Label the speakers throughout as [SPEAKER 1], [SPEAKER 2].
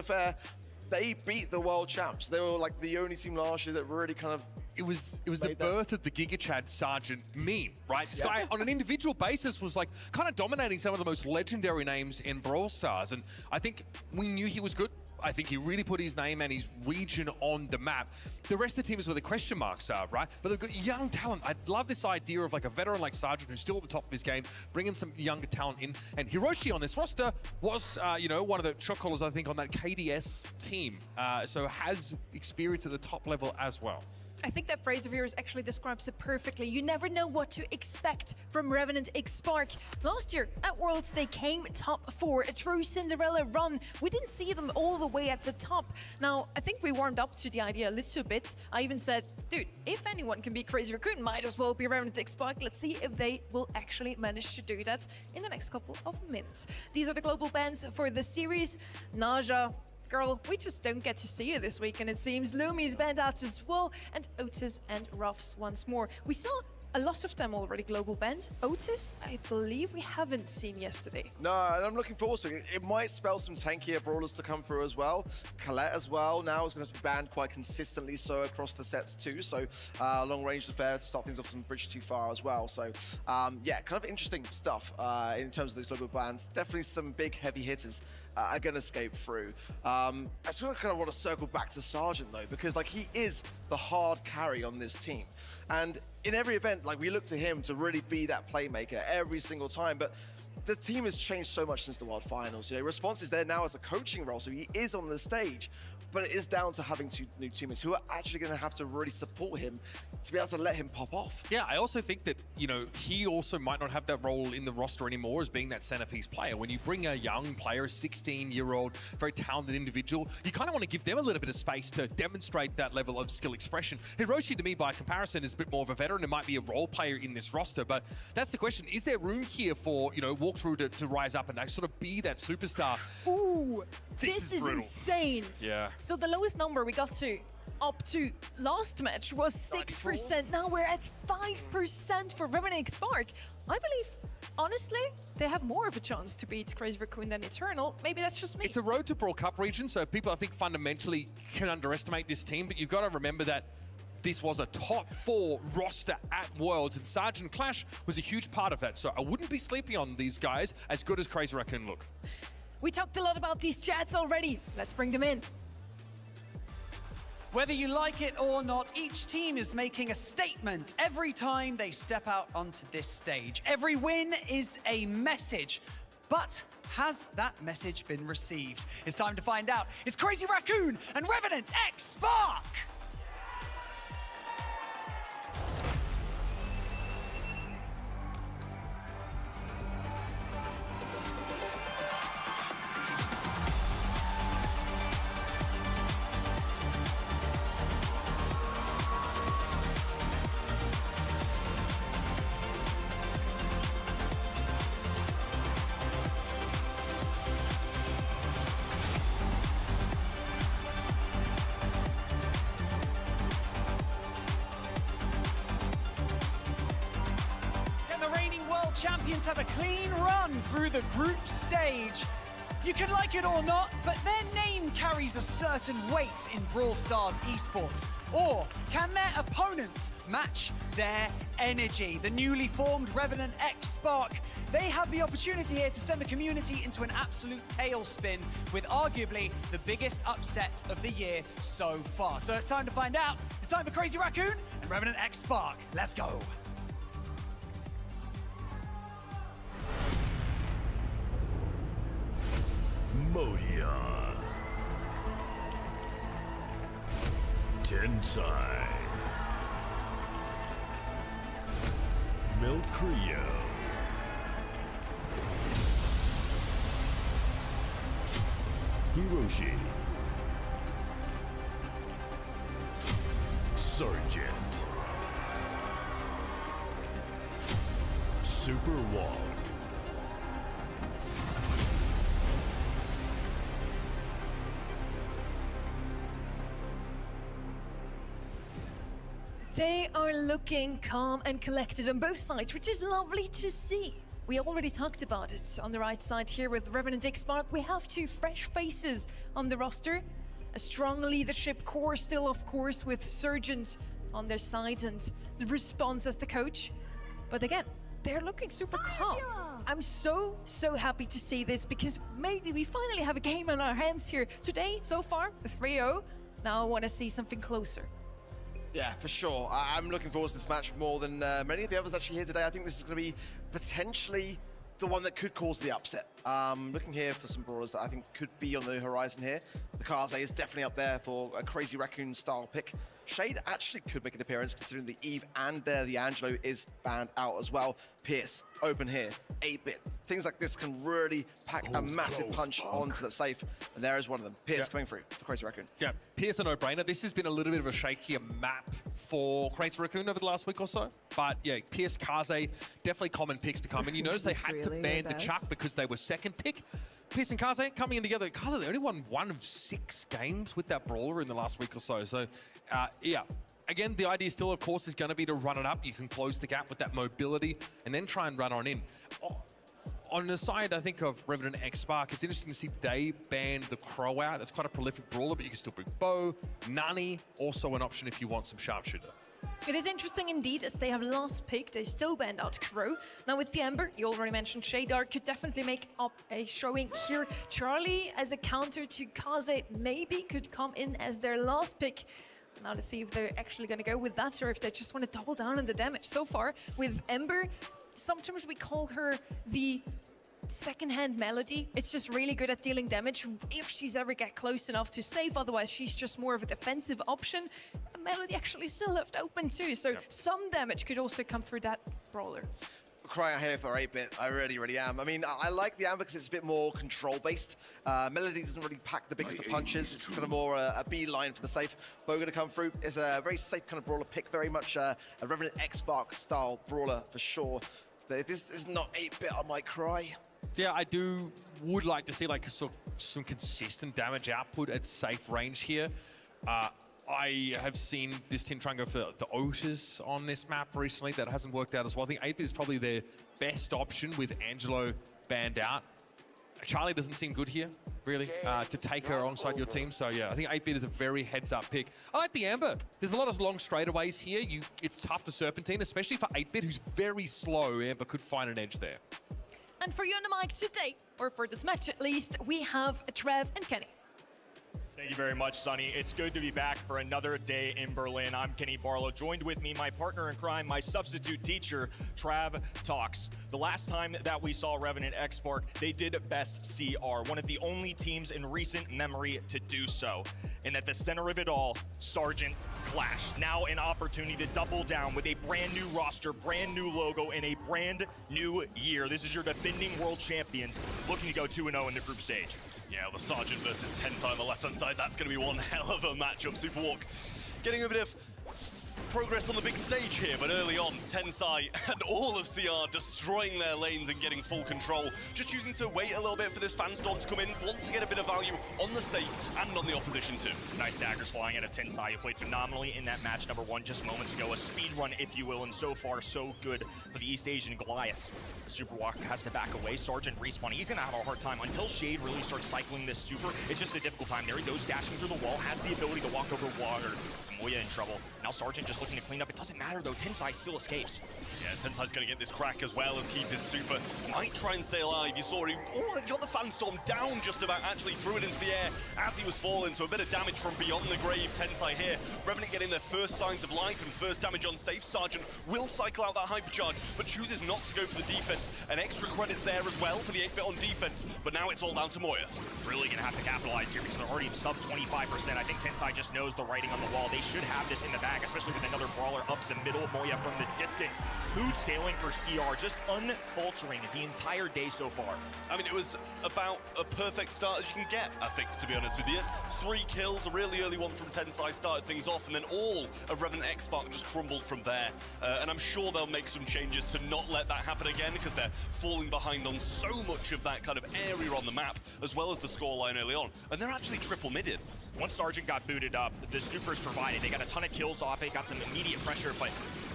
[SPEAKER 1] of fair, they beat the world champs. They were like the only team last year that really kind of
[SPEAKER 2] It was the birth of the Giga Chad Sargent meme, right? This guy, on an individual basis, was like kind of dominating some of the most legendary names in Brawl Stars, and I think we knew he was good. I think he really put his name and his region on the map. The rest of the team is where the question marks are, right? But they've got young talent. I love this idea of like a veteran like Sargent who's still at the top of his game, bringing some younger talent in. And Hiroshi on this roster was, one of the shot callers, I think, on that KDS team. So has experience at the top level as well.
[SPEAKER 3] I think that phrase of yours actually describes it perfectly. You never know what to expect from Revenant X Spark. Last year at Worlds, they came top 4, a true Cinderella run. We didn't see them all the way at the top. Now, I think we warmed up to the idea a little bit. I even said, dude, if anyone can be Crazy Raccoon, might as well be Revenant X Spark. Let's see if they will actually manage to do that in the next couple of minutes. These are the global bans for the series. Naja, girl, we just don't get to see you this weekend, it seems. Lumi's banned out as well, and Otis and Ruffs once more. We saw a lot of them already global banned. Otis, I believe we haven't seen yesterday.
[SPEAKER 1] No, and I'm looking forward to it. It might spell some tankier brawlers to come through as well. Colette as well now is going to be banned quite consistently so across the sets too. So long range affair to start things off some bridge too far as well. So yeah, kind of interesting stuff in terms of those global bans. Definitely some big heavy hitters are going to escape through. I sort of kind of want to circle back to Sargent though, because like he is the hard carry on this team. And in every event, like we look to him to really be that playmaker every single time. But the team has changed so much since the World Finals. You know, Response is there now as a coaching role, so he is on the stage. But it is down to having two new teammates who are actually going to have to really support him to be able to let him pop off.
[SPEAKER 2] Yeah, I also think that, he also might not have that role in the roster anymore as being that centerpiece player. When you bring a young player, a 16-year-old, very talented individual, you kind of want to give them a little bit of space to demonstrate that level of skill expression. Hiroshi, to me, by comparison, is a bit more of a veteran and might be a role player in this roster. But that's the question. Is there room here for, Walkthrough to rise up and sort of be that superstar?
[SPEAKER 3] Ooh, this is insane.
[SPEAKER 2] Yeah.
[SPEAKER 3] So the lowest number we got to up to last match was 6%. Now we're at 5% for Revenant X Spark. I believe, honestly, they have more of a chance to beat Crazy Raccoon than Eternal. Maybe that's just me.
[SPEAKER 2] It's a road to Brawl Cup region, so people, I think, fundamentally can underestimate this team, but you've got to remember that this was a top 4 roster at Worlds, and Sargent Clash was a huge part of that. So I wouldn't be sleepy on these guys, as good as Crazy Raccoon look.
[SPEAKER 3] We talked a lot about these chats already. Let's bring them in.
[SPEAKER 4] Whether you like it or not, each team is making a statement every time they step out onto this stage. Every win is a message, but has that message been received? It's time to find out. It's Crazy Raccoon and Revenant X Spark! Champions have a clean run through the group stage. You can like it or not, but their name carries a certain weight in Brawl Stars esports. Or can their opponents match their energy? The newly formed Revenant X Spark, they have the opportunity here to send the community into an absolute tailspin with arguably the biggest upset of the year so far. So it's time to find out. It's time for Crazy Raccoon and Revenant X Spark. Let's go.
[SPEAKER 5] Moya, Tensai, Milcrio, Hiroshi, Sargent, Super Walk,
[SPEAKER 3] They are looking calm and collected on both sides, which is lovely to see. We already talked about it on the right side here with Revenant X-Spark. We have 2 fresh faces on the roster. A strong leadership core still, of course, with Surgeons on their side and the response as the coach. But again, they're looking super calm. I'm so happy to see this because maybe we finally have a game on our hands here. Today, so far, the 3-0. Now I want to see something closer.
[SPEAKER 1] Yeah, for sure. I'm looking forward to this match more than many of the others actually here today. I think this is going to be potentially the one that could cause the upset. Looking here for some brawlers that I think could be on the horizon here. The Kaze is definitely up there for a Crazy Raccoon style pick. Shade actually could make an appearance considering the Eve and the Angelo is banned out as well. Pierce, open here, 8-bit. Things like this can really pack a massive punch onto the safe. And there is one of them. Pierce coming through for Crazy Raccoon.
[SPEAKER 2] Yeah, Pierce a no-brainer. This has been a little bit of a shakier map for Crazy Raccoon over the last week or so. But yeah, Pierce, Kaze, definitely common picks to come in. You notice they had to ban the Chuck because they were second pick. Pierce and Kaze coming in together. Kaze, they only won 1 of 6 games with that brawler in the last week or so. So, yeah. Again, the idea still, of course, is going to be to run it up. You can close the gap with that mobility and then try and run on in. On the side, I think, of Revenant X-Spark, it's interesting to see they banned the Crow out. That's quite a prolific brawler, but you can still bring Bow. Nani, also an option if you want some sharpshooter.
[SPEAKER 3] It is interesting indeed, as they have last pick, they still banned out Crow. Now with the Ember, you already mentioned Shadar could definitely make up a showing here. Charlie, as a counter to Kaze, maybe could come in as their last pick. Now let's see if they're actually going to go with that or if they just want to double down on the damage. So far, with Ember, sometimes we call her the second-hand Melody. It's just really good at dealing damage if she's ever get close enough to save. Otherwise, she's just more of a defensive option. Melody actually still left open too, so some damage could also come through that brawler.
[SPEAKER 1] Crying out here for 8-bit, I really am. I mean, I like the Amber because it's a bit more control-based. Melody doesn't really pack the biggest of punches. It's kind of more a beeline for the safe. Bow going to come through. It's a very safe kind of brawler pick, very much a Revenant X-Spark style brawler for sure. But if this is not 8-bit, I might cry.
[SPEAKER 2] Yeah, I would like to see like some consistent damage output at safe range here. I have seen this team try and go for the Otis on this map recently. That hasn't worked out as well. I think 8-bit is probably their best option with Angelo banned out. Charlie doesn't seem good here, really, to take her alongside your team. So yeah, I think 8-bit is a very heads-up pick. I like the Amber. There's a lot of long straightaways here. It's tough to Serpentine, especially for 8-bit, who's very slow. Amber could find an edge there.
[SPEAKER 3] And for you on the mic today, or for this match at least, we have Trev and Kenny.
[SPEAKER 6] Thank you very much, Sonny. It's good to be back for another day in Berlin. I'm Kenny Barlow. Joined with me, my partner in crime, my substitute teacher, Trav Talks. The last time that we saw Revenant X-Spark, they did best CR, one of the only teams in recent memory to do so. And at the center of it all, Sergeant Clash. Now an opportunity to double down with a brand new roster, brand new logo, and a brand new year. This is your defending world champions looking to go 2-0 in the group stage.
[SPEAKER 7] Yeah, the Sergeant versus Tensai on the left-hand side, that's going to be one hell of a matchup. Superwalk getting a bit of progress on the big stage here, but early on, Tensai and all of CR destroying their lanes and getting full control. Just choosing to wait a little bit for this fan storm to come in, want to get a bit of value on the safe and on the opposition too.
[SPEAKER 6] Nice daggers flying out of Tensai, who played phenomenally in that match number 1 just moments ago. A speed run, if you will, and so far so good for the East Asian Goliaths. The Super Walk has to back away. Sergeant respawn. He's gonna have a hard time until Shade really starts cycling this super. It's just a difficult time. There he goes, dashing through the wall, has the ability to walk over water. Moya in trouble. Now Sergeant just looking to clean up. It doesn't matter though, Tensai still escapes.
[SPEAKER 7] Yeah, Tensai's going to get this crack as well as keep his super. Might try and stay alive. You saw him, he got the fan storm down just about, actually threw it into the air as he was falling, so a bit of damage from beyond the grave. Tensai here. Revenant getting their first signs of life and first damage on safe. Sergeant will cycle out that hypercharge, but chooses not to go for the defense. And extra credits there as well for the 8-bit on defense, but now it's all down to Moya.
[SPEAKER 6] Really gonna have to capitalize here because they're already sub 25%. I think Tensai just knows the writing on the wall. They should have this in the bag, especially with another brawler up the middle. Moya from the distance. Smooth sailing for CR, just unfaltering the entire day so far.
[SPEAKER 7] I mean, it was about a perfect start as you can get, I think, to be honest with you. 3 kills, a really early one from Tensai started things off, and then all of Revenant X-Spark just crumbled from there. And I'm sure they'll make some changes to not let that happen again, because they're falling behind on so much of that kind of area on the map, as well as the scoreline early on. And they're actually triple midded.
[SPEAKER 6] Once Sergeant got booted up, the supers provided. They got a ton of kills off it, got some immediate pressure, but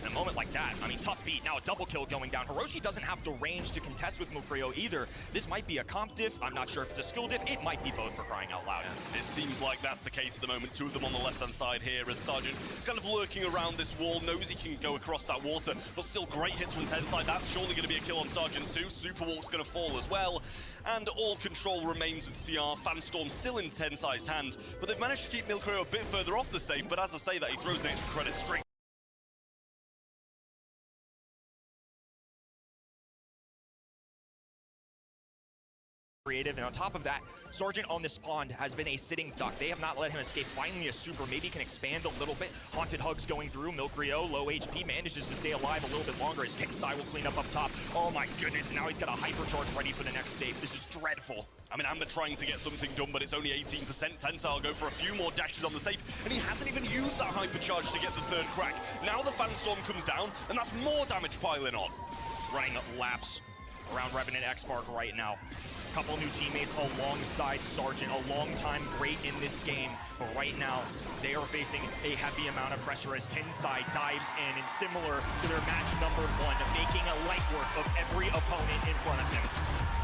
[SPEAKER 6] in a moment like that, I mean, tough beat. Now a double kill going down. Hiroshi doesn't have the range to contest with milcryo either. This might be a comp diff. I'm not sure if it's a skill diff. It might be both, for crying out loud.
[SPEAKER 7] It seems like that's the case at the moment. Two of them on the left-hand side here as Sergeant kind of lurking around this wall, knows he can go across that water, but still great hits from Tensai. That's surely going to be a kill on Sergeant too. Superwalk's going to fall as well. And all control remains with CR. Fanstorm still in Tensai's hand, but they've managed to keep milcryo a bit further off the safe, but as I say that, he throws an extra credit straight.
[SPEAKER 6] Creative, and on top of that, Sergeant on this pond has been a sitting duck. They have not let him escape. Finally a super, maybe can expand a little bit. Haunted Hugs going through. milcryo, low HP, manages to stay alive a little bit longer as Tensai will clean up top. Oh my goodness, now he's got a hypercharge ready for the next save. This is dreadful.
[SPEAKER 7] I mean, Amber trying to get something done, but it's only 18%. Tensai will go for a few more dashes on the safe, and he hasn't even used that hypercharge to get the third crack. Now the Fanstorm comes down, and that's more damage piling on.
[SPEAKER 6] Running laps around Revenant X-Mark right now. Couple new teammates alongside Sergeant, a long time great in this game, but right now they are facing a heavy amount of pressure as Tensai dives in, and similar to their match number 1, making a light work of every opponent in front of him.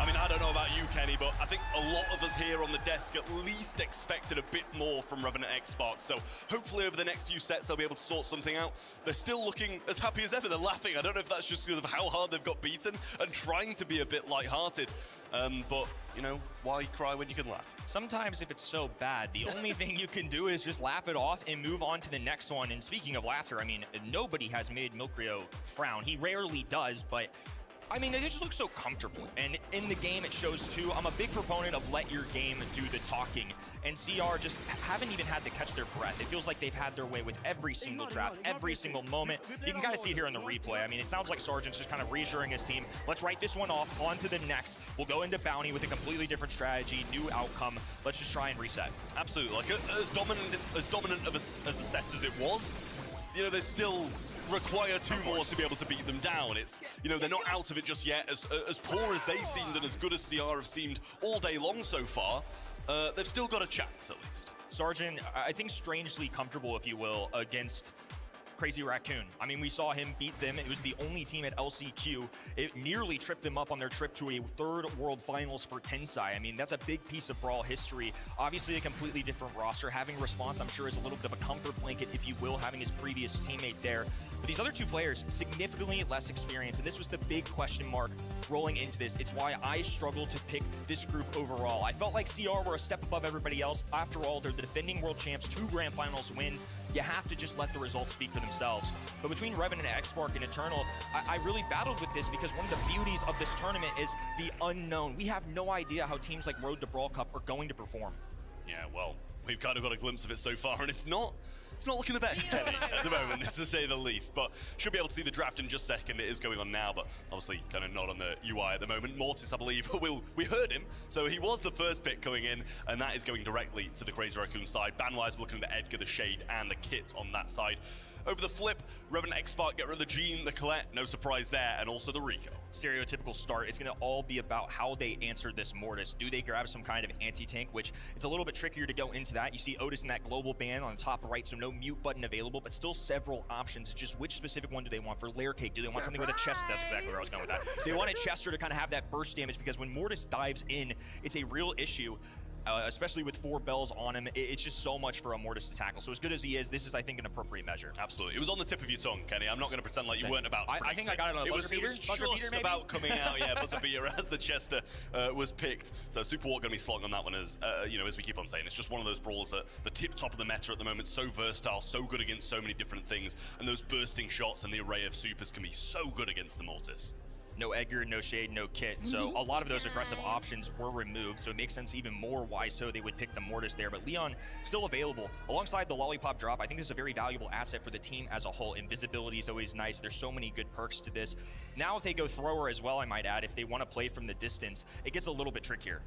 [SPEAKER 7] I mean, I don't know about you, Kenny, but I think a lot of us here on the desk at least expected a bit more from Revenant X-Mark. So hopefully over the next few sets, they'll be able to sort something out. They're still looking as happy as ever. They're laughing. I don't know if that's just because of how hard they've got beaten and trying to be a bit lighthearted. But, you know, why cry when you can laugh?
[SPEAKER 6] Sometimes if it's so bad, the only thing you can do is just laugh it off and move on to the next one. And speaking of laughter, I mean, nobody has made milcryo frown. He rarely does, but I mean, they just look so comfortable. And in the game, it shows too. I'm a big proponent of let your game do the talking. And CR just haven't even had to catch their breath. It feels like they've had their way with every single draft, every single moment. You can kind of see it here in the replay. I mean, it sounds like Sergeant's just kind of reassuring his team. Let's write this one off, on to the next. We'll go into Bounty with a completely different strategy, new outcome. Let's just try and reset.
[SPEAKER 7] Absolutely. Like, as dominant of a set as it was, you know, there's still require 2 more to be able to beat them down. It's, you know, they're not out of it just yet. As poor as they seemed and as good as CR have seemed all day long so far, they've still got a chance at least.
[SPEAKER 6] Sergeant, I think strangely comfortable, if you will, against Crazy Raccoon. I mean, we saw him beat them. It was the only team at LCQ. It nearly tripped them up on their trip to a 3rd World Finals for Tensai. I mean, that's a big piece of Brawl history. Obviously, a completely different roster. Having Response, I'm sure, is a little bit of a comfort blanket, if you will, having his previous teammate there. But these other 2 players, significantly less experience, and this was the big question mark rolling into this. It's why I struggled to pick this group overall. I felt like CR were a step above everybody else. After all, they're the defending world champs, 2 Grand Finals wins. You have to just let the results speak for themselves. But between Revenant, X-Mark, and Eternal, I really battled with this because one of the beauties of this tournament is the unknown. We have no idea how teams like Road to Brawl Cup are going to perform.
[SPEAKER 7] Yeah, well, we've kind of got a glimpse of it so far, and it's not looking the best, Kenny, at the moment, to say the least. But should be able to see the draft in just a second. It is going on now, but obviously kind of not on the UI at the moment. Mortis, I believe, we heard him, so he was the first pick coming in, and that is going directly to the Crazy Raccoon side. Ban-wise, looking at the Edgar, the Shade, and the Kit on that side. Over the flip, Revenant X-Spark get rid of the Gene, the Colette, no surprise there, and also the Rico.
[SPEAKER 6] Stereotypical start. It's going to all be about how they answer this Mortis. Do they grab some kind of anti-tank, which it's a little bit trickier to go into that. You see Otis in that global ban on the top right, so no mute button available, but still several options. It's just which specific one do they want? For Lair Cake, do they want something with a chest? That's exactly where I was going with that. They wanted Chester to kind of have that burst damage, because when Mortis dives in, it's a real issue. Especially with 4 bells on him, it's just so much for a Mortis to tackle. So as good as he is, this is, I think, an appropriate measure.
[SPEAKER 7] Absolutely. It was on the tip of your tongue, Kenny. I'm not going to pretend like you weren't about to
[SPEAKER 6] I think I got it on a buzzer beater.
[SPEAKER 7] It was just about coming out, yeah, buzzer beater as the Chester was picked. So Superwalk going to be slotting on that one as, you know, as we keep on saying. It's just one of those brawlers at the top of the meta at the moment. So versatile, so good against so many different things. And those bursting shots and the array of supers can be so good against the Mortis.
[SPEAKER 6] No Edgar, no Shade, no Kit. So a lot of those aggressive options were removed. So it makes sense even more why so they would pick the Mortis there. But Leon still available. Alongside the Lollipop drop, I think this is a very valuable asset for the team as a whole. Invisibility is always nice. There's so many good perks to this. Now if they go thrower as well, I might add, if they want to play from the distance, it gets a little bit trickier.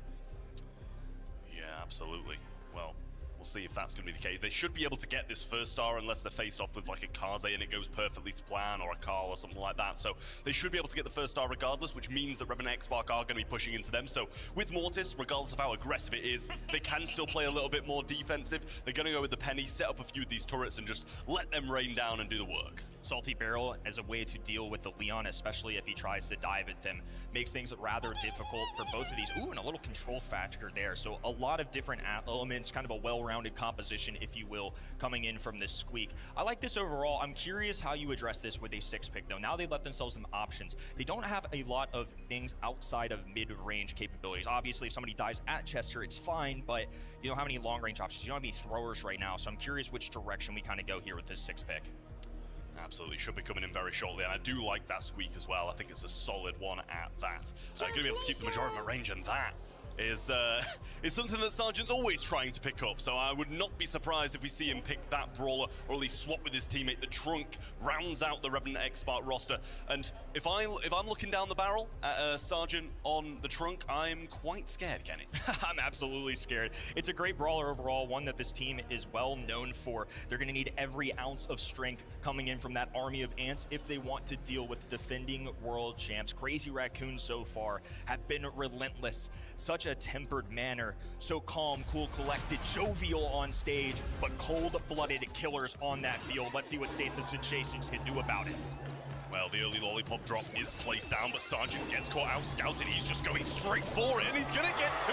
[SPEAKER 7] Yeah, absolutely. Well, we'll We'll see if that's going to be the case. They should be able to get this first star unless they're faced off with like a Kaze and it goes perfectly to plan, or a Carl or something like that. So they should be able to get the first star regardless, which means that Revenant X-Spark are going to be pushing into them. So with Mortis, regardless of how aggressive it is, they can still play a little bit more defensive. They're going to go with the Penny, set up a few of these turrets and just let them rain down and do the work.
[SPEAKER 6] Salty Barrel as a way to deal with the Leon, especially if he tries to dive at them, makes things rather difficult for both of these. Ooh, and a little control factor there. So a lot of different elements, kind of a well-rounded composition, if you will, coming in from this Squeak. I like this overall. I'm curious how you address this with a 6-pick, though. Now they've left themselves some options. They don't have a lot of things outside of mid-range capabilities. Obviously, if somebody dives at Chester, it's fine, but you don't have any long-range options. You don't have any throwers right now, so I'm curious which direction we kind of go here with this 6-pick.
[SPEAKER 7] Absolutely, should be coming in very shortly, and I do like that Squeak as well. I think it's a solid one at that. Going to be able to keep the majority of my range, and that is something that Sergeant's always trying to pick up, so I would not be surprised if we see him pick that brawler, or at least swap with his teammate. The Trunk rounds out the Revenant X-Spark roster, and if I'm looking down the barrel at Sergeant on the Trunk, I'm quite scared, Kenny.
[SPEAKER 6] I'm absolutely scared. It's a great brawler overall, one that this team is well known for. They're going to need every ounce of strength coming in from that army of ants if they want to deal with the defending world champs. Crazy Raccoons so far have been relentless. Such a tempered manner, so calm, cool, collected, jovial on stage, but cold-blooded killers on that field. Let's see what Sesa Sensations can do about it.
[SPEAKER 7] Well, the early lollipop drop is placed down, but Sergeant gets caught out scouted. He's just going straight for it, and he's going to get 2.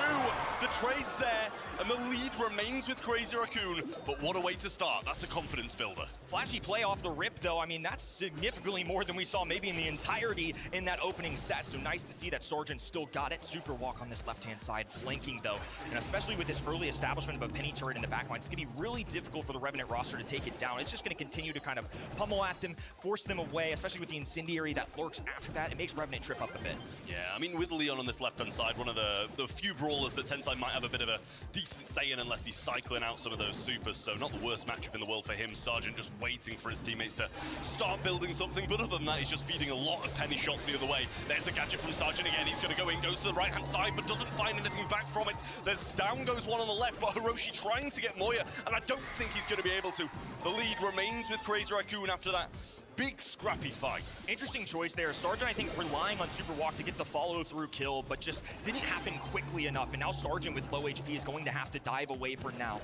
[SPEAKER 7] The trade's there, and the lead remains with Crazy Raccoon, but what a way to start. That's a confidence builder.
[SPEAKER 6] Flashy play off the rip, though. I mean, that's significantly more than we saw maybe in the entirety in that opening set, so nice to see that Sergeant still got it. Super walk on this left-hand side, flanking, though, and especially with this early establishment of a Penny turret in the backline, it's going to be really difficult for the Revenant roster to take it down. It's just going to continue to kind of pummel at them, force them away, especially with the incendiary that lurks after that. It makes Revenant trip up a bit.
[SPEAKER 7] Yeah, I mean, with Leon on this left-hand side, one of the few brawlers that Tensai might have a bit of a decent say in unless he's cycling out some of those supers, so not the worst matchup in the world for him. Sergeant just waiting for his teammates to start building something, but other than that, he's just feeding a lot of Penny shots the other way. There's a gadget from Sergeant again. He's going to go in, goes to the right-hand side, but doesn't find anything back from it. There's down goes one on the left, but Hiroshi trying to get Moya, and I don't think he's going to be able to. The lead remains with Crazy Raccoon after that big scrappy fight.
[SPEAKER 6] Interesting choice there. Sergeant, I think, relying on Super Walk to get the follow-through kill, but just didn't happen quickly enough. And now Sergeant with low HP is going to have to dive away for now.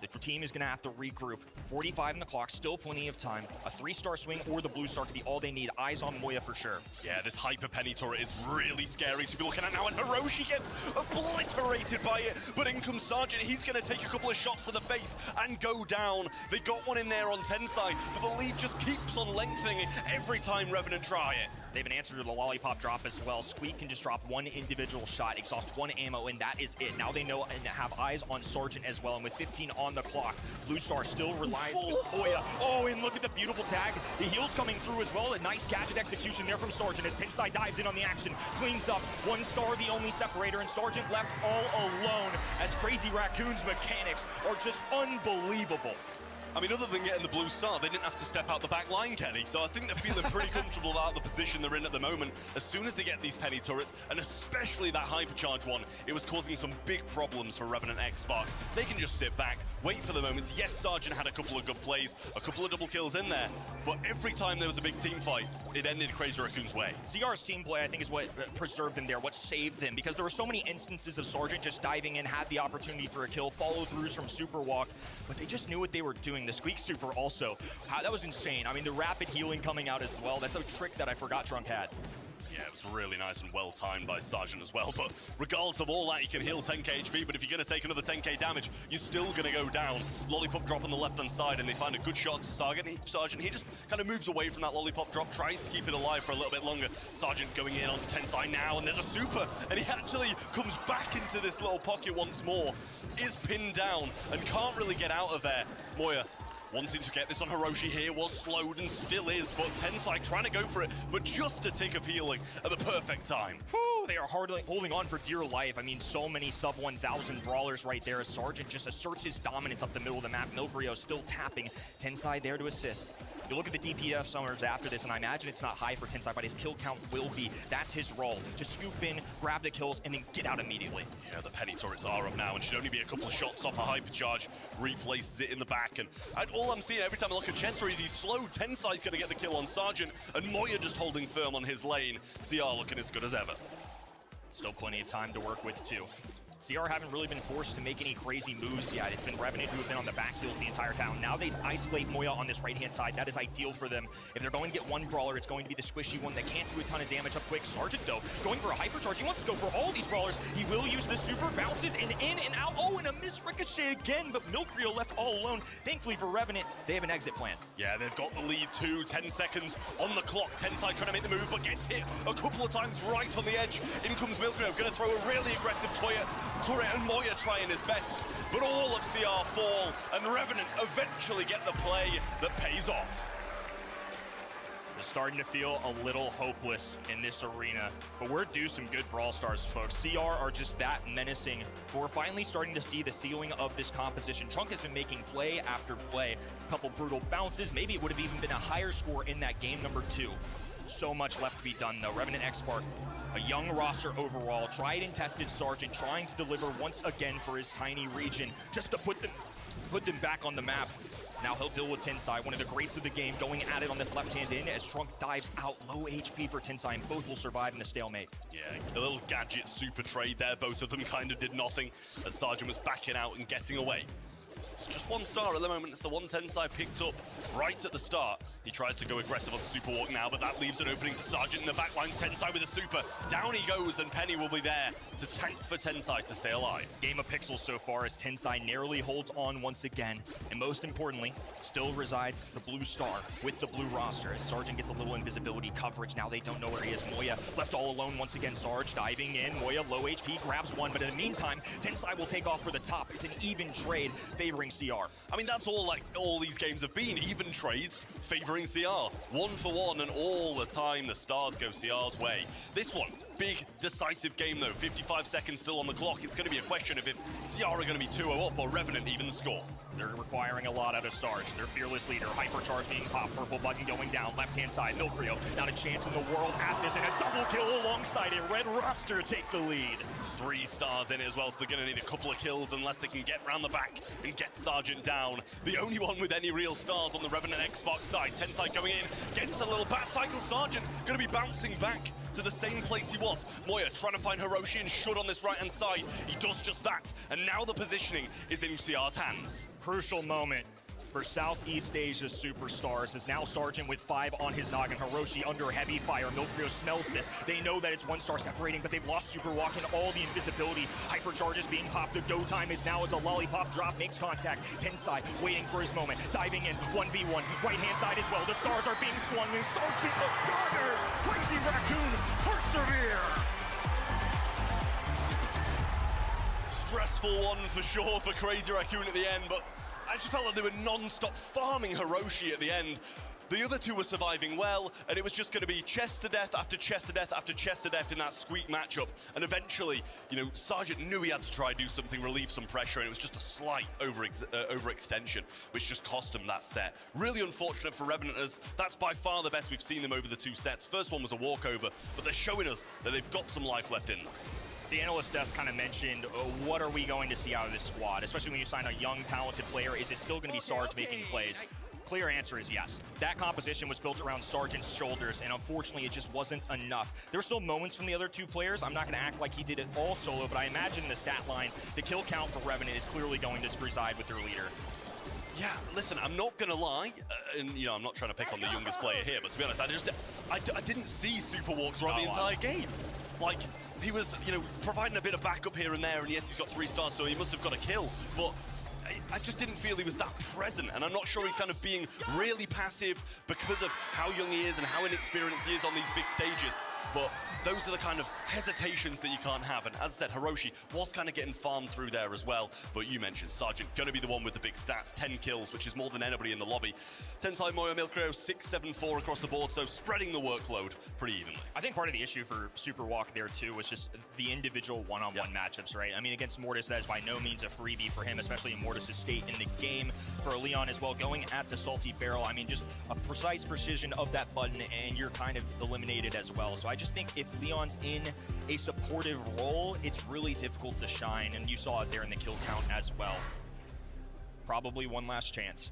[SPEAKER 6] The team is going to have to regroup. 45 in the clock, still plenty of time. A 3-star swing or the blue star could be all they need. Eyes on Moya for sure.
[SPEAKER 7] Yeah, this Hyper Penny turret is really scary to be looking at now, and Hiroshi gets obliterated by it. But in comes Sergeant. He's going to take a couple of shots to the face and go down. They got one in there on Tensai, but the lead just keeps on lengthening every time Revenant try it.
[SPEAKER 6] They have an answer to the lollipop drop as well. Squeak can just drop one individual shot, exhaust 1 ammo, and that is it. Now they know and have eyes on Sergeant as well, and with 15 on the clock, Blue Star still relies with Moya. Oh, and look at the beautiful tag. The heals coming through as well. A nice gadget execution there from Sergeant as Tensai dives in on the action, cleans up. 1 star, the only separator, and Sergeant left all alone as Crazy Raccoon's mechanics are just unbelievable.
[SPEAKER 7] I mean, other than getting the blue star, they didn't have to step out the back line, Kenny, so I think they're feeling pretty comfortable about the position they're in at the moment. As soon as they get these Penny turrets, and especially that hypercharge one, it was causing some big problems for Revenant X-Spark. They can just sit back, wait for the moments. Yes, Sergeant had a couple of good plays, a couple of double kills in there, but every time there was a big team fight, it ended Crazy Raccoon's way.
[SPEAKER 6] ZR's team play, I think, is what preserved them there, what saved them, because there were so many instances of Sergeant just diving in, had the opportunity for a kill, follow-throughs from Super Walk, but they just knew what they were doing. The Squeak Super also, that was insane. I mean, the rapid healing coming out as well, that's a trick that I forgot Trunk had.
[SPEAKER 7] Yeah, it was really nice and well timed by Sergeant as well, but regardless of all that, he can heal 10k HP, but if you're going to take another 10k damage, you're still going to go down. Lollipop drop on the left-hand side, and they find a good shot to Sergeant. He just kind of moves away from that lollipop drop, tries to keep it alive for a little bit longer. Sergeant going in onto Tensai now, and there's a super, and he actually comes back into this little pocket once more, is pinned down, and can't really get out of there. Moya wanting to get this on Hiroshi here, was slowed and still is, but Tensai trying to go for it, but just a tick of healing at the perfect time.
[SPEAKER 6] Whew, they are hardly holding on for dear life. I mean, so many sub-1,000 brawlers right there as Sergeant just asserts his dominance up the middle of the map. Milbrio still tapping. Tensai there to assist. You look at the DPS numbers after this, and I imagine it's not high for Tensai, but his kill count will be. That's his role, to scoop in, grab the kills, and then get out immediately.
[SPEAKER 7] Yeah, the penny turrets are up now, and should only be a couple of shots off a hypercharge. Replaces it in the back, and all I'm seeing every time I look at Chester is he's slow. Tensai's going to get the kill on Sergeant, and Moya just holding firm on his lane. CR looking as good as ever.
[SPEAKER 6] Still plenty of time to work with, too. CR haven't really been forced to make any crazy moves yet. It's been Revenant who have been on the back heels the entire time. Now they isolate Moya on this right-hand side. That is ideal for them. If they're going to get one brawler, it's going to be the squishy one that can't do a ton of damage up quick. Sergeant, though, going for a hypercharge. He wants to go for all these brawlers. He will use the super, bounces and in and out. Oh, and a miss ricochet again, but Milkrio left all alone. Thankfully for Revenant, they have an exit plan.
[SPEAKER 7] Yeah, they've got the lead too. 10 seconds on the clock. Tensai trying to make the move, but gets hit a couple of times right on the edge. In comes Milkrio, going to throw a really aggressive turret, and Moya trying his best, but all of CR fall, and Revenant eventually get the play that pays off.
[SPEAKER 6] They're starting to feel a little hopeless in this arena, but we're due some good Brawl Stars, folks. CR are just that menacing, but we're finally starting to see the ceiling of this composition. Trunk has been making play after play, a couple brutal bounces. Maybe it would have even been a higher score in that game number 2. So much left to be done, though. Revenant X-Spark, a young roster overall, tried and tested Sergeant, trying to deliver once again for his tiny region, just to put them back on the map. It's now he'll deal with Tensai, one of the greats of the game, going at it on this left-hand in as Trunk dives out. Low HP for Tensai, and both will survive in a stalemate.
[SPEAKER 7] Yeah, the little gadget super trade there, both of them kind of did nothing as Sergeant was backing out and getting away. It's just one star at the moment. It's the one Tensai picked up right at the start. He tries to go aggressive on Super Walk now, but that leaves an opening for Sergeant in the backlines. Tensai with a super. Down he goes, and Penny will be there to tank for Tensai to stay alive.
[SPEAKER 6] Game of pixels so far as Tensai narrowly holds on once again. And most importantly, still resides the blue star with the blue roster as Sergeant gets a little invisibility coverage. Now they don't know where he is. Moya left all alone once again. Sarge diving in. Moya low HP, grabs one. But in the meantime, Tensai will take off for the top. It's an even trade favoring CR.
[SPEAKER 7] I mean, that's all these games have been, even trades favoring CR. 1 for 1, and all the time the stars go CR's way. This one, big, decisive game though. 55 seconds still on the clock. It's going to be a question of if CR are going to be 2-0 up or Revenant even score.
[SPEAKER 6] They're requiring a lot out of Sarge. Their fearless leader, hypercharge being popped, purple button going down, left-hand side, Milkrio, not a chance in the world at this, and a double kill alongside a red roster take the lead.
[SPEAKER 7] 3 stars in it as well, so they're going to need a couple of kills unless they can get round the back and get Sergeant down. The only one with any real stars on the Revenant Xbox side. Tensai going in, gets a little bat cycle. Sergeant going to be bouncing back to the same place he was. Moya trying to find Hiroshi and Shud on this right-hand side. He does just that, and now the positioning is in CR's hands.
[SPEAKER 6] Crucial moment for Southeast Asia's superstars is now Sergeant with 5 on his noggin. Hiroshi under heavy fire. Milkrio smells this. They know that it's 1 star separating, but they've lost Super Walk and all the invisibility. Hypercharge is being popped. The go time is now as a lollipop drop makes contact. Tensai waiting for his moment. Diving in, 1v1. Right-hand side as well. The stars are being swung, and Sergeant the Gunner, Crazy Raccoon, persevere.
[SPEAKER 7] Stressful one for sure for Crazy Raccoon at the end, but I just felt like they were non-stop farming Hiroshi at the end. The other 2 were surviving well, and it was just going to be chest to death after chest to death after chest to death in that squeak matchup. And eventually, you know, Sergeant knew he had to try and do something, relieve some pressure, and it was just a slight overextension, which just cost him that set. Really unfortunate for Revenant, as that's by far the best we've seen them over the 2 sets. First one was a walkover, but they're showing us that they've got some life left in them.
[SPEAKER 6] The analyst desk kind of mentioned, what are we going to see out of this squad? Especially when you sign a young, talented player, is it still going to be Sarge making plays? Clear answer is yes. That composition was built around Sergeant's shoulders, and unfortunately, it just wasn't enough. There were still moments from the other 2 players. I'm not going to act like he did it all solo, but I imagine the stat line, the kill count for Revenant is clearly going to reside with their leader.
[SPEAKER 7] Yeah, listen, I'm not going to lie, and, you know, I'm not trying to pick on the youngest player here, but to be honest, I didn't see Super Walk throughout the entire game. Like, he was, you know, providing a bit of backup here and there, and yes, he's got 3 stars, so he must have got a kill, but I just didn't feel he was that present, and I'm not sure he's kind of being really passive because of how young he is and how inexperienced he is on these big stages. but those are the kind of hesitations that you can't have. And as I said, Hiroshi was kind of getting farmed through there as well. But you mentioned Sergeant, going to be the one with the big stats, 10 kills, which is more than anybody in the lobby. Tensai, Moya, Milcreo, 6, 7, 4 across the board, so spreading the workload pretty evenly.
[SPEAKER 6] I think part of the issue for Superwalk there too was just the individual one-on-one matchups, right? I mean, against Mortis, that is by no means a freebie for him, especially in Mortis' state in the game. For Leon as well, going at the Salty Barrel, I mean, just a precise precision of that button, and you're kind of eliminated as well. So I just think if Leon's in a supportive role, it's really difficult to shine, and you saw it there in the kill count as well. Probably one last chance.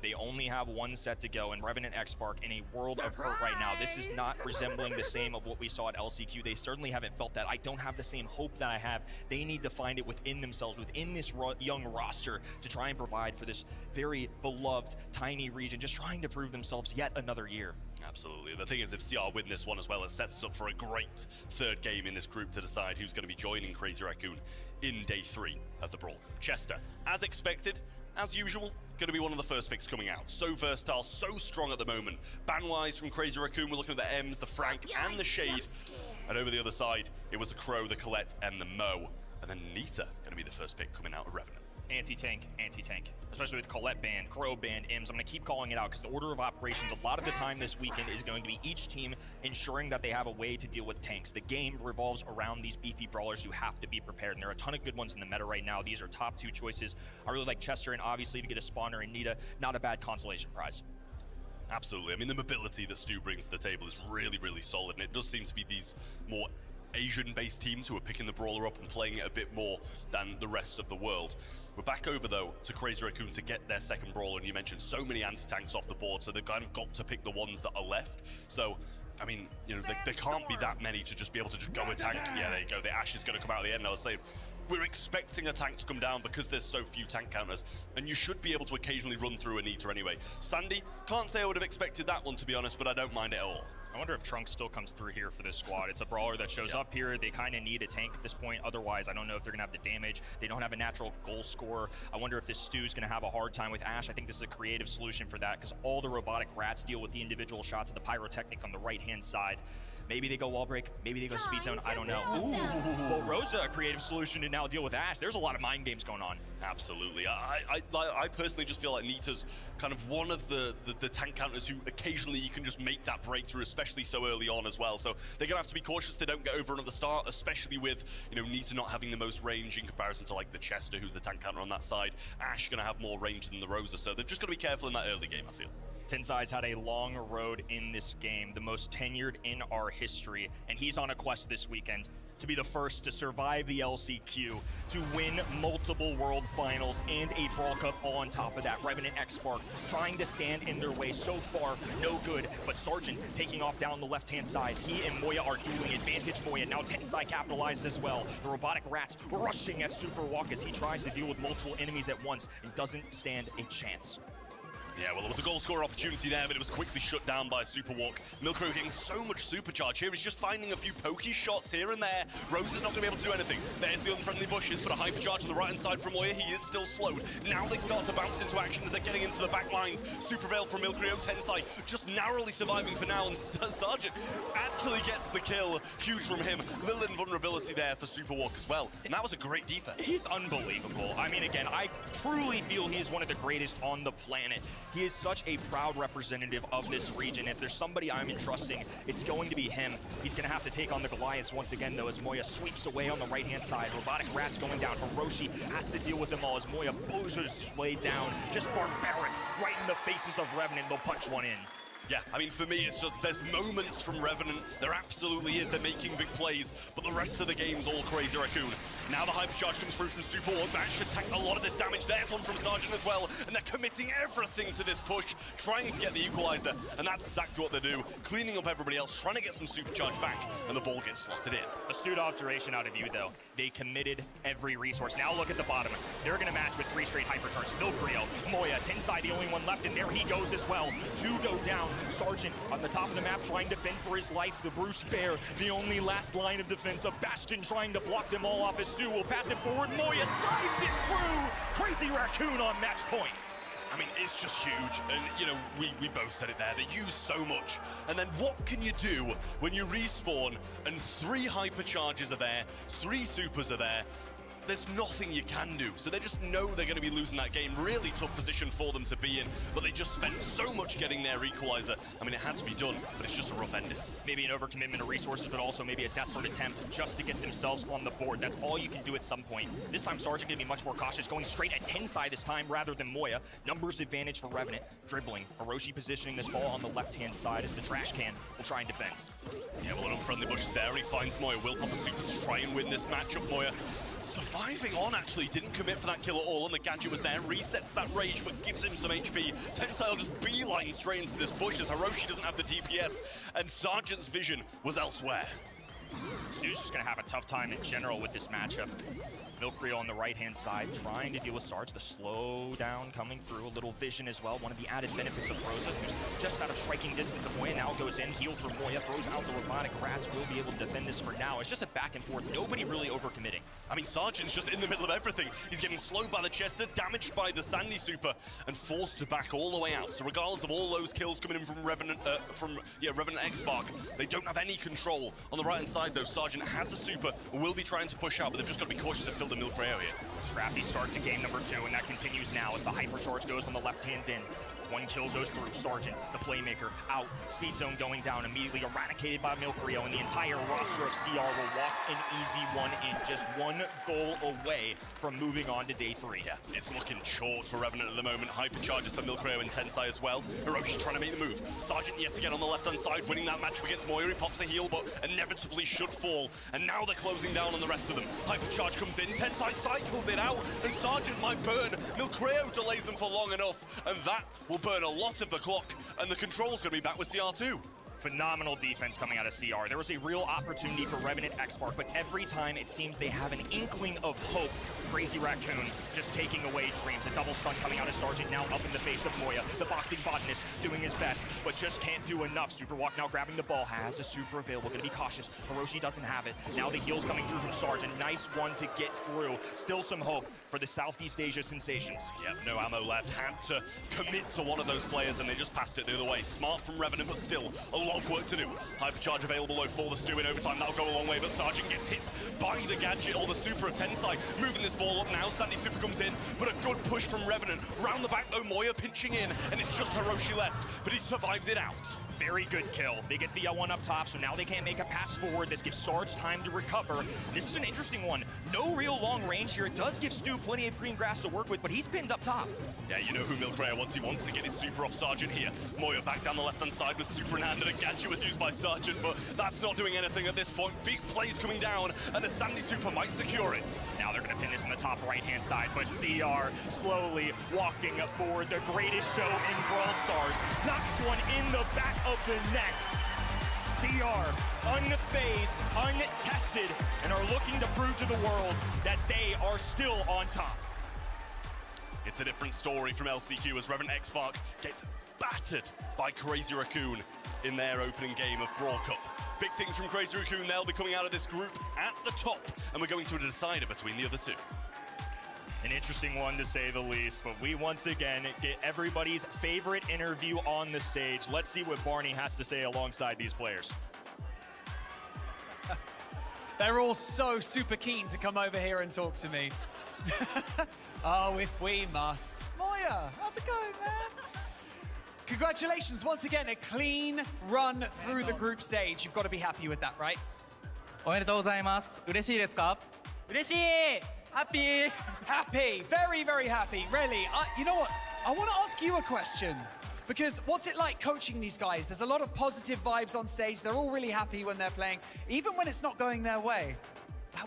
[SPEAKER 6] They only have one set to go, and Revenant X-Spark in a world of hurt right now. This is not resembling the same of what we saw at LCQ. They certainly haven't felt that. I don't have the same hope that I have. They need to find it within themselves, within this young roster, to try and provide for this very beloved, tiny region, just trying to prove themselves yet another year.
[SPEAKER 7] Absolutely. The thing is, if CR win this one as well, it sets us up for a great third game in this group to decide who's going to be joining Crazy Raccoon in day 3 of the Brawl. Chester, as expected, as usual, going to be one of the first picks coming out. So versatile, so strong at the moment. Ban-wise from Crazy Raccoon, we're looking at the M's, the Frank, and the Shade. And over the other side, it was the Crow, the Colette, and the Mo. And then Nita going to be the first pick coming out of Revenant.
[SPEAKER 6] Anti-tank, anti-tank. Especially with Colette ban, Crow ban, Ims. I'm going to keep calling it out because the order of operations a lot of the time this weekend is going to be each team ensuring that they have a way to deal with tanks. The game revolves around these beefy brawlers. You have to be prepared, and there are a ton of good ones in the meta right now. These are top 2 choices. I really like Chester, and obviously to get a spawner in Nita, not a bad consolation prize.
[SPEAKER 7] Absolutely. I mean, the mobility that Stu brings to the table is really, really solid, and it does seem to be these more Asian-based teams who are picking the brawler up and playing it a bit more than the rest of the world. We're back over, though, to Crazy Raccoon to get their second brawler, and you mentioned so many anti-tanks off the board, so they've kind of got to pick the ones that are left. So, I mean, you know, there can't be that many to just be able to just go a tank. Yeah, there you go. The Ash is going to come out at the end. I was saying, we're expecting a tank to come down because there's so few tank counters, and you should be able to occasionally run through a Nita anyway. Sandy, can't say I would have expected that one, to be honest, but I don't mind it at all.
[SPEAKER 6] I wonder if Trunks still comes through here for this squad. It's a brawler that shows up here. They kind of need a tank at this point. Otherwise, I don't know if they're going to have the damage. They don't have a natural goal scorer. I wonder if this Stu's going to have a hard time with Ash. I think this is a creative solution for that because all the robotic rats deal with the individual shots of the pyrotechnic on the right-hand side. Maybe they go wall break, maybe they go speed zone, I don't know. Ooh, well, Rosa, a creative solution to now deal with Ash. There's a lot of mind games going on.
[SPEAKER 7] Absolutely. I personally just feel like Nita's kind of one of the tank counters who occasionally you can just make that breakthrough, especially so early on as well. So they're going to have to be cautious they don't get over another start, especially with, you know, Nita not having the most range in comparison to like the Chester, who's the tank counter on that side. Ash going to have more range than the Rosa, so they're just going to be careful in that early game, I feel.
[SPEAKER 6] Tensai's had a long road in this game, the most tenured in our history, and he's on a quest this weekend to be the first to survive the LCQ, to win multiple World Finals and a Brawl Cup all on top of that. Revenant X-Spark trying to stand in their way. So far, no good, but Sergeant taking off down the left-hand side. He and Moya are dueling. Advantage Moya. Now Tensai capitalizes as well. The robotic rats rushing at Superwalk as he tries to deal with multiple enemies at once and doesn't stand a chance.
[SPEAKER 7] Yeah, well, there was a goal scorer opportunity there, but it was quickly shut down by Superwalk. Milcreo getting so much supercharge here. He's just finding a few pokey shots here and there. Rose is not going to be able to do anything. There's the unfriendly bushes, but a hypercharge on the right-hand side from Moya. He is still slowed. Now they start to bounce into action as they're getting into the back lines. Super Veil from Milcreo. Tensai just narrowly surviving for now, and Sergeant actually gets the kill. Huge from him. Little invulnerability there for Superwalk as well. And that was a great defense.
[SPEAKER 6] He's unbelievable. I mean, again, I truly feel he is one of the greatest on the planet. He is such a proud representative of this region. If there's somebody I'm entrusting, it's going to be him. He's going to have to take on the Goliaths once again, though, as Moya sweeps away on the right-hand side. Robotic rats going down. Hiroshi has to deal with them all as Moya bozers his way down. Just barbaric, right in the faces of Revenant. They'll punch one in.
[SPEAKER 7] Yeah, I mean, for me, it's just there's moments from Revenant. There absolutely is. They're making big plays, but the rest of the game's all Crazy Raccoon. Now the hypercharge comes through from Superwalk. That should tank a lot of this damage. There's one from Sergeant as well, and they're committing everything to this push, trying to get the equalizer, and that's exactly what they do. Cleaning up everybody else, trying to get some supercharge back, and the ball gets slotted in.
[SPEAKER 6] Astute observation out of you, though. They committed every resource. Now look at the bottom. They're going to match with 3 straight hypercharges. Milcreo, Moya, Tensai, the only one left, and there he goes as well. 2 go down. Sergeant on the top of the map trying to fend for his life. The Bruce Bear, the only last line of defense. A Bastion trying to block them all off. As Stu will pass it forward. Moya slides it through. Crazy Raccoon on match point.
[SPEAKER 7] I mean, it's just huge. And, you know, we both said it there. They use so much. And then what can you do when you respawn and 3 hypercharges are there, 3 supers are there? There's nothing you can do. So they just know they're going to be losing that game. Really tough position for them to be in, but they just spent so much getting their equalizer. I mean, it had to be done, but it's just a rough ending.
[SPEAKER 6] Maybe an overcommitment of resources, but also maybe a desperate attempt just to get themselves on the board. That's all you can do at some point. This time, Sergeant going to be much more cautious, going straight at Tensai this time rather than Moya. Numbers advantage for Revenant. Dribbling. Hiroshi positioning this ball on the left-hand side as the trash can will try and defend.
[SPEAKER 7] Yeah, well, an unfriendly bushes there. He finds Moya. Will pop a super to try and win this matchup. Moya surviving on, actually. Didn't commit for that kill at all, and the gadget was there. Resets that rage, but gives him some HP. Tensai will just beeline straight into this bush as Hiroshi doesn't have the DPS, and Sergeant's vision was elsewhere.
[SPEAKER 6] Snooze is going to have a tough time in general with this matchup. Milkrio on the right-hand side, trying to deal with Sarge. The slow down coming through, a little vision as well. One of the added benefits of Rosa, who's just out of striking distance of Moya, now goes in, heal through Moya, throws out the robotic rats, will be able to defend this for now. It's just a back and forth, nobody really overcommitting.
[SPEAKER 7] I mean, Sergeant's just in the middle of everything. He's getting slowed by the Chester, damaged by the Sandy Super, and forced to back all the way out. So regardless of all those kills coming in from Revenant, Revenant X-Spark, they don't have any control. On the right-hand side, though, Sergeant has a Super and will be trying to push out, but they've just got to be cautious to fill the Milk area.
[SPEAKER 6] Scrappy start to game number 2, and that continues now as the hypercharge goes on the left-hand in. 1 kill goes through. Sergeant, the playmaker, out. Speed zone going down, immediately eradicated by Milkrio, and the entire roster of CR will walk an easy 1 in. Just 1 goal away from moving on to day 3.
[SPEAKER 7] Yeah, it's looking short for Revenant at the moment. Hypercharges to Milkrio and Tensai as well. Hiroshi trying to make the move. Sergeant yet again on the left-hand side, winning that match against Moya. He pops a heal, but inevitably should fall. And now they're closing down on the rest of them. Hypercharge comes in, Tensai cycles it out, and Sergeant might burn. Milkrio delays them for long enough, and that will burn a lot of the clock, and the control's going to be back with CR2.
[SPEAKER 6] Phenomenal defense coming out of CR. There was a real opportunity for Revenant X-Spark, but every time it seems they have an inkling of hope. Crazy Raccoon just taking away dreams. A double stun coming out of Sergeant, now up in the face of Moya. The boxing botanist doing his best, but just can't do enough. Superwalk now grabbing the ball, has a super available, gonna be cautious. Hiroshi doesn't have it. Now the heals coming through from Sergeant. Nice one to get through. Still some hope for the Southeast Asia sensations.
[SPEAKER 7] Yep, no ammo left. Had to commit to one of those players, and they just passed it the other way. Smart from Revenant, but still a lot of work to do. Hypercharge available though for the Stew in overtime. That'll go a long way, but Sergeant gets hit by the gadget or the super of Tensai. Moving this ball up now. Sandy Super comes in, but a good push from Revenant. Round the back though, Moya pinching in, and it's just Hiroshi left, but he survives it out.
[SPEAKER 6] Very good kill. They get the one up top, so now they can't make a pass forward. This gives Sarge time to recover. This is an interesting one. No real long range here. It does give Stu plenty of green grass to work with, but he's pinned up top.
[SPEAKER 7] Yeah, you know who Milkrio wants. He wants to get his super off Sergeant here. Moya back down the left-hand side with super in hand, and a gadget was used by Sergeant, but that's not doing anything at this point. Big plays coming down, and a Sandy Super might secure it.
[SPEAKER 6] Now they're going to pin this on the top right-hand side, but CR slowly walking forward. The greatest show in Brawl Stars. Knocks one in the back of the net. CR, unfazed, untested, and are looking to prove to the world that they are still on top.
[SPEAKER 7] It's a different story from LCQ as Revenant X-Spark get battered by Crazy Raccoon in their opening game of Brawl Cup. Big things from Crazy Raccoon. They'll be coming out of this group at the top, and we're going to a decider between the other two.
[SPEAKER 6] An interesting one to say the least, but we once again get everybody's favorite interview on the stage. Let's see what Barney has to say alongside these players.
[SPEAKER 4] They're all so super keen to come over here and talk to me. Oh, if we must. Moya, how's it going, man? Congratulations once again, a clean run through the group stage. You've got to be happy with that, right?
[SPEAKER 8] おめでとうございます。嬉しいですか？嬉しい。Happy.
[SPEAKER 4] Happy, very, very happy, really. You know what? I want to ask you a question. Because what's it like coaching these guys? There's a lot of positive vibes on stage. They're all really happy when they're playing, even when it's not going their way.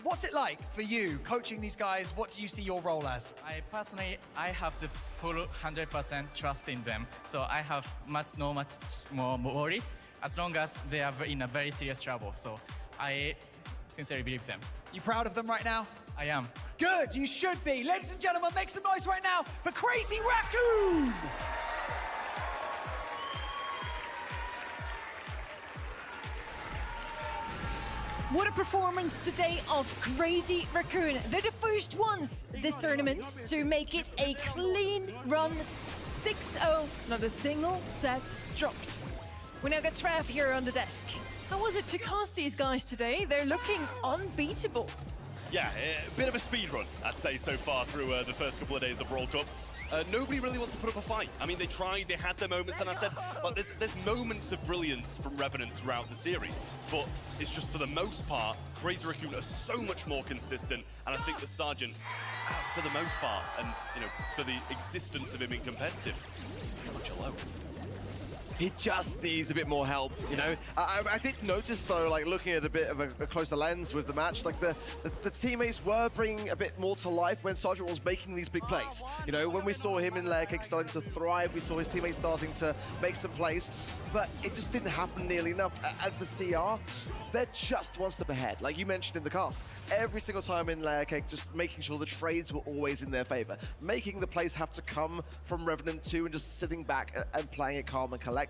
[SPEAKER 4] What's it like for you coaching these guys? What do you see your role as?
[SPEAKER 8] I personally, I have the full 100% trust in them. So I have much more worries as long as they are in a very serious trouble. So I sincerely believe them.
[SPEAKER 4] You proud of them right now?
[SPEAKER 8] I am.
[SPEAKER 4] Good, you should be. Ladies and gentlemen, make some noise right now for Crazy Raccoon!
[SPEAKER 3] What a performance today of Crazy Raccoon. They're the first ones this tournament to make it a clean run. 6-0, not a single set dropped. We now got Trav here on the desk. How was it to cast these guys today? They're looking unbeatable.
[SPEAKER 7] Yeah, a bit of a speed run, I'd say, so far through the first couple of days of World Cup. Nobody really wants to put up a fight. I mean, they tried, they had their moments, and I said, well, there's moments of brilliance from Revenant throughout the series, but it's just for the most part, Crazy Raccoon are so much more consistent, and I think the Sergeant, for the most part, and for the existence of him in competitive, is pretty much alone.
[SPEAKER 1] He just needs a bit more help, I did notice, though, like, looking at a bit of a closer lens with the match, like, the teammates were bringing a bit more to life when Sergeant was making these big plays. When we saw him in Layer Cake starting to thrive, we saw his teammates starting to make some plays, but it just didn't happen nearly enough. And for CR, they're just one step ahead. Like you mentioned in the cast, every single time in Layer Cake, just making sure the trades were always in their favor, making the plays have to come from Revenant 2 and just sitting back and playing it calm and collected.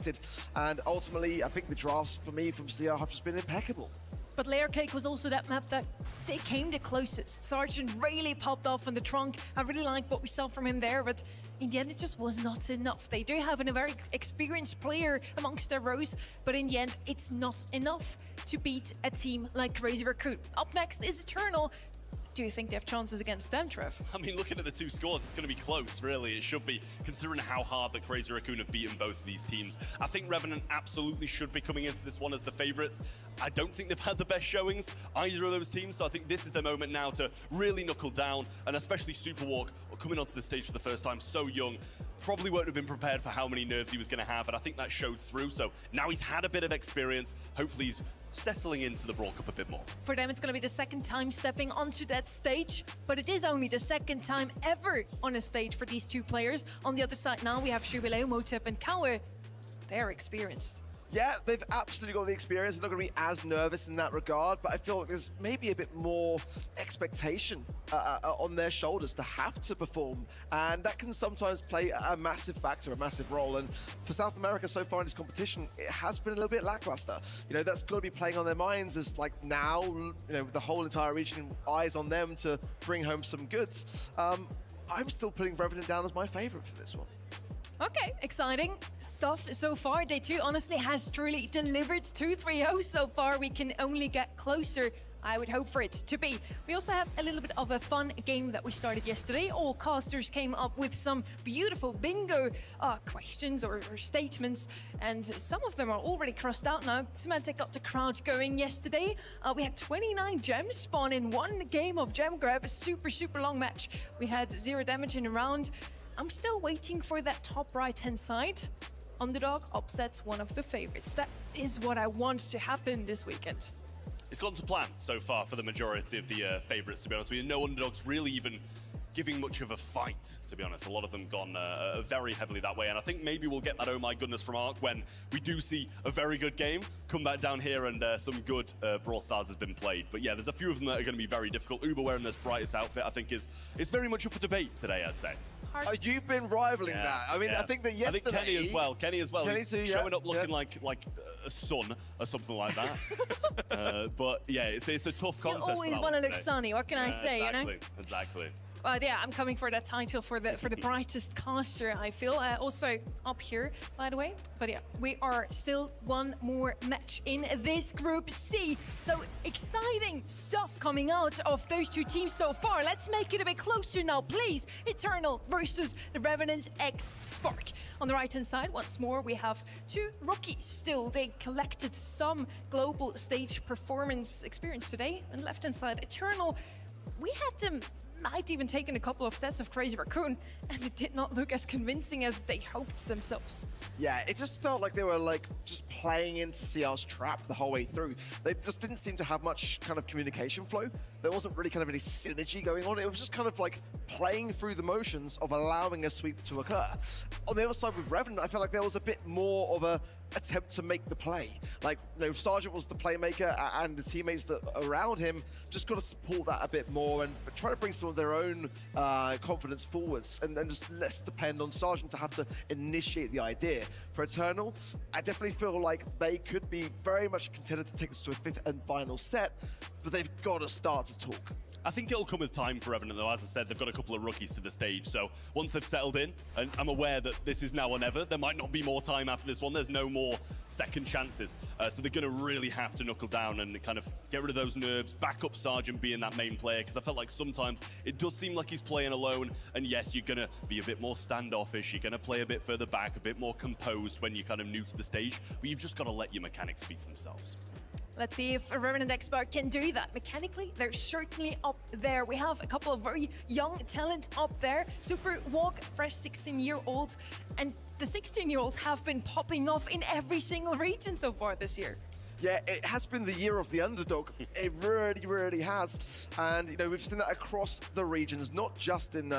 [SPEAKER 1] And ultimately, I think the drafts for me from CR have just been impeccable.
[SPEAKER 3] But Layer Cake was also that map that they came the closest. Sergeant really popped off on the trunk. I really liked what we saw from him there, but in the end, it just was not enough. They do have a very experienced player amongst their rows, but in the end, it's not enough to beat a team like Crazy Raccoon. Up next is Eternal. Do you think they have chances against them, Trev?
[SPEAKER 7] I mean, looking at the two scores, it's going to be close, really. It should be, considering how hard that Crazy Raccoon have beaten both of these teams. I think Revenant absolutely should be coming into this one as the favourites. I don't think they've had the best showings, either of those teams, so I think this is their moment now to really knuckle down, and especially Superwalk, coming onto the stage for the first time, so young, probably won't have been prepared for how many nerves he was going to have, and I think that showed through. So now he's had a bit of experience. Hopefully he's settling into the Brawl Cup a bit more.
[SPEAKER 3] For them, it's going to be the second time stepping onto that stage, but it is only the second time ever on a stage for these two players. On the other side now, we have Jubileo, Motep, and Kawe. They're experienced.
[SPEAKER 1] Yeah, they've absolutely got the experience. They're not going to be as nervous in that regard, but I feel like there's maybe a bit more expectation on their shoulders to have to perform, and that can sometimes play a massive factor, a massive role. And for South America so far in this competition, it has been a little bit lackluster. That's got to be playing on their minds as, like, now, with the whole entire region eyes on them to bring home some goods. I'm still putting Revenant down as my favorite for this one.
[SPEAKER 3] Okay, exciting stuff so far. Day 2 honestly has truly delivered 2-3-0 so far. We can only get closer. I would hope for it to be. We also have a little bit of a fun game that we started yesterday. All casters came up with some beautiful bingo questions or statements, and some of them are already crossed out now. Symantec got the crowd going yesterday. We had 29 gems spawn in one game of gem grab, a super long match. We had 0 damage in a round. I'm still waiting for that top right-hand side. Underdog upsets one of the favorites. That is what I want to happen this weekend.
[SPEAKER 7] It's gone to plan so far for the majority of the favourites, to be honest with you. No underdogs really even giving much of a fight, to be honest. A lot of them gone very heavily that way, and I think maybe we'll get that oh my goodness from Arc when we do see a very good game come back down here and some good Brawl Stars has been played. But yeah, there's a few of them that are going to be very difficult. Uber wearing this brightest outfit, I think, is very much up for debate today, I'd say.
[SPEAKER 1] Oh, you've been rivaling that. I mean, I think that yesterday...
[SPEAKER 7] I think Kenny as well. Kenny
[SPEAKER 1] He's
[SPEAKER 7] too, showing up looking like a sun or something like that. But yeah, it's a tough contest.
[SPEAKER 3] You always want to look sunny. What can I say?
[SPEAKER 7] Exactly.
[SPEAKER 3] Yeah, I'm coming for that title for the brightest caster, I feel. Also up here, by the way. But yeah, we are still one more match in this Group C. So exciting stuff coming out of those two teams so far. Let's make it a bit closer now, please. Eternal versus the Revenant X Spark. On the right-hand side, once more, we have two rookies still. They collected some global stage performance experience today. And left-hand side, Eternal, we had them might even taken a couple of sets of Crazy Raccoon, and it did not look as convincing as they hoped themselves.
[SPEAKER 1] Yeah, it just felt like they were just playing into CR's trap the whole way through. They just didn't seem to have much kind of communication flow. There wasn't really kind of any synergy going on. It was just kind of like playing through the motions of allowing a sweep to occur. On the other side with Revenant, I felt like there was a bit more of a attempt to make the play. Like, Sergeant was the playmaker, and the teammates that around him just got to support that a bit more and try to bring some of their own confidence forwards, and just less depend on Sergeant to have to initiate the idea. For Eternal, I definitely feel like they could be very much a contender to take this to a 5th and final set, but they've got to start to talk.
[SPEAKER 7] I think it'll come with time for Revenant, though. As I said, they've got a couple of rookies to the stage, so once they've settled in, and I'm aware that this is now or never, there might not be more time after this one. There's no more second chances, so they're going to really have to knuckle down and kind of get rid of those nerves, back up Sergeant being that main player, because I felt like sometimes it does seem like he's playing alone, and yes, you're going to be a bit more standoffish, you're going to play a bit further back, a bit more composed when you're kind of new to the stage, but you've just got to let your mechanics speak for themselves.
[SPEAKER 3] Let's see if Revenant Expert can do that. Mechanically, they're certainly up there. We have a couple of very young talent up there. Super Walk, fresh 16-year-old. And the 16-year-olds have been popping off in every single region so far this year.
[SPEAKER 1] Yeah, it has been the year of the underdog. It really, really has. And, you know, we've seen that across the regions, not just in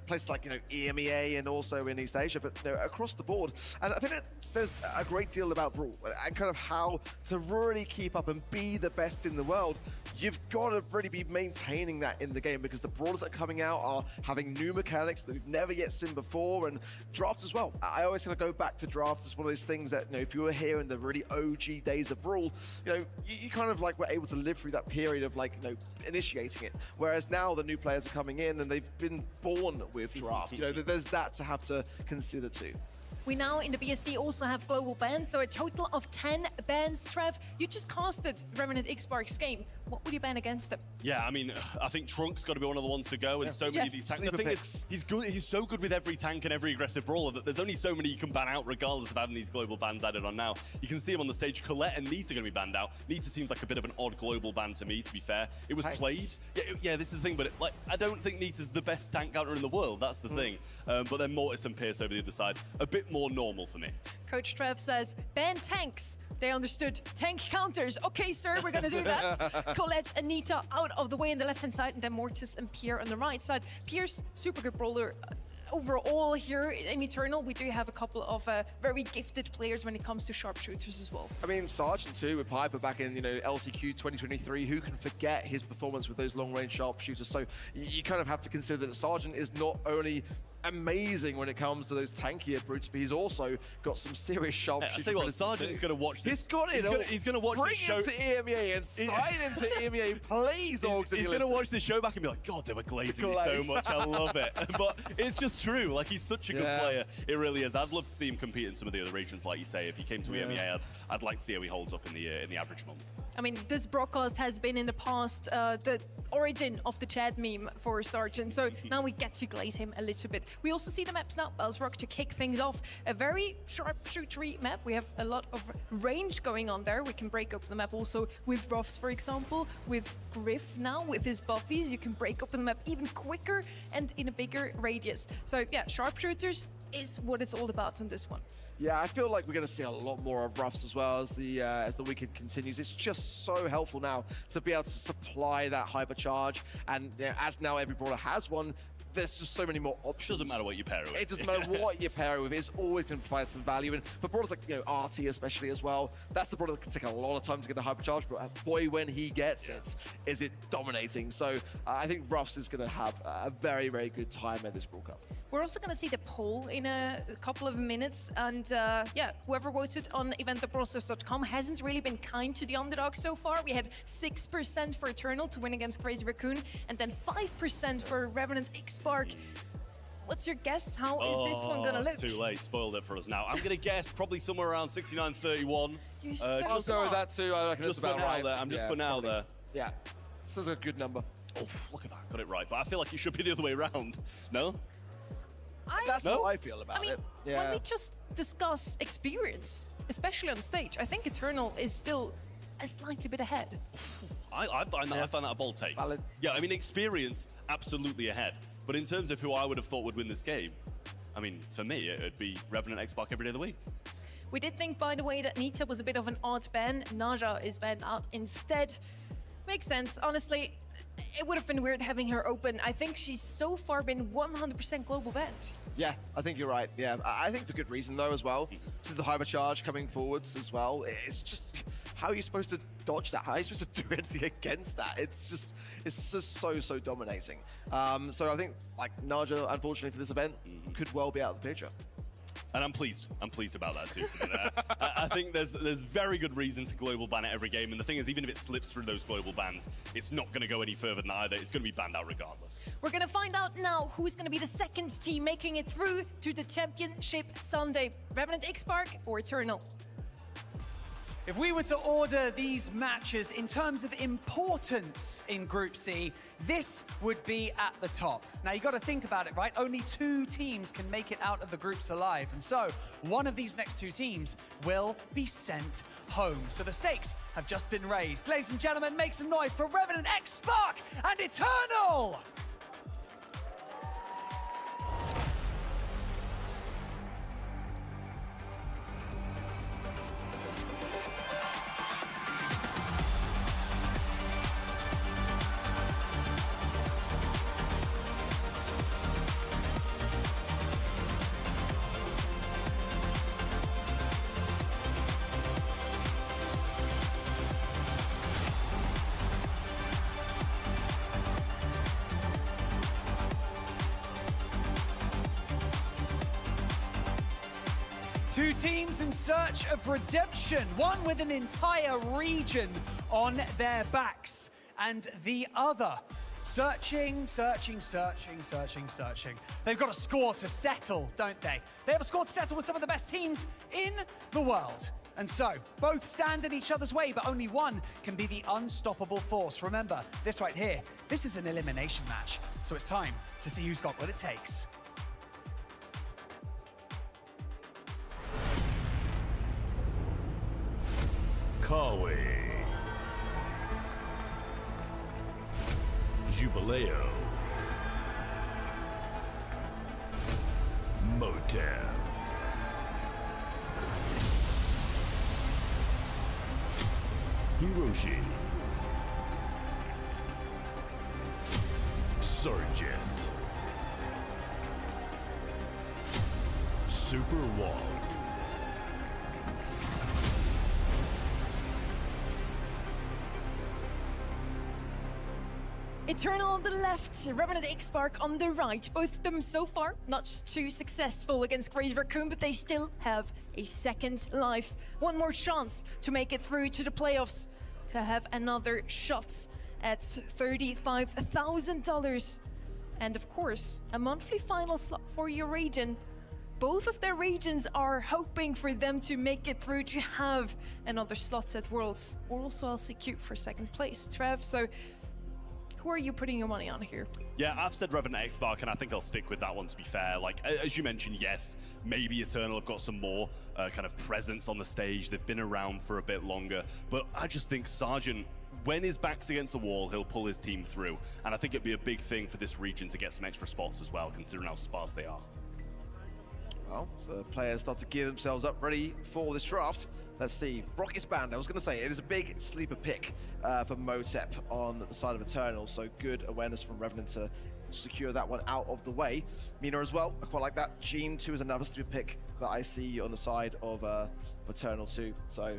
[SPEAKER 1] places like, you know, EMEA and also in East Asia, but, you know, across the board. And I think it says a great deal about Brawl and kind of how to really keep up and be the best in the world. You've got to really be maintaining that in the game because the brawlers that are coming out are having new mechanics that we've never yet seen before, and draft as well. I always kind of go back to draft as one of those things that, you know, if you were here in the really OG days of Brawl, you know, you kind of like were able to live through that period of like, you know, initiating it. Whereas now the new players are coming in and they've been born with draft. You know, there's that to have to consider too.
[SPEAKER 3] We now in the BSC also have global bans, so a total of 10 bans. Trev, you just casted Revenant X-Spark's game. What would you ban against them?
[SPEAKER 7] Yeah, I mean, I think Trunk's got to be one of the ones to go, and so many of these tanks. The thing is, he's good. He's so good with every tank and every aggressive brawler that there's only so many you can ban out, regardless of having these global bans added on now. You can see him on the stage. Colette and Nita are going to be banned out. Nita seems like a bit of an odd global ban to me, to be fair. It was played. Yeah, this is the thing, but like, I don't think Nita's the best tank counter in the world. That's the thing. But then Mortis and Pierce over the other side, a bit more normal for me. Coach
[SPEAKER 3] Trev says, ban tanks. They understood. Tank counters. Okay, sir, we're going to do that. Colette and Nita out of the way on the left-hand side, and then Mortis and Pierre on the right side. Pierce, super good brawler. Overall here in Eternal, we do have a couple of very gifted players when it comes to sharpshooters as well.
[SPEAKER 1] I mean, Sergeant too, with Piper back in, you know, LCQ 2023, who can forget his performance with those long-range sharpshooters? So you kind of have to consider that Sergeant is not only amazing when it comes to those tankier brutes, but he's also got some serious sharpshooter.
[SPEAKER 7] I tell you what, Sergeant's going to watch this.
[SPEAKER 1] He's got it.
[SPEAKER 7] He's going to watch this show.
[SPEAKER 1] Bring him to EMEA and sign him to EMEA, please.
[SPEAKER 7] He's going to watch this show back and be like, God, they were glazing me so much. I love it. But it's just true. Like, he's such a good player. It really is. I'd love to see him compete in some of the other regions, like you say. If he came to EMEA, I'd like to see how he holds up in the average month.
[SPEAKER 3] I mean, this broadcast has been in the past the origin of the Chad meme for Sergeant, so now we get to glaze him a little bit. We also see the maps now, Bellsrock to kick things off. A very sharpshootery map. We have a lot of range going on there. We can break up the map also with Ruffs, for example, with Griff now, with his buffies. You can break up the map even quicker and in a bigger radius. So yeah, sharpshooters is what it's all about on this one.
[SPEAKER 1] Yeah, I feel like we're going to see a lot more of Ruffs as well as the weekend continues. It's just so helpful now to be able to supply that hypercharge, and you know, as now every brawler has one, there's just so many more options.
[SPEAKER 7] Doesn't matter what you pair it with.
[SPEAKER 1] It doesn't matter what you pair it with. It's always going to provide some value. And for brawlers like, you know, RT especially as well, that's the brawler that can take a lot of time to get the hypercharge, but boy, when he gets it, is it dominating. So I think Ruffs is going to have a very, very good time at this Brawl Cup.
[SPEAKER 3] We're also going to see the poll in a couple of minutes, and yeah, whoever voted on eventthebrawlstars.com hasn't really been kind to the underdog so far. We had 6% for Eternal to win against Crazy Raccoon, and then 5% for Revenant X-Spark. What's your guess? How is this one going to look?
[SPEAKER 7] It's too late. Spoiled it for us now. I'm going to guess probably somewhere around 69-31.
[SPEAKER 3] You're so
[SPEAKER 1] I'll go with that too. I reckon
[SPEAKER 7] just
[SPEAKER 1] that's about right.
[SPEAKER 7] I'm just putting out there.
[SPEAKER 1] Yeah, this is a good number.
[SPEAKER 7] Oh, look at that. Got it right. But I feel like it should be the other way around. No?
[SPEAKER 1] That's how I feel about it. Yeah.
[SPEAKER 3] When we just discuss experience, especially on stage, I think Eternal is still a slightly bit ahead.
[SPEAKER 7] I find that a bold take.
[SPEAKER 1] Valid.
[SPEAKER 7] Yeah, I mean, experience, absolutely ahead. But in terms of who I would have thought would win this game, I mean, for me, it'd be Revenant X-Spark every day of the week.
[SPEAKER 3] We did think, by the way, that Nita was a bit of an odd ban. Naja is banned out instead. Makes sense. Honestly, it would have been weird having her open. I think she's so far been 100% global banned.
[SPEAKER 1] Yeah, I think you're right. Yeah, I think for good reason though as well. This is the hypercharge coming forwards as well. It's just, how are you supposed to dodge that? How are you supposed to do anything against that? It's just so dominating. So I think like Naja, unfortunately for this event, could well be out of the picture.
[SPEAKER 7] And I'm pleased. I'm pleased about that too. To be there. I think there's very good reason to global ban it every game. And the thing is, even if it slips through those global bans, it's not going to go any further than either. It's going to be banned out regardless.
[SPEAKER 3] We're going to find out now who's going to be the second team making it through to the Championship Sunday. Revenant X-Spark or Eternal?
[SPEAKER 4] If we were to order these matches in terms of importance in Group C, this would be at the top. Now, you got to think about it, right? Only 2 teams can make it out of the groups alive. And so, one of these next 2 teams will be sent home. So the stakes have just been raised. Ladies and gentlemen, make some noise for Revenant X-Spark and Eternal! Two teams in search of redemption, one with an entire region on their backs, and the other searching. They've got a score to settle, don't they? They have a score to settle with some of the best teams in the world. And so, both stand in each other's way, but only one can be the unstoppable force. Remember, this right here, this is an elimination match, so it's time to see who's got what it takes.
[SPEAKER 5] Kawe, Jubileo, Motab, Hiroshi, Sergeant, Super Walt.
[SPEAKER 3] Eternal on the left, Revenant X-Spark on the right. Both of them so far not too successful against Crazy Raccoon, but they still have a second life. One more chance to make it through to the playoffs, to have another shot at $35,000. And of course, a monthly final slot for your region. Both of their regions are hoping for them to make it through to have another slot at Worlds, or also LCQ for second place. Trev, so who are you putting your money on here?
[SPEAKER 7] Yeah, I've said Revenant X-Spark, and I think I'll stick with that one, to be fair. Like, as you mentioned, yes, maybe Eternal have got some more kind of presence on the stage. They've been around for a bit longer. But I just think Sergeant, when his back's against the wall, he'll pull his team through. And I think it'd be a big thing for this region to get some extra spots as well, considering how sparse they are.
[SPEAKER 1] Well, so the players start to gear themselves up, ready for this draft. Let's see, Brock is banned. I was going to say, it is a big sleeper pick for Motep on the side of Eternal, so good awareness from Revenant to secure that one out of the way. Mina as well, I quite like that. Gene too is another sleeper pick that I see on the side of Eternal too. So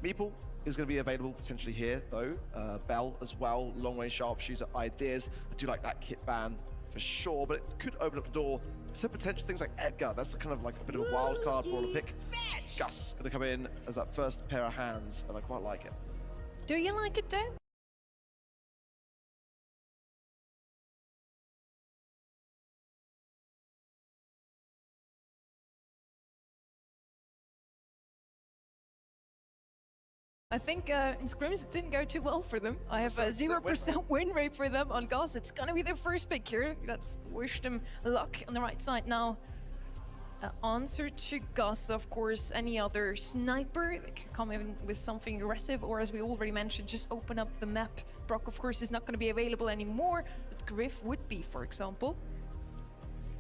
[SPEAKER 1] Meeple is going to be available potentially here though. Bell as well, long range sharpshooter ideas. I do like that kit ban for sure, but it could open up the door to potential things like Edgar. That's kind of like a bit of a wild card brawler pick. Gus going to come in as that first pair of hands, and I quite like it.
[SPEAKER 3] Do you like it, Dan? I think in scrims it didn't go too well for them. I have a 0% win rate for them on Gus. It's gonna be their first pick here. Let's wish them luck on the right side now. Answer to Gus, of course. Any other sniper that could come in with something aggressive, or as we already mentioned, just open up the map. Brock, of course, is not going to be available anymore, but Griff would be, for example.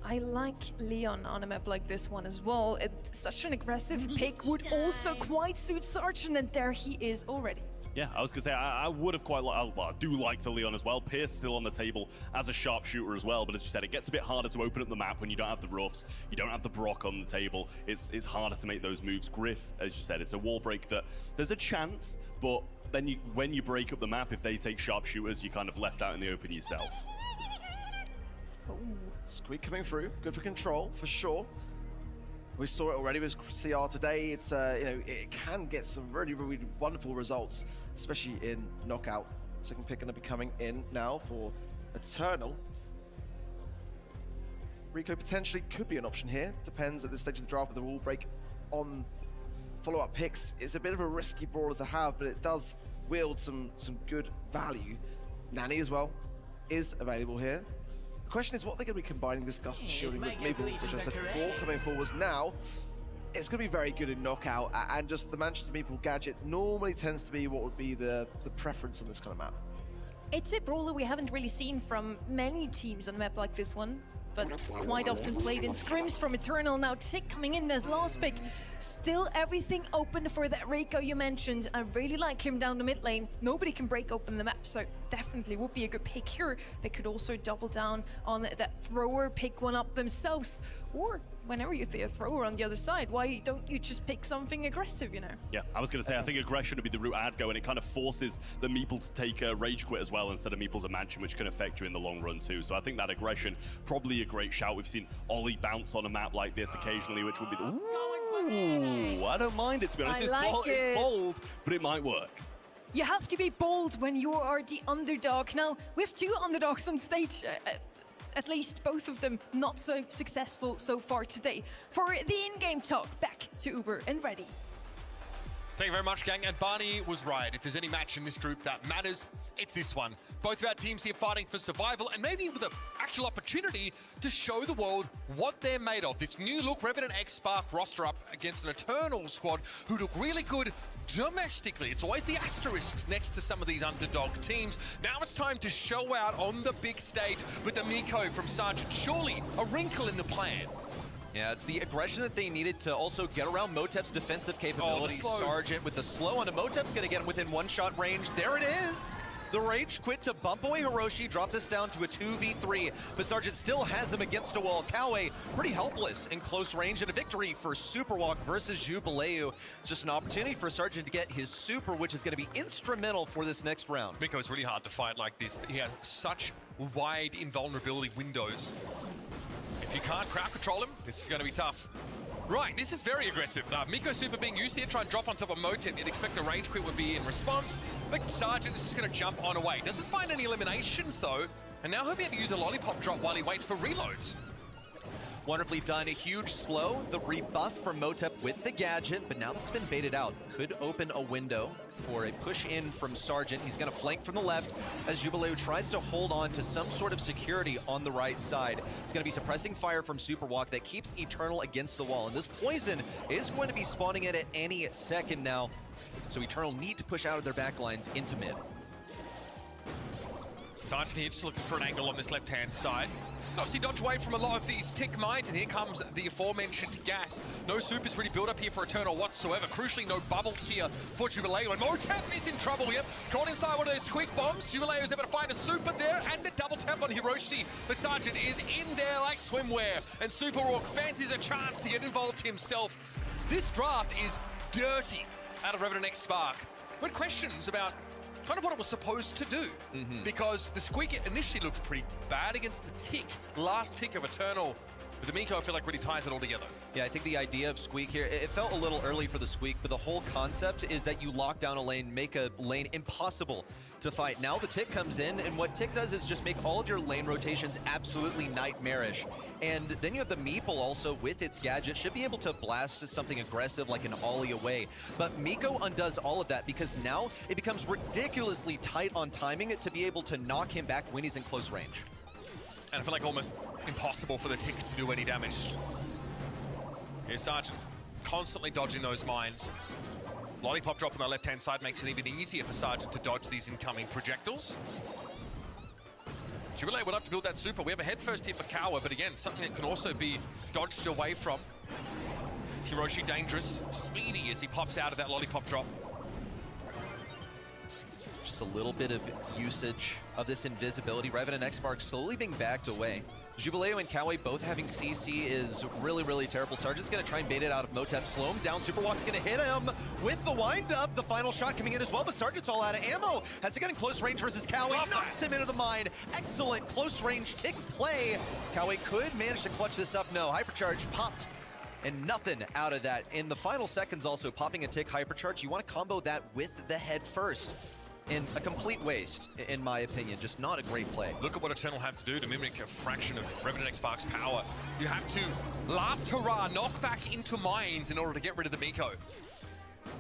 [SPEAKER 3] I like Leon on a map like this one as well. Such an aggressive pick would also quite suit Sergeant, and there he is already.
[SPEAKER 7] Yeah, I was going to say, I would have quite liked, I do like the Leon as well. Pierce still on the table as a sharpshooter as well, but as you said, it gets a bit harder to open up the map when you don't have the Ruffs, you don't have the Brock on the table. It's harder to make those moves. Griff, as you said, it's a wall break that there's a chance, but then when you break up the map, if they take sharpshooters, you're kind of left out in the open yourself.
[SPEAKER 1] Ooh. Squeak coming through, good for control, for sure. We saw it already with CR today. It's it can get some really, really wonderful results, especially in knockout. Second pick going to be coming in now for Eternal. Rico potentially could be an option here. Depends at this stage of the draft with the rule break on follow-up picks. It's a bit of a risky brawler to have, but it does wield some good value. Nani as well is available here. The question is what they're going to be combining this Gust and Shielding with Maple, which I said before, coming forwards now. It's going to be very good in knockout, and just the Manchester Meeple gadget normally tends to be what would be the preference on this kind of map.
[SPEAKER 3] It's a brawler we haven't really seen from many teams on a map like this one, but quite often played in scrims from Eternal. Now Tick coming in as last pick. Still everything open for that Rico you mentioned. I really like him down the mid lane. Nobody can break open the map, so definitely would be a good pick here. They could also double down on that thrower, pick one up themselves. Or whenever you see a thrower on the other side, why don't you just pick something aggressive, you know?
[SPEAKER 7] Yeah, I was going to say, I think aggression would be the route I'd go, and it kind of forces the Meeple to take a Rage Quit as well instead of Meeple's a Mansion, which can affect you in the long run too. So I think that aggression, probably a great shout. We've seen Ollie bounce on a map like this occasionally, which would be the... Ooh, I don't mind it, to be honest. It's bold, but it might work.
[SPEAKER 3] You have to be bold when you are the underdog. Now, we have two underdogs on stage. At least both of them not so successful so far today. For the in-game talk, back to Uber and Ready.
[SPEAKER 2] Thank you very much, gang. And Barney was right. If there's any match in this group that matters, it's this one. Both of our teams here fighting for survival and maybe with an actual opportunity to show the world what they're made of. This new look Revenant X Spark roster up against an Eternal squad who look really good domestically. It's always the asterisks next to some of these underdog teams. Now it's time to show out on the big stage with the Miko from Sergeant. Surely a wrinkle in the plan.
[SPEAKER 9] Yeah, it's the aggression that they needed to also get around Motep's defensive capabilities. Sergeant with the slow onto Motep's going to get him within one-shot range. There it is! The Rage Quit to bump away Hiroshi, drop this down to a 2v3, but Sergeant still has him against a wall. Kawe pretty helpless in close range, and a victory for Superwalk versus Jubileu. It's just an opportunity for Sergeant to get his super, which is going to be instrumental for this next round.
[SPEAKER 2] Miko is really hard to fight like this. He has such wide invulnerability windows. If you can't crowd control him, this is going to be tough. Right, this is very aggressive. Miko super being used here, try and drop on top of Motep. You'd expect the range quit would be in response, but Sergeant is just going to jump on away. Doesn't find any eliminations though, and now he'll be able to use a lollipop drop while he waits for reloads.
[SPEAKER 9] Wonderfully done, a huge slow, the rebuff from Motep with the gadget, but now that's been baited out. Could open a window for a push in from Sergeant. He's gonna flank from the left as Jubileu tries to hold on to some sort of security on the right side. It's gonna be suppressing fire from Superwalk that keeps Eternal against the wall, and this poison is going to be spawning in at any second now. So Eternal need to push out of their backlines into mid.
[SPEAKER 2] Sergeant here just looking for an angle on this left-hand side. Obviously dodge away from a lot of these tick might, and here comes the aforementioned gas. No supers really built up here for Eternal whatsoever. Crucially, no bubble here for Jubileu, and Motep is in trouble here. Caught inside one of those quick bombs. Jubileu is able to find a super there, and the double tap on Hiroshi. The Sergeant is in there like swimwear, and Superwalk fancies a chance to get involved himself. This draft is dirty out of Revenant X Spark. But questions about kind of what it was supposed to do, because the Squeak initially looked pretty bad against the Tick. Last pick of Eternal, but the Miko I feel like really ties it all together.
[SPEAKER 9] Yeah, I think the idea of Squeak here, it felt a little early for the Squeak, but the whole concept is that you lock down a lane, make a lane impossible to fight. Now the Tick comes in, and what Tick does is just make all of your lane rotations absolutely nightmarish. And then you have the Meeple also with its gadget, should be able to blast something aggressive like an ollie away. But Miko undoes all of that because now it becomes ridiculously tight on timing to be able to knock him back when he's in close range.
[SPEAKER 2] And I feel like almost impossible for the Tick to do any damage. Here's Sergeant, constantly dodging those mines. Lollipop drop on the left-hand side makes it even easier for Sergeant to dodge these incoming projectiles. Jubileu would have to build that super. We have a head first here for Kawa, but again, something that can also be dodged away from. Hiroshi dangerous, speedy as he pops out of that lollipop drop.
[SPEAKER 9] Just a little bit of usage of this invisibility. Revenant X Spark slowly being backed away. Jubileu and Kawe both having CC is really, really terrible. Sergeant's gonna try and bait it out of Motep. Slow him down. Superwalk's gonna hit him with the wind-up. The final shot coming in as well, but Sergeant's all out of ammo. Has to get in close range versus Kawe. Knocks him into the mine. Excellent close range tick play. Kawe could manage to clutch this up. No, Hypercharge popped and nothing out of that. In the final seconds also, popping a tick hypercharge, you want to combo that with the head first. In a complete waste, in my opinion. Just not a great play.
[SPEAKER 2] Look at what Eternal had to do to mimic a fraction of Revenant X Spark's power. You have to last hurrah, knock back into mines in order to get rid of the Miko.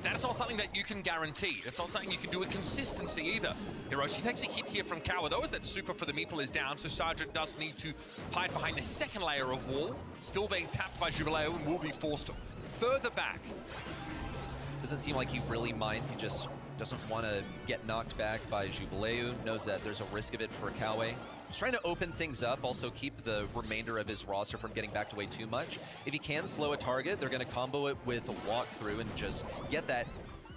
[SPEAKER 2] That's not something that you can guarantee. It's not something you can do with consistency either. Hiroshi takes a hit here from Kawa, though, as that super for the Meeple is down, so Sergeant does need to hide behind the second layer of wall, still being tapped by Jubileo and will be forced further back.
[SPEAKER 9] Doesn't seem like he really minds. He just doesn't want to get knocked back by Jubileu. Knows that there's a risk of it for Kawe. He's trying to open things up, also keep the remainder of his roster from getting backed away too much. If he can slow a target, they're going to combo it with a walkthrough and just get that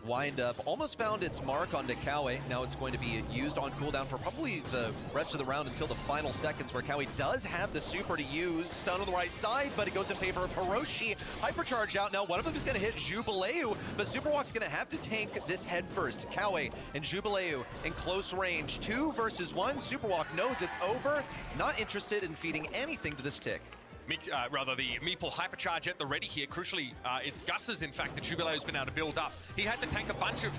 [SPEAKER 9] wind up. Almost found its mark onto Kawe. Now it's going to be used on cooldown for probably the rest of the round until the final seconds, where Kawe does have the super to use. Stun on the right side, but it goes in favor of Hiroshi. Hypercharge out now. One of them is going to hit Jubileu, but Superwalk's going to have to tank this head first. Kawe and Jubileu in close range. 2 versus 1. Superwalk knows it's over. Not interested in feeding anything to this tick.
[SPEAKER 2] The Meeple hypercharge at the ready here. Crucially, it's Gus's, in fact, that Jubileo's been able to build up. He had to tank a bunch of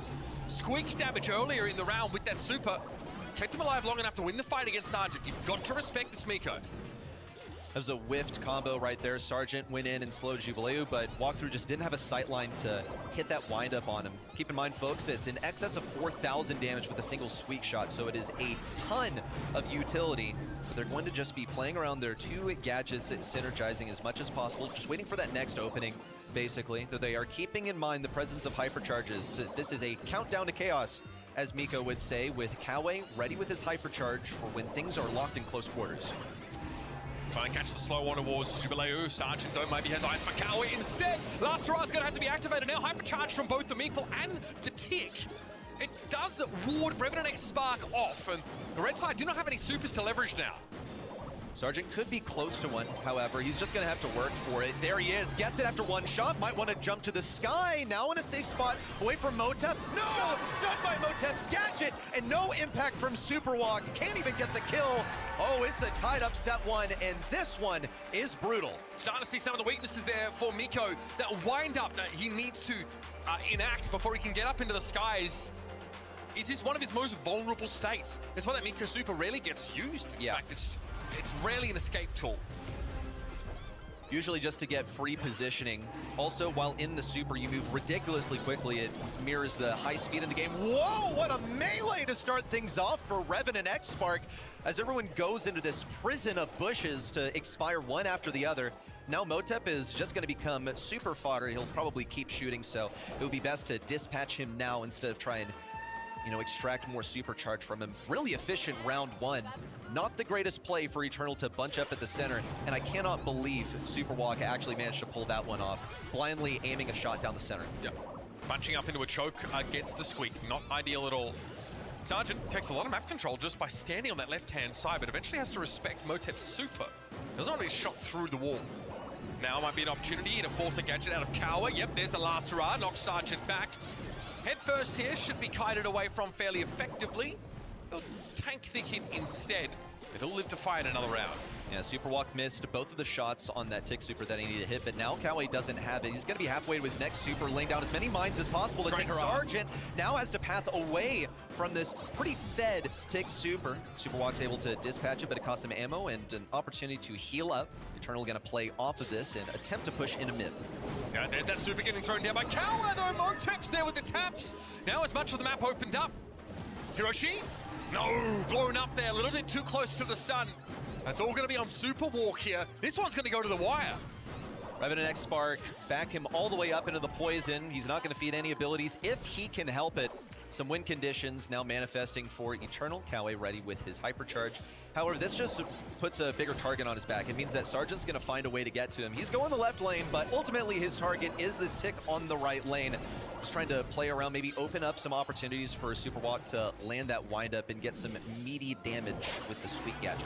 [SPEAKER 2] squeak damage earlier in the round with that super. Kept him alive long enough to win the fight against Sergeant. You've got to respect this Miko.
[SPEAKER 9] That was a whiffed combo right there. Sergeant went in and slowed Jubileu, but Walkthrough just didn't have a sight line to hit that windup on him. Keep in mind, folks, it's in excess of 4,000 damage with a single squeak shot, so it is a ton of utility. But they're going to just be playing around their 2 gadgets, synergizing as much as possible, just waiting for that next opening, basically. Though they are keeping in mind the presence of hypercharges. This is a countdown to chaos, as Miko would say, with Kawe ready with his hypercharge for when things are locked in close quarters.
[SPEAKER 2] Trying to catch the slow one towards Jubileu. Sergeant, though, maybe has eyes for Kawe instead. Last hurrah is going to have to be activated now. Hypercharge from both the Meeple and the Tick. It does ward Revenant X Spark off, and the red side do not have any supers to leverage now.
[SPEAKER 9] Sergeant could be close to one, however, he's just gonna have to work for it. There he is, gets it after one shot, might want to jump to the sky, now in a safe spot, away from Motep. No! Stunned by Motep's gadget, and no impact from Superwalk, can't even get the kill. Oh, it's a tied up set 1, and this one is brutal.
[SPEAKER 2] Starting to see some of the weaknesses there for Miko. That wind up that he needs to enact before he can get up into the skies. Is this one of his most vulnerable states? It's why that Miko super rarely gets used. In fact, it's rarely an escape tool.
[SPEAKER 9] Usually just to get free positioning. Also, while in the super, you move ridiculously quickly. It mirrors the high speed in the game. Whoa, what a melee to start things off for Revenant X Spark as everyone goes into this prison of bushes to expire one after the other. Now Motep is just going to become super fodder. He'll probably keep shooting, so it would be best to dispatch him now instead of try and, extract more supercharge from him. Really efficient round 1. Not the greatest play for Eternal to bunch up at the center, and I cannot believe Superwalk actually managed to pull that one off, blindly aiming a shot down the center.
[SPEAKER 2] Yeah, bunching up into a choke against the squeak. Not ideal at all. Sergeant takes a lot of map control just by standing on that left-hand side, but eventually has to respect Motep's super. There's already a shot through the wall. Now might be an opportunity to force a gadget out of Kawa. Yep, there's the last hurrah, knocks Sergeant back. Head first here should be kited away from fairly effectively. He'll tank the hit instead. It'll live to fight another round.
[SPEAKER 9] Yeah, Superwalk missed both of the shots on that tick super that he needed to hit, but now Kawe doesn't have it. He's going to be halfway to his next super, laying down as many mines as possible to take Sergeant. Now has to path away from this pretty fed tick super. Superwalk's able to dispatch it, but it costs him ammo and an opportunity to heal up. Eternal going to play off of this and attempt to push into mid.
[SPEAKER 2] Yeah, there's that super getting thrown down by Kawa, though. Motep's there with the taps. Now as much of the map opened up. Hiroshi? No, blown up there, a little bit too close to the sun. That's all going to be on Superwalk here. This one's going to go to the wire.
[SPEAKER 9] Revenant X Spark, back him all the way up into the poison. He's not going to feed any abilities if he can help it. Some win conditions now manifesting for Eternal. Kawe ready with his hypercharge. However, this just puts a bigger target on his back. It means that Sergeant's going to find a way to get to him. He's going the left lane, but ultimately his target is this tick on the right lane. Just trying to play around, maybe open up some opportunities for Superwalk to land that windup and get some meaty damage with the sweet gadget.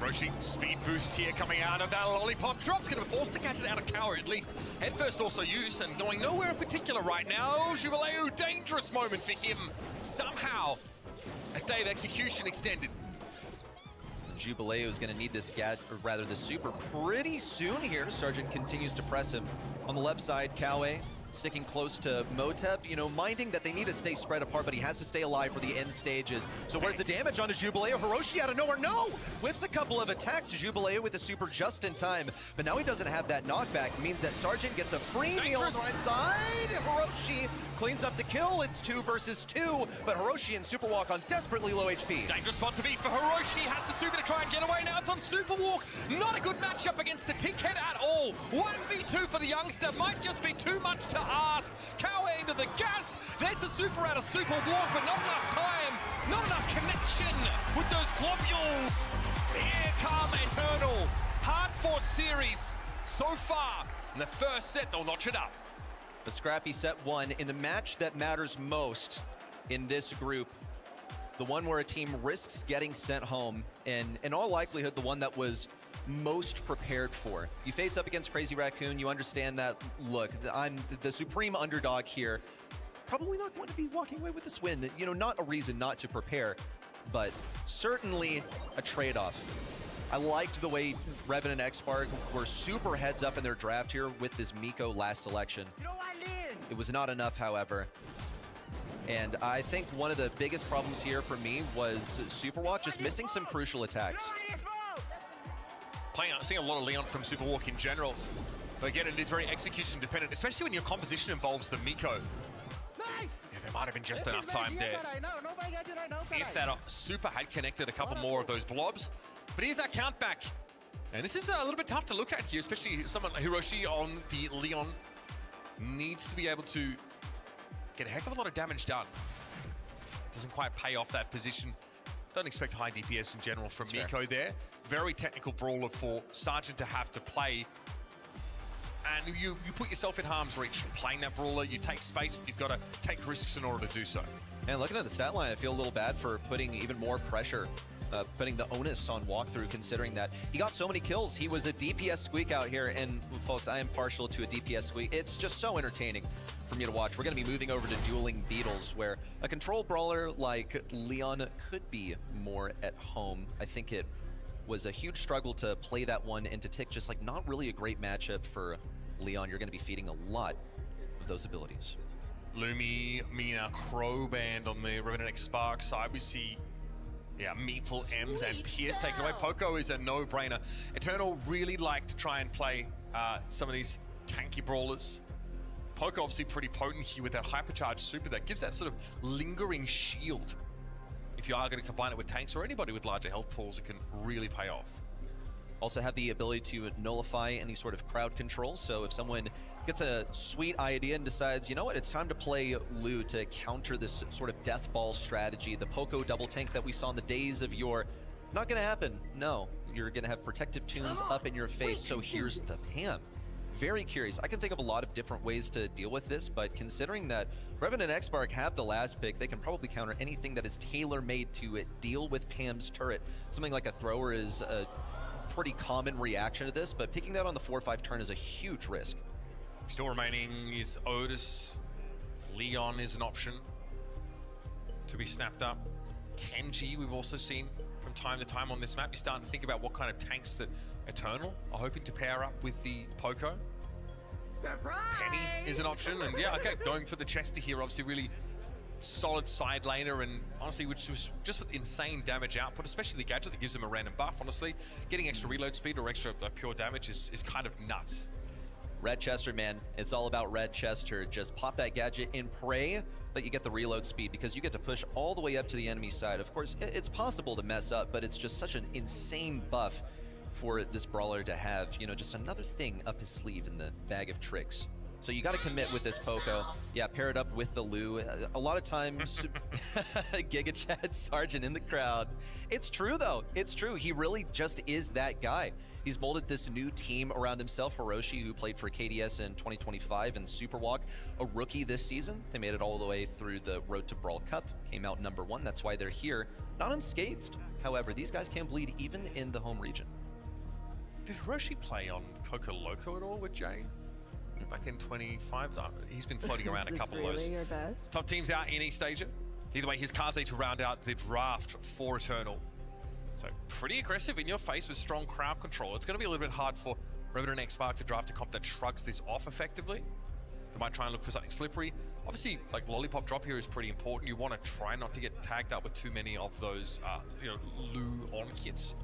[SPEAKER 2] Hiroshi, speed boost here coming out of that lollipop drop's going to be forced to catch it out of Kawa at least. Head first also used and going nowhere in particular right now. Jubileu, dangerous moment for him. Somehow, a stay of execution extended.
[SPEAKER 9] Jubileo is going to need this this super pretty soon here. Sergeant continues to press him. On the left side, Kawe sticking close to Motep, you know, minding that they need to stay spread apart, but he has to stay alive for the end stages. So where's the damage on Jubileo? Hiroshi out of nowhere, no! Whiffs a couple of attacks, Jubileo with a super just in time, but now he doesn't have that knockback. It means that Sergeant gets a free meal on the right side. Hiroshi cleans up the kill. It's 2 versus 2, but Hiroshi and Superwalk on desperately low HP.
[SPEAKER 2] Dangerous spot to be for Hiroshi. Has the super to try and get away. Now it's on Superwalk. Not a good matchup against the Tickhead at all. 1v2 for the youngster. Might just be too much to ask. Kawe into the gas. There's the super out of Superwalk, but not enough time. Not enough connection with those globules. Here come Eternal. Hard-fought series so far. In the first set, they'll notch it up.
[SPEAKER 9] The scrappy set 1 in the match that matters most in this group. The one where a team risks getting sent home, and in all likelihood, the one that was most prepared for. You face up against Crazy Raccoon, you understand that, look, I'm the supreme underdog here. Probably not going to be walking away with this win. You know, not a reason not to prepare, but certainly a trade-off. I liked the way Revan and X-Spark were super heads up in their draft here with this Miko last selection. It was not enough, however. And I think one of the biggest problems here for me was Superwalk just missing some crucial attacks.
[SPEAKER 2] Seeing a lot of Leon from Superwalk in general. But again, it is very execution dependent, especially when your composition involves the Miko. Yeah, there might have been just enough time there. If that super had connected a couple more of those blobs. But here's our count back. And this is a little bit tough to look at here, especially someone like Hiroshi on the Leon needs to be able to get a heck of a lot of damage done. Doesn't quite pay off that position. Don't expect high DPS in general from
[SPEAKER 9] That's
[SPEAKER 2] Miko
[SPEAKER 9] fair.
[SPEAKER 2] there. Very technical brawler for Sergeant to have to play. And you put yourself in harm's reach. Playing that brawler, you take space, but you've got to take risks in order to do so.
[SPEAKER 9] And looking at the stat line, I feel a little bad for putting even more pressure, putting the onus on Walkthrough, considering that he got so many kills. He was a DPS squeak out here, and folks, I am partial to a DPS squeak. It's just so entertaining for me to watch. We're going to be moving over to dueling Beetles, where a control brawler like Leon could be more at home. I think it was a huge struggle to play that one, and to tick just like not really a great matchup for Leon. You're going to be feeding a lot of those abilities.
[SPEAKER 2] Lumi, Mina, Crow Band on the Revenant X Spark side. We see, yeah, Meatful, M's, and Pierce taken away. Poco is a no-brainer. Eternal really like to try and play some of these tanky brawlers. Poco obviously pretty potent here with that hypercharged super that gives that sort of lingering shield. If you are going to combine it with tanks or anybody with larger health pools, it can really pay off.
[SPEAKER 9] Also have the ability to nullify any sort of crowd control. So if someone gets a sweet idea and decides, you know what, it's time to play Lu to counter this sort of death ball strategy, the Poco double tank that we saw in the days of yore, not going to happen. No, you're going to have protective tunes up in your face. So here's the Pam. Very curious. I can think of a lot of different ways to deal with this, but considering that Revan and X-Spark have the last pick, they can probably counter anything that is tailor-made to deal with Pam's turret. Something like a thrower is a pretty common reaction to this, but picking that on the 4-5 turn is a huge risk.
[SPEAKER 2] Still remaining is Otis. Leon is an option to be snapped up. Kenji, we've also seen from time to time on this map. You're starting to think about what kind of tanks that Eternal are hoping to pair up with the Poco.
[SPEAKER 10] Surprise!
[SPEAKER 2] Penny is an option, and yeah, okay, going for the Chester here, obviously really solid side laner, and honestly, which was just with insane damage output, especially the gadget that gives him a random buff. Honestly, getting extra reload speed or extra pure damage is kind of nuts.
[SPEAKER 9] Red Chester, man, it's all about Red Chester. Just pop that gadget and pray that you get the reload speed, because you get to push all the way up to the enemy side. Of course, it's possible to mess up, but it's just such an insane buff for this brawler to have, you know, just another thing up his sleeve in the bag of tricks. So you got to commit with this Poco. Yeah, pair it up with the Lu. A lot of times, Giga Chad Sergeant in the crowd. It's true, though. It's true. He really just is that guy. He's molded this new team around himself. Hiroshi, who played for KDS in 2025, and Superwalk, a rookie this season. They made it all the way through the Road to Brawl Cup. Came out #1. That's why they're here. Not unscathed. However, these guys can bleed even in the home region.
[SPEAKER 2] Did Hiroshi play on Coco Loco at all with Jay? Back in 25, he's been floating around a couple of those top teams out in East Asia. Either way, his Kaze to round out the draft for Eternal. So pretty aggressive in your face with strong crowd control. It's going to be a little bit hard for Revenant X Spark to draft a comp that shrugs this off effectively. They might try and look for something slippery. Obviously, like Lollipop drop here is pretty important. You want to try not to get tagged up with too many of those, Lu on kits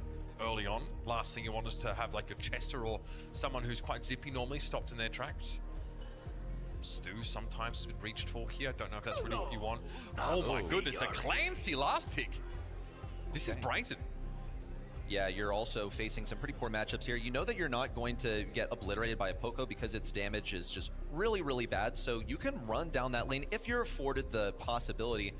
[SPEAKER 2] early on. Last thing you want is to have like your Chester or someone who's quite zippy normally stopped in their tracks. Stu sometimes has been reached for here. Don't know if that's really what you want. Oh my goodness, the Clancy last pick. This is brazen.
[SPEAKER 9] Yeah, you're also facing some pretty poor matchups here. You know that you're not going to get obliterated by a Poco because its damage is just really, really bad. So you can run down that lane if you're afforded the possibility.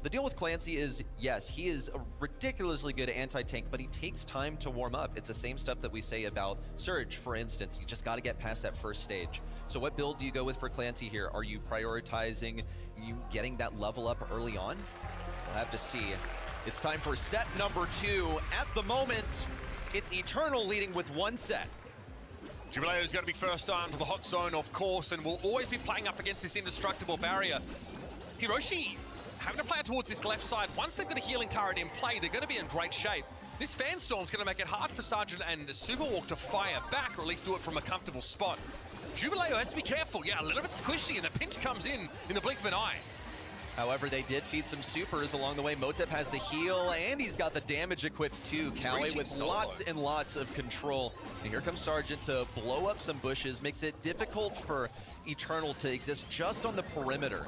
[SPEAKER 9] The deal with Clancy is, yes, he is a ridiculously good anti-tank, but he takes time to warm up. It's the same stuff that we say about Surge, for instance. You just got to get past that first stage. So what build do you go with for Clancy here? Are you prioritizing you getting that level up early on? We'll have to see. It's time for set number 2. At the moment, it's Eternal leading with 1 set.
[SPEAKER 2] Jubileo is going to be first on to the hot zone, of course, and will always be playing up against this indestructible barrier. Hiroshi having to play towards this left side. Once they've got a healing turret in play, they're going to be in great shape. This Fan Storm's going to make it hard for Sergeant and Superwalk to fire back, or at least do it from a comfortable spot. Jubileo has to be careful. Yeah, a little bit squishy, and the pinch comes in the blink of an eye.
[SPEAKER 9] However, they did feed some supers along the way. Motep has the heal, and he's got the damage equipped too. Kawe with lots and lots of control. And here comes Sergeant to blow up some bushes, makes it difficult for Eternal to exist just on the perimeter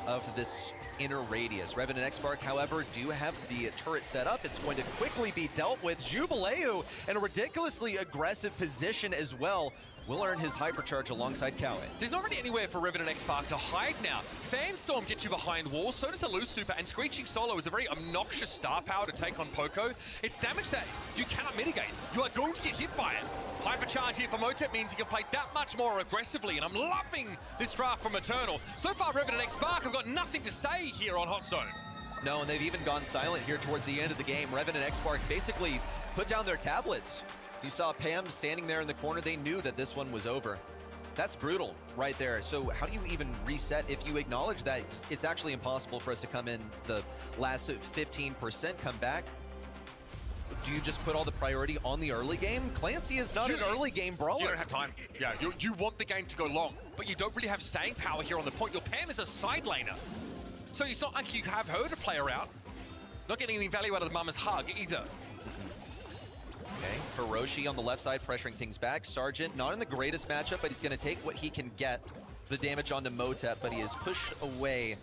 [SPEAKER 9] of this inner radius. Revenant X Spark, however, do have the turret set up. It's going to quickly be dealt with. Jubileo in a ridiculously aggressive position as well. Will earn his hypercharge alongside Kawe.
[SPEAKER 2] There's not really anywhere for Revenant X Spark to hide now. Fanstorm gets you behind walls, so does the Loose Super, and Screeching Solo is a very obnoxious star power to take on Poco. It's damage that you cannot mitigate. You are going to get hit by it. Hypercharge here for Motep means he can play that much more aggressively, and I'm loving this draft from Eternal. So far, Revenant X Spark have got nothing to say here on Hot Zone.
[SPEAKER 9] No, and they've even gone silent here towards the end of the game. Revenant X Spark basically put down their tablets. You saw Pam standing there in the corner. They knew that this one was over. That's brutal right there. So how do you even reset if you acknowledge that it's actually impossible for us to come in the last 15% come back? Do you just put all the priority on the early game? Clancy is not an early game brawler.
[SPEAKER 2] You don't have time. Yeah, you want the game to go long, but you don't really have staying power here on the point. Your Pam is a side laner. So it's not like you have her to play around. Not getting any value out of the Mama's hug either.
[SPEAKER 9] Okay, Hiroshi on the left side pressuring things back. Sergeant not in the greatest matchup, but he's going to take what he can get. The damage onto Motep, but he is pushed away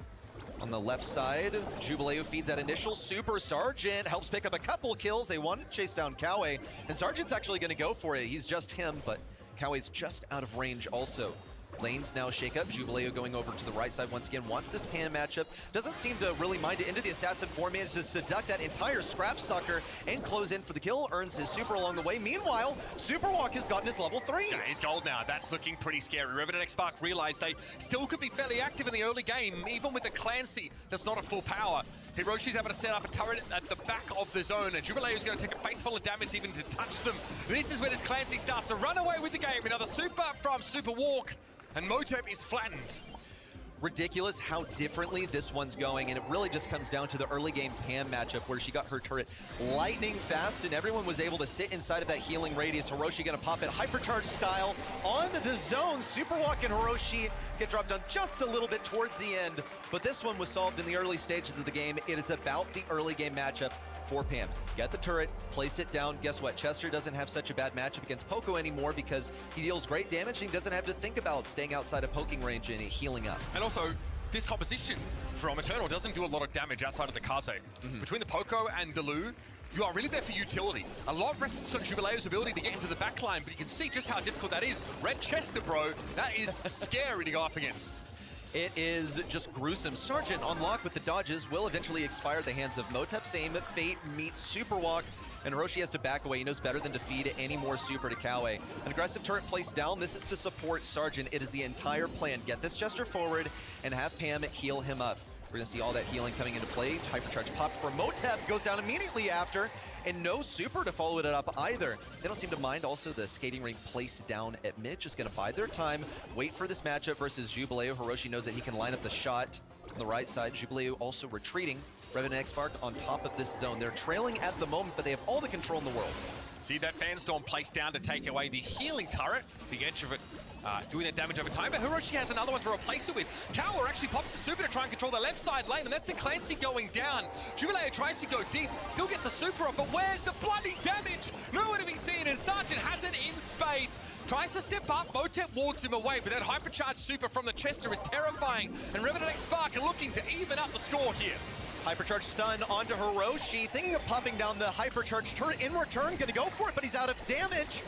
[SPEAKER 9] on the left side. Jubileo feeds that initial super. Sergeant helps pick up a couple kills. They wanted to chase down Kawe, and Sergeant's actually going to go for it. He's just him, but Kawe's just out of range also. Lanes now shake up. Jubileo going over to the right side once again. Wants this Pan matchup. Doesn't seem to really mind it. Into the Assassin 4. Manages to duck that entire Scrap Sucker and close in for the kill. Earns his super along the way. Meanwhile, Superwalk has gotten his level 3.
[SPEAKER 2] Yeah, he's gold now. That's looking pretty scary. Revenant X Spark realized they still could be fairly active in the early game, even with the Clancy that's not at full power. Hiroshi's able to set up a turret at the back of the zone, and Jubileo's going to take a face full of damage even to touch them. This is where this Clancy starts to run away with the game. Another super from Superwalk. And Motep is flattened.
[SPEAKER 9] Ridiculous how differently this one's going, and it really just comes down to the early game Pam matchup where she got her turret lightning fast and everyone was able to sit inside of that healing radius. Hiroshi gonna pop it hypercharge style on the zone. Superwalk and Hiroshi get dropped down just a little bit towards the end, but this one was solved in the early stages of the game. It is about the early game matchup for Pam. Get the turret, place it down. Guess what? Chester doesn't have such a bad matchup against Poco anymore because he deals great damage and he doesn't have to think about staying outside of poking range and healing up.
[SPEAKER 2] And also, this composition from Eternal doesn't do a lot of damage outside of the Kaze. Between the Poco and the Lu, you are really there for utility. A lot rests on Jubileo's ability to get into the backline, but you can see just how difficult that is. Red Chester, bro, that is scary to go up against.
[SPEAKER 9] It is just gruesome. Sergeant on lock with the dodges will eventually expire at the hands of Motep. Same fate meets Superwalk, and Hiroshi has to back away. He knows better than to feed any more super to Kawe. An aggressive turret placed down. This is to support Sergeant. It is the entire plan. Get this Chester forward and have Pam heal him up. We're going to see all that healing coming into play. Hypercharge popped for Motep, goes down immediately after, and no super to follow it up either. They don't seem to mind also the skating ring placed down at mid. Just going to bide their time, wait for this matchup versus Jubileo. Hiroshi knows that he can line up the shot on the right side. Jubileo also retreating. Revenant and Xspark on top of this zone. They're trailing at the moment, but they have all the control in the world.
[SPEAKER 2] See that Fanstorm placed down to take away the healing turret, the edge of it doing that damage over time, but Hiroshi has another one to replace it with. Kawa actually pops a super to try and control the left side lane, and that's the Clancy going down. Jubilee tries to go deep, still gets a super up, but where's the bloody damage? Nowhere to be seen, and Sergeant has it in spades. Tries to step up, Motep wards him away, but that hypercharged super from the Chester is terrifying, and Revenant and Xspark are looking to even up the score here.
[SPEAKER 9] Hypercharge stun onto Hiroshi, thinking of popping down the hypercharge turret in return, gonna go for it, but he's out of damage.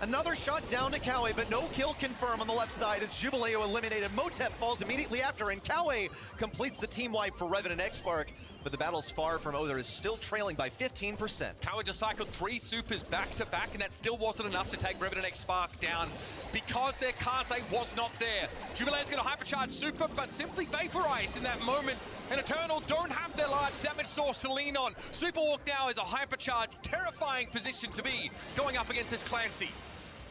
[SPEAKER 9] Another shot down to Kawe, but no kill confirmed on the left side as Jubileo eliminated. Motep falls immediately after, and Kawe completes the team wipe for Revenant and Xspark. But the battle's far from over, is still trailing by 15%.
[SPEAKER 2] Kawa just cycled 3 supers back-to-back, and that still wasn't enough to take Revenant and Xspark down because their Kaze was not there. Jubilee's gonna hypercharge super, but simply vaporize in that moment. And Eternal don't have their large damage source to lean on. Superwalk now is a hypercharge, terrifying position to be going up against this Clancy.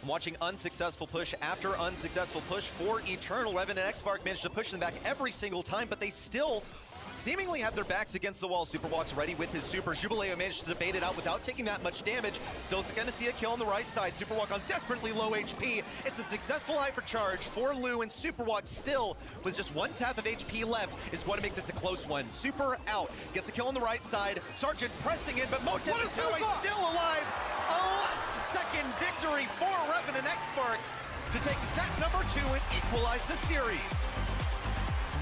[SPEAKER 9] Watching unsuccessful push after unsuccessful push for Eternal. Revenant and Xspark managed to push them back every single time, but they still seemingly have their backs against the wall. Superwalk's ready with his super. Jubileo managed to debate it out without taking that much damage. Still gonna see a kill on the right side. Superwalk on desperately low HP. It's a successful hypercharge for Lu, and Superwalk still, with just 1 tap of HP left, is going to make this a close one. Super out. Gets a kill on the right side. Sergeant pressing in, but Motep is still alive. A last-second victory for Revenant and Xspark to take set number 2 and equalize the series.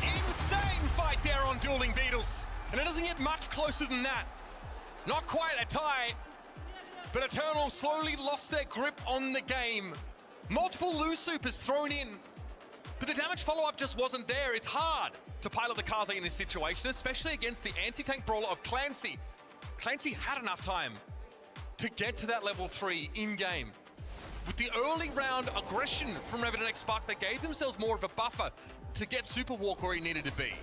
[SPEAKER 2] Insane fight there on Dueling Beetles, and it doesn't get much closer than that. Not quite a tie, but Eternal slowly lost their grip on the game. Multiple Lu supers thrown in, but the damage follow-up just wasn't there. It's hard to pilot the Kaze in this situation, especially against the anti-tank brawler of Clancy. Clancy had enough time to get to that level 3 in-game. With the early round aggression from Revenant and Xspark, they gave themselves more of a buffer to get Superwalk where he needed to be.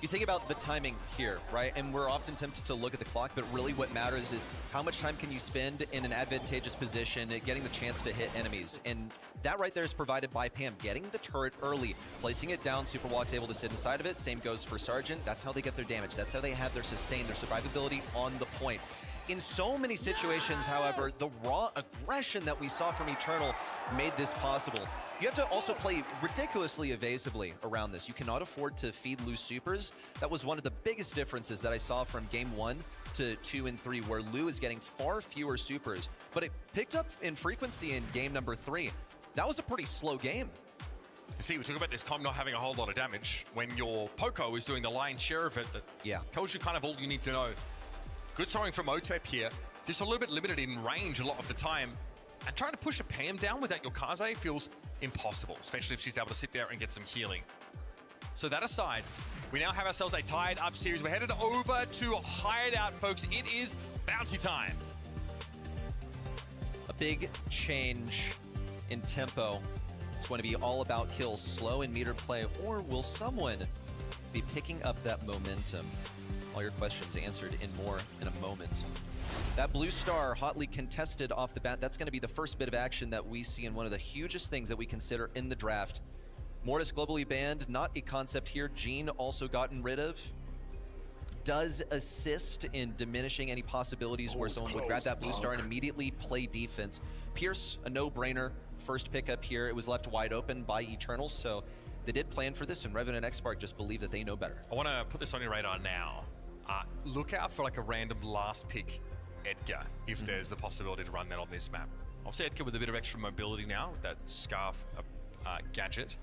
[SPEAKER 9] You think about the timing here, right? And we're often tempted to look at the clock, but really what matters is how much time can you spend in an advantageous position, getting the chance to hit enemies. And that right there is provided by Pam, getting the turret early, placing it down. Superwalk's able to sit inside of it. Same goes for Sergeant. That's how they get their damage. That's how they have their sustain, their survivability on the point. In so many situations, however, the raw aggression that we saw from Eternal made this possible. You have to also play ridiculously evasively around this. You cannot afford to feed Lu supers. That was one of the biggest differences that I saw from game 1 to 2 and 3, where Lu is getting far fewer supers, but it picked up in frequency in game number 3. That was a pretty slow game.
[SPEAKER 2] You see, we talk about this comp not having a whole lot of damage when your Poco is doing the lion's share of it. That tells you kind of all you need to know. Good throwing from Motep here. Just a little bit limited in range a lot of the time. And trying to push a Pam down without your Kaze feels impossible, especially if she's able to sit there and get some healing. So that aside, we now have ourselves a tied up series. We're headed over to Hideout, folks. It is bounty time.
[SPEAKER 9] A big change in tempo. It's going to be all about kills, slow and metered play, or will someone be picking up that momentum? All your questions answered in more in a moment. That blue star hotly contested off the bat. That's going to be the first bit of action that we see in one of the hugest things that we consider in the draft. Mortis globally banned, not a concept here. Gene also gotten rid of. Does assist in diminishing any possibilities where someone would grab that blue star and immediately play defense. Pierce, a no-brainer. First pickup here. It was left wide open by Eternals, so they did plan for this, and Revenant and Xspark just believe that they know better.
[SPEAKER 2] I want to put this on your radar now. Look out for like a random last pick Edgar, if there's the possibility to run that on this map. Obviously Edgar with a bit of extra mobility now, with that scarf gadget,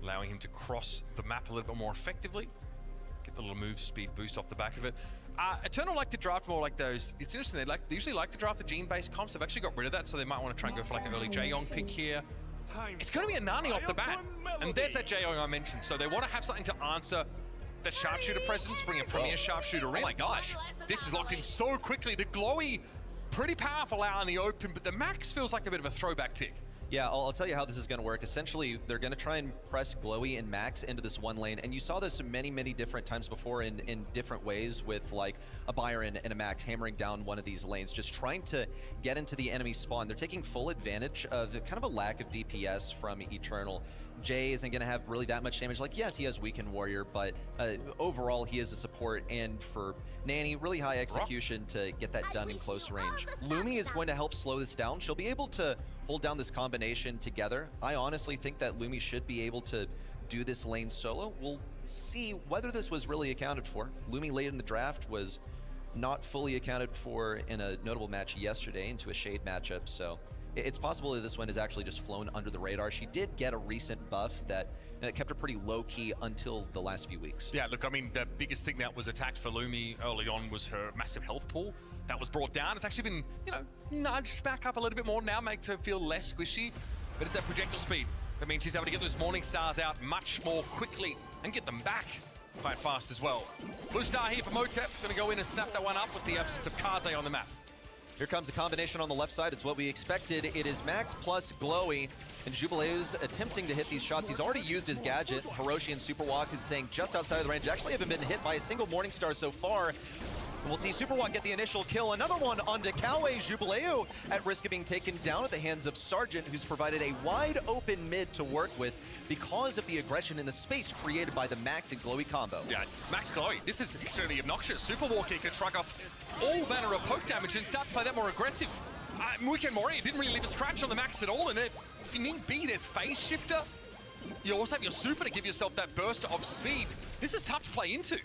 [SPEAKER 2] allowing him to cross the map a little bit more effectively. Get the little move speed boost off the back of it. Eternal like to draft more like those. It's interesting, they usually like to draft the gene-based comps. They've actually got rid of that, so they might want to try and go for like an early Jaeyong pick here. It's going to be a Nani off the bat, and there's that Jaeyong I mentioned, so they want to have something to answer the sharpshooter presence, bring a premier sharpshooter in.
[SPEAKER 9] Oh my gosh.
[SPEAKER 2] This is locked in so quickly. The glowy, pretty powerful out in the open, but the Max feels like a bit of a throwback pick.
[SPEAKER 9] Yeah, I'll tell you how this is going to work. Essentially, they're going to try and press Glowy and Max into this one lane, and you saw this many, many different times before in different ways with like a Byron and a Max hammering down one of these lanes, just trying to get into the enemy spawn. They're taking full advantage of kind of a lack of DPS from Eternal. Jay isn't going to have really that much damage. Like, yes, he has Weaken Warrior, but overall, he is a support. And for Nanny, really high execution to get that done in close range. Lumi is going to help slow this down. She'll be able to hold down this combination together. I honestly think that Lumi should be able to do this lane solo. We'll see whether this was really accounted for. Lumi late in the draft was not fully accounted for in a notable match yesterday into a Shade matchup, so it's possible that this one has actually just flown under the radar. She did get a recent buff that kept her pretty low-key until the last few weeks.
[SPEAKER 2] Yeah, look, I mean, the biggest thing that was attacked for Lumi early on was her massive health pool. That was brought down. It's actually been, you know, nudged back up a little bit more now, make her feel less squishy. But it's that projectile speed. That means she's able to get those Morning Stars out much more quickly and get them back quite fast as well. Blue Star here for Motep. Going to go in and snap that one up with the absence of Kaze on the map.
[SPEAKER 9] Here comes a combination on the left side. It's what we expected. It is Max plus Glowy, and Jubilee's attempting to hit these shots. He's already used his gadget. Hiroshi and Superwalk is saying just outside of the range. Actually haven't been hit by a single Morningstar so far. And we'll see Superwalk get the initial kill. Another one onto Kawe. Jubileu at risk of being taken down at the hands of Sargent, who's provided a wide open mid to work with because of the aggression in the space created by the Max and Glowy combo.
[SPEAKER 2] Yeah, Max Glowy, this is extremely obnoxious. Superwalk here can shrug off all manner of poke damage and start to play that more aggressive. Weekend Warrior didn't really leave a scratch on the Max at all, and if you need B, there's Phase Shifter. You also have your Super to give yourself that burst of speed. This is tough to play into.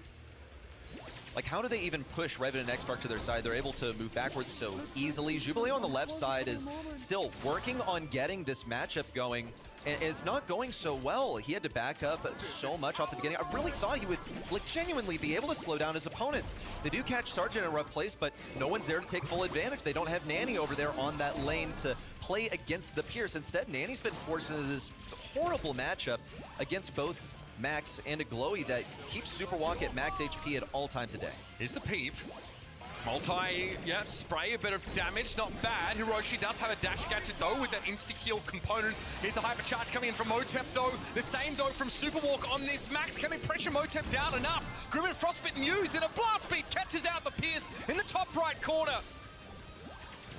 [SPEAKER 9] Like, how do they even push Revenant and X-Spark to their side? They're able to move backwards so easily. Jubilee on the left side is still working on getting this matchup going, and it's not going so well. He had to back up so much off the beginning. I really thought he would like genuinely be able to slow down his opponents. They do catch Sargent in a rough place, but no one's there to take full advantage. They don't have Nanny over there on that lane to play against the Pierce. Instead, Nanny's been forced into this horrible matchup against both Max and a Glowy that keeps Superwalk at max HP at all times a day.
[SPEAKER 2] Here's the peep. Spray, a bit of damage, not bad. Hiroshi does have a dash gadget though with that insta-heal component. Here's the hypercharge coming in from Motep though. The same though from Superwalk on this. Max, can they pressure Motep down enough? Grim and Frostbitten used, and a blast speed catches out the Pierce in the top right corner.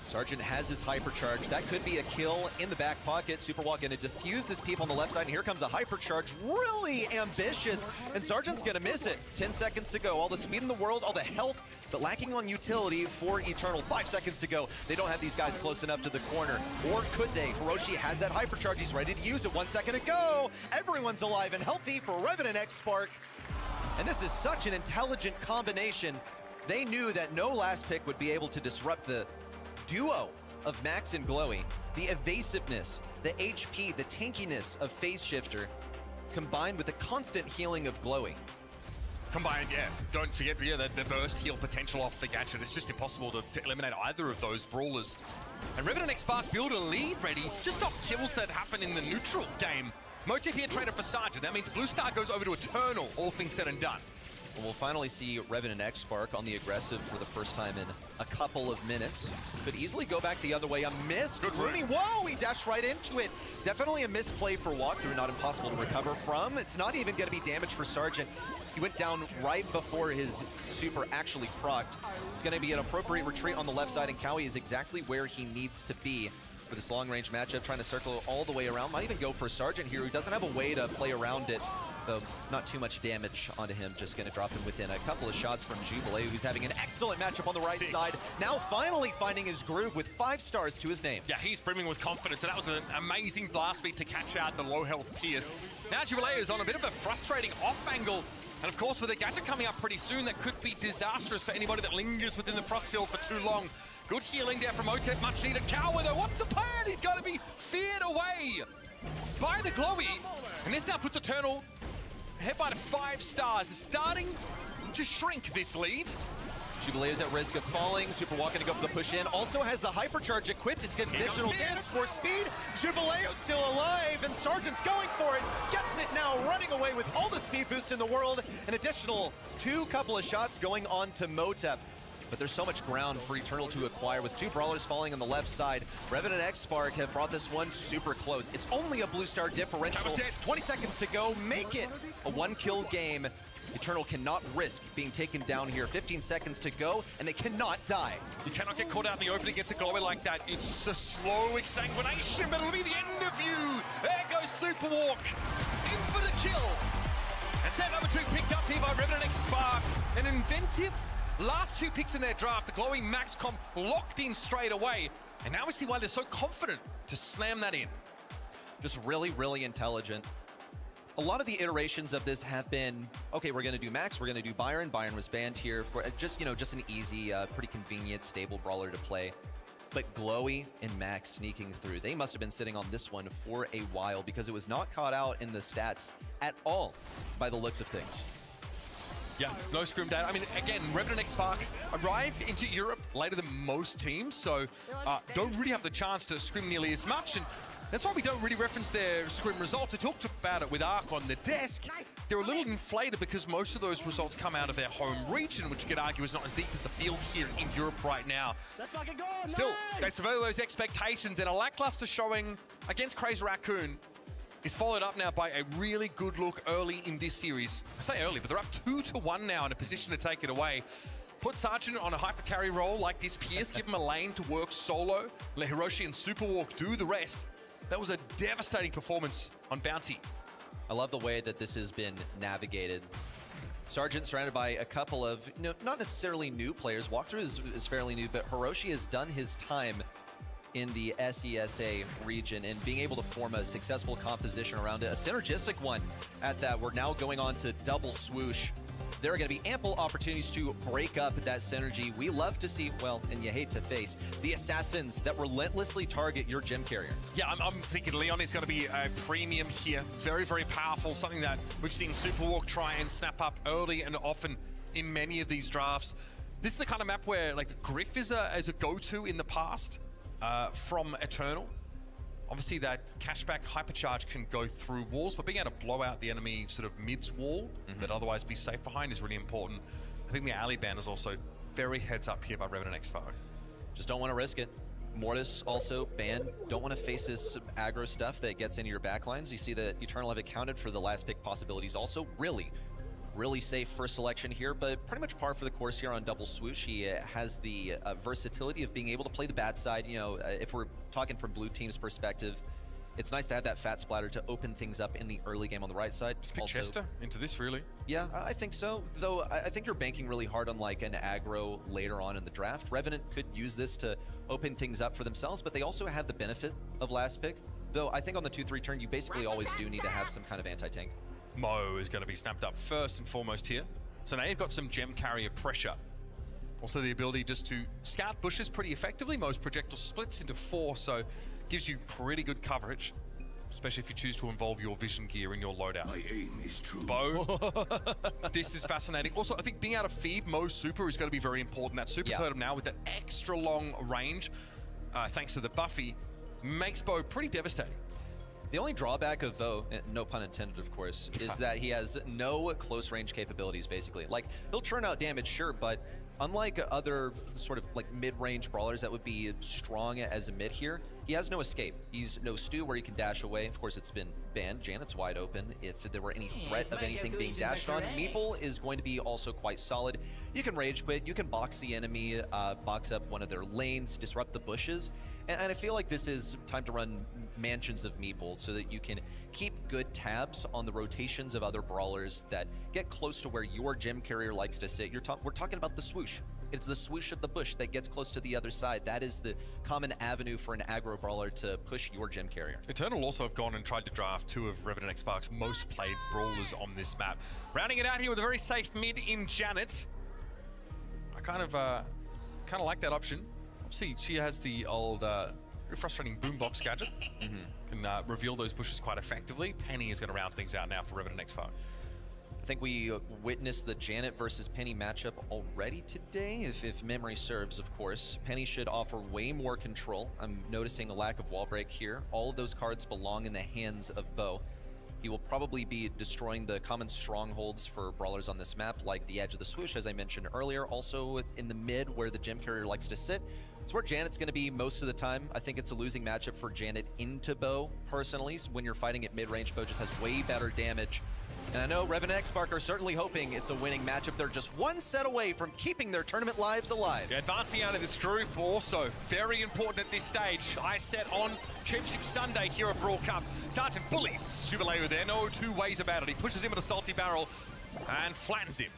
[SPEAKER 9] Sargent has his hypercharge. That could be a kill in the back pocket. Superwalk going to defuse this peep on the left side, and here comes a hypercharge. Really ambitious, and Sargent's going to miss it. 10 seconds to go. All the speed in the world, all the health, but lacking on utility for Eternal. 5 seconds to go. They don't have these guys close enough to the corner. Or could they? Hiroshi has that hypercharge. He's ready to use it. 1 second to go. Everyone's alive and healthy for Revenant X-Spark. And this is such an intelligent combination. They knew that no last pick would be able to disrupt the duo of Max and Glowy. The evasiveness, the HP, the tankiness of Phase Shifter, combined with the constant healing of Glowy.
[SPEAKER 2] Combined, yeah, don't forget, the burst heal potential off the gadget. It's just impossible to eliminate either of those brawlers. And Revenant X-Spark build a lead ready just off kills that happen in the neutral game. Motep here traded for Sargent. That means Blue Star goes over to Eternal, all things said and done.
[SPEAKER 9] We'll finally see Revenant X-Spark on the aggressive for the first time in a couple of minutes. Could easily go back the other way. A miss. Good Rooney. Whoa, he dashed right into it. Definitely a misplay for Walkthrough, not impossible to recover from. It's not even going to be damage for Sargent. He went down right before his super actually procced. It's going to be an appropriate retreat on the left side, and Kawi is exactly where he needs to be for this long-range matchup, trying to circle all the way around. Might even go for Sargent here, who doesn't have a way to play around it. So not too much damage onto him, just going to drop him within a couple of shots from Jubilee, who's having an excellent matchup on the right side. Now finally finding his groove with 5 stars to his name.
[SPEAKER 2] Yeah, he's brimming with confidence, and that was an amazing blast beat to catch out the low health Pierce. Now Jubilee is on a bit of a frustrating off angle, and of course with the gadget coming up pretty soon, that could be disastrous for anybody that lingers within the frost field for too long. Good healing there from Motep, much needed. Cower though, what's the plan? He's got to be feared away by the Glowy, and this now puts Eternal head by to 5 stars, is starting to shrink this lead.
[SPEAKER 9] Jubilee is at risk of falling. Superwalk going to go for the push in. Also has the hypercharge equipped. It's got additional damage for speed. Jubilee still alive, and Sargent's going for it. Gets it now, running away with all the speed boost in the world. An additional 2 couple of shots going on to Motep. but there's so much ground for Eternal to acquire with 2 brawlers falling on the left side. Revenant and X-Spark have brought this one super close. It's only a blue star differential. 20 seconds to go, make it a 1-kill game. Eternal cannot risk being taken down here. 15 seconds to go, and they cannot die.
[SPEAKER 2] You cannot get caught out in the open against a glowy like that. It's a slow exsanguination, but it'll be the end of you. There goes Superwalk. In for the kill. And set number 2 picked up here by Revenant X-Spark. An inventive last 2 picks in their draft. The glowing Max Comp locked in straight away. And now we see why they're so confident to slam that in.
[SPEAKER 9] Just really, really intelligent. A lot of the iterations of this have been, okay, we're going to do Max, we're going to do Byron. Byron was banned here for just, just an easy, pretty convenient, stable brawler to play. But Glowy and Max sneaking through. They must have been sitting on this one for a while because it was not caught out in the stats at all by the looks of things.
[SPEAKER 2] Yeah, no scrim data. I mean, again, Revenant X-Spark arrive into Europe later than most teams, so don't really have the chance to scrim nearly as much. And that's why we don't really reference their scrim results. I talked about it with Ark on the desk. They're a little inflated because most of those results come out of their home region, which you could argue is not as deep as the field here in Europe right now. Still, they surveil those expectations, and a lackluster showing against Crazy Raccoon is followed up now by a really good look early in this series. I say early, but they're up 2-1 now in a position to take it away. Put Sergeant on a hyper carry role like this Pierce, give him a lane to work solo, let Hiroshi and Superwalk do the rest. That was a devastating performance on Bounty.
[SPEAKER 9] I love the way that this has been navigated. Sergeant surrounded by a couple of, not necessarily new players. Walkthrough is fairly new, but Hiroshi has done his time in the SESA region and being able to form a successful composition around it. A synergistic one at that. We're now going on to double swoosh. There are going to be ample opportunities to break up that synergy. We love to see, well, and you hate to face, the assassins that relentlessly target your gem carrier.
[SPEAKER 2] Yeah, I'm thinking Leon is going to be a premium here. Very, very powerful. Something that we've seen Superwalk try and snap up early and often in many of these drafts. This is the kind of map where like Griff is a go-to in the past from Eternal. Obviously, that cashback hypercharge can go through walls, but being able to blow out the enemy sort of mid's wall that otherwise be safe behind is really important. I think the alley ban is also very heads up here by Revenant X-Spark.
[SPEAKER 9] Just don't want to risk it. Mortis also banned. Don't want to face this aggro stuff that gets into your backlines. You see that Eternal have accounted for the last pick possibilities also. Really safe first selection here, but pretty much par for the course here on double swoosh. He has the versatility of being able to play the bad side. If we're talking from blue team's perspective, it's nice to have that fat splatter to open things up in the early game on the right side.
[SPEAKER 2] Just pick Chester into this, really.
[SPEAKER 9] Yeah, I think so. Though I think you're banking really hard on like an aggro later on in the draft. Revenant could use this to open things up for themselves, but they also have the benefit of last pick. Though I think on the 2-3 turn, you basically always do need to have some kind of anti-tank.
[SPEAKER 2] Mo is going to be snapped up first and foremost here. So now you've got some gem carrier pressure. Also the ability just to scout bushes pretty effectively. Mo's projectile splits into 4, so gives you pretty good coverage, especially if you choose to involve your vision gear in your loadout.
[SPEAKER 5] My aim is true.
[SPEAKER 2] Bo, this is fascinating. Also, I think being able to feed Mo's super is going to be very important. That super totem now with that extra long range, thanks to the Buffy, makes Bo pretty devastating.
[SPEAKER 9] The only drawback of Bo, no pun intended of course, is that he has no close range capabilities basically. Like, he'll churn out damage, sure, but unlike other sort of like mid-range brawlers that would be strong as a mid here, he has no escape. He's no stew where he can dash away. Of course, it's been banned. Janet's wide open. If there were any threat of anything being dashed on, Meeple is going to be also quite solid. You can rage quit, you can box the enemy, box up one of their lanes, disrupt the bushes, and I feel like this is time to run mansions of Meeple so that you can keep good tabs on the rotations of other brawlers that get close to where your gem carrier likes to sit. We're talking about the swoosh. It's the swoosh of the bush that gets close to the other side. That is the common avenue for an aggro brawler to push your gem carrier.
[SPEAKER 2] Eternal also have gone and tried to draft 2 of Revenant X-Spark's most played brawlers on this map. Rounding it out here with a very safe mid in Janet. I kind of like that option. Obviously, she has the old very frustrating boombox gadget. Can reveal those bushes quite effectively. Penny is going to round things out now for Revenant X-Spark.
[SPEAKER 9] I think we witnessed the Janet versus Penny matchup already today, if memory serves, of course. Penny should offer way more control. I'm noticing a lack of wall break here. All of those cards belong in the hands of Bo. He will probably be destroying the common strongholds for brawlers on this map, like the edge of the swoosh, as I mentioned earlier. Also in the mid, where the gem carrier likes to sit. It's where Janet's going to be most of the time. I think it's a losing matchup for Janet into Bo, personally. So when you're fighting at mid-range, Bo just has way better damage. And I know Revan and Xspark are certainly hoping it's a winning matchup. They're just one set away from keeping their tournament lives alive.
[SPEAKER 2] Yeah, advancing out of this group also very important at this stage. I set on Championship Sunday here at Brawl Cup. Sergeant bullies Jubilee there, no two ways about it. He pushes him with a salty barrel and flattens him.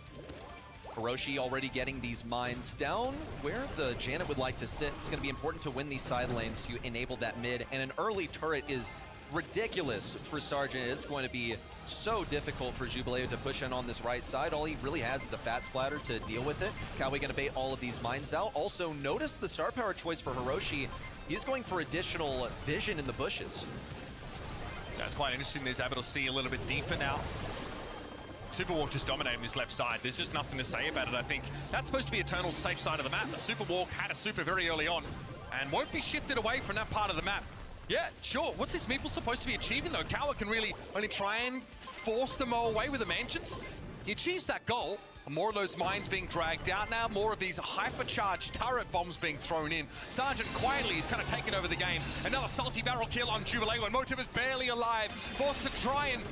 [SPEAKER 9] Hiroshi already getting these mines down where the Janet would like to sit. It's going to be important to win these side lanes to enable that mid, and an early turret is ridiculous for Sergeant. It's going to be so difficult for Jubilee to push in on this right side. All he really has is a fat splatter to deal with it. Kawi going to bait all of these mines out. Also, notice the star power choice for Hiroshi. He's going for additional vision in the bushes.
[SPEAKER 2] That's quite interesting. He's able to see a little bit deeper now. Superwalk just dominating this left side. There's just nothing to say about it, I think. That's supposed to be Eternal's safe side of the map. The Superwalk had a super very early on and won't be shifted away from that part of the map. Yeah, sure. What's this Meeple supposed to be achieving, though? Kawa can really only try and force them all away with the mansions. He achieves that goal. More of those mines being dragged out now. More of these hypercharged turret bombs being thrown in. Sergeant quietly is kind of taking over the game. Another salty barrel kill on Jubilee when Motive is barely alive. Forced to try and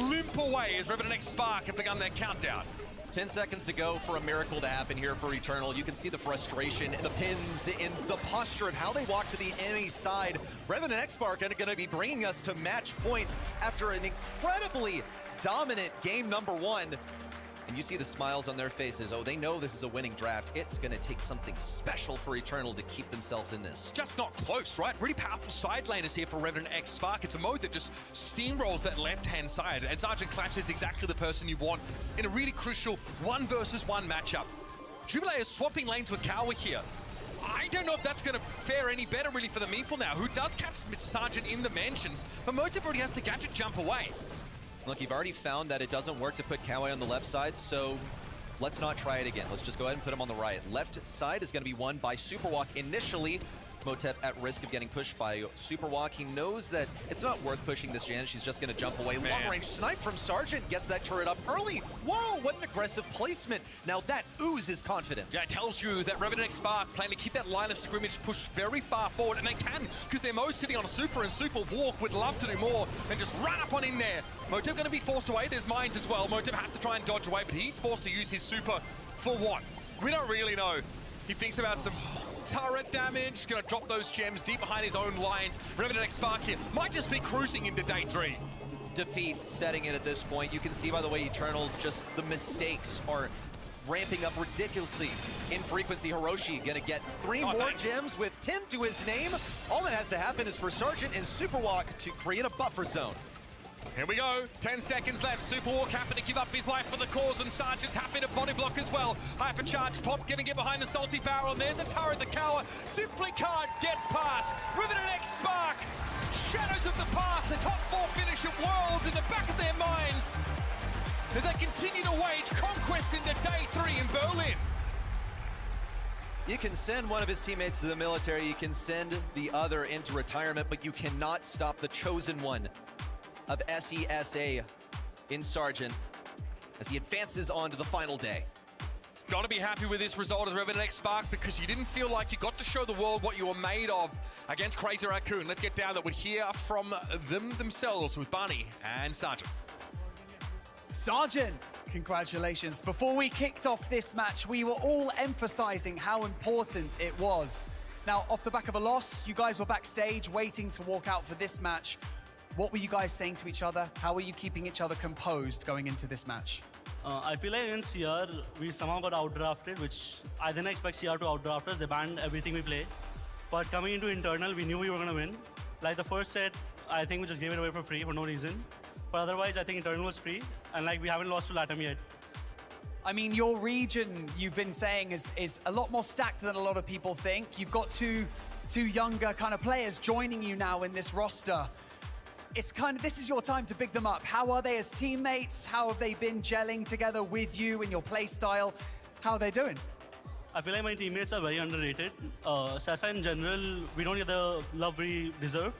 [SPEAKER 2] limp away as Revan and Xspark have begun their countdown.
[SPEAKER 9] 10 seconds to go for a miracle to happen here for Eternal. You can see the frustration in the pins, in the posture of how they walk to the enemy side. Revan and Xspark are going to be bringing us to match point after an incredibly dominant game number one. And you see the smiles on their faces. Oh, they know this is a winning draft. It's going to take something special for Eternal to keep themselves in this.
[SPEAKER 2] Just not close, right? Really powerful side laners here for Revan and Xspark. It's a mode that just steamrolls that left-hand side. And Sergeant Clash is exactly the person you want in a really crucial 1-versus-1 matchup. Jubilee is swapping lanes with Kawa here. I don't know if that's going to fare any better, really, for the Meeple now, who does catch Sergeant in the mansions. But Motive already has to gadget jump away.
[SPEAKER 9] Look, you've already found that it doesn't work to put Kawi on the left side, so let's not try it again. Let's just go ahead and put him on the right. Left side is going to be won by Superwalk initially. Motep at risk of getting pushed by Superwalk. He knows that it's not worth pushing this Janet. She's just going to jump away. Long-range snipe from Sergeant gets that turret up early. Whoa, what an aggressive placement. Now that oozes confidence.
[SPEAKER 2] Yeah, it tells you that Revan and Xspark plan to keep that line of scrimmage pushed very far forward, and they can, because they're most sitting on a super, and Superwalk would love to do more than just run up on in there. Motive going to be forced away. There's mines as well. Motive has to try and dodge away, but he's forced to use his super for what? We don't really know. He thinks about some turret damage, gonna drop those gems deep behind his own lines. Revan and Xspark here might just be cruising into day 3.
[SPEAKER 9] Defeat setting in at this point. You can see by the way Eternal, just the mistakes are ramping up ridiculously in frequency. Hiroshi gonna get 3 more gems with 10 to his name. All that has to happen is for Sergeant and Superwalk to create a buffer zone.
[SPEAKER 2] Here we go, 10 seconds left. Superwalk happy to give up his life for the cause, and Sergeant's happy to body block as well. Hypercharged Pop gonna get behind the salty barrel, and there's a turret. The Kawa simply can't get past. Revan and Xspark, shadows of the past, the top 4 finish at Worlds in the back of their minds as they continue to wage conquest into day 3 in Berlin.
[SPEAKER 9] You can send one of his teammates to the military, you can send the other into retirement, but you cannot stop the chosen one of SESA in Sergeant as he advances on to the final day.
[SPEAKER 2] Gotta be happy with this result as Revan and Xspark, because you didn't feel like you got to show the world what you were made of against Crazy Raccoon. Let's get down that. We'll hear from them themselves with Bunny and Sergeant.
[SPEAKER 4] Sergeant, congratulations. Before we kicked off this match, we were all emphasizing how important it was. Now, off the back of a loss, you guys were backstage waiting to walk out for this match. What were you guys saying to each other? How were you keeping each other composed going into this match?
[SPEAKER 11] I feel like in CR, we somehow got outdrafted, which I didn't expect CR to outdraft us. They banned everything we play. But coming into Internal, we knew we were going to win. Like the first set, I think we just gave it away for free for no reason. But otherwise, I think Internal was free. And like we haven't lost to LATAM yet.
[SPEAKER 4] I mean, your region, you've been saying, is a lot more stacked than a lot of people think. You've got two younger kind of players joining you now in this roster. It's kind of, this is your time to big them up. How are they as teammates? How have they been gelling together with you and your play style? How are they doing?
[SPEAKER 11] I feel like my teammates are very underrated. Sasa in general, we don't get the love we deserve.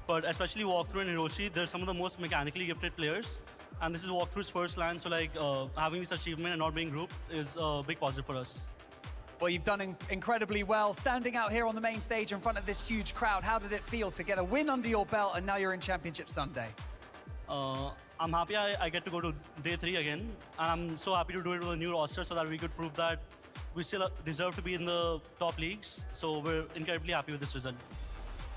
[SPEAKER 11] But especially Walkthrough and Hiroshi, they're some of the most mechanically gifted players. And this is Walkthrough's first LAN, so like having this achievement and not being grouped is a big positive for us.
[SPEAKER 4] Well, you've done incredibly well, standing out here on the main stage in front of this huge crowd. How did it feel to get a win under your belt, and now you're in Championship Sunday?
[SPEAKER 11] I'm happy I get to go to day 3 again, and I'm so happy to do it with a new roster so that we could prove that we still deserve to be in the top leagues. So we're incredibly happy with this result.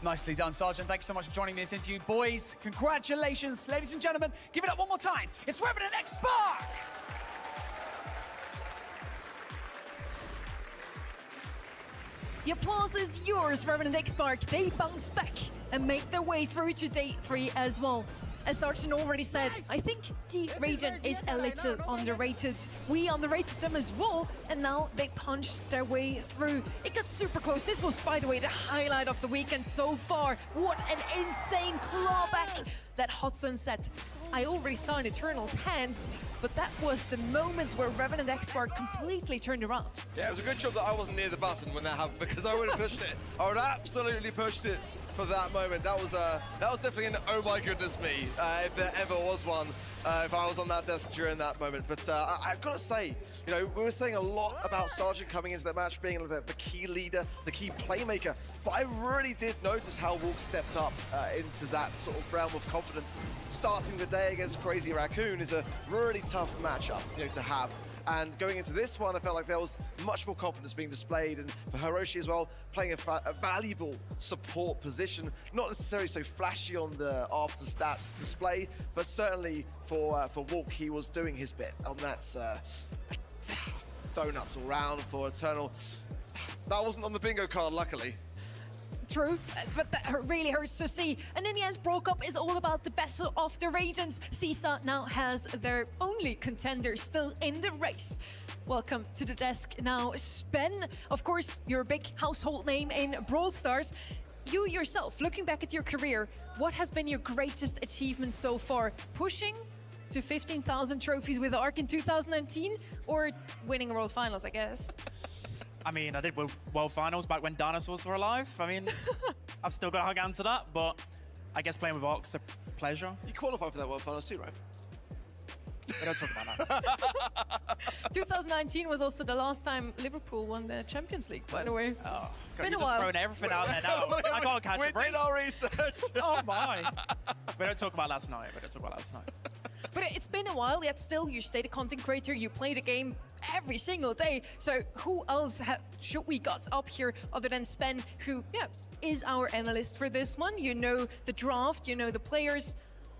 [SPEAKER 4] Nicely done, Sergeant. Thank you so much for joining me in this interview. Boys, congratulations. Ladies and gentlemen, give it up one more time. It's Revenant X Spark!
[SPEAKER 3] The applause is yours, Revenant X Spark. They bounce back and make their way through to day 3 as well. As Sergeant already said, I think the region is a little underrated. We underrated them as well, and now they punched their way through. It got super close. This was, by the way, the highlight of the weekend so far. What an insane clawback, that hot sunset. I already saw in Eternal's hands, but that was the moment where Revenant X Spark completely turned around.
[SPEAKER 1] Yeah, it was a good job that I wasn't near the button when that happened, because I would have pushed it. I would have absolutely pushed it for that moment. That was definitely an oh my goodness me, if there ever was one, if I was on that desk during that moment. But I've got to say, you know, we were saying a lot about Sergeant coming into that match being the key leader, the key playmaker, but I really did notice how Walk stepped up into that sort of realm of confidence. Starting the day against Crazy Raccoon is a really tough matchup, you know, to have. And going into this one, I felt like there was much more confidence being displayed, and for Hiroshi as well, playing a valuable support position, not necessarily so flashy on the after stats display, but certainly for Walk, he was doing his bit, and that's donuts all round for Eternal. That wasn't on the bingo card, luckily.
[SPEAKER 3] True, but that really hurts to see. And in the end, Brawl Cup is all about the battle of the regions. CISA now has their only contender still in the race. Welcome to the desk now, Spen. Of course, you're a big household name in Brawl Stars. You yourself, looking back at your career, what has been your greatest achievement so far? Pushing to 15,000 trophies with ARC in 2019, or winning a World Finals, I guess?
[SPEAKER 12] I mean, I did World Finals back when dinosaurs were alive. I mean, I've still got a hug answer that, but I guess playing with ARC's a pleasure.
[SPEAKER 1] You qualified for that World Finals too, right?
[SPEAKER 12] We don't talk about that.
[SPEAKER 3] 2019 was also the last time Liverpool won the Champions League, by the way.
[SPEAKER 12] Oh,
[SPEAKER 3] it's been a
[SPEAKER 12] just
[SPEAKER 3] while.
[SPEAKER 12] throwing everything out there now. I can't catch a break.
[SPEAKER 1] We did our research.
[SPEAKER 12] Oh my. We don't talk about last night. We don't talk about last night.
[SPEAKER 3] But it's been a while, yet still you stayed a content creator, you play the game every single day. So who else should we got up here other than Spen, who is our analyst for this one? You know the draft, you know the players,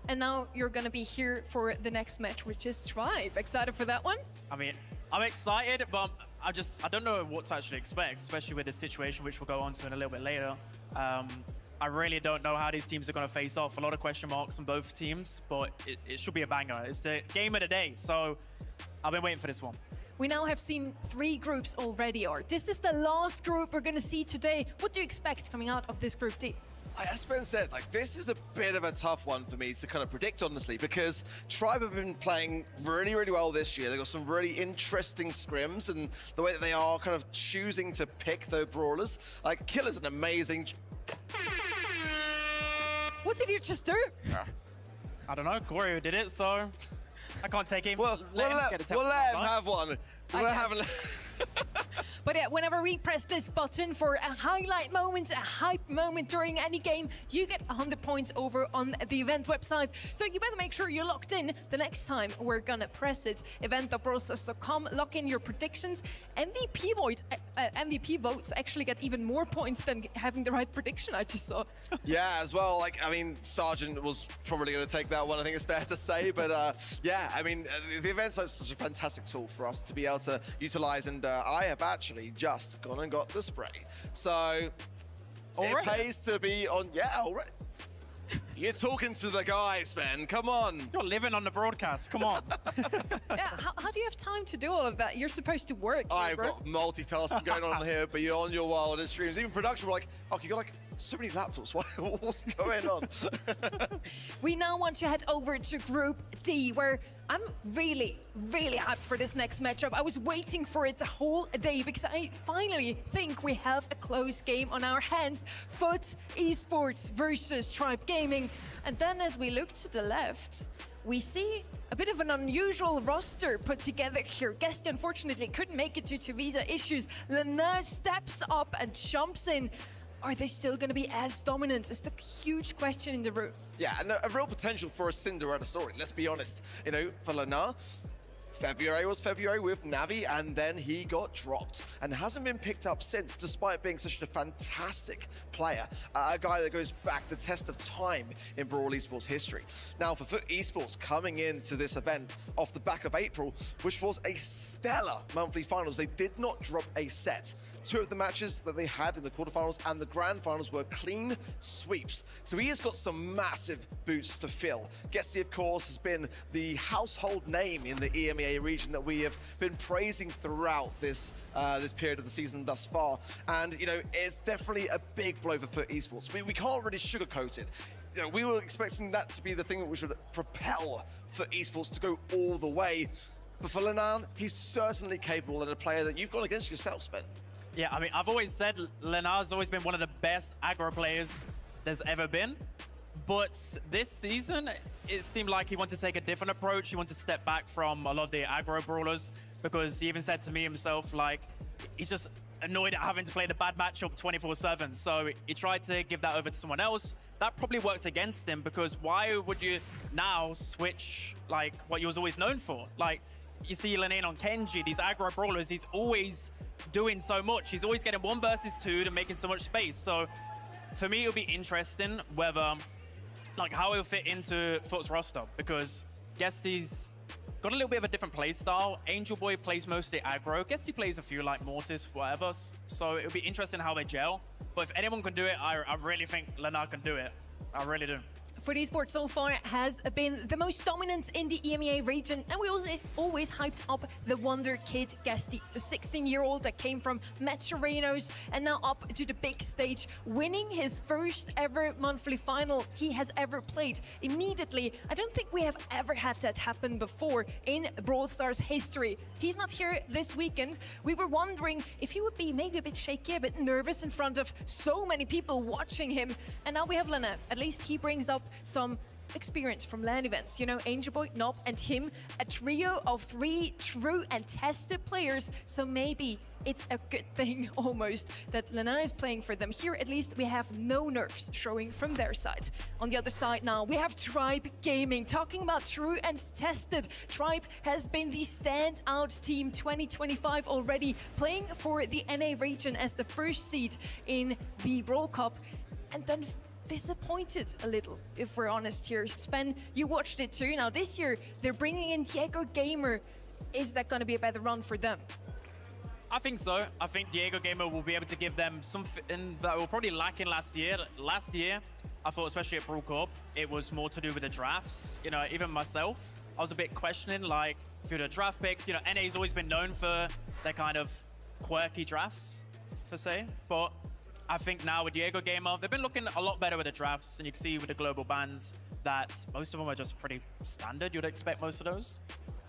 [SPEAKER 3] and now you're gonna be here for the next match, which is Tribe. Excited for that one?
[SPEAKER 12] I mean, I'm excited, but I don't know what to actually expect, especially with the situation, which we'll go on to in a little bit later. I really don't know how these teams are going to face off. A lot of question marks on both teams, but it should be a banger. It's the game of the day, so I've been waiting for this one.
[SPEAKER 3] We now have seen 3 groups already, Art. This is the last group we're going to see today. What do you expect coming out of this Group D?
[SPEAKER 1] As Spen said, like, this is a bit of a tough one for me to kind of predict, honestly, because Tribe have been playing really, really well this year. They've got some really interesting scrims, and the way that they are kind of choosing to pick the brawlers. Like, Killer's an amazing...
[SPEAKER 3] What did you just do?
[SPEAKER 12] I don't know. Corey did it, so I can't take him.
[SPEAKER 1] Well, let him have one. We'll have
[SPEAKER 3] But yeah, whenever we press this button for a highlight moment, a hype moment during any game, you get 100 points over on the event website. So you better make sure you're locked in the next time we're gonna press it. Event.brawlstars.com, lock in your predictions. MVP votes actually get even more points than having the right prediction, I just saw.
[SPEAKER 1] Yeah, as well. Like, I mean, Sergeant was probably going to take that one, I think it's fair to say. But yeah, I mean, the event's such a fantastic tool for us to be able to utilize. And I have actually just gone and got the spray. So it pays to be on, already. You're talking to the guys, Ben. Come on.
[SPEAKER 12] You're living on the broadcast. Come on.
[SPEAKER 3] Yeah, how do you have time to do all of that? You're supposed to work.
[SPEAKER 1] I've got multitasking going on here, but you're on your wildest dreams. Even production were like, oh, you got like So many laptops. What's going on?
[SPEAKER 3] We now want to head over to Group D, where I'm really, really hyped for this next matchup. I was waiting for it the whole day because I finally think we have a close game on our hands. Foot Esports versus Tribe Gaming. And then as we look to the left, we see a bit of an unusual roster put together here. Guest unfortunately couldn't make it due to visa issues. Lena steps up and jumps in. Are they still going to be as dominant? Is the huge question in the room.
[SPEAKER 1] Yeah, and a real potential for a Cinderella story, let's be honest. You know, for Lena, February was February with Navi, and then he got dropped and hasn't been picked up since, despite being such a fantastic player. A guy that goes back the test of time in Brawl Esports history. Now, for Foot Esports coming into this event off the back of April, which was a stellar monthly finals, they did not drop a set. Two of the matches that they had in the quarterfinals and the grand finals were clean sweeps. So he has got some massive boots to fill. Gesty, of course, has been the household name in the EMEA region that we have been praising throughout this this period of the season thus far. And, you know, it's definitely a big blow for Foot Esports. We can't really sugarcoat it. You know, we were expecting that to be the thing that we should propel Foot Esports to go all the way. But for Lenan, he's certainly capable and a player that you've gone against yourself, Spen.
[SPEAKER 12] Yeah, I mean, I've always said Lenar's always been one of the best aggro players there's ever been. But this season, it seemed like he wanted to take a different approach. He wanted to step back from a lot of the aggro brawlers, because he even said to me himself, like, he's just annoyed at having to play the bad matchup 24/7. So he tried to give that over to someone else. That probably worked against him, because why would you now switch, like, what you was always known for? Like, you see Lenane on Kenji, these aggro brawlers, he's always doing so much. He's always getting 1 versus 2 and making so much space. So for me, it'll be interesting whether, like, how he'll fit into Foot's roster, because Gesty's got a little bit of a different play style. Angel Boy plays mostly aggro. Gesty plays a few like Mortis, whatever. So it'll be interesting how they gel. But if anyone can do it, I really think Lenar can do it. I really do.
[SPEAKER 3] Foot Esports so far has been the most dominant in the EMEA region, and we always hyped up the wonder kid Gesty, the 16-year-old that came from Matsurenos and now up to the big stage, winning his first ever monthly final he has ever played. Immediately, I don't think we have ever had that happen before in Brawl Stars history. He's not here this weekend. We were wondering if he would be maybe a bit shaky, a bit nervous in front of so many people watching him. And now we have Lena. At least he brings up some experience from LAN events. You know, Angel Boy, Nob, and him, a trio of 3 true and tested players. So maybe it's a good thing almost that Lena is playing for them. Here, at least, we have no nerfs showing from their side. On the other side now, we have Tribe Gaming. Talking about true and tested, Tribe has been the standout team 2025 already, playing for the NA region as the first seed in the Brawl Cup. And then disappointed a little, if we're honest here. Spen, you watched it too. Now this year, they're bringing in Diego Gamer. Is that going to be a better run for them?
[SPEAKER 12] I think so. I think Diego Gamer will be able to give them something that will probably lack in last year. Last year, I thought, especially at Brawl Cup, it was more to do with the drafts. You know, even myself, I was a bit questioning, like, for the draft picks. You know, NA's always been known for their kind of quirky drafts, per se. But I think now with Diego Gamer, they've been looking a lot better with the drafts, and you can see with the global bans that most of them are just pretty standard. You'd expect most of those.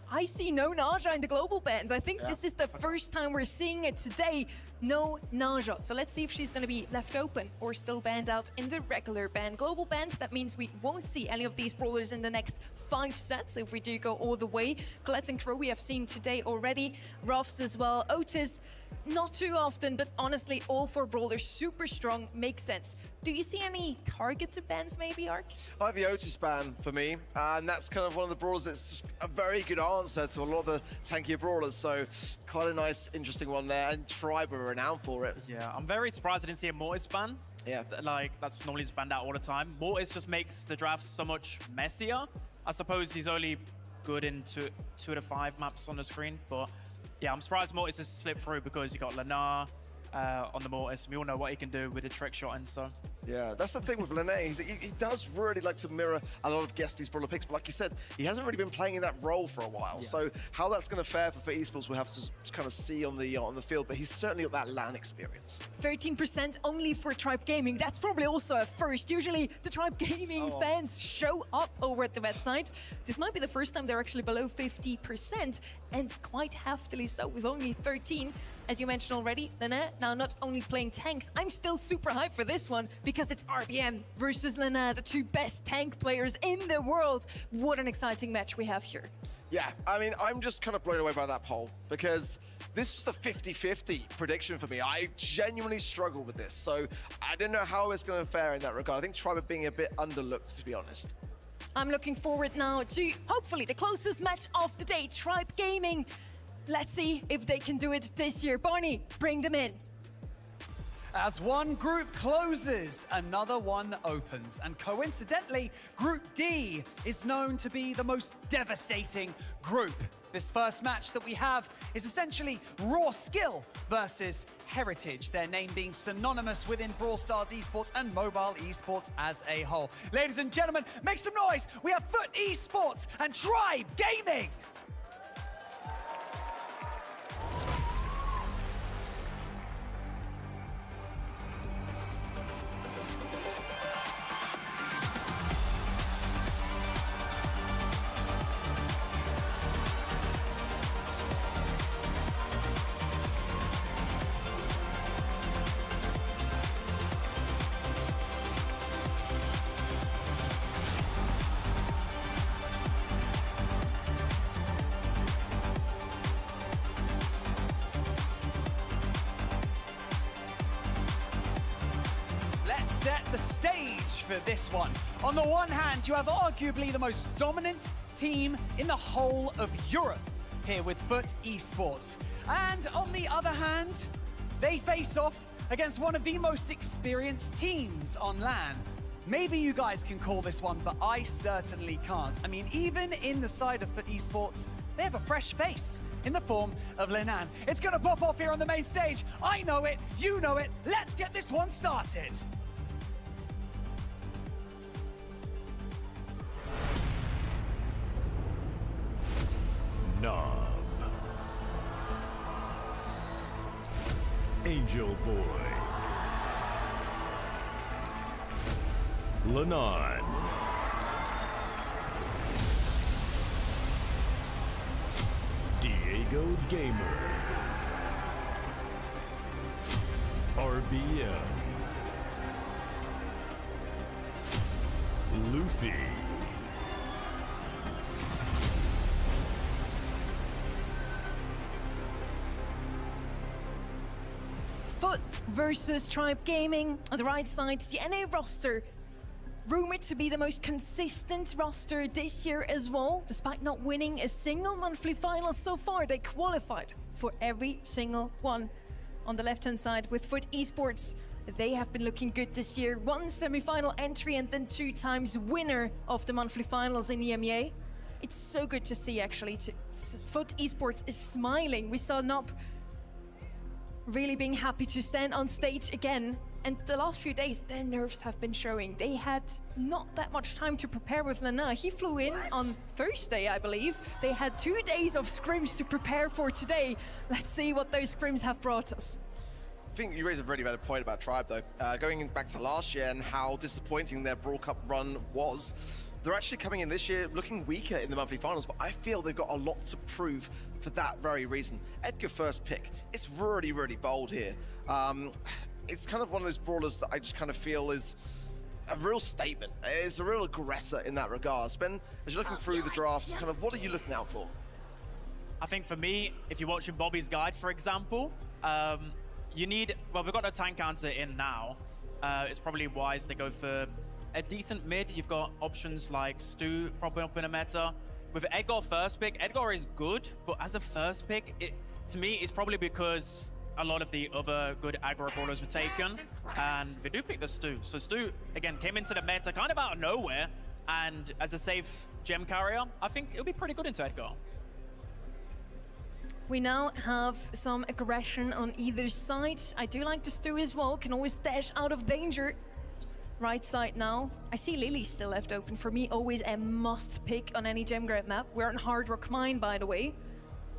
[SPEAKER 3] I see no Naja in the global bans. I think this is the first time we're seeing it today. No Naja. So let's see if she's going to be left open or still banned out in the regular ban. Global bans, that means we won't see any of these brawlers in the next 5 sets if we do go all the way. Colette and Crow we have seen today already. Ruffs as well. Otis, not too often, but honestly, all 4 brawlers super strong, makes sense. Do you see any targeted bans maybe, Ark?
[SPEAKER 1] I like the Otis ban for me, and that's kind of one of the brawlers that's just a very good answer to a lot of the tankier brawlers, so quite a nice, interesting one there, and Tribe are renowned for it.
[SPEAKER 12] Yeah, I'm very surprised I didn't see a Mortis ban.
[SPEAKER 1] Yeah.
[SPEAKER 12] Like, that's normally just banned out all the time. Mortis just makes the drafts so much messier. I suppose he's only good in 2 to 5 maps on the screen, but yeah, I'm surprised Mortis has slipped through, because you got Lenar on the Mortis. We all know what he can do with the trick shot, and so
[SPEAKER 1] Yeah, that's the thing with Lene. He does really like to mirror a lot of Guesty's brawler picks, but like you said, he hasn't really been playing in that role for a while.
[SPEAKER 4] Yeah.
[SPEAKER 1] So how that's going to fare for esports, we'll have to kind of see on the field. But he's certainly got that LAN experience.
[SPEAKER 3] 13% only for Tribe Gaming. That's probably also a first. Usually the Tribe Gaming fans show up over at the website. This might be the first time they're actually below 50%, and quite heftily so with only 13. As you mentioned already, Lena now not only playing tanks, I'm still super hyped for this one because it's RBM versus Lena, the two best tank players in the world. What an exciting match we have here.
[SPEAKER 1] Yeah, I mean, I'm just kind of blown away by that poll because this was a 50-50 prediction for me. I genuinely struggled with this, so I didn't know how it's going to fare in that regard. I think Tribe are being a bit underlooked, to be honest.
[SPEAKER 3] I'm looking forward now to hopefully the closest match of the day, Tribe Gaming. Let's see if they can do it this year. Barney, bring them in.
[SPEAKER 4] As one group closes, another one opens. And coincidentally, Group D is known to be the most devastating group. This first match that we have is essentially raw skill versus heritage, their name being synonymous within Brawl Stars esports and mobile esports as a whole. Ladies and gentlemen, make some noise. We have Foot Esports and Tribe Gaming. Set the stage for this one. On the one hand, you have arguably the most dominant team in the whole of Europe here with Foot Esports. And on the other hand, they face off against one of the most experienced teams on LAN. Maybe you guys can call this one, but I certainly can't. I mean, even in the side of Foot Esports, they have a fresh face in the form of Linan. It's gonna pop off here on the main stage. I know it, you know it. Let's get this one started.
[SPEAKER 5] Knob, Angel Boy, Lanon, Diego Gamer, RBM, Luffy,
[SPEAKER 3] Foot versus Tribe Gaming. On the right side, the NA roster, rumored to be the most consistent roster this year as well. Despite not winning a single monthly final so far, they qualified for every single one. On the left-hand side with Foot Esports, they have been looking good this year. One semi-final entry and then 2 times winner of the monthly finals in EMEA. It's so good to see, actually. Foot Esports is smiling. We saw Nob really being happy to stand on stage again. And the last few days, their nerves have been showing. They had not that much time to prepare with Lana. He flew in on Thursday, I believe. They had 2 days of scrims to prepare for today. Let's see what those scrims have brought us.
[SPEAKER 1] I think you raise a really valid point about Tribe, though. Going back to last year and how disappointing their Brawl Cup run was, they're actually coming in this year looking weaker in the monthly finals, but I feel they've got a lot to prove for that very reason. Edgar first pick, it's really, really bold here. It's kind of one of those brawlers that I just kind of feel is a real statement. It's a real aggressor in that regard. Ben, as you're looking through the drafts, kind of what are you looking out for?
[SPEAKER 12] I think for me, if you're watching Bobby's guide, for example, you need, well, we've got a tank counter in now. It's probably wise to go for a decent mid. You've got options like Stu propping up in a meta. With Edgar first pick, Edgar is good, but as a first pick, to me, it's probably because a lot of the other good aggro brawlers were taken, and they do pick the Stu. So Stu, again, came into the meta kind of out of nowhere, and as a safe gem carrier, I think it'll be pretty good into Edgar.
[SPEAKER 3] We now have some aggression on either side. I do like the Stu as well, can always dash out of danger. Right side now. I see Lily still left open. For me, always a must pick on any gem grab map. We're on Hard Rock Mine, by the way.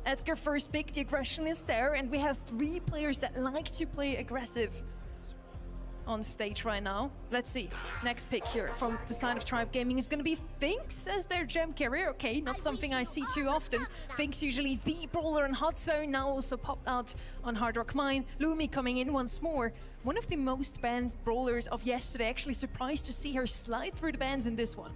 [SPEAKER 3] Edgar first pick, the aggression is there, and we have 3 players that like to play aggressive on stage right now. Let's see. Next pick here from the side of Tribe Gaming is going to be Finks as their gem carrier. Okay, not something I see too often. Finks usually the brawler in Hot Zone, now also popped out on Hard Rock Mine. Lumi coming in once more. One of the most banned brawlers of yesterday. Actually surprised to see her slide through the bans in this one.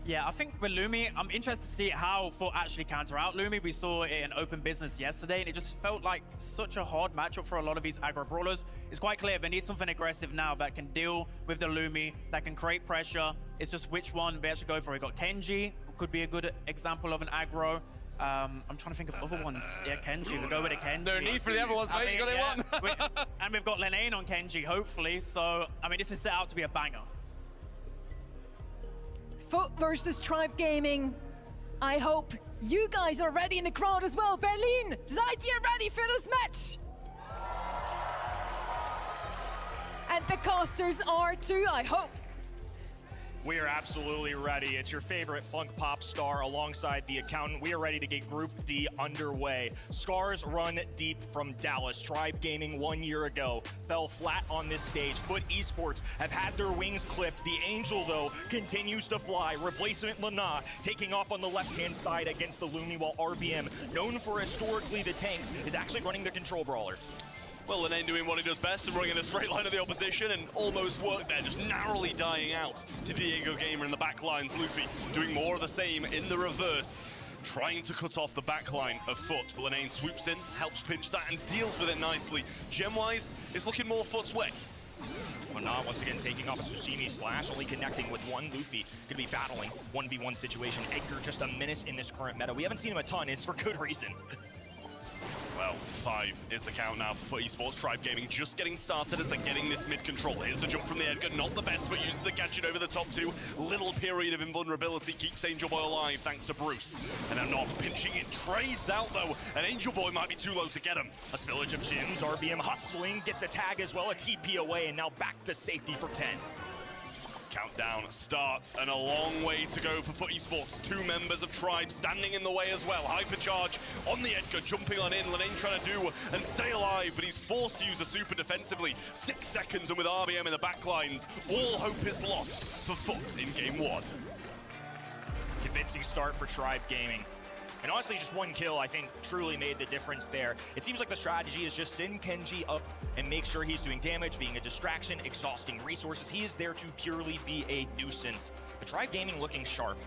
[SPEAKER 12] Yeah, I think with Lumi, I'm interested to see how Foot actually counter out Lumi. We saw it in open business yesterday, and it just felt like such a hard matchup for a lot of these aggro brawlers. It's quite clear they need something aggressive now that can deal with the Lumi, that can create pressure. It's just which one they actually go for. We got Kenji, who could be a good example of an aggro. I'm trying to think of other ones. Yeah, Kenji. We'll go with a Kenji.
[SPEAKER 7] No need for the other ones, mate. You got it one.
[SPEAKER 12] And we've got Lenane on Kenji, hopefully. So, I mean, this is set out to be a banger.
[SPEAKER 3] Foot versus Tribe Gaming. I hope you guys are ready in the crowd as well. Berlin, seid ihr ready for this match? And the casters are too, I hope.
[SPEAKER 6] We are absolutely ready. It's your favorite funk pop star alongside the accountant. We are ready to get Group D underway. Scars run deep from Dallas. Tribe Gaming 1 year ago fell flat on this stage. Foot Esports have had their wings clipped. The Angel, though, continues to fly. Replacement Lana taking off on the left-hand side against the Lumi, while RBM, known for historically the tanks, is actually running the control brawler.
[SPEAKER 7] Well, Lenane doing what he does best and running in a straight line of the opposition and almost worked there, just narrowly dying out to Diego Gamer in the back lines. Luffy doing more of the same in the reverse, trying to cut off the back line of Foot. But Lenane swoops in, helps pinch that and deals with it nicely. Gem-wise, it's looking more Foot's way.
[SPEAKER 6] Mana once again taking off a Tsushimi slash, only connecting with one. Luffy gonna be battling 1v1 situation. Edgar just a menace in this current meta. We haven't seen him a ton, it's for good reason.
[SPEAKER 7] Well, 5 is the count now for Esports. Tribe Gaming just getting started as they're getting this mid-control. Here's the jump from the Edgar, not the best, but uses the gadget over the top 2. Little period of invulnerability keeps Angel Boy alive thanks to Bruce. And they're not pinching it, trades out though, and Angel Boy might be too low to get him.
[SPEAKER 6] A spillage of gems, RBM hustling, gets a tag as well, a TP away, and now back to safety for 10.
[SPEAKER 7] Countdown starts, and a long way to go for Foot Esports. 2 members of Tribe standing in the way as well. Hypercharge on the Edgar, jumping on in. Lenane trying to do and stay alive, but he's forced to use a super defensively. 6 seconds, and with RBM in the backlines, all hope is lost for Foot in game 1.
[SPEAKER 6] Convincing start for Tribe Gaming. And honestly, just one kill, I think, truly made the difference there. It seems like the strategy is just send Kenji up and make sure he's doing damage, being a distraction, exhausting resources. He is there to purely be a nuisance. But Tribe Gaming looking sharp.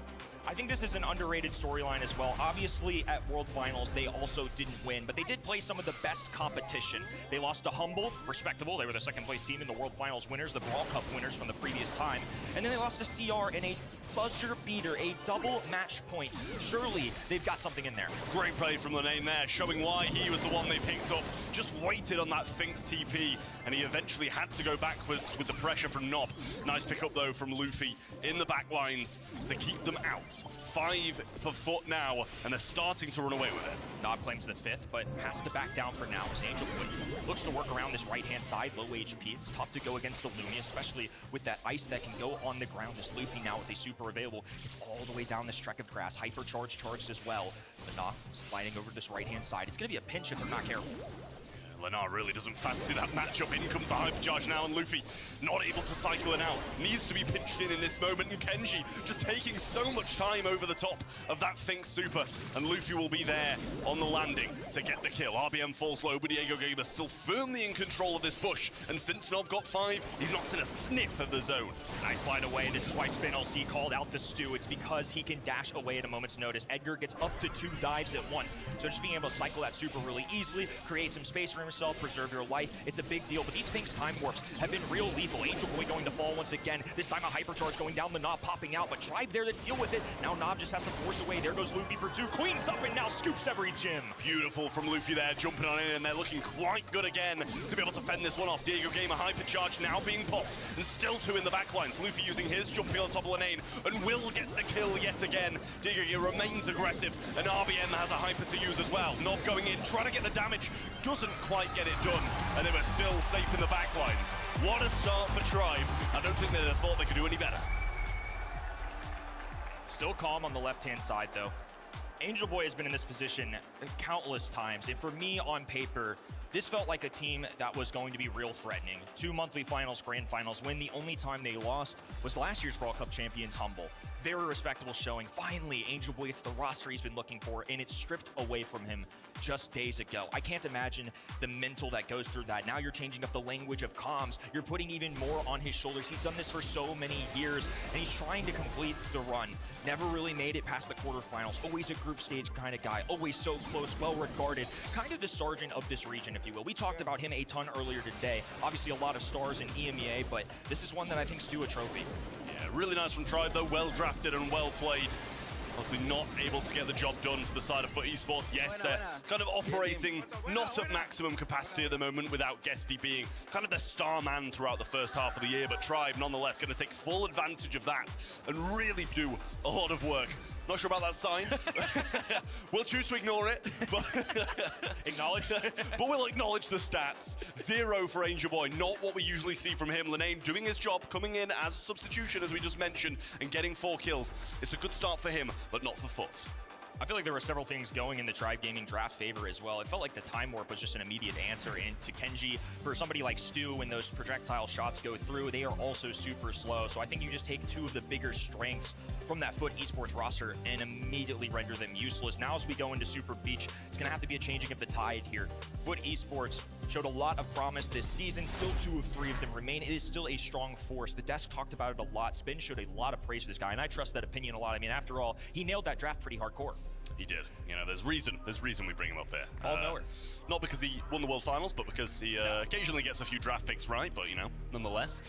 [SPEAKER 6] I think this is an underrated storyline as well. Obviously, at World Finals, they also didn't win, but they did play some of the best competition. They lost to Humble, respectable. They were the second place team in the World Finals winners, the Brawl Cup winners from the previous time. And then they lost to CR in a buzzer beater, a double match point. Surely they've got something in there.
[SPEAKER 7] Great play from Lenane there, showing why he was the one they picked up. Just waited on that Finks TP, and he eventually had to go backwards with the pressure from Nob. Nice pick up though from Luffy in the back lines to keep them out. 5 for Foot now, and they're starting to run away with it.
[SPEAKER 6] Nob claims the 5th, but has to back down for now as Angel looks to work around this right-hand side, low HP. It's tough to go against a Lumi, especially with that ice that can go on the ground. This Luffy now with a super available. It's all the way down this trek of grass. Hypercharge charged as well. But Nob sliding over this right-hand side. It's going to be a pinch if they're not careful.
[SPEAKER 7] Lenar really doesn't fancy that matchup. In comes the hypercharge now, and Luffy not able to cycle it out. Needs to be pinched in this moment, and Kenji just taking so much time over the top of that Finks super, and Luffy will be there on the landing to get the kill. RBM falls low, but Diego Gamer still firmly in control of this bush, and since Nob got 5, he's not seen a sniff of the zone.
[SPEAKER 6] Nice slide away. This is why Spin LC called out the stew. It's because he can dash away at a moment's notice. Edgar gets up to 2 dives at once, so just being able to cycle that super really easily, create some space for himself, preserve your life. It's a big deal, but these Finks time warps have been real lethal. Angel Boy going to fall once again. This time a hypercharge going down, the Nob popping out, but Tribe there to deal with it. Now Nob just has to force away. There goes Luffy for 2, cleans up and now scoops every gem.
[SPEAKER 7] Beautiful from Luffy there, jumping on in, and they're looking quite good again to be able to fend this one off. Diego Gamer hypercharge now being popped, and still 2 in the backlines. Luffy using his, jumping on top of Lenane, and will get the kill yet again. Diego Gamer remains aggressive, and RBM has a hyper to use as well. Nob going in, trying to get the damage, doesn't quite quite get it done, and they were still safe in the backlines. What a start for Tribe. I don't think they'd have thought they could do any better.
[SPEAKER 6] Still calm on the left-hand side, though. Angel Boy has been in this position countless times, and for me, on paper, this felt like a team that was going to be real threatening. 2 monthly finals, grand finals, when the only time they lost was last year's Brawl Cup champions, Humble. Very respectable showing. Finally, Angel Boy gets the roster he's been looking for, and it's stripped away from him just days ago. I can't imagine the mental that goes through that. Now you're changing up the language of comms. You're putting even more on his shoulders. He's done this for so many years, and he's trying to complete the run. Never really made it past the quarterfinals. Always a group stage kind of guy. Always so close, well regarded. Kind of the sergeant of this region, if you will. We talked about him a ton earlier today. Obviously a lot of stars in EMEA, but this is one that I think's due a trophy.
[SPEAKER 7] Yeah, really nice from Tribe though. Well drafted and well played. Obviously not able to get the job done for the side of FUT Esports. Yes, they're kind of operating not at maximum capacity at the moment, without Guesty being kind of their star man throughout the first half of the year, but Tribe nonetheless going to take full advantage of that and really do a lot of work. Not sure about that sign. We'll choose to ignore it, but
[SPEAKER 6] acknowledge.
[SPEAKER 7] But we'll acknowledge the stats. 0 for Angel Boy, not what we usually see from him. Linane doing his job, coming in as substitution, as we just mentioned, and getting 4 kills. It's a good start for him, but not for FUT.
[SPEAKER 6] I feel like there were several things going in the Tribe Gaming draft favor as well. It felt like the time warp was just an immediate answer, and to Kenji, for somebody like Stu, when those projectile shots go through, they are also super slow. So I think you just take 2 of the bigger strengths from that FUT Esports roster and immediately render them useless. Now as we go into Super Beach, it's going to have to be a changing of the tide here. FUT Esports showed a lot of promise this season. Still 2 of 3 of them remain. It is still a strong force. The desk talked about it a lot. Spin showed a lot of praise for this guy, and I trust that opinion a lot. I mean, after all, he nailed that draft pretty hardcore.
[SPEAKER 7] He did. You know, there's reason we bring him up here.
[SPEAKER 6] All knower.
[SPEAKER 7] Not because he won the World Finals, but because he occasionally gets a few draft picks right, but, you know, nonetheless.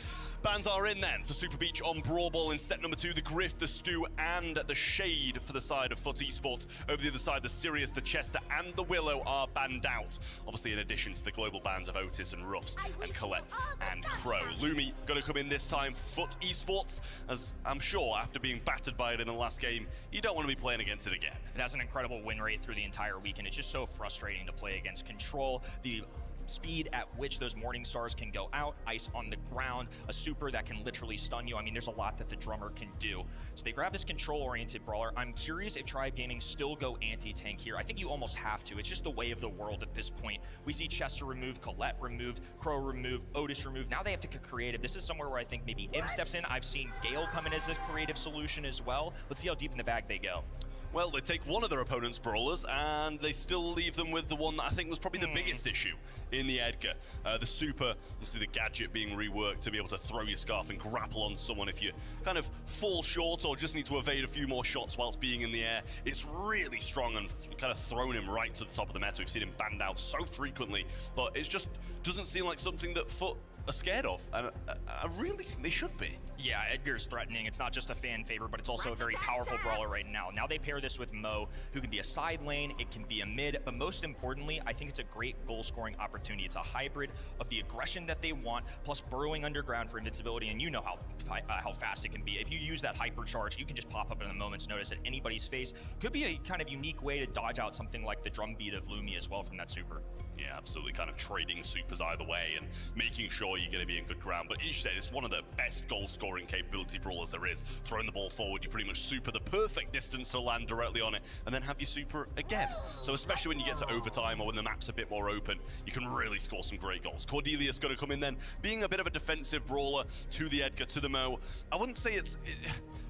[SPEAKER 7] Bans are in then for Super Beach on Brawl Ball in set number 2. The Griff, the Stu, and the Shade for the side of FUT Esports. Over the other side, the Sirius, the Chester, and the Willow are banned out. Obviously, in addition to the global bans of Otis and Ruffs and Colette and Crow. Lumi going to come in this time for FUT Esports, as I'm sure after being battered by it in the last game, you don't want to be playing against it again.
[SPEAKER 6] It has an incredible win rate through the entire weekend. It's just so frustrating to play against. Control, the speed at which those Morning Stars can go out, ice on the ground, a super that can literally stun you. I mean, there's a lot that the drummer can do. So they grab this control-oriented brawler. I'm curious if Tribe Gaming still go anti-tank here. I think you almost have to. It's just the way of the world at this point. We see Chester removed, Colette removed, Crow removed, Otis removed. Now they have to get creative. This is somewhere where I think maybe Im steps in. I've seen Gale come in as a creative solution as well. Let's see how deep in the bag they go.
[SPEAKER 7] Well, they take one of their opponent's brawlers, and they still leave them with the one that I think was probably the biggest issue in the Edgar. The super, obviously the gadget being reworked to be able to throw your scarf and grapple on someone if you kind of fall short or just need to evade a few more shots whilst being in the air. It's really strong and kind of thrown him right to the top of the meta. We've seen him banned out so frequently, but it just doesn't seem like something that FUT are scared of, and I really think they should be.
[SPEAKER 6] Yeah, Edgar's threatening. It's not just a fan favorite, but it's also a very powerful brawler right now. Now they pair this with Mo, who can be a side lane, it can be a mid, but most importantly, I think it's a great goal-scoring opportunity. It's a hybrid of the aggression that they want, plus burrowing underground for invincibility, and you know how fast it can be. If you use that hypercharge, you can just pop up in a moment's notice at anybody's face. Could be a kind of unique way to dodge out something like the drum beat of Lumi as well from that super.
[SPEAKER 7] Yeah, absolutely, kind of trading supers either way and making sure you're going to be in good ground. But as you said, it's one of the best goal-scoring capability brawlers there is. Throwing the ball forward, you pretty much super the perfect distance to land directly on it, and then have your super again. So especially when you get to overtime or when the map's a bit more open, you can really score some great goals. Cordelia's going to come in then, being a bit of a defensive brawler to the Edgar, to the Mo. I wouldn't say it's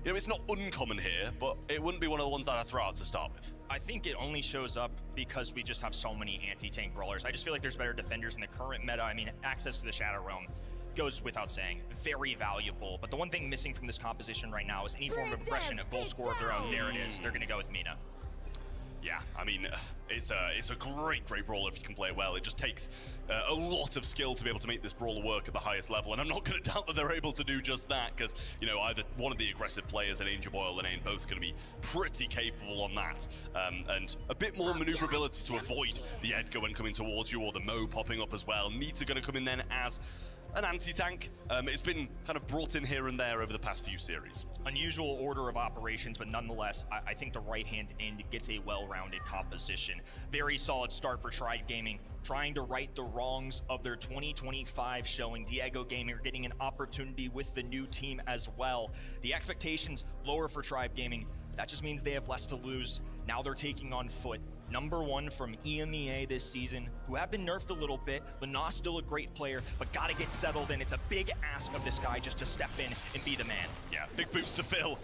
[SPEAKER 7] not uncommon here, but it wouldn't be one of the ones that I throw out to start with.
[SPEAKER 6] I think it only shows up because we just have so many anti-tank brawlers. I just feel like there's better defenders in the current meta. I mean, access to the Shadow Realm goes without saying. Very valuable. But the one thing missing from this composition right now is any form of aggression, a goal scorer of their own. There it is. They're going to go with Mina.
[SPEAKER 7] Yeah, I mean, it's a great brawler if you can play it well. It just takes a lot of skill to be able to make this brawler work at the highest level, and I'm not going to doubt that they're able to do just that, because, you know, either one of the aggressive players and Angel Boy or Linane both going to be pretty capable on that, and a bit more maneuverability to avoid the Edgar when coming towards you, or the Mo popping up as well. Nita going to come in then as an anti-tank. It's been kind of brought in here and there over the past few series.
[SPEAKER 6] Unusual order of operations, but nonetheless, I think the right-hand end gets a well-rounded top position. Very solid start for Tribe Gaming, trying to right the wrongs of their 2025 showing. Diego Gamer getting an opportunity with the new team as well. The expectations lower for Tribe Gaming. That just means they have less to lose. Now they're taking on Foot, #1 from EMEA this season, who have been nerfed a little bit. Lenaw's still a great player, but gotta get settled in. It's a big ask of this guy just to step in and be the man.
[SPEAKER 7] Yeah, big boots to fill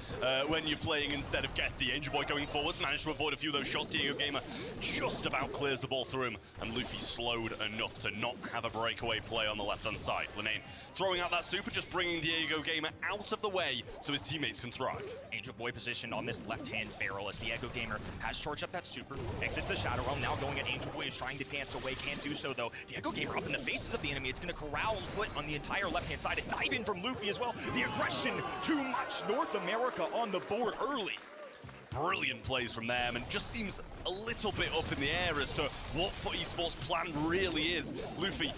[SPEAKER 7] when you're playing instead of Guesty. Angel Boy going forwards, managed to avoid a few of those shots. Diego Gamer just about clears the ball through him, and Luffy slowed enough to not have a breakaway play on the left-hand side. Lenane throwing out that super, just bringing Diego Gamer out of the way so his teammates can thrive.
[SPEAKER 6] Angel Boy positioned on this left-hand barrel as Diego Gamer has charged up that super, exits the Shadow Realm, now going at Angel Boy, is trying to dance away, can't do so though. Diego Gamer up in the faces of the enemy, it's gonna corral and Foot on the entire left-hand side, and dive in from Luffy as well. The aggression, too much. North America on the board early.
[SPEAKER 7] Brilliant plays from them, and just seems a little bit up in the air as to what Foot Esports' plan really is. Luffy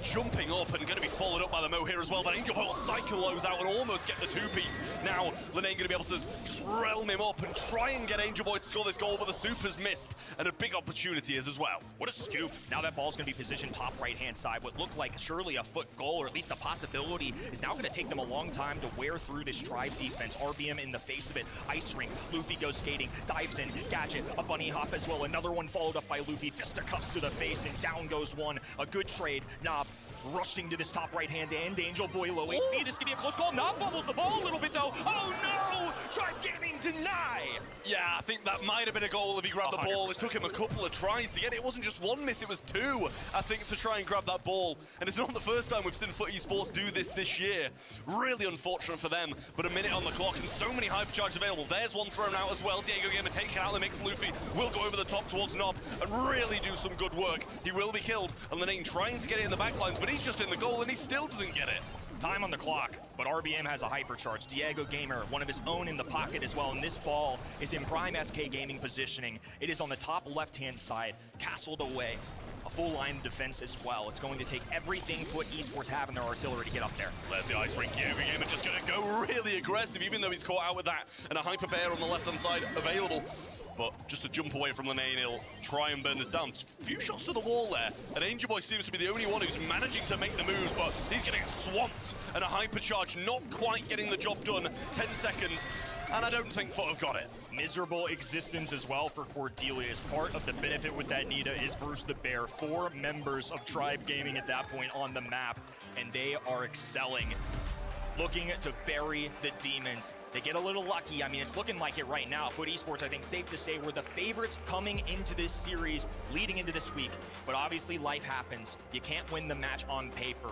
[SPEAKER 7] jumping up and going to be followed up by the Mo here as well, but Angel Boy will cycle those out and almost get the two-piece. Now, Lenane going to be able to just realm him up and try and get Angel Boy to score this goal, but the super's missed, and a big opportunity is as well.
[SPEAKER 6] What a scoop. Now that ball's going to be positioned top right-hand side. What looked like surely a Foot goal, or at least a possibility, is now going to take them a long time to wear through this Tribe defense. RBM in the face of it. Ice Ring. Luffy goes skating, dives in. Gadget, a bunny hop as well. Another one followed up by Luffy. Fisticuffs to the face, and down goes one. A good trade. Nob rushing to this top right-hand end. Angel Boy low HP. This could be a close call. Nob fumbles the ball a little bit, though. Oh, no! Tribe Gaming deny!
[SPEAKER 7] Yeah, I think that might have been a goal if he grabbed the ball. It took him a couple of tries to get it. It wasn't just one miss, it was two, I think, to try and grab that ball. And it's not the first time we've seen Foot Esports do this year. Really unfortunate for them, but a minute on the clock and so many hypercharges available. There's one thrown out as well. Diego Gamer taken out of the mix. Luffy will go over the top towards Nob and really do some good work. He will be killed, and Lenane trying to get it in the backlines, but he's just in the goal and he still doesn't get it.
[SPEAKER 6] Time on the clock, but RBM has a hypercharge. Diego Gamer, one of his own in the pocket as well, and this ball is in prime SK Gaming positioning. It is on the top left-hand side, castled away. A full line of defense as well. It's going to take everything Foot Esports have in their artillery to get up there.
[SPEAKER 7] There's the ice rink. Diego Gamer just going to go really aggressive, even though he's caught out with that, and a hyper bear on the left-hand side available. But just a jump away from Lenane, he'll try and burn this down. A few shots to the wall there, and Angel Boy seems to be the only one who's managing to make the moves, but he's getting swamped, and a hypercharge not quite getting the job done. 10 seconds, and I don't think Foot have got it.
[SPEAKER 6] Miserable existence as well for Cordelia. As part of the benefit with that Nita is Bruce the Bear. 4 members of Tribe Gaming at that point on the map, and they are excelling. Looking to bury the demons. They get a little lucky. I mean, it's looking like it right now. Foot Esports, I think, safe to say, were the favorites coming into this series, leading into this week. But obviously, life happens. You can't win the match on paper.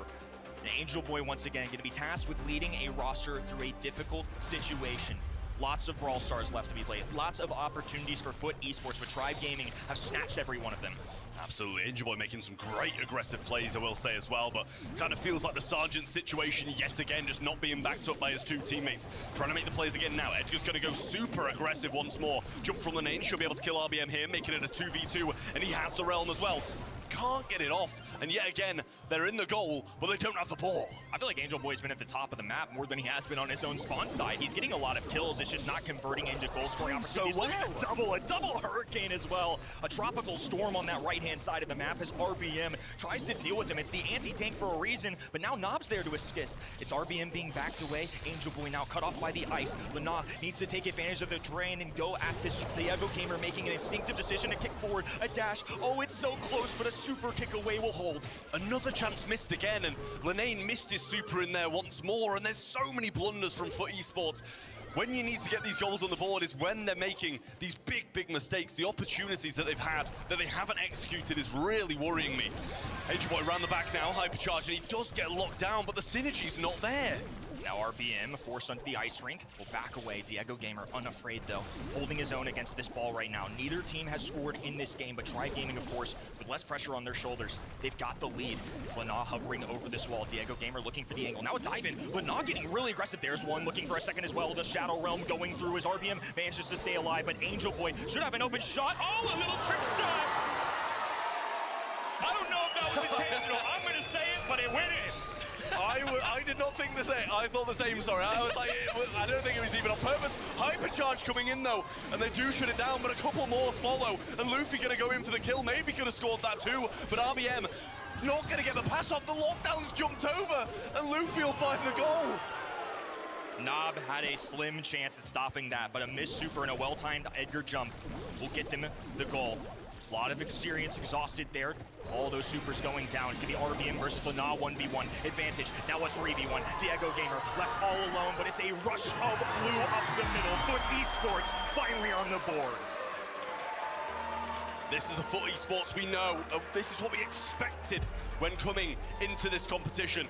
[SPEAKER 6] And Angel Boy, once again, going to be tasked with leading a roster through a difficult situation. Lots of Brawl Stars left to be played. Lots of opportunities for Foot Esports, but Tribe Gaming have snatched every one of them.
[SPEAKER 7] Absolutely. Angel Boy making some great aggressive plays, I will say as well, but kind of feels like the Sergeant situation yet again, just not being backed up by his 2 teammates. Trying to make the plays again now. Edgar's going to go super aggressive once more. Jump from Lenane, should be able to kill RBM here, making it a 2v2, and he has the realm as well. Can't get it off, and yet again, they're in the goal, but they don't have the ball.
[SPEAKER 6] I feel like Angel Boy's been at the top of the map more than he has been on his own spawn side. He's getting a lot of kills, it's just not converting into goal scoring opportunities. So well. A double hurricane as well. A tropical storm on that right-hand side of the map as RBM tries to deal with him. It's the anti-tank for a reason, but now Nob's there to assist. It's RBM being backed away. Angel Boy now cut off by the ice. Lena needs to take advantage of the terrain and go at this. Diego Gamer making an instinctive decision to kick forward. A dash. Oh, it's so close, but a super kick away will hold.
[SPEAKER 7] Another chance missed again, and Lenane missed his super in there once more, and there's so many blunders from Foot Esports. When you need to get these goals on the board is when they're making these big mistakes. The opportunities that they've had that they haven't executed is really worrying me. Angel Boy around the back now, hypercharge, and he does get locked down, but the synergy's not there.
[SPEAKER 6] Now RBM forced onto the ice rink, will back away. Diego Gamer unafraid though, holding his own against this ball right now. Neither team has scored in this game, but Tribe Gaming, of course, with less pressure on their shoulders. They've got the lead. It's Lena hovering over this wall. Diego Gamer looking for the angle. Now a dive in. Lena getting really aggressive. There's one looking for a second as well. The Shadow Realm going through as RBM manages to stay alive, but Angel Boy should have an open shot. Oh, a little trick shot! I don't know if that was intentional. I'm gonna say it, but it went in.
[SPEAKER 7] I did not think the same. I thought the same, sorry. I was like, I don't think it was even on purpose. Hypercharge coming in, though, and they do shut it down, but a couple more to follow. And Luffy going to go in for the kill. Maybe could have scored that too, but RBM not going to get the pass off. The lockdown's jumped over, and Luffy will find the goal.
[SPEAKER 6] Nob had a slim chance at stopping that, but a missed super and a well-timed Edgar jump will get them the goal. A lot of experience exhausted there. All those supers going down. It's going to be RBM versus Lana 1v1 advantage. Now a 3v1. Diego Gamer left all alone, but it's a rush of blue up the middle. Foot Esports finally on the board.
[SPEAKER 7] This is the Foot Esports we know. This is what we expected when coming into this competition.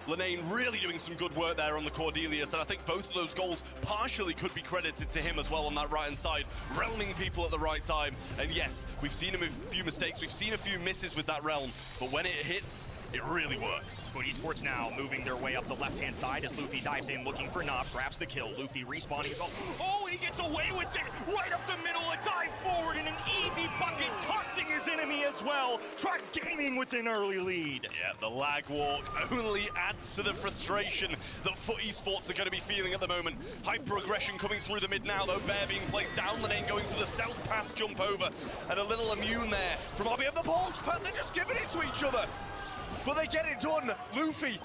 [SPEAKER 7] Lenane really doing some good work there on the Cordelius, and I think both of those goals partially could be credited to him as well on that right-hand side, realming people at the right time. And yes, we've seen him with a few mistakes, we've seen a few misses with that realm, but when it hits, it really works.
[SPEAKER 6] Foot Esports now moving their way up the left-hand side as Luffy dives in looking for Nob, grabs the kill. Luffy respawning. Oh, and he gets away with it! Right up the middle, a dive forward and an easy bucket, taunting his enemy as well. Track Gaming with an early lead.
[SPEAKER 7] Yeah, the lag walk only adds to the frustration that Foot Esports are going to be feeling at the moment. Hyper aggression coming through the mid now, though. Bear being placed down, Lenane going for the south pass jump over, and a little immune there from RBM. The ball, but they're just giving it to each other. But they get it done. Luffy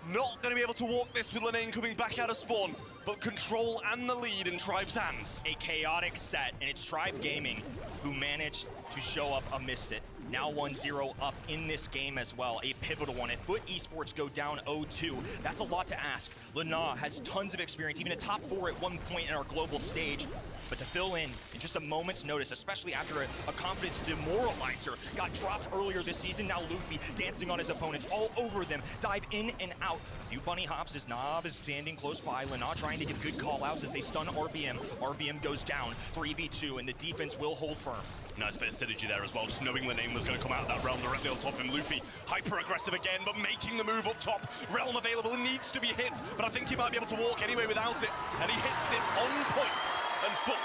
[SPEAKER 7] not going to be able to walk this with Lenane coming back out of spawn, but control and the lead in Tribe's hands.
[SPEAKER 6] A chaotic set, and it's Tribe Gaming who managed to show up amidst it. Now 1-0 up in this game as well, a pivotal one. If Foot Esports go down 0-2, that's a lot to ask. Lana has tons of experience, even a top 4 at one point in our global stage. But to fill in just a moment's notice, especially after a confidence demoralizer got dropped earlier this season, now Luffy dancing on his opponents, all over them, dive in and out. A few bunny hops as Nob is standing close by. Lana trying to get good call-outs as they stun RBM. RBM goes down, 3v2, and the defense will hold firm.
[SPEAKER 7] Nice bit of synergy there as well, just knowing Lenane was going to come out of that realm directly on top of him. Luffy, hyper-aggressive again, but making the move up top. Realm available and needs to be hit, but I think he might be able to walk anyway without it, and he hits it on point, and Foot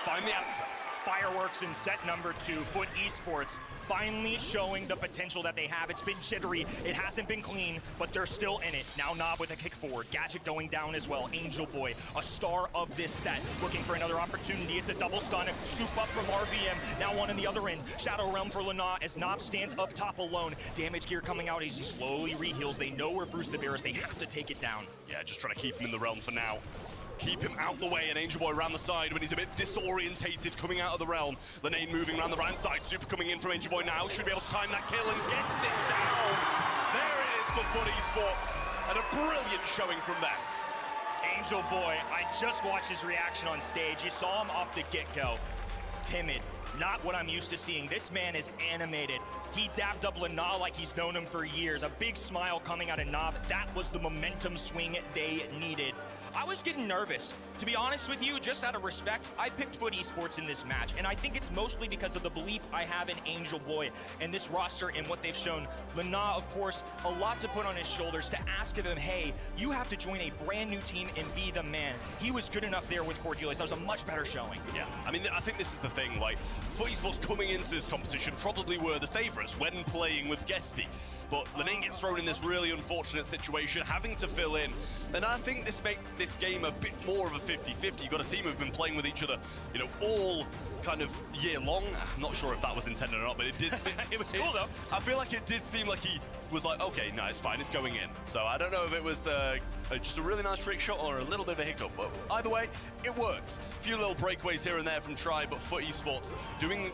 [SPEAKER 7] find the answer.
[SPEAKER 6] Fireworks in set number 2, Foot Esports finally showing the potential that they have. It's been jittery, it hasn't been clean, but they're still in it. Now Nob with a kick forward, Gadget going down as well. Angel Boy, a star of this set, looking for another opportunity. It's a double stun, a scoop up from RBM. Now one in the other end, Shadow Realm for Lana as Nob stands up top alone. Damage gear coming out as he slowly reheals. They know where Bruce the Bear is, they have to take it down.
[SPEAKER 7] Yeah, just trying to keep him in the realm for now. Keep him out the way, and Angel Boy around the side when he's a bit disorientated coming out of the realm. Lenane moving around the right side, super coming in from Angel Boy now, should be able to time that kill and gets it down. There it is for Foot Esports, and a brilliant showing from them.
[SPEAKER 6] Angel Boy, I just watched his reaction on stage. You saw him off the get-go. Timid, not what I'm used to seeing. This man is animated. He dabbed up Lana like he's known him for years. A big smile coming out of Nob. That was the momentum swing they needed. I was getting nervous. To be honest with you, just out of respect, I picked Foot Esports in this match, and I think it's mostly because of the belief I have in Angel Boy and this roster and what they've shown. Lana, of course, a lot to put on his shoulders to ask of him, hey, you have to join a brand new team and be the man. He was good enough there with Cordelius. That was a much better showing.
[SPEAKER 7] Yeah, I mean, I think this is the thing, like, Foot Esports coming into this competition probably were the favourites when playing with Guesty. But Lenane gets thrown in this really unfortunate situation, having to fill in. And I think this makes this game a bit more of a 50-50. You've got a team who've been playing with each other, you know, all kind of year long. I'm not sure if that was intended or not, but it did seem...
[SPEAKER 6] It was cool, though.
[SPEAKER 7] I feel like it did seem like he was like, okay, no, it's fine, it's going in. So I don't know if it was just a really nice trick shot or a little bit of a hiccup, but either way, it works. A few little breakaways here and there from Tribe, but Foot Esports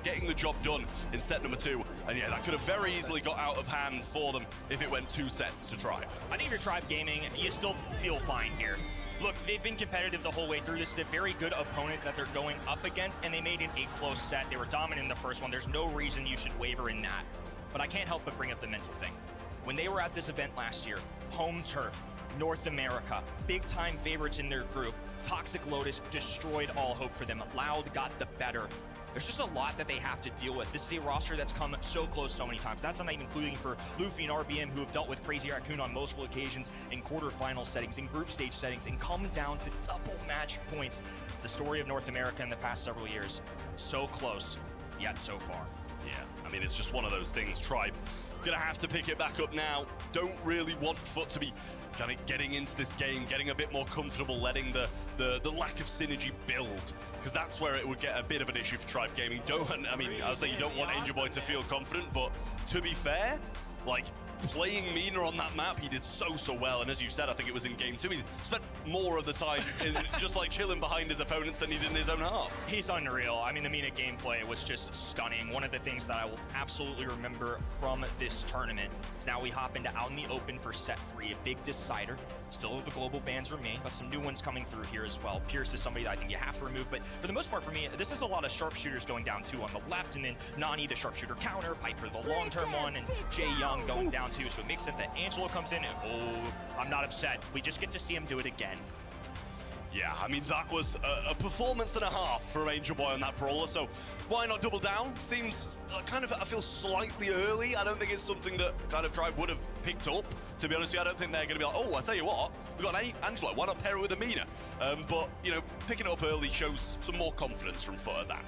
[SPEAKER 7] getting the job done in set number 2. And yeah, that could have very easily got out of hand for them if it went 2 sets to Tribe.
[SPEAKER 6] I think if you're Tribe Gaming, you still feel fine here. Look, they've been competitive the whole way through. This is a very good opponent that they're going up against, and they made it a close set. They were dominant in the first one. There's no reason you should waver in that. But I can't help but bring up the mental thing. When they were at this event last year, home turf, North America, big-time favorites in their group, Toxic Lotus destroyed all hope for them. Loud got the better. There's just a lot that they have to deal with. This is a roster that's come so close so many times. That's not even including for Luffy and RBM, who have dealt with Crazy Raccoon on multiple occasions in quarterfinal settings, in group stage settings, and come down to double match points. It's the story of North America in the past several years. So close, yet so far.
[SPEAKER 7] Yeah, I mean, it's just one of those things. Tribe gonna have to pick it back up now. Don't really want Foot to be kind of getting into this game, getting a bit more comfortable, letting the lack of synergy build, because that's where it would get a bit of an issue for Tribe Gaming. I mean, I would say you don't want Angel Boy to feel confident, but to be fair, like, playing Mina on that map, he did so well, and as you said, I think it was in game 2, he spent more of the time in just like chilling behind his opponents than he did in his own half.
[SPEAKER 6] He's unreal. I mean, the Mina gameplay was just stunning. One of the things that I will absolutely remember from this tournament is now we hop into out in the open for set 3, a big decider. Still the global bans remain, but some new ones coming through here as well. Pierce is somebody that I think you have to remove, but for the most part for me, this is a lot of sharpshooters going down too on the left, and then Nani, the sharpshooter counter, Piper, the long-term one, and Jay Young going down too. So it makes it that Angelo comes in and, oh, I'm not upset. We just get to see him do it again.
[SPEAKER 7] Yeah, I mean, that was a performance and a half from Angel Boy on that brawler, so why not double down? Seems kind of, I feel, slightly early. I don't think it's something that kind of Tribe would have picked up. To be honest with you, I don't think they're going to be like, oh, I tell you what, we've got Angelo, why not pair it with Amina? But, you know, picking it up early shows some more confidence from Foot at that.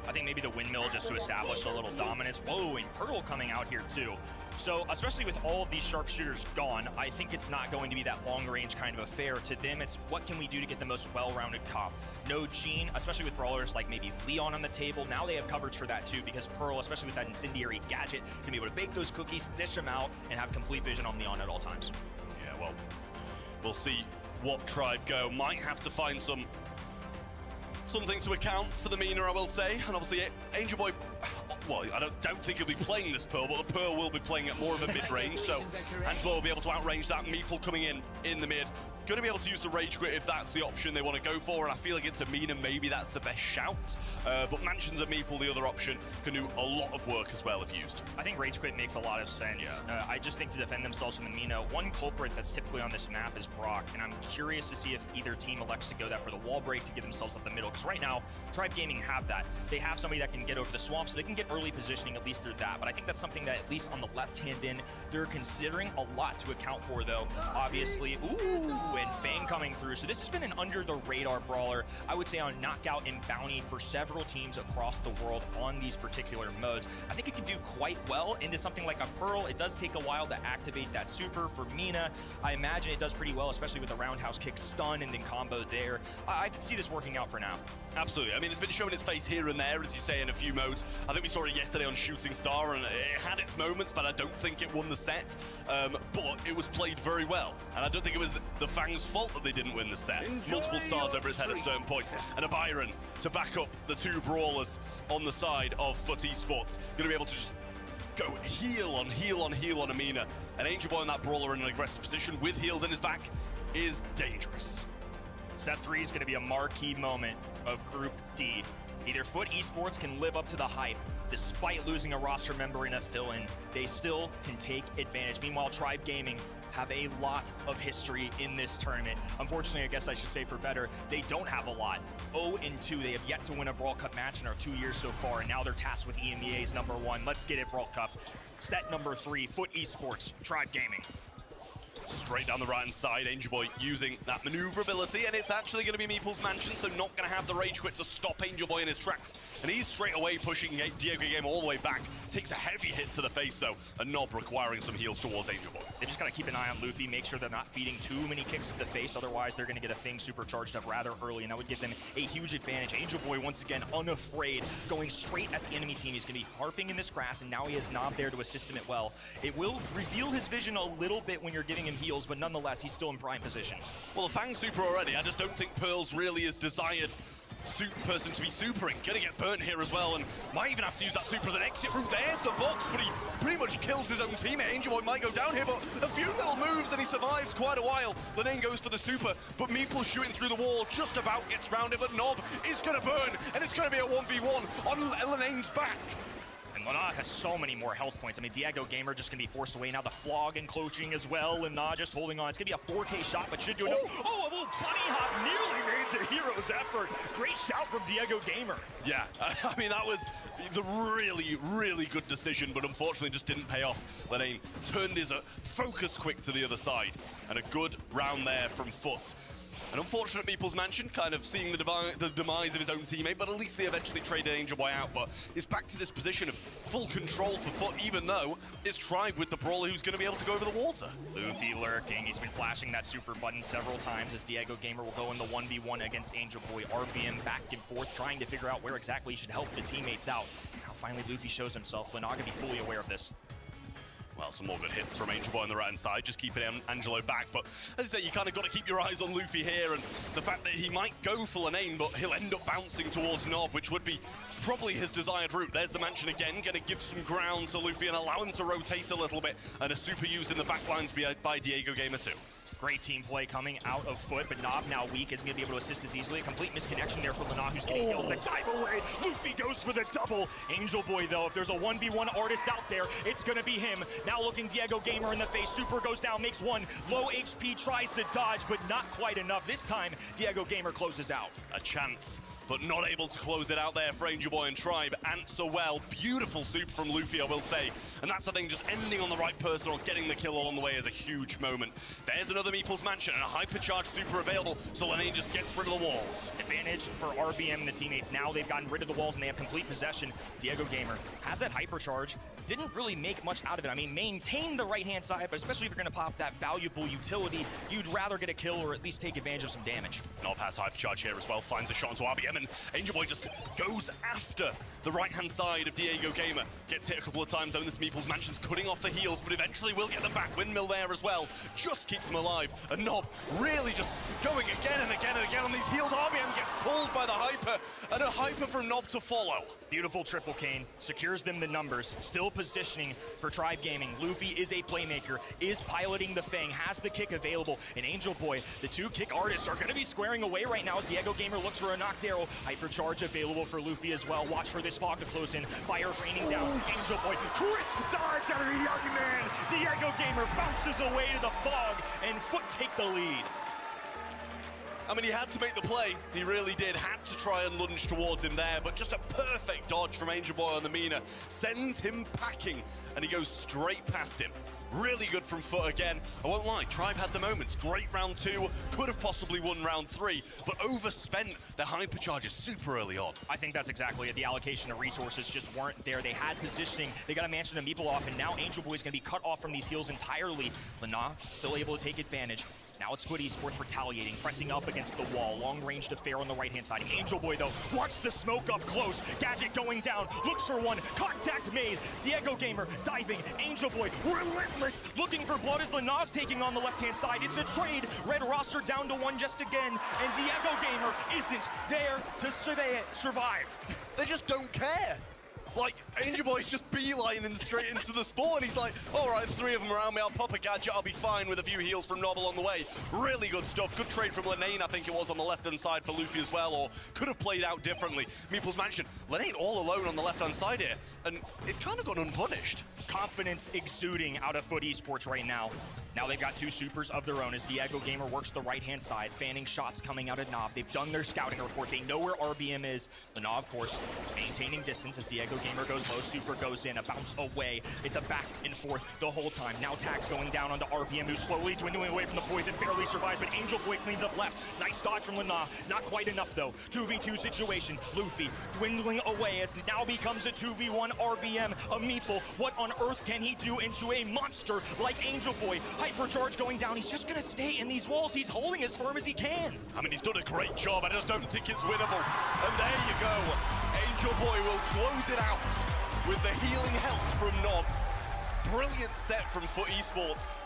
[SPEAKER 6] I think maybe the windmill just to establish a little dominance. Whoa, and Pearl coming out here too. So, especially with all of these sharpshooters gone, I think it's not going to be that long-range kind of affair. To them, it's what can we do to get the most well-rounded comp. No Gene, especially with brawlers like maybe Leon on the table. Now they have coverage for that too, because Pearl, especially with that incendiary gadget, can be able to bake those cookies, dish them out, and have complete vision on Leon at all times.
[SPEAKER 7] Yeah, well, we'll see what Tribe go. Might have to find something to account for the Mina, I will say. And obviously, Angel Boy, well, I don't think he'll be playing this Pearl, but the Pearl will be playing at more of a mid-range, so Angelo will be able to outrange that. Meeple coming in the mid. Going to be able to use the Rage Quit if that's the option they want to go for, and I feel like it's Amina, maybe that's the best shout. But Mansions and Meeple, the other option, can do a lot of work as well if used.
[SPEAKER 6] I think Rage Quit makes a lot of sense. Yeah. I just think to defend themselves from Amina, one culprit that's typically on this map is Brock, and I'm curious to see if either team elects to go that for the wall break to get themselves up the middle, because right now, Tribe Gaming have that. They have somebody that can get over the swamp, so they can get early positioning at least through that, but I think that's something that at least on the left-hand end, they're considering a lot to account for, though. Obviously, ooh, and Fang coming through. So this has been an under-the-radar brawler, I would say, on Knockout and Bounty for several teams across the world on these particular modes. I think it can do quite well into something like a Pearl. It does take a while to activate that super. For Mina, I imagine it does pretty well, especially with the roundhouse kick stun and then combo there. I can see this working out for now.
[SPEAKER 7] Absolutely. I mean, it's been showing its face here and there, as you say, in a few modes. I think we saw it yesterday on Shooting Star, and it had its moments, but I don't think it won the set. But it was played very well, and I don't think it was the Fang's fault that they didn't win the set. Multiple stars over his head at certain points, and a Byron to back up the two brawlers on the side of Foot Esports. Going to be able to just go heal on Amina. And Angel Boy in that brawler in an aggressive position with heals in his back is dangerous.
[SPEAKER 6] Set 3 is going to be a marquee moment of Group D. Either Foot Esports can live up to the hype, despite losing a roster member in a fill-in. They still can take advantage. Meanwhile, Tribe Gaming have a lot of history in this tournament. Unfortunately, I guess I should say for better, they don't have a lot. 0-2, they have yet to win a Brawl Cup match in our 2 years so far, and now they're tasked with EMEA's #1. Let's get it, Brawl Cup. Set number 3, Foot Esports, Tribe Gaming.
[SPEAKER 7] Straight down the right-hand side, Angel Boy using that maneuverability, and it's actually going to be Meeple's Mansion, so not going to have the Rage Quit to stop Angel Boy in his tracks. And he's straight away pushing Diego Game all the way back. Takes a heavy hit to the face, though, a Nob requiring some heals towards Angel Boy.
[SPEAKER 6] They just got to keep an eye on Luffy, make sure they're not feeding too many kicks to the face, otherwise they're going to get a Fang supercharged up rather early, and that would give them a huge advantage. Angel Boy, once again, unafraid, going straight at the enemy team. He's going to be harping in this grass, and now he has Nob there to assist him as well. It will reveal his vision a little bit when you're giving him heals, but nonetheless, he's still in prime position.
[SPEAKER 7] Well, the Fang super already. I just don't think Pearl's really is desired person to be supering. Gonna get burnt here as well, and might even have to use that super as an exit route. There's the box, but he pretty much kills his own teammate. Angel Boy might go down here, but a few little moves and he survives quite a while. Linane goes for the super, but Meeple shooting through the wall just about gets round it, but Nob is gonna burn, and it's gonna be a 1v1 on Linane's back.
[SPEAKER 6] And Monarch has so many more health points. I mean, Diego Gamer just going to be forced away now. The Flog encroaching as well, and Nah just holding on. It's going to be a 4K shot, but should do enough. Oh, a little bunny hop nearly made the hero's effort. Great shout from Diego Gamer.
[SPEAKER 7] Yeah, I mean, that was the really good decision, but unfortunately just didn't pay off. Linane turned his focus quick to the other side, and a good round there from Foot. An unfortunate Meeple's Mansion, kind of seeing the demise of his own teammate, but at least they eventually traded Angel Boy out. But it's back to this position of full control for Foot, even though it's Tribe with the Brawler who's going to be able to go over the water.
[SPEAKER 6] Luffy lurking. He's been flashing that super button several times as Diego Gamer will go in the 1v1 against Angel Boy. RBM back and forth, trying to figure out where exactly he should help the teammates out. Now finally Luffy shows himself. Lina gonna be fully aware of this.
[SPEAKER 7] Well, some more good hits from Angel Boy on the right-hand side, just keeping Angelo back. But as I say, you kind of got to keep your eyes on Luffy here, and the fact that he might go for Lane, but he'll end up bouncing towards Nob, which would be probably his desired route. There's the Mansion again, going to give some ground to Luffy and allow him to rotate a little bit, and a super use in the backlines by Diego Gamer too.
[SPEAKER 6] Great team play coming out of Foot, but Nob now weak, isn't going to be able to assist as easily. A complete misconnection there for Lina, who's getting killed. The dive away. Luffy goes for the double. Angel Boy, though, if there's a 1v1 artist out there, it's going to be him. Now looking Diego Gamer in the face. Super goes down, makes one. Low HP, tries to dodge, but not quite enough. This time, Diego Gamer closes out.
[SPEAKER 7] A chance, but not able to close it out there for Angel Boy and Tribe. Answer well. Beautiful soup from Luffy, I will say. And that's the thing, just ending on the right person or getting the kill along the way is a huge moment. There's another Meeple's Mansion and a hypercharged super available, so Lane just gets rid of the walls.
[SPEAKER 6] Advantage for RBM and the teammates. Now they've gotten rid of the walls and they have complete possession. Diego Gamer has that hypercharge. Didn't really make much out of it. I mean, maintain the right-hand side, but especially if you're going to pop that valuable utility, you'd rather get a kill or at least take advantage of some damage.
[SPEAKER 7] Nob has hypercharge here as well, finds a shot onto RBM, and Angel Boy just goes after the right-hand side of Diego Gamer. Gets hit a couple of times though, and this Meeple's Mansion's cutting off the heals, but eventually will get the back windmill there as well. Just keeps him alive. And Nob really just going again and again and again on these heals. RBM gets pulled by the hyper, and a hyper from Nob to follow.
[SPEAKER 6] Beautiful triple cane, secures them the numbers, still positioning for Tribe Gaming. Luffy is a playmaker, is piloting the Fang, has the kick available, and Angel Boy, the two kick artists are going to be squaring away right now as Diego Gamer looks for a knocked arrow. Hypercharge available for Luffy as well. Watch for this fog to close in. Fire raining down. Angel Boy, crisp dodge out of the young man. Diego Gamer bounces away to the fog, and Foot take the lead.
[SPEAKER 7] I mean, he had to make the play. He really did. Had to try and lunge towards him there, but just a perfect dodge from Angel Boy on the Mina. Sends him packing, and he goes straight past him. Really good from Foot again. I won't lie, Tribe had the moments. Great round 2, could have possibly won round 3, but overspent their hypercharges super early on.
[SPEAKER 6] I think that's exactly it. The allocation of resources just weren't there. They had positioning. They got a Mansion and Meeple off, and now Angel Boy is going to be cut off from these heals entirely. Lina still able to take advantage. Now it's Foot Esports retaliating, pressing up against the wall. Long-range affair on the right-hand side. Angel Boy, though, watch the smoke up close. Gadget going down, looks for one. Contact made. Diego Gamer diving. Angel Boy, relentless, looking for blood as Lina's taking on the left-hand side. It's a trade. Red roster down to 1 just again. And Diego Gamer isn't there to survive.
[SPEAKER 7] They just don't care. Like, Angel Boy's just beelining straight into the spawn. He's like, all right, 3 of them around me. I'll pop a gadget. I'll be fine with a few heals from Nob on the way. Really good stuff. Good trade from Lane, I think it was, on the left-hand side for Luffy as well, or could have played out differently. Meeple's Mansion, Lane all alone on the left-hand side here, and it's kind of gone unpunished.
[SPEAKER 6] Confidence exuding out of Foot Esports right now. Now they've got 2 supers of their own as Diego Gamer works the right-hand side, fanning shots coming out of Nob. They've done their scouting report. They know where RBM is. Lina, of course, maintaining distance as Diego Gamer goes low. Super goes in, a bounce away. It's a back and forth the whole time. Now tags going down onto RBM, who's slowly dwindling away from the poison. Barely survives, but Angel Boy cleans up left. Nice dodge from Lina. Not quite enough, though. 2v2 situation. Luffy dwindling away as it now becomes a 2v1 RBM. A Meeple. What on earth can he do into a monster like Angel Boy? Hypercharge going down. He's just going to stay in these walls. He's holding as firm as he can.
[SPEAKER 7] I mean, he's done a great job. I just don't think it's winnable. And there you go. Angel Boy will close it out with the healing help from Nob. Brilliant set from Foot Esports.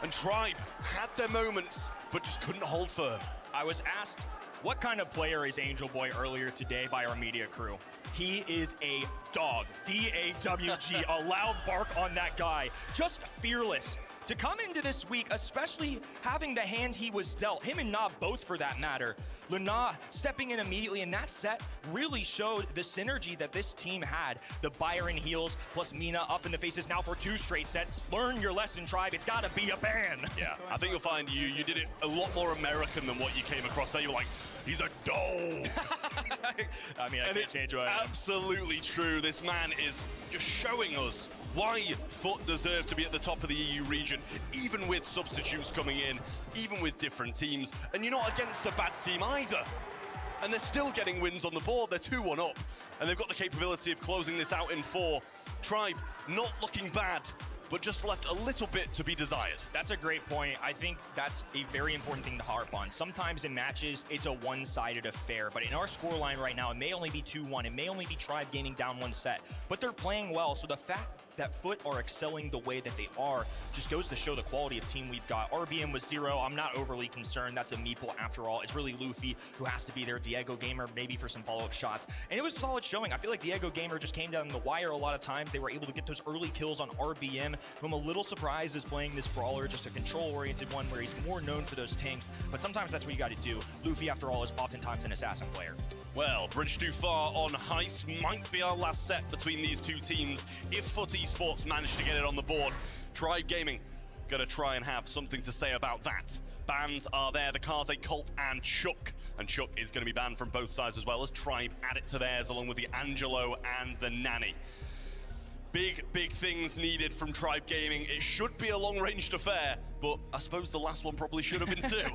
[SPEAKER 7] And Tribe had their moments, but just couldn't hold firm.
[SPEAKER 6] I was asked, what kind of player is Angel Boy earlier today by our media crew? He is a dog. D-A-W-G. A loud bark on that guy. Just fearless. To come into this week, especially having the hand he was dealt, him and Nob both for that matter, Lina stepping in immediately in that set really showed the synergy that this team had. The Byron heals plus Mina up in the faces now for 2 straight sets. Learn your lesson, Tribe. It's got to be a ban.
[SPEAKER 7] Yeah, I think you'll find you did it a lot more American than what you came across there. You were like, he's a dog.
[SPEAKER 6] I mean, I can't change what I am.
[SPEAKER 7] Absolutely true. This man is just showing us why Foot deserve to be at the top of the EU region, even with substitutes coming in, even with different teams, and you're not against a bad team either. And they're still getting wins on the board. They're 2-1 up, and they've got the capability of closing this out in 4. Tribe not looking bad, but just left a little bit to be desired.
[SPEAKER 6] That's a great point. I think that's a very important thing to harp on. Sometimes in matches, it's a one-sided affair, but in our scoreline right now, it may only be 2-1. It may only be Tribe gaining down 1 set, but they're playing well. So the fact that Foot are excelling the way that they are just goes to show the quality of team we've got. RBM was 0. I'm not overly concerned. That's a meeple after all. It's really Luffy who has to be there. Diego Gamer maybe for some follow-up shots. And it was a solid showing. I feel like Diego Gamer just came down the wire a lot of times. They were able to get those early kills on RBM, who I'm a little surprised is playing this brawler, just a control-oriented one where he's more known for those tanks. But sometimes that's what you got to do. Luffy, after all, is oftentimes an assassin player.
[SPEAKER 7] Well, bridge too far on Heist might be our last set between these two teams if Foot Esports manage to get it on the board. Tribe Gaming gonna try and have something to say about that. Bans are there, the Kaze, Colt, and Chuck. And Chuck is gonna be banned from both sides as well as Tribe add it to theirs along with the Angelo and the Nanny. Big things needed from Tribe Gaming. It should be a long-ranged affair, but I suppose the last one probably should have been too.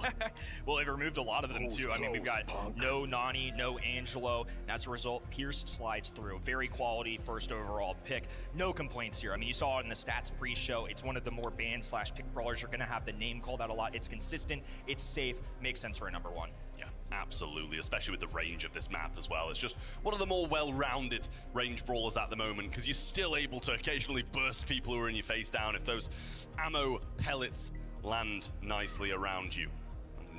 [SPEAKER 6] Well, they've removed a lot of them too. I mean, we've got no Nani, no Angelo, and as a result, Pierce slides through. Very quality first overall pick. No complaints here. I mean, you saw it in the stats pre-show. It's one of the more banned/pick brawlers. You're gonna have the name called out a lot. It's consistent, it's safe, makes sense for a number 1.
[SPEAKER 7] Yeah, absolutely, especially with the range of this map as well. It's just one of the more well-rounded range brawlers at the moment, because you're still able to occasionally burst people who are in your face down if those ammo pellets land nicely around you.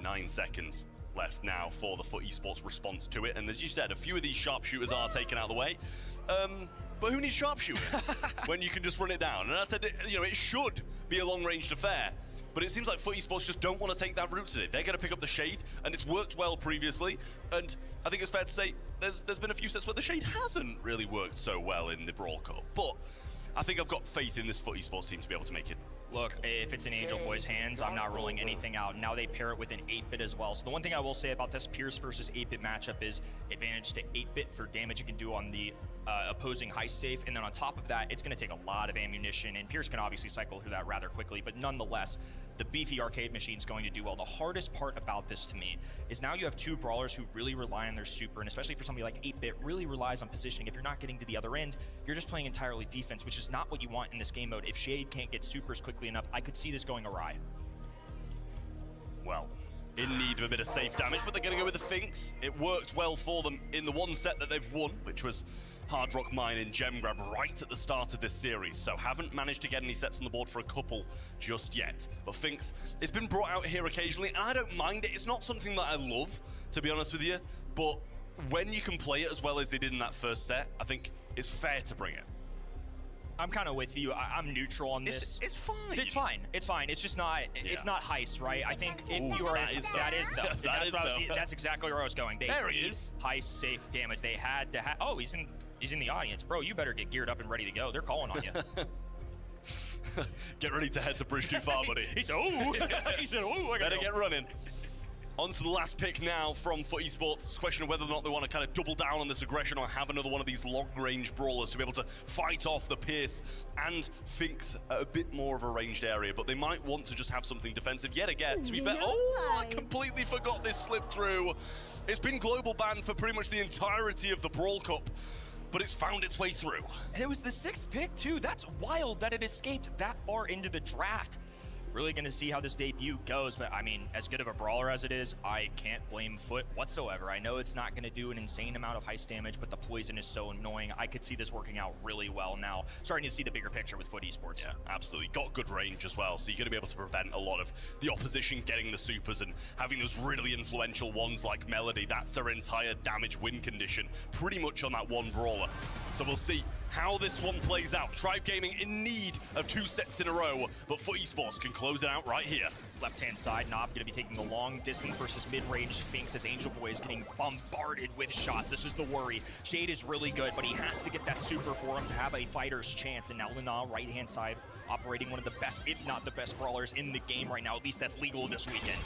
[SPEAKER 7] 9 seconds left now for the Foot Esports response to it, and as you said, a few of these sharpshooters are taken out of the way. But who needs sharpshooters when you can just run it down? And I said, you know, it should be a long-ranged affair, but it seems like Foot Esports just don't want to take that route today. They're going to pick up the Shade, and it's worked well previously, and I think it's fair to say there's been a few sets where the Shade hasn't really worked so well in the Brawl Cup, but I think I've got faith in this Foot Esports team to be able to make it.
[SPEAKER 6] Look, if it's in Angel Boy's hands, I'm not ruling anything out. Now they pair it with an 8-bit as well. So the one thing I will say about this Pierce versus 8-bit matchup is advantage to 8-bit for damage you can do on the opposing heist safe. And then on top of that, it's going to take a lot of ammunition. And Pierce can obviously cycle through that rather quickly. But nonetheless, the beefy arcade machine's going to do well. The hardest part about this to me is now you have 2 brawlers who really rely on their super, and especially for somebody like 8-bit, really relies on positioning. If you're not getting to the other end, you're just playing entirely defense, which is not what you want in this game mode. If Shade can't get supers quickly enough, I could see this going awry.
[SPEAKER 7] Well, in need of a bit of safe damage, but they're going to go with the Finks. It worked well for them in the one set that they've won, which was Hard Rock Mine and Gem Grab right at the start of this series, so haven't managed to get any sets on the board for a couple just yet. But Finks, it's been brought out here occasionally, and I don't mind it. It's not something that I love, to be honest with you, but when you can play it as well as they did in that first set, I think it's fair to bring it.
[SPEAKER 6] I'm kind of with you. I'm neutral on this.
[SPEAKER 7] It's fine.
[SPEAKER 6] It's fine. It's fine. It's just not. It's not heist, right? I think if you are, that is though. That's exactly where I was going.
[SPEAKER 7] There he is.
[SPEAKER 6] Heist safe damage. They had to have. Oh, he's in the audience, bro. You better get geared up and ready to go. They're calling on you.
[SPEAKER 7] Get ready to head to bridge too far, buddy.
[SPEAKER 6] He said, "Ooh." He said, "Ooh."
[SPEAKER 7] Better get running. On to the last pick now from Foot Esports. It's a question of whether or not they want to kind of double down on this aggression or have another one of these long-range brawlers to be able to fight off the Pierce and Finks at a bit more of a ranged area, but they might want to just have something defensive yet again. To be fair, oh, I completely forgot this slipped through. It's been global banned for pretty much the entirety of the Brawl Cup, but it's found its way through.
[SPEAKER 6] And it was the 6th pick, too. That's wild that it escaped that far into the draft. Really going to see how this debut goes, but I mean, as good of a brawler as it is, I can't blame Foot whatsoever. I know it's not going to do an insane amount of heist damage, but the poison is so annoying. I could see this working out really well now. Starting to see the bigger picture with Foot Esports.
[SPEAKER 7] Yeah, absolutely. Got good range as well, so you're going to be able to prevent a lot of the opposition getting the supers and having those really influential ones like Melody. That's their entire damage win condition, pretty much on that one brawler. So we'll see how this one plays out. Tribe Gaming in need of 2 sets in a row, but Foot Esports can close it out right here.
[SPEAKER 6] Left-hand side, Knob going to be taking the long distance versus mid-range Finks as Angel Boy is getting bombarded with shots. This is the worry. Shade is really good, but he has to get that super for him to have a fighter's chance. And now Lina, right-hand side, operating one of the best, if not the best brawlers in the game right now. At least that's legal this weekend.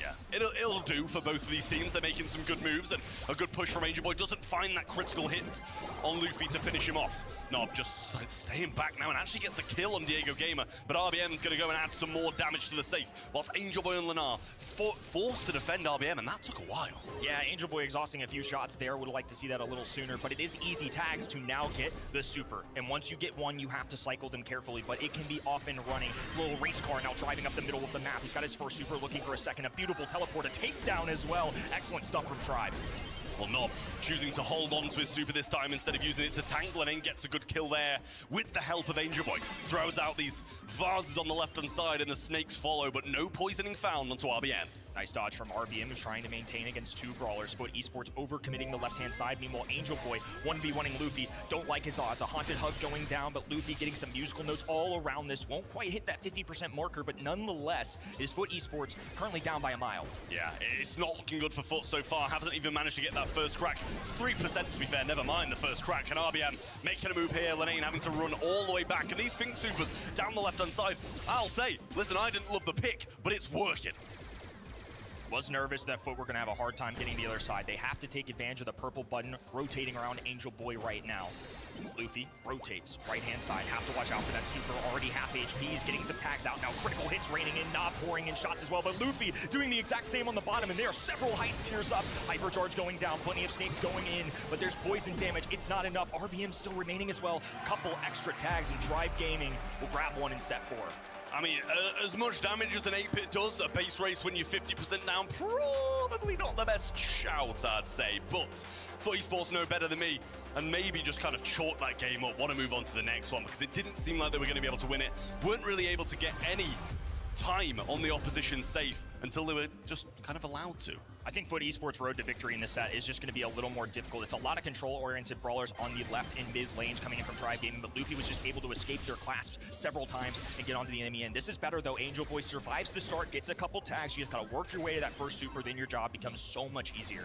[SPEAKER 7] Yeah, it'll do for both of these teams. They're making some good moves, and a good push from Angel Boy doesn't find that critical hit on Luffy to finish him off. Nob just staying back now and actually gets the kill on Diego Gamer, but RBM's going to go and add some more damage to the safe, whilst Angel Boy and Lenar forced to defend RBM, and that took a while.
[SPEAKER 6] Yeah, Angel Boy exhausting a few shots there. Would like to see that a little sooner, but it is easy tags to now get the super. And once you get one, you have to cycle them carefully, but it can be off and running. It's a little race car now driving up the middle of the map. He's got his first super, looking for a second. A beautiful teleport, a takedown as well. Excellent stuff from Tribe.
[SPEAKER 7] Well, Nob choosing to hold on to his super this time instead of using it to tank. Lenane gets a good kill there with the help of Angel Boy. Throws out these vases on the left-hand side and the snakes follow, but no poisoning found onto RBM.
[SPEAKER 6] Nice dodge from RBM, who's trying to maintain against two brawlers. Foot Esports overcommitting the left-hand side. Meanwhile, Angel Boy 1v1ing Luffy. Don't like his odds. A haunted hug going down, but Luffy getting some musical notes all around this. Won't quite hit that 50% marker, but nonetheless, is Foot Esports currently down by a mile.
[SPEAKER 7] Yeah, it's not looking good for Foot so far. Hasn't even managed to get that first crack. 3% to be fair, never mind the first crack. And RBM making a move here. Lenane having to run all the way back. And these Fink Supers down the left-hand side. I'll say, listen, I didn't love the pick, but it's working.
[SPEAKER 6] Was nervous that Foot were going to have a hard time getting the other side. They have to take advantage of the purple button rotating around Angel Boy right now. As Luffy rotates right-hand side. Have to watch out for that super. Already half HP. He's getting some tags out now. Critical hits raining in. Nob pouring in shots as well. But Luffy doing the exact same on the bottom. And there are several heist tiers up. Hypercharge going down. Plenty of snakes going in. But there's poison damage. It's not enough. RBM still remaining as well. Couple extra tags. And Tribe Gaming will grab one in set 4.
[SPEAKER 7] I mean, as much damage as an 8-pit does, a base race when you're 50% down, probably not the best shout, I'd say. But Foot Esports know better than me, and maybe just kind of chalk that game up, want to move on to the next one, because it didn't seem like they were going to be able to win it. Weren't really able to get any time on the opposition safe until they were just kind of allowed to.
[SPEAKER 6] I think Foot Esports' road to victory in this set is just going to be a little more difficult. It's a lot of control-oriented brawlers on the left and mid lanes coming in from Tribe Gaming, but Luffy was just able to escape their clasps several times and get onto the enemy end. This is better, though. Angel Boy survives the start, gets a couple tags. You just got to work your way to that first super, then your job becomes so much easier.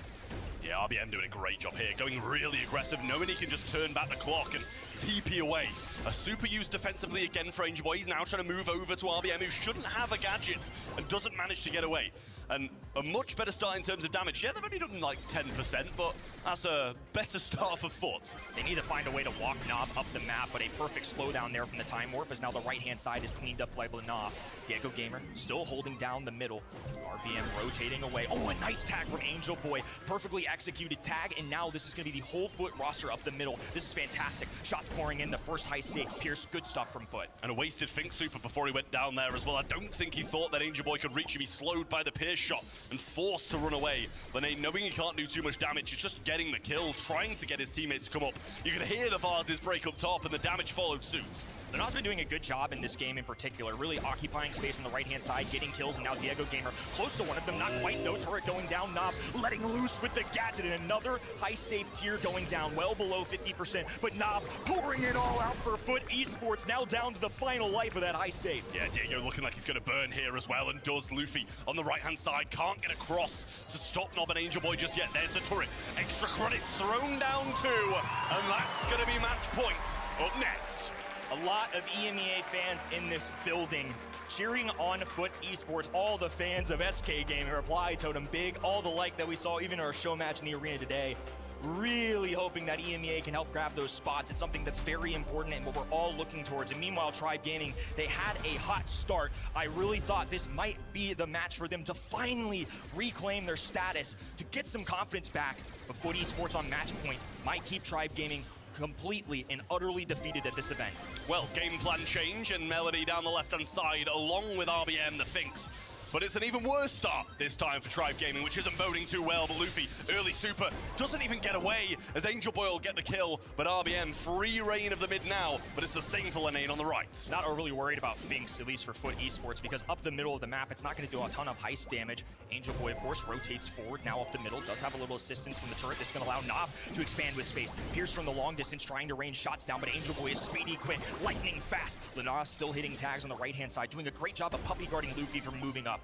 [SPEAKER 7] Yeah, RBM doing a great job here, going really aggressive, knowing he can just turn back the clock and TP away. A super used defensively again for Angel Boy. He's now trying to move over to RBM, who shouldn't have a gadget and doesn't manage to get away. And a much better start in terms of damage. Yeah, they've only done like 10%, but that's a better start for Foot.
[SPEAKER 6] They need to find a way to walk Nob up the map, but a perfect slowdown there from the Time Warp as now the right-hand side is cleaned up by Nob. Diego Gamer still holding down the middle. RBM rotating away. Oh, a nice tag from Angel Boy. Perfectly executed tag, and now this is going to be the whole Foot roster up the middle. This is fantastic. Shots pouring in. The first high safe. Pierce, good stuff from Foot.
[SPEAKER 7] And a wasted Fink Super before he went down there as well. I don't think he thought that Angel Boy could reach him. He's slowed by the Pierce shot and forced to run away. Lenane, knowing he can't do too much damage, he's just getting the kills, trying to get his teammates to come up. You can hear the vases break up top, and the damage followed suit.
[SPEAKER 6] Lenar's been doing a good job in this game in particular, really occupying space on the right-hand side, getting kills, and now Diego Gamer close to one of them, not quite, no turret going down. Nob letting loose with the gadget, and another high safe tier going down, well below 50%, but Nob pouring it all out for Foot Esports, now down to the final life of that high safe.
[SPEAKER 7] Yeah, Diego looking like he's going to burn here as well, and does. Luffy on the right-hand side, can't get across to stop Nob and Angel Boy just yet. There's the turret, extra credits thrown down too, and that's going to be match point. Up next.
[SPEAKER 6] A lot of EMEA fans in this building cheering on Foot Esports. All the fans of SK Gaming, Reply Totem, Big, all the like that we saw even in our show match in the arena today. Really hoping that EMEA can help grab those spots. It's something that's very important and what we're all looking towards. And meanwhile, Tribe Gaming, they had a hot start. I really thought this might be the match for them to finally reclaim their status, to get some confidence back. But Foot Esports on match point might keep Tribe Gaming completely and utterly defeated at this event.
[SPEAKER 7] Well, game plan change and Melody down the left-hand side along with RBM, the Finks. But it's an even worse start this time for Tribe Gaming, which isn't boding too well. But Luffy, early super, doesn't even get away as Angel Boy will get the kill. But RBM, free reign of the mid now, but it's the same for Lenane on the right.
[SPEAKER 6] Not overly worried about Finks, at least for Foot Esports, because up the middle of the map, it's not going to do a ton of heist damage. Angel Boy, of course, rotates forward now up the middle, does have a little assistance from the turret. This is going to allow Nob to expand with space. Pierce from the long distance trying to rain shots down, but Angel Boy is speedy, quick, lightning fast. Lenar still hitting tags on the right-hand side, doing a great job of puppy guarding Luffy from moving up.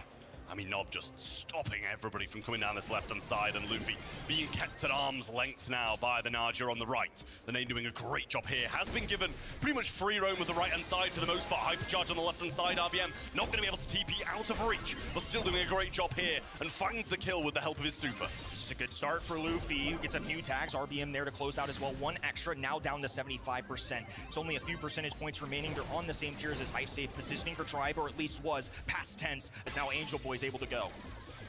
[SPEAKER 7] I mean, Nob just stopping everybody from coming down this left-hand side, and Luffy being kept at arm's length now by the Naja on the right. The Nane doing a great job here. Has been given pretty much free roam with the right-hand side for the most part. Hypercharge on the left-hand side. RBM not going to be able to TP out of reach, but still doing a great job here and finds the kill with the help of his super.
[SPEAKER 6] This is a good start for Luffy. Gets a few tags. RBM there to close out as well. One extra, now down to 75%. It's only a few percentage points remaining. They're on the same tiers as High Safe, positioning for Tribe, or at least was past tense, as now Angel Boy is able to go.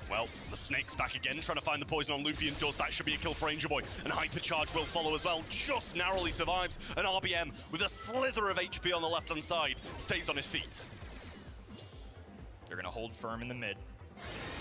[SPEAKER 7] Well, the Snake's back again, trying to find the poison on Luffy, and does. That should be a kill for Angel Boy. And Hypercharge will follow as well. Just narrowly survives. And RBM, with a slither of HP on the left-hand side, stays on his feet.
[SPEAKER 6] They're gonna hold firm in the mid.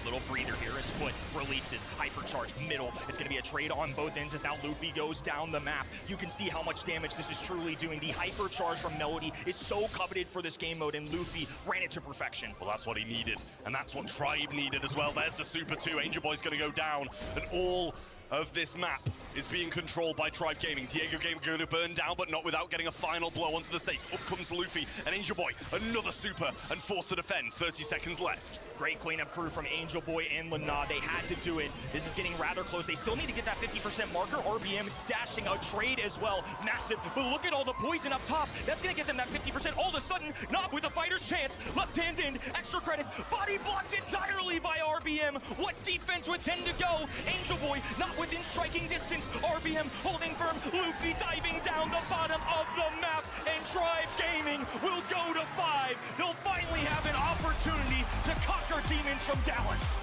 [SPEAKER 6] Little breather here as Foot releases, hypercharge middle. It's gonna be a trade on both ends as now Luffy goes down the map. You can see how much damage this is truly doing. The hypercharge from Melody is so coveted for this game mode, and Luffy ran it to perfection.
[SPEAKER 7] Well, that's what he needed, and that's what Tribe needed as well. There's the Super 2. Angel Boy's gonna go down, and all of this map is being controlled by Tribe Gaming. Diego Game going to burn down, but not without getting a final blow onto the safe. Up comes Luffy, and Angel Boy, another super, and forced to defend. 30 seconds left.
[SPEAKER 6] Great cleanup crew from Angel Boy and Lana. They had to do it. This is getting rather close. They still need to get that 50% marker. RBM dashing a trade as well. Massive, but look at all the poison up top. That's gonna get them that 50%. All of a sudden, Nob with a fighter's chance. Left hand in, extra credit. Body blocked entirely by RBM. What defense would tend to go? Angel Boy not within striking distance. RBM holding firm. Luffy diving down the bottom of the map. And Tribe Gaming will go to 5. They'll finally have an opportunity to conquer demons from Dallas.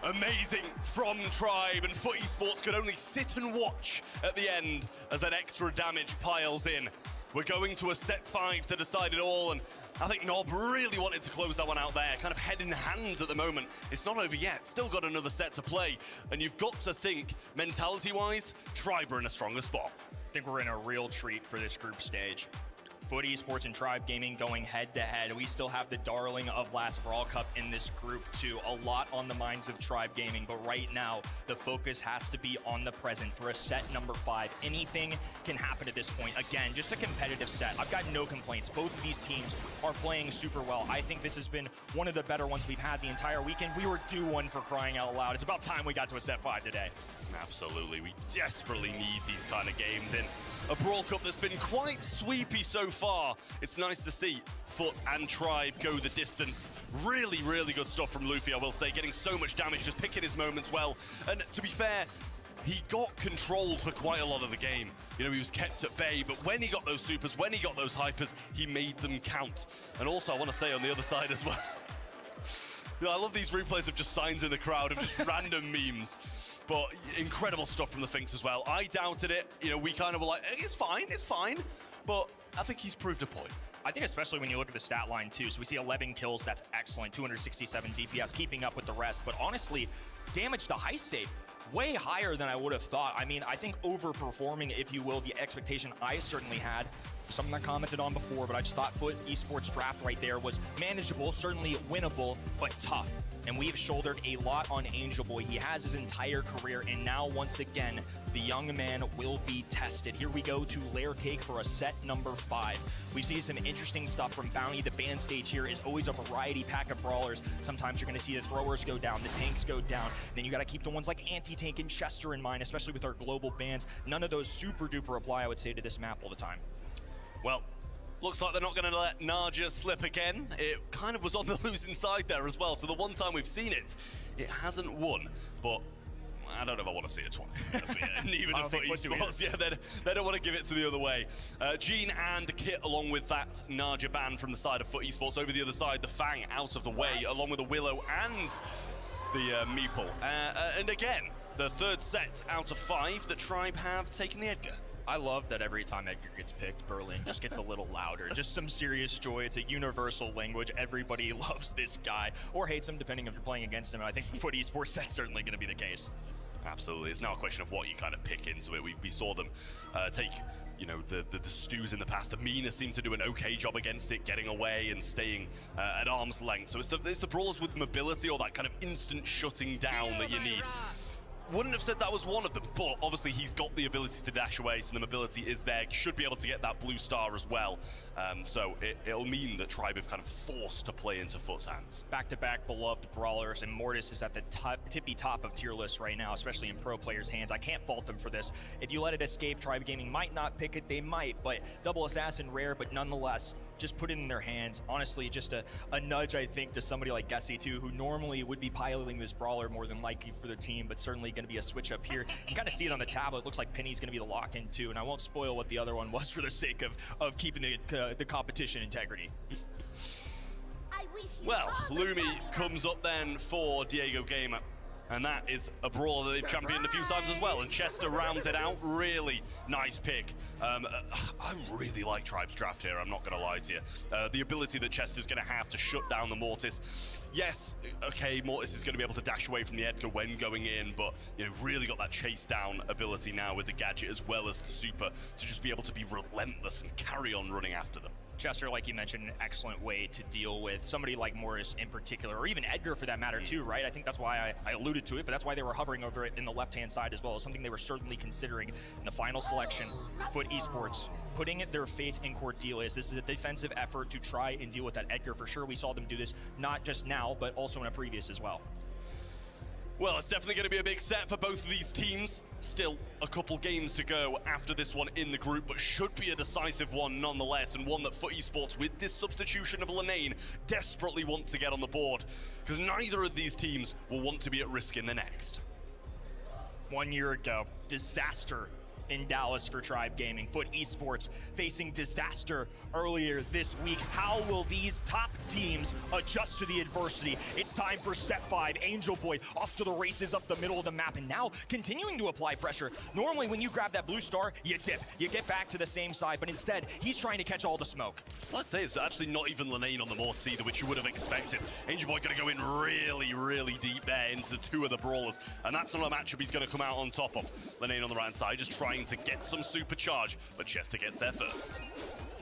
[SPEAKER 7] Amazing from Tribe, and Foot Esports could only sit and watch at the end as that extra damage piles in. We're going to a set 5 to decide it all, and I think Nob really wanted to close that one out there, kind of head in hands at the moment. It's not over yet, still got another set to play, and you've got to think, mentality-wise, Tribe are in a stronger spot.
[SPEAKER 6] I think we're in a real treat for this group stage. Foot Esports and Tribe Gaming going head-to-head. We still have the darling of last Brawl Cup in this group too. A lot on the minds of Tribe Gaming, but right now, the focus has to be on the present for a set number 5. Anything can happen at this point. Again, just a competitive set. I've got no complaints. Both of these teams are playing super well. I think this has been one of the better ones we've had the entire weekend. We were due one for crying out loud. It's about time we got to a set 5 today.
[SPEAKER 7] Absolutely, we desperately need these kind of games in a Brawl Cup that's been quite sweepy so far. It's nice to see Foot and Tribe go the distance. Really, really good stuff from Luffy, I will say, getting so much damage, just picking his moments well. And to be fair, he got controlled for quite a lot of the game. You know, he was kept at bay, but when he got those supers, when he got those hypers, he made them count. And also, I want to say on the other side as well, I love these replays of just signs in the crowd, of just random memes. But incredible stuff from the Finks as well. I doubted it. You know, we kind of were like, it's fine. But I think he's proved a point.
[SPEAKER 6] I think especially when you look at the stat line too. So we see 11 kills, that's excellent. 267 DPS, keeping up with the rest. But honestly, damage to High Safe, way higher than I would have thought. I mean, I think overperforming, if you will, the expectation I certainly had. Something I commented on before, but I just thought Foot Esports draft right there was manageable, certainly winnable, but tough. And we've shouldered a lot on Angel Boy. He has his entire career, and now once again, the young man will be tested. Here we go to Layer Cake for a set number 5. We see some interesting stuff from Bounty. The ban stage here is always a variety pack of brawlers. Sometimes you're gonna see the throwers go down, the tanks go down. Then you gotta keep the ones like Anti-Tank and Chester in mind, especially with our global bans. None of those super duper apply, I would say, to this map all the time.
[SPEAKER 7] Well, looks like they're not going to let Naja slip again. It kind of was on the losing side there as well. So the one time we've seen it, it hasn't won. But I don't know if I want to see it twice. And even if Foot Esports, yeah, they don't want to give it to the other way. Gene and the Kit, along with that Naja ban from the side of Foot Esports. Over the other side, the Fang out of the way, along with the Willow and the Meeple. And again, the third set out of 5 that Tribe have taken the Edgar.
[SPEAKER 6] I love that every time Edgar gets picked, Berlin just gets a little louder. Just some serious joy. It's a universal language. Everybody loves this guy, or hates him, depending if you're playing against him. I think Foot Esports, that's certainly going to be the case.
[SPEAKER 7] Absolutely. It's now a question of what you kind of pick into it. We saw them take, you know, the Stews in the past. The Mina seemed to do an okay job against it, getting away and staying at arm's length. So it's the brawlers with mobility, or that kind of instant shutting down that you need. Wouldn't have said that was one of them, but obviously he's got the ability to dash away, so the mobility is there. Should be able to get that blue star as well. So it'll mean that Tribe have kind of forced to play into Foot's hands.
[SPEAKER 6] Back-to-back beloved brawlers, and Mortis is at the tippy top of tier list right now, especially in pro players' hands. I can't fault them for this. If you let it escape, Tribe Gaming might not pick it, they might, but double assassin rare, but nonetheless, just put it in their hands. Honestly, just a nudge, I think, to somebody like Gessie too, who normally would be piloting this brawler more than likely for their team, but certainly going to be a switch up here. You can kind of see it on the tablet. It looks like Penny's going to be the lock-in too, and I won't spoil what the other one was for the sake of keeping the competition integrity.
[SPEAKER 7] Well, Lumi comes up then for Diego Gamer. And that is a brawler that they've championed a few times as well. And Chester rounds it out. Really nice pick. I really like Tribe's draft here, I'm not going to lie to you. The ability that Chester's going to have to shut down the Mortis. Yes, okay, Mortis is going to be able to dash away from the Edgar when going in, but really got that chase down ability now with the gadget as well as the super to just be able to be relentless and carry on running after them.
[SPEAKER 6] Chester, like you mentioned, an excellent way to deal with somebody like Morris in particular, or even Edgar for that matter too, right? I think that's why I alluded to it, but that's why they were hovering over it in the left-hand side as well, as something they were certainly considering in the final selection. Foot Esports putting their faith in Cordelia. This is a defensive effort to try and deal with that Edgar for sure. We saw them do this not just now, but also in a previous as well.
[SPEAKER 7] Well, it's definitely going to be a big set for both of these teams. Still a couple games to go after this one in the group, but should be a decisive one nonetheless, and one that Foot Esports, with this substitution of Lenane, desperately want to get on the board, because neither of these teams will want to be at risk in the next.
[SPEAKER 6] 1 year ago, disaster in Dallas for Tribe Gaming. Foot Esports facing disaster earlier this week. How will these top teams adjust to the adversity? It's time for set 5. Angel Boy off to the races up the middle of the map, and now continuing to apply pressure. Normally when you grab that blue star, you dip, you get back to the same side, but instead he's trying to catch all the smoke.
[SPEAKER 7] Let's say it's actually not even Lenane on the Mortis either, which you would have expected. Angel Boy going to go in really, really deep there into two of the brawlers, and that's not a matchup he's going to come out on top of. Lenane on the right side, just trying to get some supercharge, but Chester gets there first.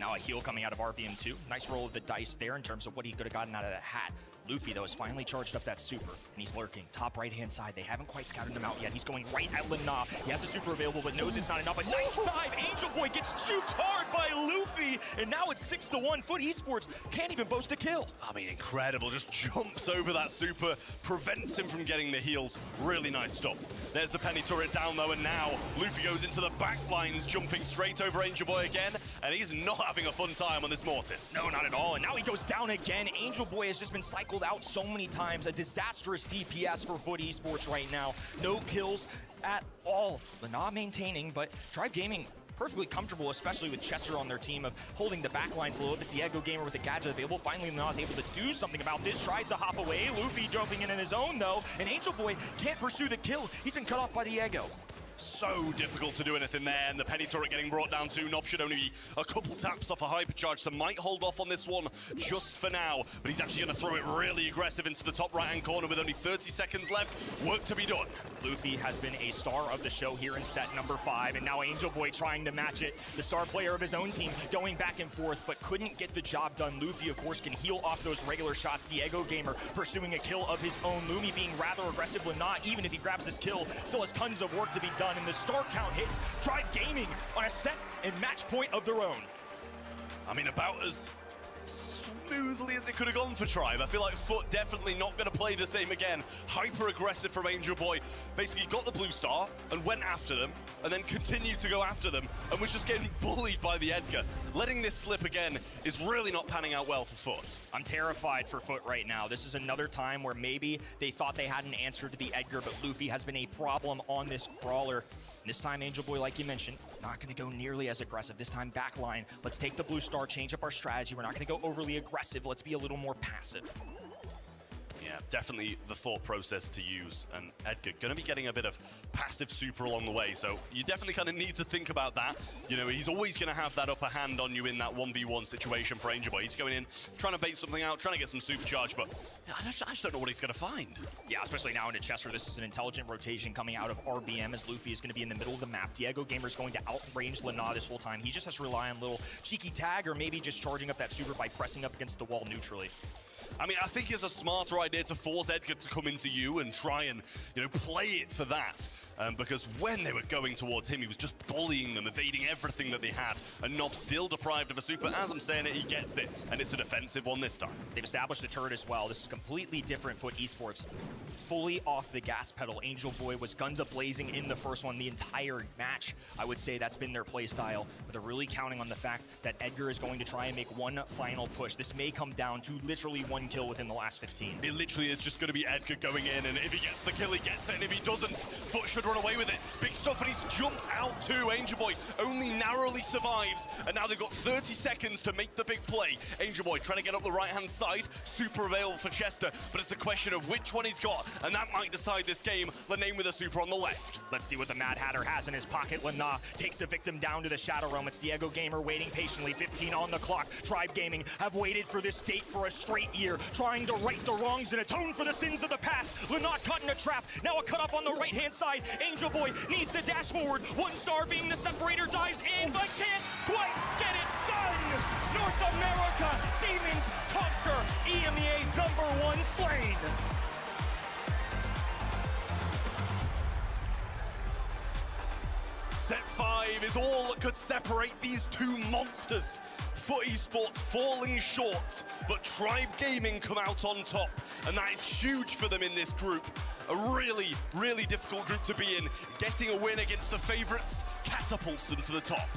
[SPEAKER 6] Now a heal coming out of RBM2. Nice roll of the dice there in terms of what he could have gotten out of that hat. Luffy, though, has finally charged up that super, and he's lurking. Top right-hand side. They haven't quite scouted him out yet. He's going right at Lana. He has a super available, but knows it's not enough. A nice dive. Angel Boy gets juked hard by Luffy, and now it's 6-1. Foot Esports can't even boast a kill.
[SPEAKER 7] I mean, incredible. Just jumps over that super, prevents him from getting the heals. Really nice stuff. There's the penny turret down, though, and now Luffy goes into the back lines, jumping straight over Angel Boy again, and he's not having a fun time on this Mortis.
[SPEAKER 6] No, not at all. And now he goes down again. Angel Boy has just been cycled out so many times. A disastrous DPS for Foot Esports right now. No kills at all. Lana maintaining, but Tribe Gaming perfectly comfortable, especially with Chester on their team, of holding the backlines low. The Diego Gamer with the gadget available. Finally, Lana's able to do something about this. Tries to hop away. Luffy jumping in his own, though. And Angel Boy can't pursue the kill. He's been cut off by Diego.
[SPEAKER 7] So difficult to do anything there, and the penny turret getting brought down to Nob should only be a couple taps off a hypercharge, so might hold off on this one just for now, but he's actually going to throw it really aggressive into the top right-hand corner with only 30 seconds left. Work to be done.
[SPEAKER 6] Luffy has been a star of the show here in set number 5, and now Angel Boy trying to match it. The star player of his own team going back and forth, but couldn't get the job done. Luffy, of course, can heal off those regular shots. Diego Gamer pursuing a kill of his own. Lumi being rather aggressive when not, even if he grabs this kill, still has tons of work to be done, and the star count hits Tribe Gaming on a set and match point of their own.
[SPEAKER 7] I mean, about as smoothly as it could have gone for Tribe. I feel like Foot definitely not going to play the same again. Hyper aggressive from Angel Boy. Basically got the blue star and went after them, and then continued to go after them, and was just getting bullied by the Edgar. Letting this slip again is really not panning out well for Foot.
[SPEAKER 6] I'm terrified for Foot right now. This is another time where maybe they thought they had an answer to the Edgar, but Luffy has been a problem on this brawler. This time, Angel Boy, like you mentioned, not going to go nearly as aggressive. This time, backline. Let's take the blue star, change up our strategy. We're not going to go overly aggressive. Let's be a little more passive.
[SPEAKER 7] Yeah, definitely the thought process to use. And Edgar going to be getting a bit of passive super along the way. So you definitely kind of need to think about that. You know, he's always going to have that upper hand on you in that 1v1 situation for Angel Boy. He's going in, trying to bait something out, trying to get some supercharge, but I just don't know what he's going to find.
[SPEAKER 6] Yeah, especially now into Chester. This is an intelligent rotation coming out of RBM, as Luffy is going to be in the middle of the map. Diego Gamer is going to outrange Lana this whole time. He just has to rely on a little cheeky tag, or maybe just charging up that super by pressing up against the wall neutrally.
[SPEAKER 7] I mean, I think it's a smarter idea to force Edgar to come into you and try and, play it for that. Because when they were going towards him, he was just bullying them, evading everything that they had. And Nob still deprived of a super. As I'm saying it, he gets it. And it's a defensive one this time.
[SPEAKER 6] They've established the turret as well. This is completely different Foot Esports. Fully off the gas pedal. Angel Boy was guns a-blazing in the first one the entire match. I would say that's been their play style. But they're really counting on the fact that Edgar is going to try and make one final push. This may come down to literally one kill within the last 15.
[SPEAKER 7] It literally is just going to be Edgar going in, and if he gets the kill, he gets it, and if he doesn't, Foot should run away with it. Big stuff, and he's jumped out too. Angel Boy only narrowly survives, and now they've got 30 seconds to make the big play. Angel Boy trying to get up the right-hand side, super available for Chester, but it's a question of which one he's got, and that might decide this game. Lenane with a super on the left.
[SPEAKER 6] Let's see what the Mad Hatter has in his pocket. Lana takes the victim down to the Shadow Realm. It's Diego Gamer waiting patiently, 15 on the clock. Tribe Gaming have waited for this date for a straight year, trying to right the wrongs and atone for the sins of the past. Lana caught in a trap, now a cutoff on the right-hand side. Angel Boy needs to dash forward. One star being the separator, dives in, but can't quite get it done. North America, Demons conquer. EMEA's #1 slain.
[SPEAKER 7] Set 5 is all that could separate these two monsters. Foot Esports falling short, but Tribe Gaming come out on top, and that is huge for them in this group. A really, really difficult group to be in. Getting a win against the favorites catapults them to the top.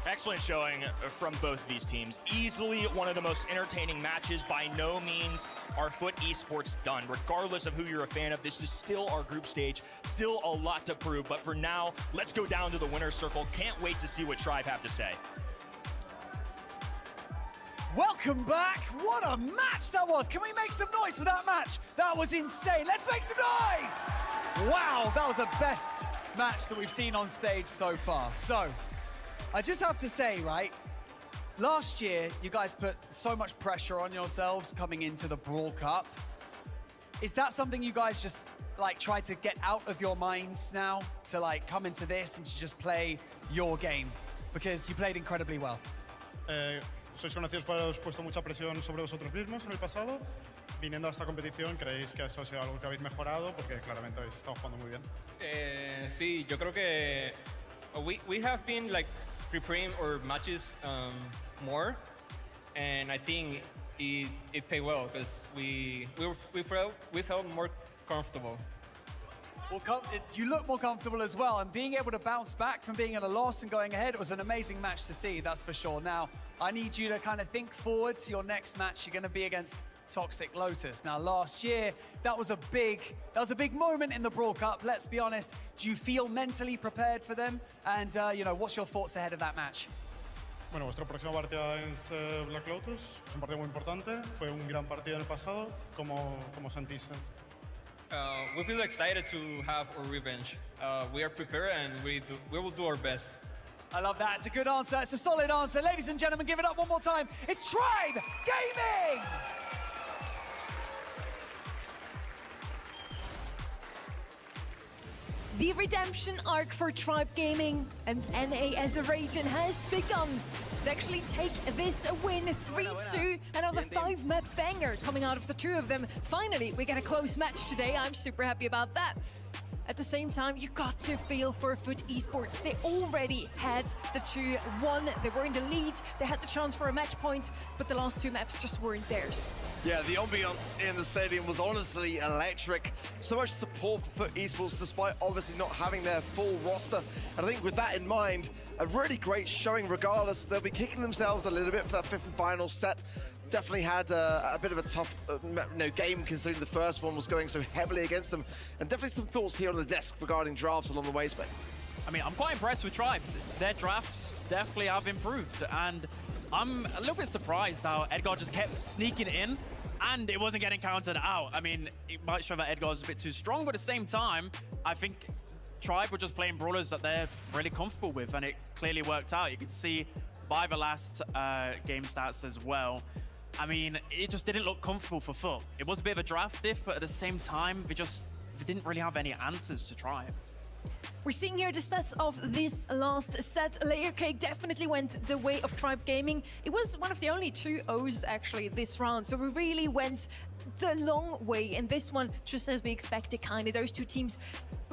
[SPEAKER 6] Excellent showing from both of these teams. Easily one of the most entertaining matches. By no means are Foot Esports done. Regardless of who you're a fan of, this is still our group stage. Still a lot to prove, but for now, let's go down to the winner's circle. Can't wait to see what Tribe have to say.
[SPEAKER 4] Welcome back. What a match that was. Can we make some noise for that match? That was insane. Let's make some noise. Wow, that was the best match that we've seen on stage so far. So, I just have to say, right, last year, you guys put so much pressure on yourselves coming into the Brawl Cup. Is that something you guys just, try to get out of your minds now to, come into this and to just play your game? Because you played incredibly well.
[SPEAKER 13] Sois conocidos por haberos puesto mucha presión sobre vosotros mismos en el pasado. Viniendo a esta competición, ¿creéis que eso ha sido algo que habéis mejorado? Porque claramente habéis estado jugando muy bien.
[SPEAKER 14] Sí, yo creo que we have been preparing our matches more, and I think it paid well because we felt more comfortable.
[SPEAKER 4] Well, you look more comfortable as well, and being able to bounce back from being at a loss and going ahead, it was an amazing match to see, that's for sure. Now, I need you to kind of think forward to your next match. You're going to be against Toxic Lotus. Now, last year, that was a big moment in the Brawl Cup, let's be honest. Do you feel mentally prepared for them? And, what's your thoughts ahead of that match?
[SPEAKER 13] Bueno, vuestra próxima partida es Black Lotus. Es un partido muy importante. Fue un gran partido en el pasado. ¿Cómo sentís?
[SPEAKER 14] We feel excited to have our revenge. We are prepared and we will do our best.
[SPEAKER 4] I love that. It's a good answer. It's a solid answer. Ladies and gentlemen, give it up one more time. It's Tribe Gaming!
[SPEAKER 3] The redemption arc for Tribe Gaming and NA as a region has begun. To actually take this win 3-2, another 5-map banger coming out of the two of them. Finally, we get a close match today. I'm super happy about that. At the same time, you got to feel for Foot Esports. They already had the 2-1. They were in the lead. They had the chance for a match point, but the last two maps just weren't theirs.
[SPEAKER 1] Yeah, the ambiance in the stadium was honestly electric. So much support for Foot Esports, despite obviously not having their full roster. And I think with that in mind, a really great showing regardless. They'll be kicking themselves a little bit for that fifth and final set. Definitely had a bit of a tough game, considering the first one was going so heavily against them. And definitely some thoughts here on the desk regarding drafts along the way, Spain.
[SPEAKER 12] I mean, I'm quite impressed with Tribe. Their drafts definitely have improved. And I'm a little bit surprised how Edgar just kept sneaking in and it wasn't getting counted out. I mean, it might show that Edgar's a bit too strong, but at the same time, I think Tribe were just playing brawlers that they're really comfortable with, and it clearly worked out. You could see by the last game stats as well. I mean, it just didn't look comfortable for Foot. It was a bit of a draft diff, but at the same time, they didn't really have any answers to Tribe.
[SPEAKER 3] We're seeing here the stats of this last set. Layer Cake definitely went the way of Tribe Gaming. It was one of the only 2 O's actually this round, so we really went the long way in this one, just as we expected, kind of. Those 2 teams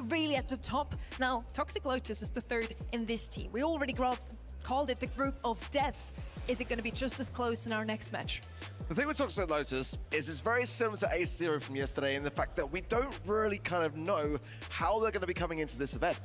[SPEAKER 3] really at the top. Now, Toxic Lotus is the 3rd in this team. We already called it the group of death. Is it going to be just as close in our next match?
[SPEAKER 1] The thing with Toxic Lotus is it's very similar to Ace Zero from yesterday in the fact that we don't really kind of know how they're going to be coming into this event.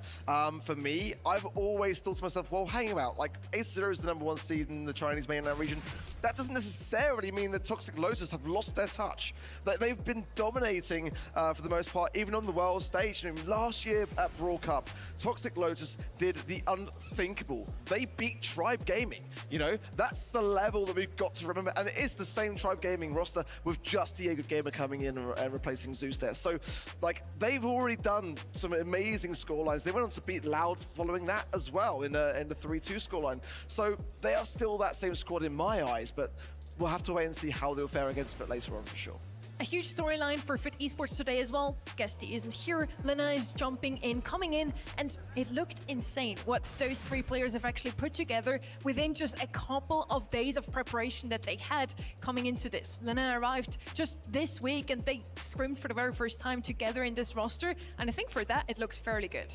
[SPEAKER 1] For me, I've always thought to myself, well, hang about, like Ace Zero is the #1 seed in the Chinese mainland region. That doesn't necessarily mean that Toxic Lotus have lost their touch. They've been dominating for the most part, even on the world stage. You know, last year at Brawl Cup, Toxic Lotus did the unthinkable. They beat Tribe Gaming. You know, that's the level that we've got to remember, and it is the same Tribe Gaming roster with just Diego Gamer coming in and replacing Zeus there. So, like, they've already done some amazing scorelines. They went on to beat Loud following that as well in the 3-2 scoreline. So they are still that same squad in my eyes, but we'll have to wait and see how they'll fare against it later on for sure.
[SPEAKER 3] A huge storyline for Fit Esports today as well. Guesty isn't here. Lena is jumping in, coming in, and it looked insane what those 3 players have actually put together within just a couple of days of preparation that they had coming into this. Lena arrived just this week and they scrimmed for the very first time together in this roster, and I think for that it looked fairly good.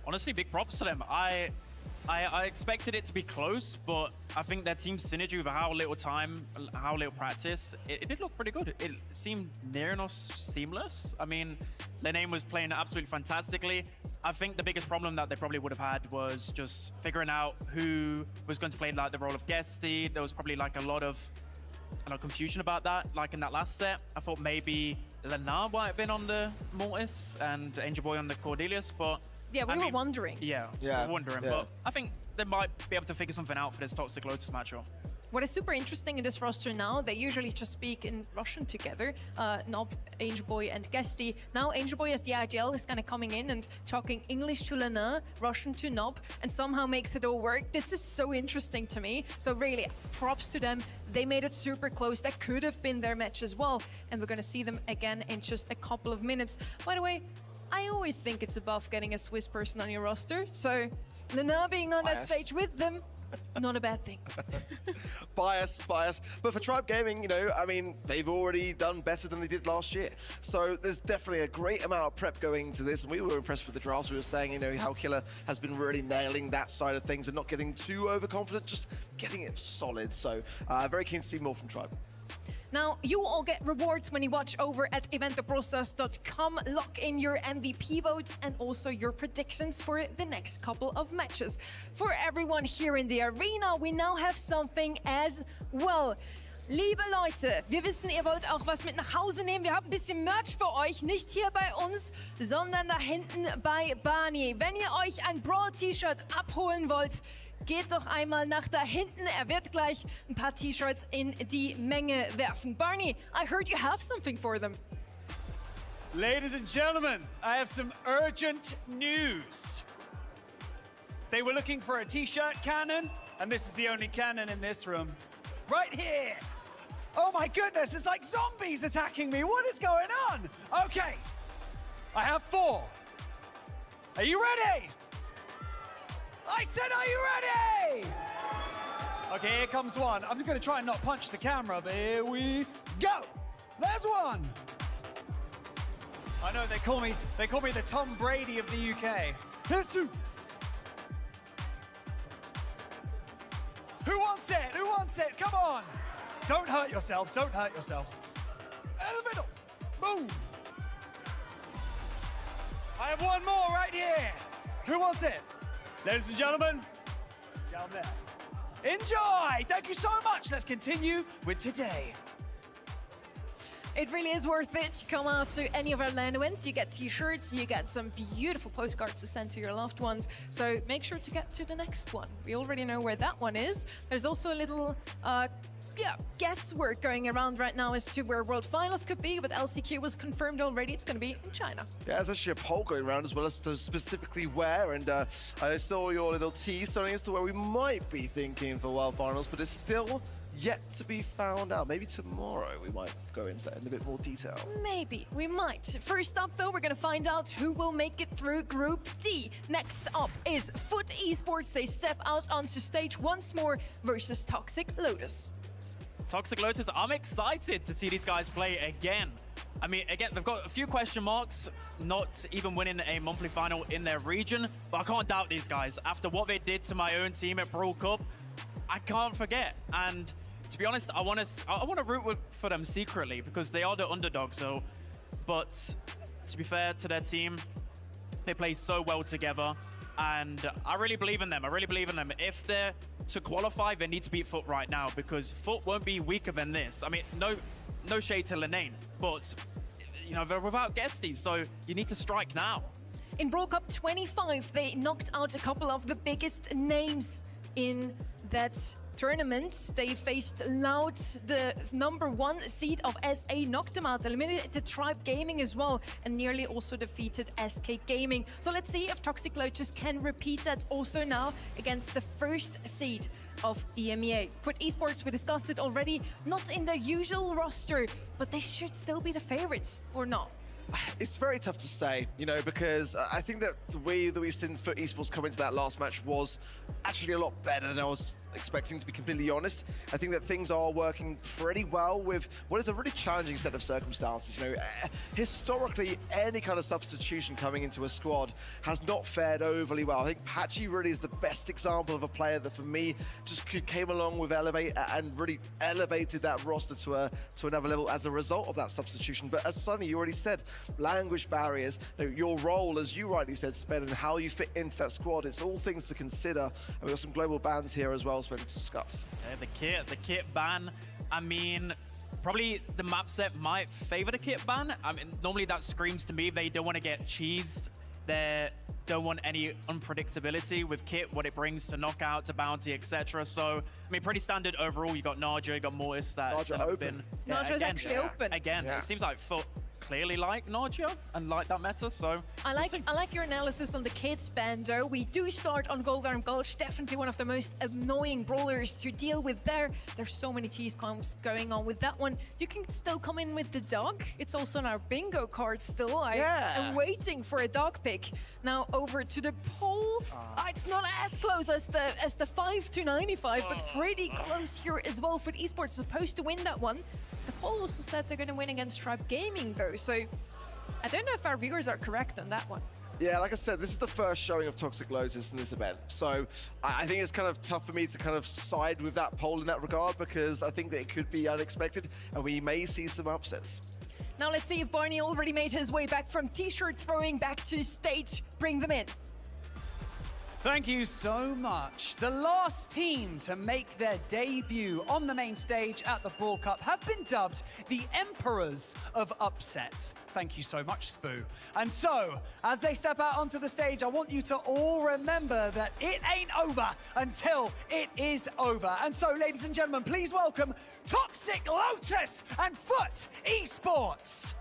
[SPEAKER 12] Honestly, big props to them. I expected it to be close, but I think their team synergy with how little time, how little practice, it did look pretty good. It seemed near enough seamless. I mean, their name was playing absolutely fantastically. I think the biggest problem that they probably would have had was just figuring out who was going to play like the role of Guesty. There was probably like a lot of confusion about that, like in that last set. I thought maybe Lena might have been on the Mortis and Angel Boy on the Cordelius, but
[SPEAKER 3] yeah, we were wondering.
[SPEAKER 12] Yeah, we were wondering, but I think they might be able to figure something out for this Toxic Lotus matchup.
[SPEAKER 3] What is super interesting in this roster now, they usually just speak in Russian together, Nob, Angel Boy, and Guesty. Now Angel Boy as the IGL is kind of coming in and talking English to Lena, Russian to Nob, and somehow makes it all work. This is so interesting to me. So really, props to them. They made it super close. That could have been their match as well. And we're going to see them again in just a couple of minutes. By the way, I always think it's above getting a Swiss person on your roster, so Lena being on that stage with them, not a bad thing.
[SPEAKER 1] Bias. But for Tribe Gaming, you know, I mean, they've already done better than they did last year. So there's definitely a great amount of prep going into this. And we were impressed with the drafts. We were saying, you know, how Killer has been really nailing that side of things and not getting too overconfident, just getting it solid. So very keen to see more from Tribe.
[SPEAKER 3] Now, you all get rewards when you watch over at eventtheprocess.com. Lock in your MVP votes and also your predictions for the next couple of matches. For everyone here in the arena, we now have something as well. Liebe Leute, wir wissen, ihr wollt auch was mit nach Hause nehmen. Wir haben ein bisschen Merch für euch, nicht hier bei uns, sondern da hinten bei Barney. Wenn ihr euch ein Brawl-T-Shirt abholen wollt, geht doch einmal nach da hinten. Er wird gleich ein paar T-Shirts in die Menge werfen. Barney, I heard you have something for them.
[SPEAKER 4] Ladies and gentlemen, I have some urgent news. They were looking for a T-shirt cannon, and this is the only cannon in this room. Right here. Oh my goodness, it's like zombies attacking me. What is going on? Okay, I have 4. Are you ready? I said, are you ready? Okay, here comes one. I'm gonna try and not punch the camera, but here we go. There's one. I know they call me the Tom Brady of the UK. Here's two. Who wants it? Who wants it? Come on. Don't hurt yourselves. Don't hurt yourselves. In the middle. Boom. I have one more right here. Who wants it? Ladies and gentlemen, down there. Enjoy. Thank you so much. Let's continue with today.
[SPEAKER 3] It really is worth it to come out to any of our LAN events. You get T-shirts, you get some beautiful postcards to send to your loved ones. So make sure to get to the next one. We already know where that one is. There's also a little guesswork going around right now as to where World Finals could be, but LCQ was confirmed already. It's going to be in China.
[SPEAKER 1] Yeah, there's actually a poll going around as well as to specifically where, and I saw your little tease starting as to where we might be thinking for World Finals, but it's still yet to be found out. Maybe tomorrow we might go into that in a bit more detail.
[SPEAKER 3] Maybe, we might. First up though, we're gonna find out who will make it through Group D. Next up is Foot Esports. They step out onto stage once more versus Toxic Lotus.
[SPEAKER 12] Toxic Lotus, I'm excited to see these guys play again. I mean, again, they've got a few question marks, not even winning a monthly final in their region, but I can't doubt these guys. After what they did to my own team at Brawl Cup, I can't forget. And to be honest, I want to root for them secretly because they are the underdog. So, but to be fair to their team, they play so well together, and I really believe in them. I really believe in them. If they're to qualify, they need to beat Foot right now because Foot won't be weaker than this. I mean, no shade to Linane, but you know, they're without Guesty, so you need to strike now.
[SPEAKER 3] In Brawl Cup 25, they knocked out a couple of the biggest names in that tournament. They faced Loud, the #1 seed of SA, knocked them out, eliminated Tribe Gaming as well, and nearly also defeated SK Gaming. So let's see if Toxic Lotus can repeat that also now against the first seed of EMEA. Foot Esports, we discussed it already, not in their usual roster, but they should still be the favorites, or not?
[SPEAKER 1] It's very tough to say, you know, because I think that the way that we've seen Foot Esports come into that last match was actually a lot better than I was expecting, to be completely honest. I think that things are working pretty well with what is a really challenging set of circumstances. You know, historically, any kind of substitution coming into a squad has not fared overly well. I think Patchy really is the best example of a player that, for me, just came along with Elevate and really elevated that roster to another level as a result of that substitution. But as Sonny, you already said, language barriers, you know, your role, as you rightly said, Spen, and how you fit into that squad, it's all things to consider. And we've got some global bans here as well, Spen, to discuss.
[SPEAKER 12] Yeah, the kit ban, I mean, probably the map set might favor the kit ban. I mean, normally that screams to me they don't want to get cheesed. They don't want any unpredictability with kit, what it brings to knockout, to bounty, etc. So, I mean, pretty standard overall. You got Naja, you got Mortis, that's
[SPEAKER 1] open.
[SPEAKER 3] Naja's actually open.
[SPEAKER 12] Again, it seems like Foot clearly like Naja and like that meta, so
[SPEAKER 3] I like your analysis on the kids, Bando. We do start on Gold Arm Gulch, definitely one of the most annoying brawlers to deal with there. There's so many cheese clumps going on with that one. You can still come in with the dog. It's also on our bingo card still. I am waiting for a dog pick. Now over to the pole. It's not as close as the 5 to 95, but pretty close here as well. For Esports, supposed to win that one. The poll also said they're going to win against Tribe Gaming, though, so I don't know if our viewers are correct on that one.
[SPEAKER 1] Yeah, like I said, this is the first showing of Toxic Lotus in this event, so I think it's kind of tough for me to kind of side with that poll in that regard, because I think that it could be unexpected, and we may see some upsets.
[SPEAKER 3] Now let's see if Barney already made his way back from t-shirt throwing back to stage. Bring them in.
[SPEAKER 4] Thank you so much. The last team to make their debut on the main stage at the Brawl Cup have been dubbed the Emperors of Upsets. Thank you so much, Spoo. And so, as they step out onto the stage, I want you to all remember that it ain't over until it is over. And so, ladies and gentlemen, please welcome Toxic Lotus and Foot Esports.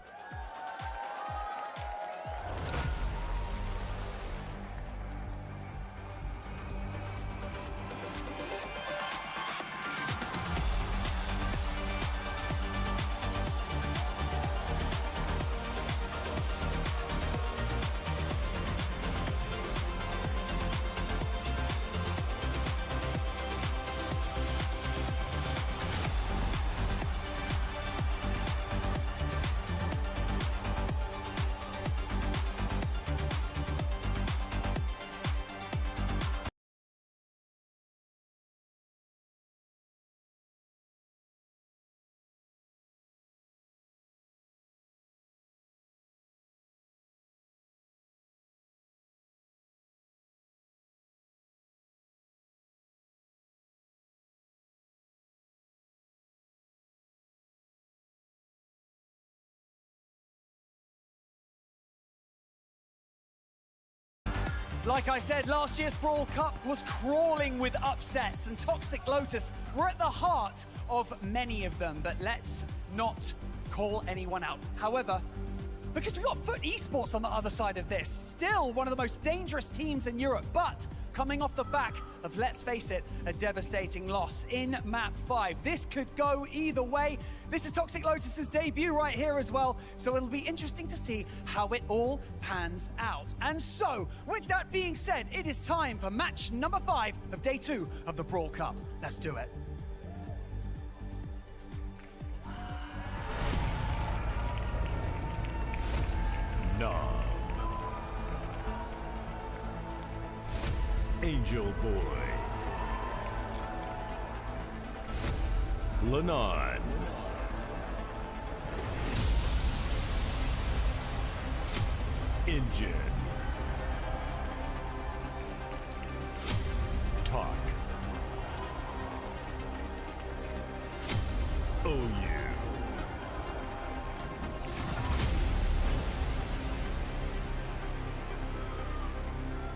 [SPEAKER 4] Like I said, last year's Brawl Cup was crawling with upsets, and Toxic Lotus were at the heart of many of them, but let's not call anyone out. However, because we got Foot Esports on the other side of this. Still one of the most dangerous teams in Europe, but coming off the back of, let's face it, a devastating loss in Map 5. This could go either way. This is Toxic Lotus's debut right here as well, so it'll be interesting to see how it all pans out. And so, with that being said, it is time for match number 5 of day 2 of the Brawl Cup. Let's do it.
[SPEAKER 5] Knob. Angel Boy. Lenon. Engine. Talk. OU.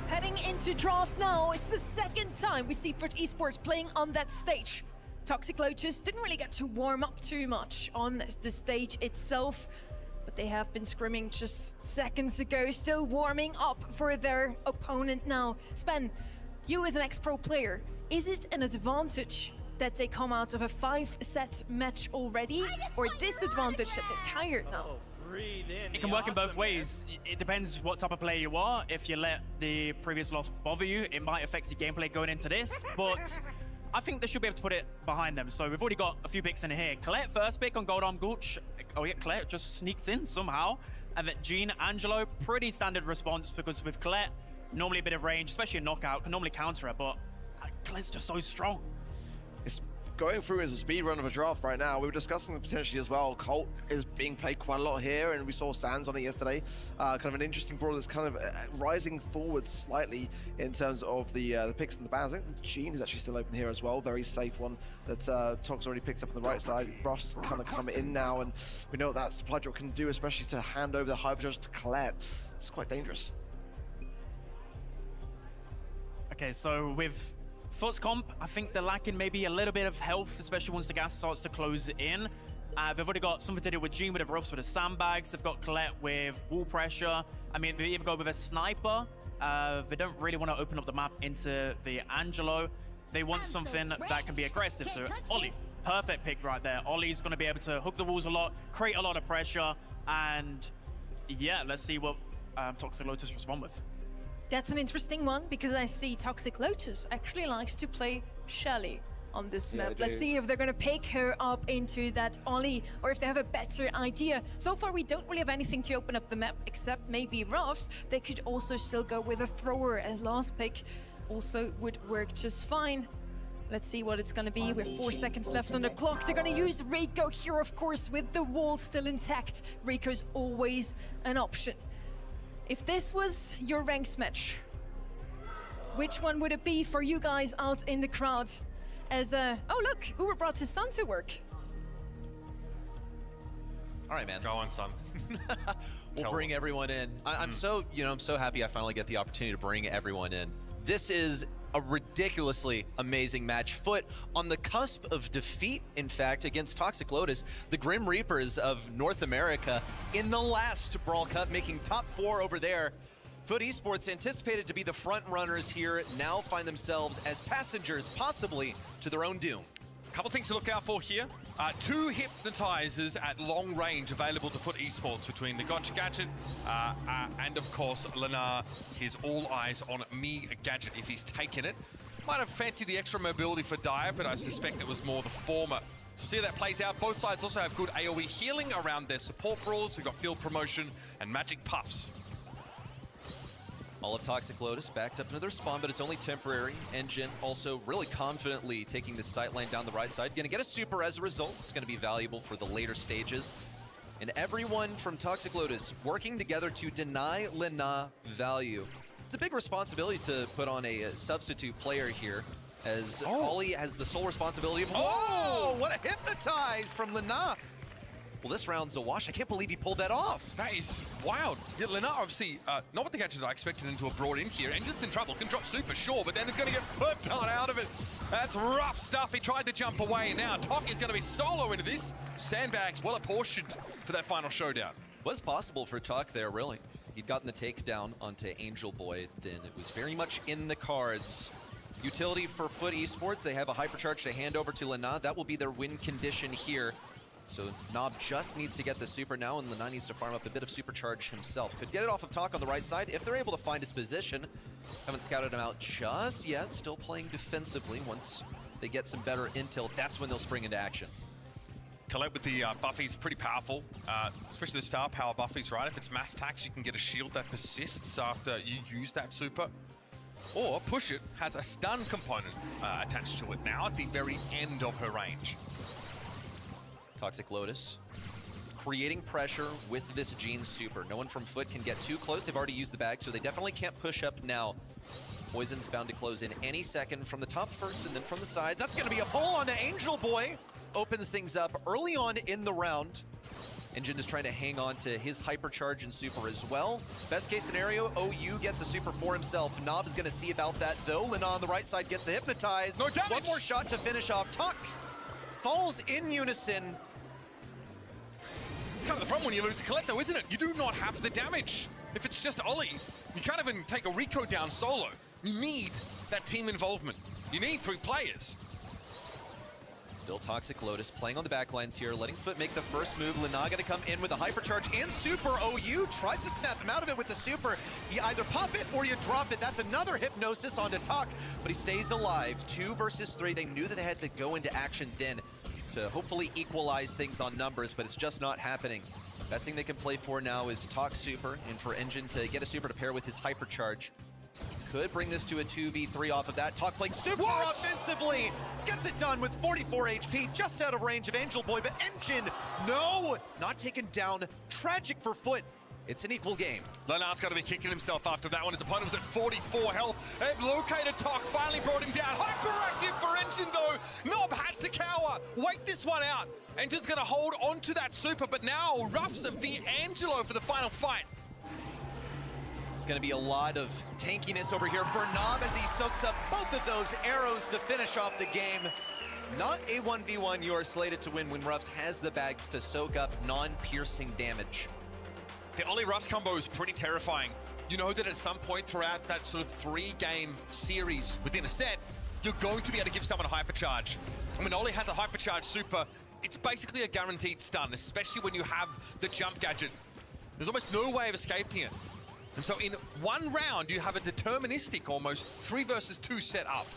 [SPEAKER 3] Heading into draft now, it's the second time we see Foot Esports playing on that stage. Toxic Lotus didn't really get to warm up too much on the stage itself, but they have been scrimming just seconds ago, still warming up for their opponent now. Spen, you as an ex-pro player, is it an advantage that they come out of a 5-set match already, or a disadvantage that they're tired now?
[SPEAKER 12] It can work in both ways. It depends what type of player you are. If you let the previous loss bother you, it might affect your gameplay going into this, but I think they should be able to put it behind them. So we've already got a few picks in here. Colette first pick on Gold Arm Gulch. Oh yeah, Colette just sneaked in somehow. And then Jean, Angelo, pretty standard response, because with Colette, normally a bit of range, especially a knockout, can normally counter it, but Colette's just so strong.
[SPEAKER 1] It's going through as a speed run of a draft right now. We were discussing the potentially as well. Colt is being played quite a lot here, and we saw Sands on it yesterday. Kind of an interesting brawl that's kind of rising forward slightly in terms of the picks and the bans. I think Jean is actually still open here as well. Very safe one that Tox already picked up on the right side. Russ kind of come in now, and we know what that supply drop can do, especially to hand over the Hypercharge to Colette. It's quite dangerous.
[SPEAKER 12] Okay, so with Foot's comp, I think they're lacking maybe a little bit of health, especially once the gas starts to close in. They've already got something to do with Jean with the roughs, with the sandbags. They've got Colette with wall pressure. I mean, they either go with a sniper. They don't really want to open up the map into the Angelo. They want something that can be aggressive. So Ollie, perfect pick right there. Ollie's going to be able to hook the walls a lot, create a lot of pressure, and yeah, let's see what Toxic Lotus respond with.
[SPEAKER 3] That's an interesting one, because I see Toxic Lotus actually likes to play Shelly on this map. Let's see if they're going to pick her up into that Ollie, or if they have a better idea. So far, we don't really have anything to open up the map, except maybe Ruffs. They could also still go with a thrower as last pick. Also would work just fine. Let's see what it's going to be with 4 seconds left on the clock. They're going to use Rico here, of course, with the wall still intact. Rico's always an option. If this was your ranked match, which one would it be for you guys out in the crowd? As oh look, Uber brought his son to work.
[SPEAKER 9] All right, man.
[SPEAKER 6] Go on, son.
[SPEAKER 9] We'll bring everyone in. I'm so happy I finally get the opportunity to bring everyone in. This is a ridiculously amazing match. Foot on the cusp of defeat, in fact, against Toxic Lotus, the Grim Reapers of North America, in the last Brawl Cup, making top 4 over there. Foot Esports, anticipated to be the front runners here, now find themselves as passengers, possibly to their own doom.
[SPEAKER 2] A couple things to look out for here. 2 hypnotizers at long range available to Foot Esports between the Gotcha Gadget and, of course, Lenar. His all eyes on me Gadget if he's taken it. Might have fancied the extra mobility for Dire, but I suspect it was more the former. So see how that plays out. Both sides also have good AoE healing around their support brawls. We've got Field Promotion and Magic Puffs.
[SPEAKER 9] All of Toxic Lotus backed up into their spawn, but it's only temporary. Engine also really confidently taking the sight lane down the right side. Gonna get a super as a result. It's gonna be valuable for the later stages. And everyone from Toxic Lotus working together to deny Lena value. It's a big responsibility to put on a substitute player here, as Ollie has the sole responsibility of, whoa, what a hypnotize from Lena. Well, this round's a wash. I can't believe he pulled that off.
[SPEAKER 2] That is wild. Yeah, Lenar obviously, not with the gadget I expected him to have brought in here. Engine's in trouble, can drop super, sure, but then it's going to get flipped on out of it. That's rough stuff. He tried to jump away, and now Tok is going to be solo into this. Sandbags well apportioned for that final showdown.
[SPEAKER 9] Was possible for Tuck there, really. If he'd gotten the takedown onto Angel Boy, then it was very much in the cards. Utility for Foot Esports, they have a hypercharge to hand over to Lena. That will be their win condition here. So Nob just needs to get the super now, and Lena needs to farm up a bit of supercharge himself. Could get it off of Talk on the right side if they're able to find his position. Haven't scouted him out just yet, still playing defensively. Once they get some better intel, that's when they'll spring into action.
[SPEAKER 2] Colette with the buffies pretty powerful, especially the star power buffies, right? If it's mass tax, you can get a shield that persists after you use that super. Or Push It has a stun component attached to it now at the very end of her range.
[SPEAKER 9] Toxic Lotus creating pressure with this Gene super. No one from Foot can get too close. They've already used the bag, so they definitely can't push up now. Poison's bound to close in any second from the top first and then from the sides. That's going to be a pull onto Angel Boy. Opens things up early on in the round. Engine is trying to hang on to his hypercharge and super as well. Best case scenario, OU gets a super for himself. Nob is going to see about that though. Lena on the right side gets a hypnotize.
[SPEAKER 2] No damage.
[SPEAKER 9] One more shot to finish off. Tuck falls in unison.
[SPEAKER 2] It's kind of the problem when you lose to Colette though, isn't it? You do not have the damage. If it's just Ollie, you can't even take a Rico down solo. You need that team involvement. You need 3 players.
[SPEAKER 9] Still Toxic Lotus playing on the backlines here, letting Foot make the first move. Lena gonna come in with a hypercharge and super. OU tries to snap him out of it with the super. You either pop it or you drop it. That's another hypnosis onto Tuck, but he stays alive. 2 versus 3. They knew that they had to go into action then to hopefully equalize things on numbers, but it's just not happening. Best thing they can play for now is Talk super, and for Engine to get a super to pair with his hypercharge. Could bring this to a 2v3 off of that. Talk playing super offensively. Gets it done with 44 HP, just out of range of Angel Boy, but Engine, no! Not taken down. Tragic for Foot. It's an equal game.
[SPEAKER 2] Leonard's got to be kicking himself after that one. His opponent was at 44 health. They've located Talk, finally brought him down. Hyperactive for Engine though. Nob has to cower. Wait this one out. Engine's going to hold on to that super, but now Ruffs and D'Angelo for the final fight.
[SPEAKER 9] It's going to be a lot of tankiness over here for Nob as he soaks up both of those arrows to finish off the game. Not a 1v1 you are slated to win when Ruffs has the bags to soak up non-piercing damage.
[SPEAKER 2] The Ollie Ruffs combo is pretty terrifying. You know that at some point throughout that sort of 3-game series within a set, you're going to be able to give someone a hypercharge. And when Ollie has a hypercharge super, it's basically a guaranteed stun, especially when you have the jump gadget. There's almost no way of escaping it. And so in one round, you have a deterministic almost 3 versus 2 set up.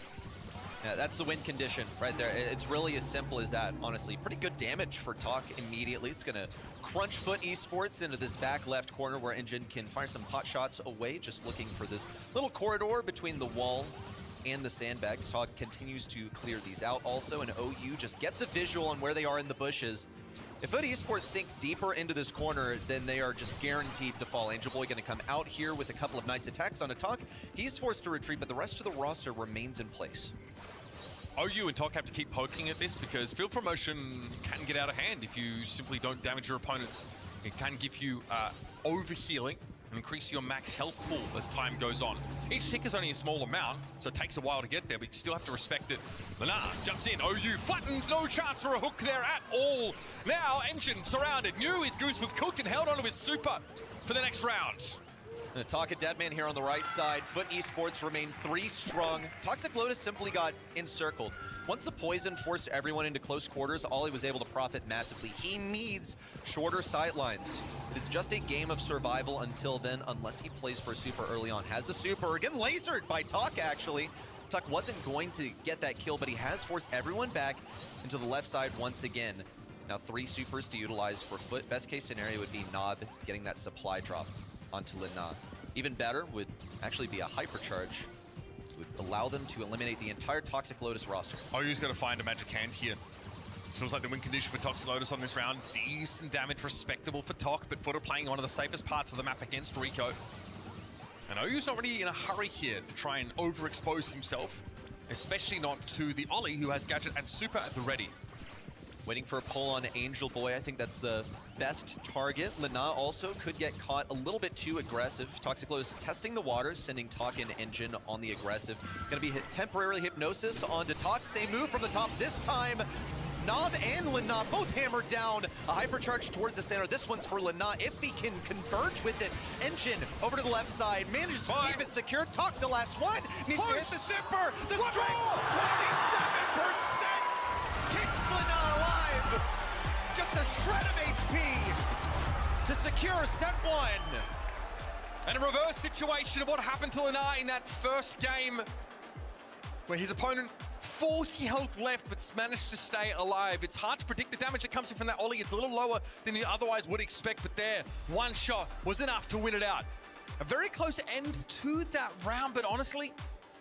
[SPEAKER 9] Yeah, that's the win condition right there. It's really as simple as that, honestly. Pretty good damage for Talk immediately. It's going to crunch Foot Esports into this back left corner where Engine can fire some pot shots away, just looking for this little corridor between the wall and the sandbags. Talk continues to clear these out also, and OU just gets a visual on where they are in the bushes. If Foot Esports sink deeper into this corner, then they are just guaranteed to fall. Angel Boy going to come out here with a couple of nice attacks on a Talk. He's forced to retreat, but the rest of the roster remains in place.
[SPEAKER 2] OU and Talk have to keep poking at this because field promotion can get out of hand if you simply don't damage your opponents. It can give you overhealing and increase your max health pool as time goes on. Each tick is only a small amount, so it takes a while to get there, but you still have to respect it. Lena jumps in, OU flattens, no chance for a hook there at all. Now Engine surrounded, knew his goose was cooked and held onto his super for the next round.
[SPEAKER 9] And Talk a Deadman here on the right side. Foot Esports remain 3 strong. Toxic Lotus simply got encircled. Once the poison forced everyone into close quarters, Ollie was able to profit massively. He needs shorter sightlines. It is just a game of survival until then, unless he plays for a super early on. Has a super, getting lasered by Talk actually. Tuck wasn't going to get that kill, but he has forced everyone back into the left side once again. Now 3 supers to utilize for Foot. Best case scenario would be Nob getting that supply drop onto Lena. Even better would actually be a hypercharge. Would allow them to eliminate the entire Toxic Lotus roster.
[SPEAKER 2] OU's got to find a magic hand here. This feels like the win condition for Toxic Lotus on this round. Decent damage, respectable for Tok, but Foot are playing one of the safest parts of the map against Rico. And OU's not really in a hurry here to try and overexpose himself, especially not to the Ollie, who has gadget and super at the ready.
[SPEAKER 9] Waiting for a pull on Angel Boy. I think that's the best target. Lena also could get caught a little bit too aggressive. Toxic Lotus testing the waters, sending Talk and Engine on the aggressive. Gonna be temporarily hypnosis onto Talk. Same move from the top this time. Nob and Lena both hammered down. A hypercharge towards the center. This one's for Lena if he can converge with it. Engine over to the left side. Manages to keep it secure. Talk the last one. Needs to hit the zipper. The string. 27% keeps Lena alive. Just a shred of HP to secure set one.
[SPEAKER 2] And a reverse situation of what happened to Lena in that first game, where his opponent 40 health left, but managed to stay alive. It's hard to predict the damage that comes in from that Ollie. It's a little lower than you otherwise would expect, but there, one shot was enough to win it out. A very close end to that round, but honestly,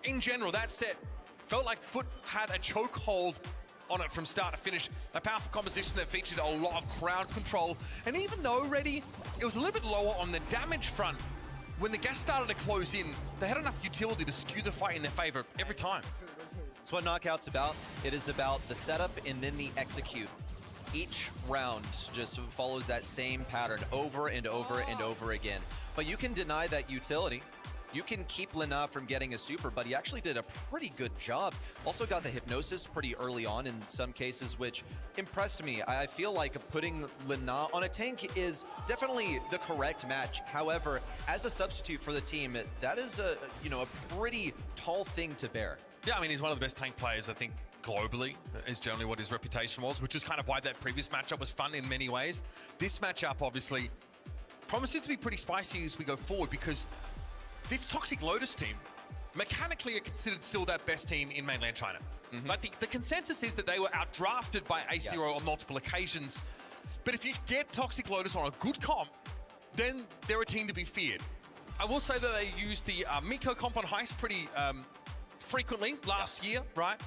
[SPEAKER 2] in general, that set felt like Foot had a chokehold on it from start to finish. A powerful composition that featured a lot of crowd control. And even though Reddy, it was a little bit lower on the damage front, when the gas started to close in, they had enough utility to skew the fight in their favor every time.
[SPEAKER 9] That's what Knockout's about. It is about the setup and then the execute. Each round just follows that same pattern over and over and over again. But you can deny that utility. You can keep Lena from getting a super, but he actually did a pretty good job. Also got the hypnosis pretty early on in some cases, which impressed me. I feel like putting Lena on a tank is definitely the correct match. However, as a substitute for the team, that is a pretty tall thing to bear.
[SPEAKER 2] Yeah, I mean, he's one of the best tank players, I think, globally, is generally what his reputation was, which is kind of why that previous matchup was fun in many ways. This matchup, obviously, promises to be pretty spicy as we go forward, because this Toxic Lotus team, mechanically, are considered still that best team in mainland China. But the consensus is that they were outdrafted by A0 on multiple occasions. But if you get Toxic Lotus on a good comp, then they're a team to be feared. I will say that they used the Miko comp on Heist pretty frequently last year, right?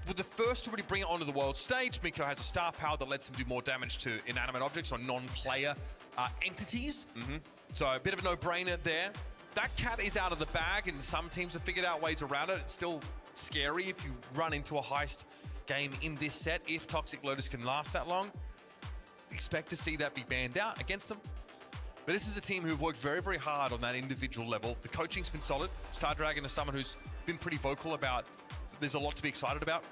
[SPEAKER 2] With the first to really bring it onto the world stage. Miko has a star power that lets him do more damage to inanimate objects or non-player entities. So a bit of a no-brainer there. That cat is out of the bag, and some teams have figured out ways around it. It's still scary if you run into a Heist game in this set. If Toxic Lotus can last that long, expect to see that be banned out against them. But this is a team who've worked very, very hard on that individual level. The coaching's been solid. Star Dragon is someone who's been pretty vocal about there's a lot to be excited about.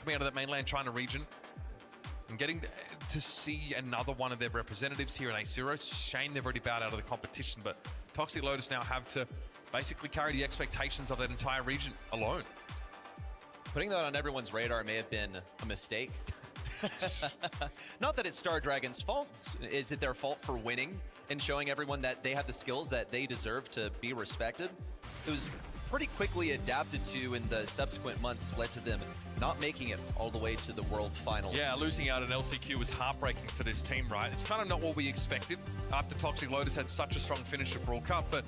[SPEAKER 2] Coming out of that mainland China region. And getting to see another one of their representatives here in A0. It's a shame they've already bowed out of the competition, but Toxic Lotus now have to basically carry the expectations of that entire region alone.
[SPEAKER 9] Putting that on everyone's radar may have been a mistake. Not that it's Star Dragon's fault. Is it their fault for winning and showing everyone that they have the skills that they deserve to be respected? It was pretty quickly adapted to in the subsequent months, led to them not making it all the way to the World Finals.
[SPEAKER 2] Yeah, losing out at LCQ was heartbreaking for this team, right? It's kind of not what we expected after Toxic Lotus had such a strong finish at Brawl Cup, but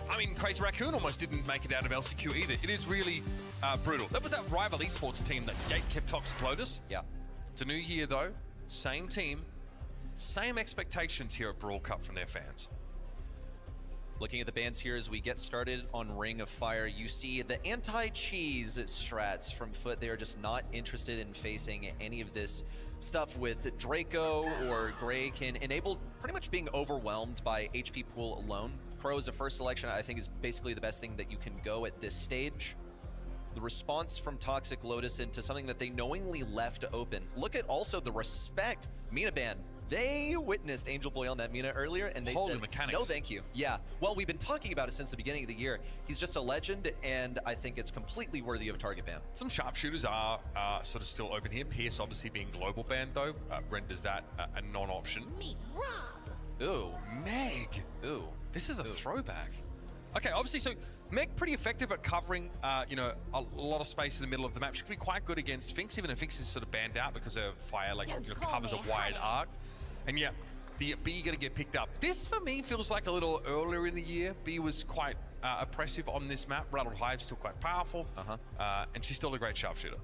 [SPEAKER 2] I mean, Crazy Raccoon almost didn't make it out of LCQ either. It is really brutal. That was that rival esports team that gate-kept Toxic Lotus.
[SPEAKER 9] Yeah.
[SPEAKER 2] It's a new year though, same team, same expectations here at Brawl Cup from their fans.
[SPEAKER 9] Looking at the bans here as we get started on Ring of Fire, you see the anti-cheese strats from Foot. They are just not interested in facing any of this stuff with Draco or Gray can enable pretty much being overwhelmed by HP pool alone. Crow as a first selection, I think, is basically the best thing that you can go at this stage. The response from Toxic Lotus into something that they knowingly left open. Look at also the respect. Mina ban. They witnessed Angel Boy on that Mina earlier, and they said, no thank you. Yeah, well, we've been talking about it since the beginning of the year. He's just a legend, and I think it's completely worthy of a target ban.
[SPEAKER 2] Some sharpshooters are sort of still open here. Pierce obviously being global banned, though, renders that a non-option.
[SPEAKER 10] Meet Rob.
[SPEAKER 2] Ooh, Meg.
[SPEAKER 9] Ooh.
[SPEAKER 2] This is a throwback. Okay, obviously, so Meg pretty effective at covering, a lot of space in the middle of the map. She could be quite good against Finks, even if Finks is sort of banned out because her fire covers a wide arc. And yeah, the B gonna get picked up. This for me feels like a little earlier in the year. B was quite oppressive on this map. Rattled Hive's still quite powerful, and she's still a great sharpshooter.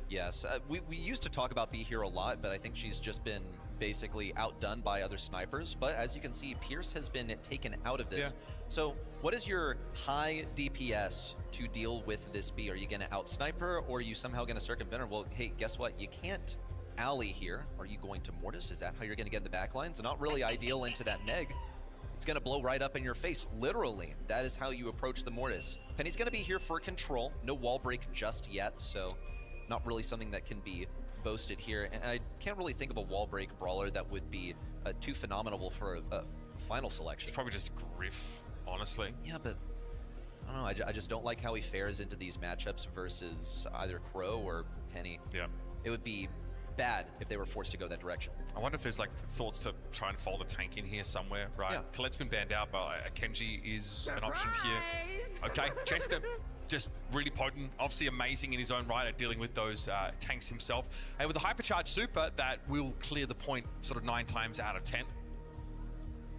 [SPEAKER 9] Yes, we used to talk about B here a lot, but I think she's just been basically outdone by other snipers. But as you can see, Pierce has been taken out of this. Yeah. So what is your high DPS to deal with this B? Are you gonna out-sniper, or are you somehow gonna circumvent her? Well, hey, guess what? You can't alley here. Are you going to Mortis? Is that how you're gonna get in the back lines? Not really ideal into that Meg. It's gonna blow right up in your face, literally. That is how you approach the Mortis. Penny's gonna be here for control. No wall break just yet, so not really something that can be boasted here, and I can't really think of a wall break brawler that would be too phenomenal for a final selection.
[SPEAKER 2] It's probably just Griff, honestly.
[SPEAKER 9] Yeah, but I don't know. I just don't like how he fares into these matchups versus either Crow or Penny.
[SPEAKER 2] Yeah.
[SPEAKER 9] It would be bad if they were forced to go that direction.
[SPEAKER 2] I wonder if there's like thoughts to try and fold a tank in here somewhere, right?
[SPEAKER 9] Yeah.
[SPEAKER 2] Colette's been banned out, but Kenji is an option here. Okay, Chester, just really potent, obviously amazing in his own right at dealing with those tanks himself. And with the hypercharged super, that will clear the point sort of 9 times out of 10.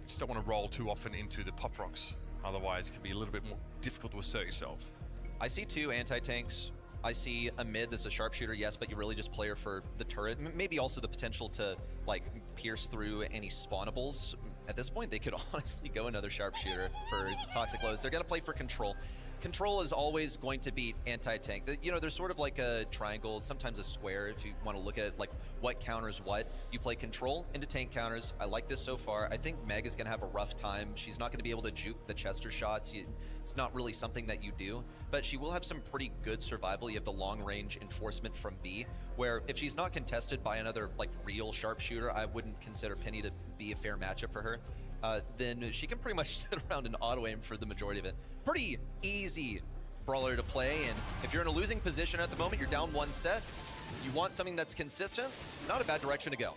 [SPEAKER 2] Just don't want to roll too often into the pop rocks. Otherwise, it can be a little bit more difficult to assert yourself.
[SPEAKER 9] I see 2 anti-tanks. I see a mid that's a sharpshooter, yes, but you really just play her for the turret. Maybe also the potential to like pierce through any spawnables. At this point, they could honestly go another sharpshooter for Toxic Lotus. They're gonna play for control. Control is always going to beat anti-tank. You know, there's sort of like a triangle, sometimes a square if you want to look at it, like what counters what. You play control into tank counters. I like this so far. I think Meg is going to have a rough time. She's not going to be able to juke the Chester shots. It's not really something that you do, but she will have some pretty good survival. You have the long range enforcement from B, where if she's not contested by another like real sharpshooter, I wouldn't consider Penny to be a fair matchup for her. Then she can pretty much sit around and auto-aim for the majority of it. Pretty easy brawler to play, and if you're in a losing position at the moment, you're down 1 set, you want something that's consistent, not a bad direction to go.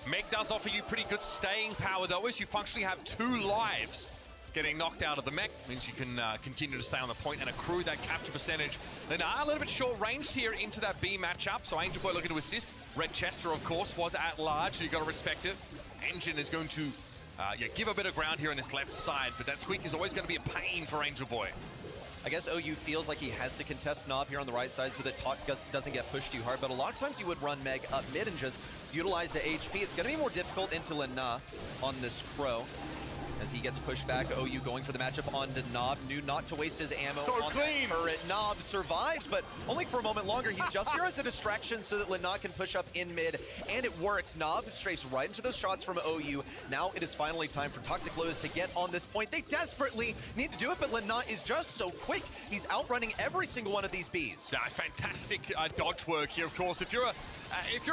[SPEAKER 2] Meg does offer you pretty good staying power, though, as you functionally have 2 lives. Getting knocked out of the mech means you can continue to stay on the point and accrue that capture percentage. Then a little bit short-ranged here into that B matchup, so Angel Boy looking to assist. Red Chester, of course, was at large, so you got to respect it. Engine is going to give a bit of ground here on this left side, but that squeak is always going to be a pain for Angel Boy.
[SPEAKER 9] I guess OU feels like he has to contest Knob here on the right side so that Tot doesn't get pushed too hard, but a lot of times you would run Meg up mid and just utilize the HP. It's going to be more difficult into Lena on this Crow. As he gets pushed back, OU going for the matchup onto Knob. Knew not to waste his ammo
[SPEAKER 7] So
[SPEAKER 9] on
[SPEAKER 7] clean.
[SPEAKER 9] that turret. Knob survives, but only for a moment longer. He's just here as a distraction so that Lena can push up in mid, and it works. Knob strafes right into those shots from OU. Now it is finally time for Toxic Lotus to get on this point. They desperately need to do it, but Lena is just so quick. He's outrunning every single one of these Bs.
[SPEAKER 2] Yeah, fantastic dodge work here, of course. If you're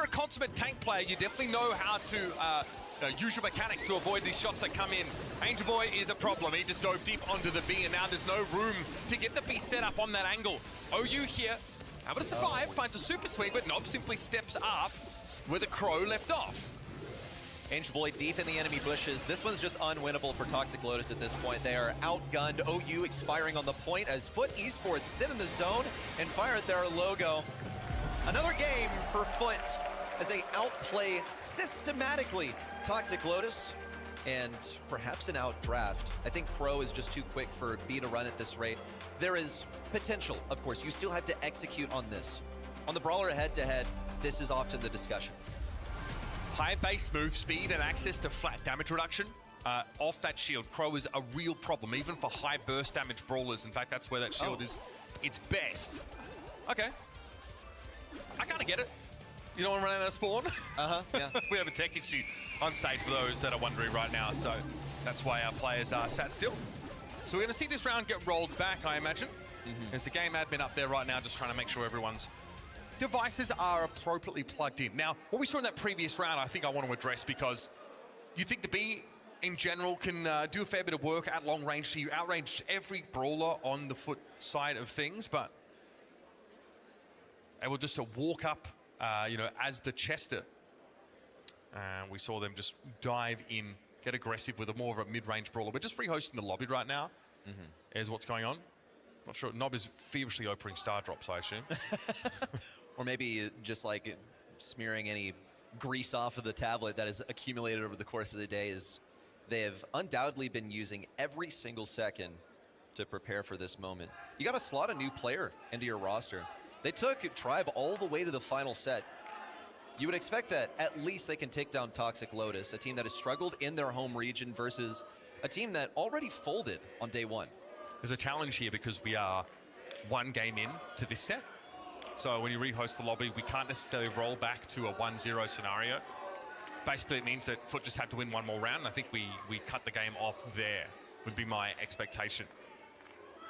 [SPEAKER 2] a consummate tank player, you definitely know how to use your mechanics to avoid these shots that come in. Angel Boy is a problem. He just dove deep onto the B, and now there's no room to get the B set up on that angle. OU here, able to survive, finds a super swing, but Knob simply steps up where the Crow left off.
[SPEAKER 9] Angel Boy deep in the enemy bushes. This one's just unwinnable for Toxic Lotus at this point. They are outgunned. OU expiring on the point as Foot Esports sit in the zone and fire at their logo. Another game for Foot as they outplay systematically Toxic Lotus, and perhaps an outdraft. I think Pro is just too quick for B to run at this rate. There is potential, of course. You still have to execute on this. On the Brawler head-to-head, this is often the discussion.
[SPEAKER 2] High base move speed and access to flat damage reduction off that shield. Crow is a real problem, even for high burst damage brawlers. In fact, that's where that shield is its best. Okay. I kind of get it. You don't want to run out of spawn?
[SPEAKER 9] Yeah.
[SPEAKER 2] We have a tech issue on stage for those that are wondering right now, so that's why our players are sat still. So we're going to see this round get rolled back, I imagine. There's the game admin up there right now just trying to make sure everyone's devices are appropriately plugged in. Now, what we saw in that previous round, I think I want to address, because you think the B in general can do a fair bit of work at long range, so you outrange every brawler on the Foot side of things, but able just to walk up as the Chester. We saw them just dive in, get aggressive with a more of a mid-range brawler. We're just rehosting the lobby right now, is what's going on. Not sure, Knob is feverishly opening star drops, I assume.
[SPEAKER 9] Or maybe just like smearing any grease off of the tablet that has accumulated over the course of the day. Is they have undoubtedly been using every single second to prepare for this moment. You got to slot a new player into your roster. They took Tribe all the way to the final set. You would expect that at least they can take down Toxic Lotus, a team that has struggled in their home region versus a team that already folded on day one.
[SPEAKER 2] There's a challenge here because we are one game in to this set. So when you rehost the lobby, we can't necessarily roll back to a 1-0 scenario. Basically, it means that Foot just had to win one more round. I think we cut the game off there, would be my expectation.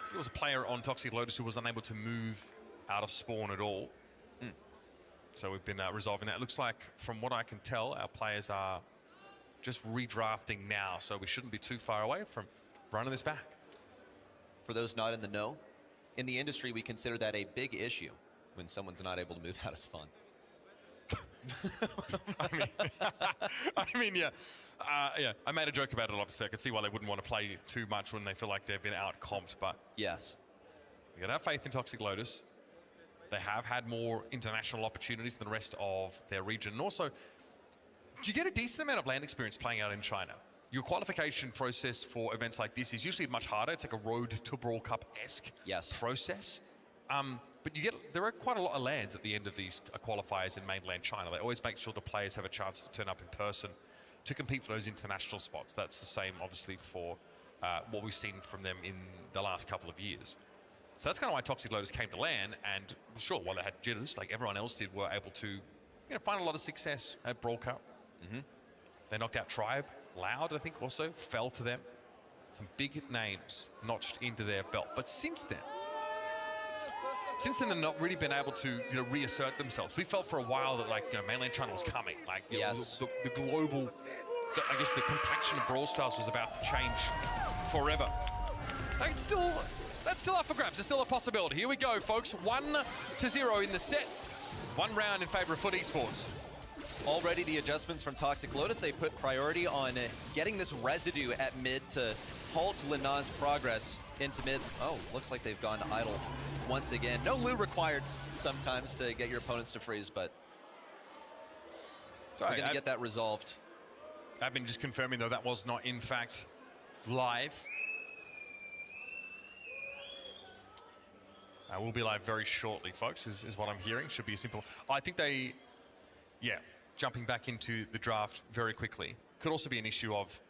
[SPEAKER 2] There was a player on Toxic Lotus who was unable to move out of spawn at all. So we've been resolving that. It looks like, from what I can tell, our players are just redrafting now, so we shouldn't be too far away from running this back.
[SPEAKER 9] For those not in the know, in the industry, we consider that a big issue when someone's not able to move out of spawn.
[SPEAKER 2] Yeah. I made a joke about it, obviously. I could see why they wouldn't want to play too much when they feel like they've been out-comped, but...
[SPEAKER 9] Yes.
[SPEAKER 2] You gotta have faith in Toxic Lotus. They have had more international opportunities than the rest of their region. And also, you get a decent amount of land experience playing out in China. Your qualification process for events like this is usually much harder. It's like a road to Brawl Cup-esque process. But there are quite a lot of lands at the end of these qualifiers in mainland China. They always make sure the players have a chance to turn up in person to compete for those international spots. That's the same, obviously, for what we've seen from them in the last couple of years. So that's kind of why Toxic Lotus came to LAN, and sure, while they had jitters, like everyone else did, were able to find a lot of success at Brawl Cup. They knocked out Tribe. Loud, I think, also fell to them. Some big names notched into their belt. But since then, they've not really been able to reassert themselves. We felt for a while that mainland China was coming. The global, I guess the complexion of Brawl Stars was about to change forever. That's still up for grabs. It's still a possibility. Here we go, folks. 1-0 in the set. One round in favor of Foot Esports.
[SPEAKER 9] Already the adjustments from Toxic Lotus, they put priority on getting this residue at mid to halt Lina's progress into mid. Oh, looks like they've gone idle once again. No loot required sometimes to get your opponents to freeze, but we're going to get that resolved.
[SPEAKER 2] I've been just confirming, though, that was not, in fact, live. We'll be live very shortly, folks, is what I'm hearing. Should be simple. I think they, jumping back into the draft very quickly. Could also be an issue of,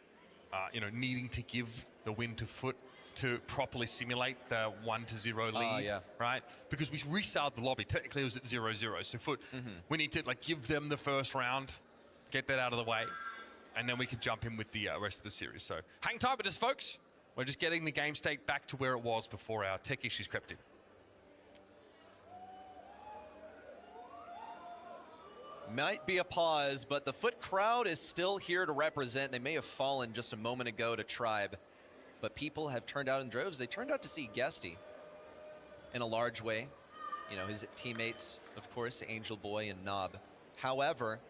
[SPEAKER 2] needing to give the win to Foot to properly simulate the 1-0 lead, right? Because we restarted the lobby. Technically, it was at 0-0. So Foot, we need to give them the first round, get that out of the way, and then we can jump in with the rest of the series. So hang tight with us, folks. We're just getting the game state back to where it was before our tech issues crept in.
[SPEAKER 9] Might be a pause, but the Foot crowd is still here to represent. They may have fallen just a moment ago to Tribe, but people have turned out in droves. They turned out to see Guesty in a large way. His teammates, of course, Angel Boy and Nob. However,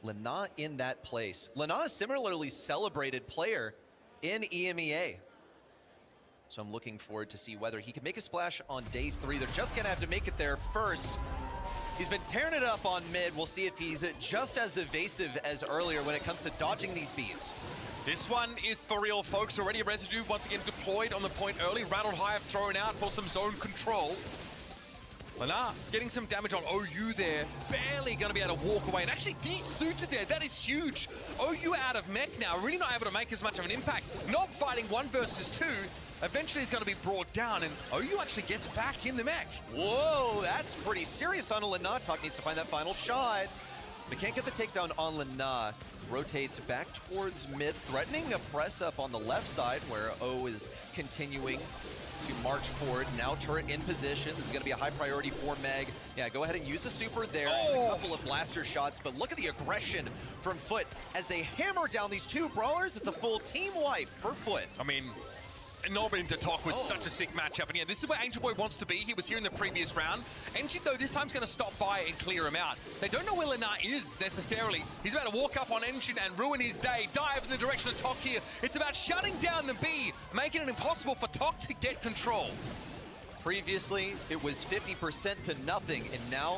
[SPEAKER 9] Lina in that place. Lina is similarly celebrated player in EMEA. So I'm looking forward to see whether he can make a splash on day 3. They're just gonna have to make it there first. He's been tearing it up on mid. We'll see if he's just as evasive as earlier when it comes to dodging these bees.
[SPEAKER 2] This one is for real, folks. Already a residue once again deployed on the point early. Rattled Hive thrown out for some zone control. Lina getting some damage on OU there. Barely going to be able to walk away. And actually de-suited there. That is huge. OU out of mech now. Really not able to make as much of an impact. Not fighting 1 versus 2. Eventually he's going to be brought down, and OU actually gets back in the mech.
[SPEAKER 9] Whoa, that's pretty serious on Lina. Talk needs to find that final shot. But can't get the takedown on Lina. Rotates back towards mid, threatening a press up on the left side where O is continuing to march forward. Now turret in position. This is going to be a high priority for Meg. Yeah, go ahead and use the super there. A couple of blaster shots, but look at the aggression from Foot as they hammer down these 2 brawlers. It's a full team wipe for Foot.
[SPEAKER 2] I mean, Nob into Talk was such a sick matchup. And yeah, this is where Angel Boy wants to be. He was here in the previous round. Engine, though, this time's going to stop by and clear him out. They don't know where Lina is, necessarily. He's about to walk up on Engine and ruin his day. Dive in the direction of Talk here. It's about shutting down the B, making it impossible for Talk to get control.
[SPEAKER 9] Previously, it was 50% to nothing, and now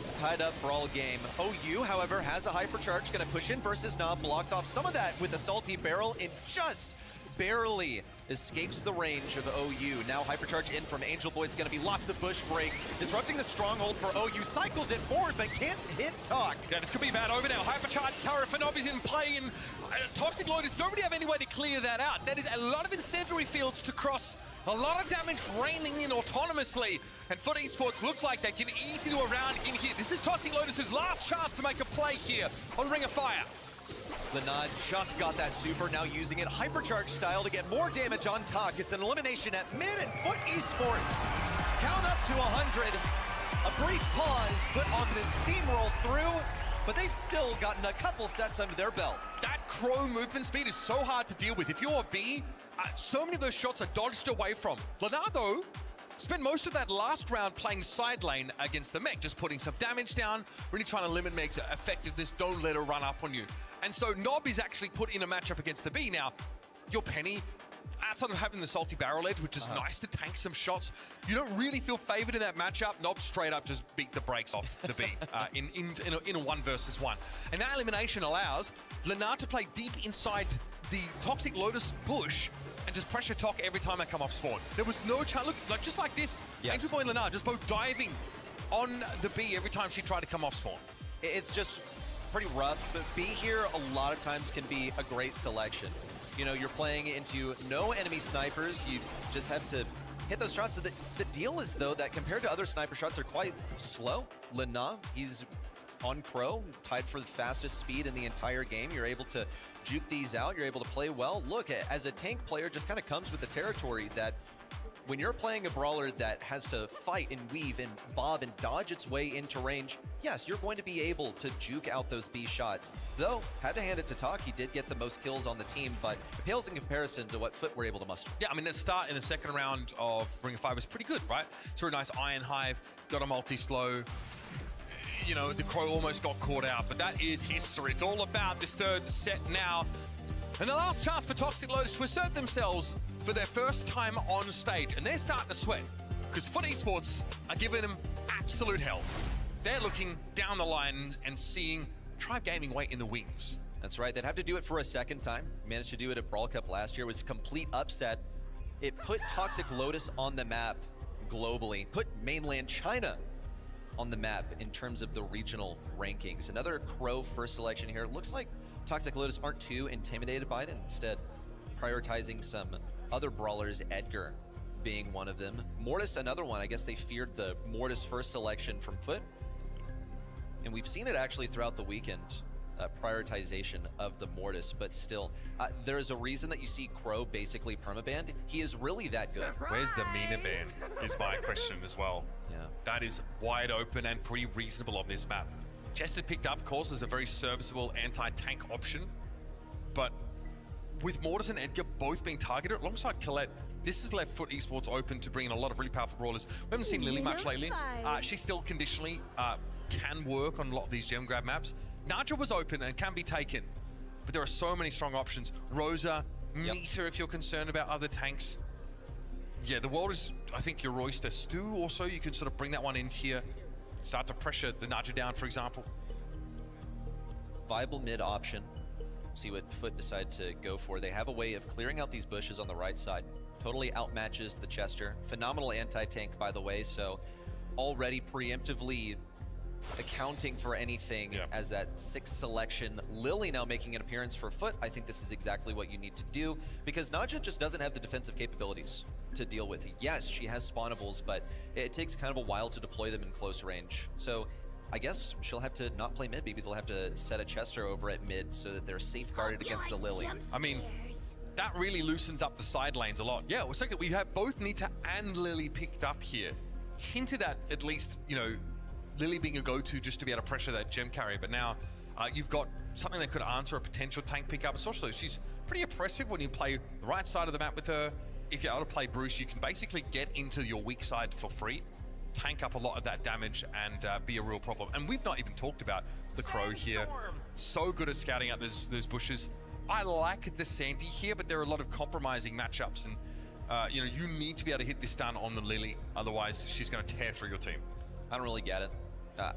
[SPEAKER 9] it's tied up brawl game. OU, however, has a hypercharge. Going to push in versus Nob. Blocks off some of that with a salty barrel. It just barely escapes the range of OU. Now hypercharge in from Angel Boy. It's going to be lots of bush break. Disrupting the stronghold for OU. Cycles it forward, but can't hit Talk.
[SPEAKER 2] Yeah, this could be bad over now. Hypercharge turret for Nob is in play, and Toxic Lotus don't really have any way to clear that out. That is a lot of incendiary fields to cross. A lot of damage raining in autonomously. And Foot Esports look like they can easily do a round in here. This is Toxic Lotus' last chance to make a play here on Ring of Fire.
[SPEAKER 9] Lina just got that super, now using it hypercharge style to get more damage on Talk. It's an elimination at mid, and Foot Esports count up to 100. A brief pause put on this steamroll through, but they've still gotten a couple sets under their belt.
[SPEAKER 2] That Crow movement speed is so hard to deal with. If you're a B, so many of those shots are dodged away from. Leonardo spent most of that last round playing side lane against the mech, just putting some damage down, really trying to limit mech's effectiveness, don't let her run up on you. And so Nob is actually put in a matchup against the B. Now, your Penny, outside of having the salty barrel edge, which is nice to tank some shots, you don't really feel favored in that matchup. Nob straight up just beat the brakes off the B in a 1 versus 1. And that elimination allows Leonard to play deep inside the Toxic Lotus bush and just pressure Tok every time I come off spawn. There was no chance. Look, like just like this, Angel Boy and Leonard just both diving on the B every time she tried to come off spawn.
[SPEAKER 9] It's just pretty rough, but B here a lot of times can be a great selection. You know, you're playing into no enemy snipers. You just have to hit those shots. So the deal is, though, that compared to other sniper shots, they're quite slow. Lena, he's on Crow, tied for the fastest speed in the entire game. You're able to juke these out. You're able to play well. Look, as a tank player, just kind of comes with the territory that when you're playing a brawler that has to fight and weave and bob and dodge its way into range, yes, you're going to be able to juke out those B shots. Though, had to hand it to Tok, he did get the most kills on the team, but it pales in comparison to what Foot were able to muster.
[SPEAKER 2] Yeah, I mean, the start in the second round of Ring of Fire was pretty good, right? Saw a nice Iron Hive, got a multi-slow. You know, the Crow almost got caught out, but that is history. It's all about this third set now. And the last chance for Toxic Lotus to assert themselves for their first time on stage. And they're starting to sweat, because Foot Esports are giving them absolute hell. They're looking down the line and seeing Tribe Gaming wait in the wings.
[SPEAKER 9] That's right, they'd have to do it for a second time. Managed to do it at Brawl Cup last year. It was a complete upset. It put Toxic Lotus on the map globally, put mainland China on the map in terms of the regional rankings. Another Crow first selection here. It looks like Toxic Lotus aren't too intimidated by it, instead prioritizing some other brawlers, Edgar being one of them. Mortis, another one. I guess they feared the Mortis first selection from Foot. And we've seen it actually throughout the weekend, prioritization of the Mortis, but still, there's a reason that you see Crow basically permabanned. He is really that good.
[SPEAKER 2] Where's the Mina ban is my question as well.
[SPEAKER 9] Yeah.
[SPEAKER 2] That is wide open and pretty reasonable on this map. Chester picked up, of course, as a very serviceable anti-tank option, but with Mortis and Edgar both being targeted alongside Colette, this has left Foot Esports open to bring in a lot of really powerful brawlers. We haven't seen Lily much lately. She still conditionally can work on a lot of these gem grab maps. Naja was open and can be taken, but there are so many strong options. Rosa, Meter if you're concerned about other tanks. Yeah, the world is, I think, your oyster. Stu also, you can sort of bring that one in here. Start to pressure the Naja down, for example.
[SPEAKER 9] Viable mid option. See what Foot decide to go for. They have a way of clearing out these bushes on the right side. Totally outmatches the Chester. Phenomenal anti-tank, by the way, so already preemptively accounting for anything as that 6th selection. Lily now making an appearance for Foot. I think this is exactly what you need to do, because Naja just doesn't have the defensive capabilities to deal with. Yes, she has spawnables, but it takes kind of a while to deploy them in close range. So I guess she'll have to not play mid. Maybe they'll have to set a Chester over at mid so that they're safeguarded against the Lily.
[SPEAKER 2] I mean, that really loosens up the side lanes a lot. Yeah, well, second, we have both Nita and Lily picked up here. Hinted at least, you know, Lily being a go-to just to be able to pressure that gem carry, but now you've got something that could answer a potential tank pickup. Especially, she's pretty oppressive when you play the right side of the map with her. If you're able to play Bruce, you can basically get into your weak side for free, tank up a lot of that damage, and be a real problem. And we've not even talked about the Crow here. So good at scouting out those bushes. I like the Sandy here, but there are a lot of compromising matchups, and you know, you need to be able to hit this stun on the Lily, otherwise she's going to tear through your team.
[SPEAKER 9] I don't really get it.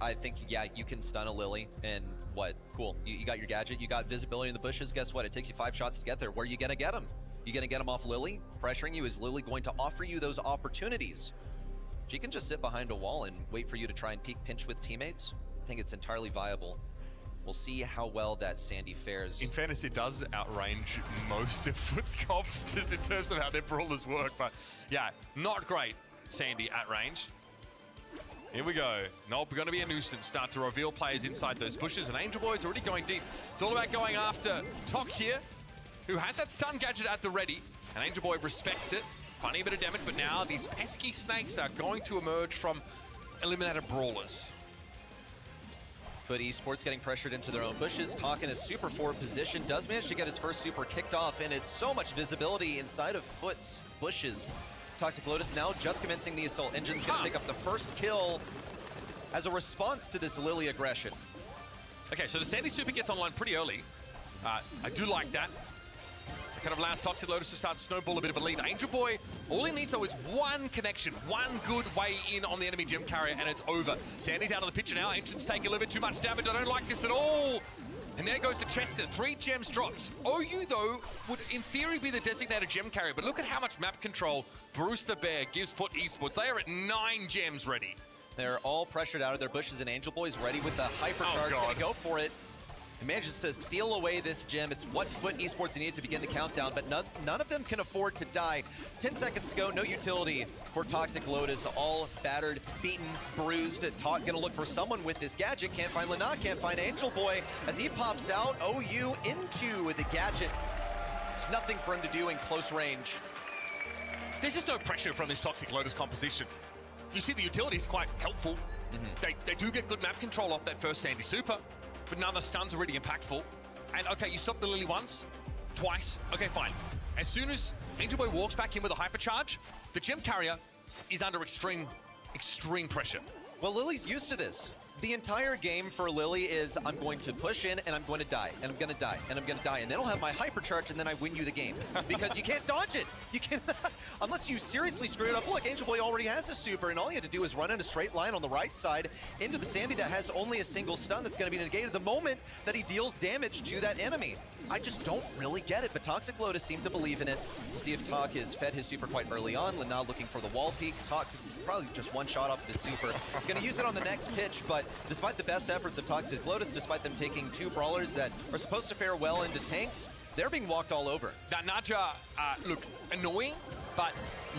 [SPEAKER 9] I think, yeah, you can stun a Lily, and what? Cool. You got your gadget, you got visibility in the bushes. Guess what? It takes you 5 shots to get there. Where are you going to get them? You going to get them off Lily? Pressuring you? Is Lily going to offer you those opportunities? She can just sit behind a wall and wait for you to try and peek pinch with teammates. I think it's entirely viable. We'll see how well that Sandy fares.
[SPEAKER 2] In fairness, it does outrange most of Foot's comp, just in terms of how their brawlers work. But yeah, not great, Sandy at range. Here we go. Nope, going to be a nuisance. Start to reveal players inside those bushes, and Angel Boy's already going deep. It's all about going after Tok here, who has that stun gadget at the ready, and Angel Boy respects it. Funny bit of damage, but now these pesky snakes are going to emerge from eliminated brawlers.
[SPEAKER 9] Foot Esports getting pressured into their own bushes. Talk in a super forward position. Does manage to get his first super kicked off, and it's so much visibility inside of Foot's bushes. Toxic Lotus now just commencing the assault. Engine's gonna pick up the first kill as a response to this Lily aggression.
[SPEAKER 2] Okay, so the Sandy super gets online pretty early. I do like that. It kind of allows Toxic Lotus to start to snowball a bit of a lead. Angel Boy, all he needs though is one connection, one good way in on the enemy gem carrier, and it's over. Sandy's out of the picture now. Engine's taking a little bit too much damage. I don't like this at all. And there goes to Chester. 3 gems dropped. OU, though, would in theory be the designated gem carrier, but look at how much map control Bruce the Bear gives Foot Esports. They are at 9 gems ready.
[SPEAKER 9] They're all pressured out of their bushes, and Angel Boy's ready with the hypercharge. Gonna go for it. He manages to steal away this gem. It's what Foot Esports needed to begin the countdown, but none of them can afford to die. 10 seconds to go, no utility for Toxic Lotus. All battered, beaten, bruised. Talk gonna look for someone with this gadget. Can't find Lana, can't find Angel Boy. As he pops out, OU into the gadget. It's nothing for him to do in close range.
[SPEAKER 2] There's just no pressure from this Toxic Lotus composition. You see the utility is quite helpful. They do get good map control off that first Sandy super, but none of the stuns are really impactful. And okay, you stop the Lily once, twice, okay, fine. As soon as Angel Boy walks back in with a hypercharge, the gem carrier is under extreme pressure.
[SPEAKER 9] Well, Lily's used to this. The entire game for Lily is I'm going to push in and I'm going to die and I'm going to die and I'm going to die and then I'll have my hypercharge and then I win you the game. Because you can't dodge it. You can't, unless you seriously screw it up. Look, Angel Boy already has a super and all he had to do is run in a straight line on the right side into the Sandy that has only a single stun that's going to be negated the moment that he deals damage to that enemy. I just don't really get it, but Toxic Lotus seemed to believe in it. We'll see if Talk has fed his super quite early on. Lana looking for the wall peek. Talk probably just one shot off the super. Gonna use it on the next pitch, but despite the best efforts of Toxic Lotus, despite them taking 2 brawlers that are supposed to fare well into tanks, they're being walked all over.
[SPEAKER 2] That Naja, look, annoying, but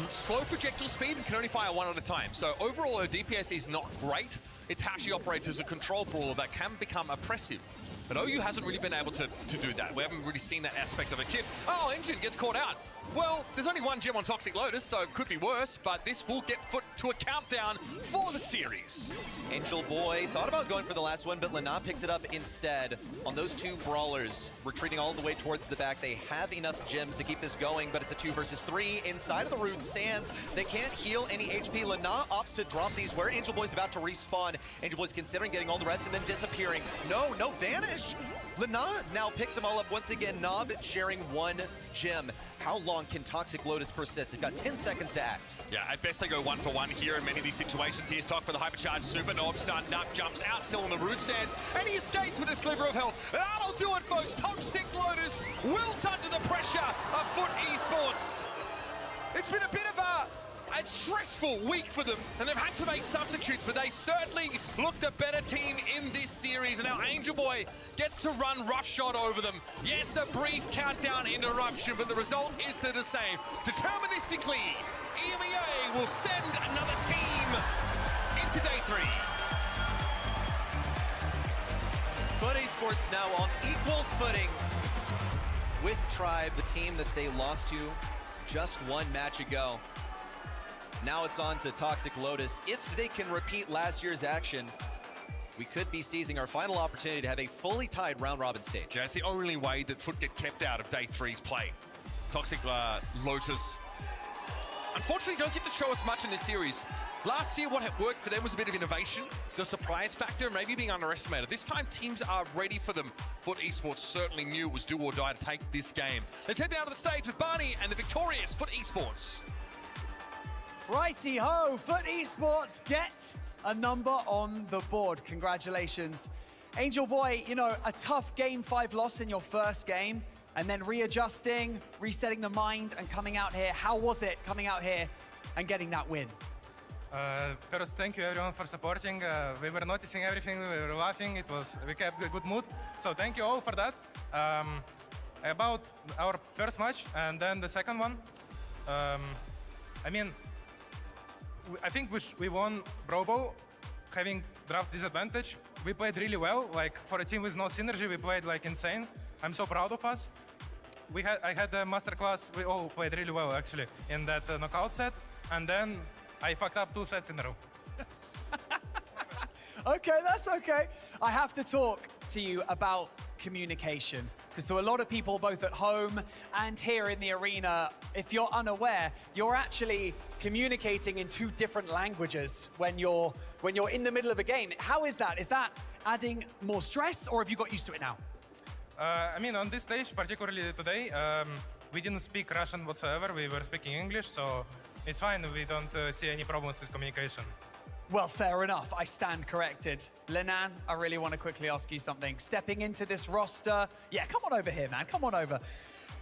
[SPEAKER 2] slow projectile speed and can only fire 1 at a time. So overall, her DPS is not great. It's how she operates as a control brawler that can become oppressive. But OU hasn't really been able to do that. We haven't really seen that aspect of a kid. Oh, Engine gets caught out. Well, there's only 1 gem on Toxic Lotus, so it could be worse, but this will get Foot to a countdown for the series.
[SPEAKER 9] Angel Boy thought about going for the last one, but Lana picks it up instead on those 2 brawlers. Retreating all the way towards the back. They have enough gems to keep this going, but it's a 2 versus 3 inside of the Rude Sands. They can't heal any HP. Lana opts to drop these where Angel Boy's about to respawn. Angel Boy's considering getting all the rest and then disappearing. No, vanish. Lana now picks them all up once again. Nob sharing 1 gem. How long can Toxic Lotus persist? They've got 10 seconds to act.
[SPEAKER 2] Yeah, at best they go 1 for 1 here in many of these situations. Here's Talk for the hypercharge super. Nob stunned up, jumps out, still on the Rude Sands, and he escapes with a sliver of health. That'll do it, folks. Toxic Lotus wilt under the pressure of Foot Esports. It's been a bit of a stressful week for them, and they've had to make substitutes, but they certainly looked a better team in this series. And now Angel Boy gets to run roughshod over them. Yes, a brief countdown interruption, but the result is the same. Deterministically, EMEA will send another team into day 3.
[SPEAKER 9] Foot Esports now on equal footing with Tribe, the team that they lost to just 1 match ago. Now it's on to Toxic Lotus. If they can repeat last year's action, we could be seizing our final opportunity to have a fully tied round-robin stage.
[SPEAKER 2] Yeah, that's the only way that Foot get kept out of day 3's play. Toxic Lotus, unfortunately, don't get to show us much in this series. Last year, what had worked for them was a bit of innovation, the surprise factor, maybe being underestimated. This time, teams are ready for them. Foot Esports certainly knew it was do or die to take this game. Let's head down to the stage with Barney and the victorious Foot Esports.
[SPEAKER 4] Righty-ho, Foot Esports get a number on the board. Congratulations. Angel Boy, you know, a tough Game 5 loss in your first game, and then readjusting, resetting the mind, and coming out here. How was it coming out here and getting that win?
[SPEAKER 15] First, thank you everyone for supporting. We were noticing everything, we were laughing, we kept a good mood. So thank you all for that. About our first match and then the second one, I think we won Brawl Ball having draft disadvantage. We played really well. Like for a team with no synergy, we played like insane. I'm so proud of us. I had a masterclass. We all played really well actually in that knockout set, and then I fucked up 2 sets in a row.
[SPEAKER 4] Okay, that's okay. I have to talk to you about communication. Because to a lot of people, both at home and here in the arena, if you're unaware, you're actually communicating in two different languages when you're in the middle of a game. How is that? Is that adding more stress, or have you got used to it now?
[SPEAKER 15] I mean, on this stage, particularly today, we didn't speak Russian whatsoever. We were speaking English, so it's fine. We don't see any problems with communication.
[SPEAKER 4] Well, fair enough. I stand corrected. Lenan, I really want to quickly ask you something. Stepping into this roster, yeah, come on over here, man. Come on over.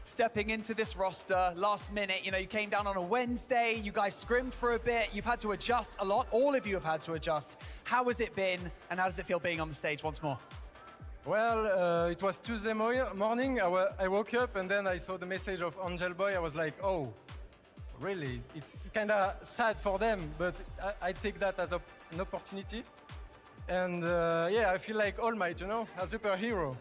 [SPEAKER 4] Stepping into this roster, last minute, you know, you came down on a Wednesday, you guys scrimmed for a bit, you've had to adjust a lot. All of you have had to adjust. How has it been, and how does it feel being on the stage once more?
[SPEAKER 16] Well, it was Tuesday morning. I woke up and then I saw the message of Angel Boy. I was like, oh, really? It's kind of sad for them, but I take that as an opportunity. And yeah, I feel like All Might, you know, a superhero.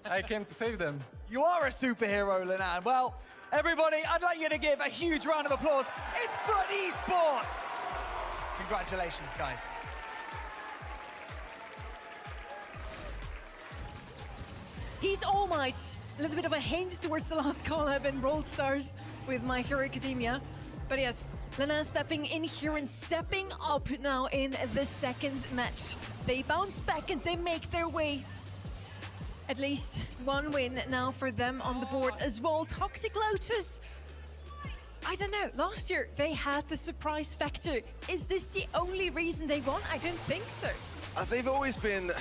[SPEAKER 16] I came to save them.
[SPEAKER 4] You are a superhero, Lenan. Well, everybody, I'd like you to give a huge round of applause. It's Foot Esports. Congratulations, guys.
[SPEAKER 3] He's All Might. A little bit of a hint towards the last collab in Brawl Stars with My Hero Academia. But yes, Lenan stepping in here and stepping up now in the second match. They bounce back and they make their way. At least one win now for them on the board as well. Toxic Lotus, I don't know, last year they had the surprise factor. Is this the only reason they won? I don't think so.
[SPEAKER 1] They've always been,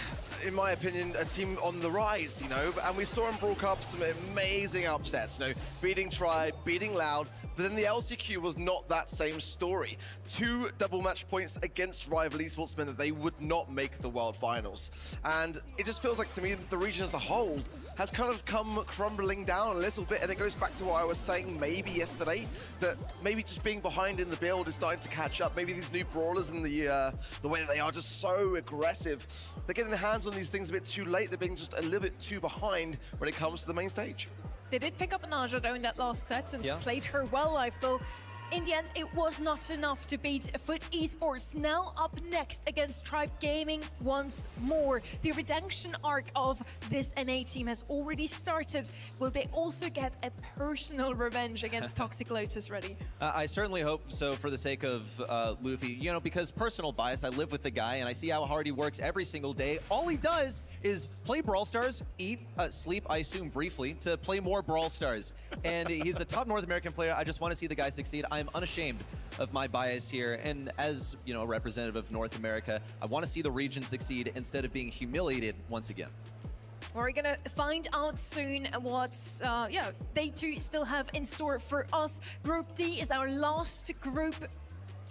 [SPEAKER 1] in my opinion, a team on the rise, you know, and we saw in Brawl Cup some amazing upsets, you know, beating Tribe, beating Loud, but then the LCQ was not that same story. 2 double match points against rival esports meant that they would not make the World Finals. And it just feels like, to me, the region as a whole has kind of come crumbling down a little bit, and it goes back to what I was saying maybe yesterday, that maybe just being behind in the build is starting to catch up. Maybe these new brawlers and the way that they are just so aggressive, they're getting their hands on these things a bit too late. They're being just a little bit too behind when it comes to the main stage.
[SPEAKER 3] They did pick up Naja though in that last set and played her well, I feel. In the end, it was not enough to beat Foot Esports. Now up next against Tribe Gaming once more. The redemption arc of this NA team has already started. Will they also get a personal revenge against Toxic Lotus ready?
[SPEAKER 9] I certainly hope so, for the sake of Luffy. You know, because personal bias, I live with the guy and I see how hard he works every single day. All he does is play Brawl Stars, eat, sleep, I assume briefly, to play more Brawl Stars. And he's a top North American player. I just want to see the guy succeed. I'm unashamed of my bias here, and as you know, a representative of North America, I want to see the region succeed instead of being humiliated once again.
[SPEAKER 3] We're gonna find out soon what they too still have in store for us. Group D is our last group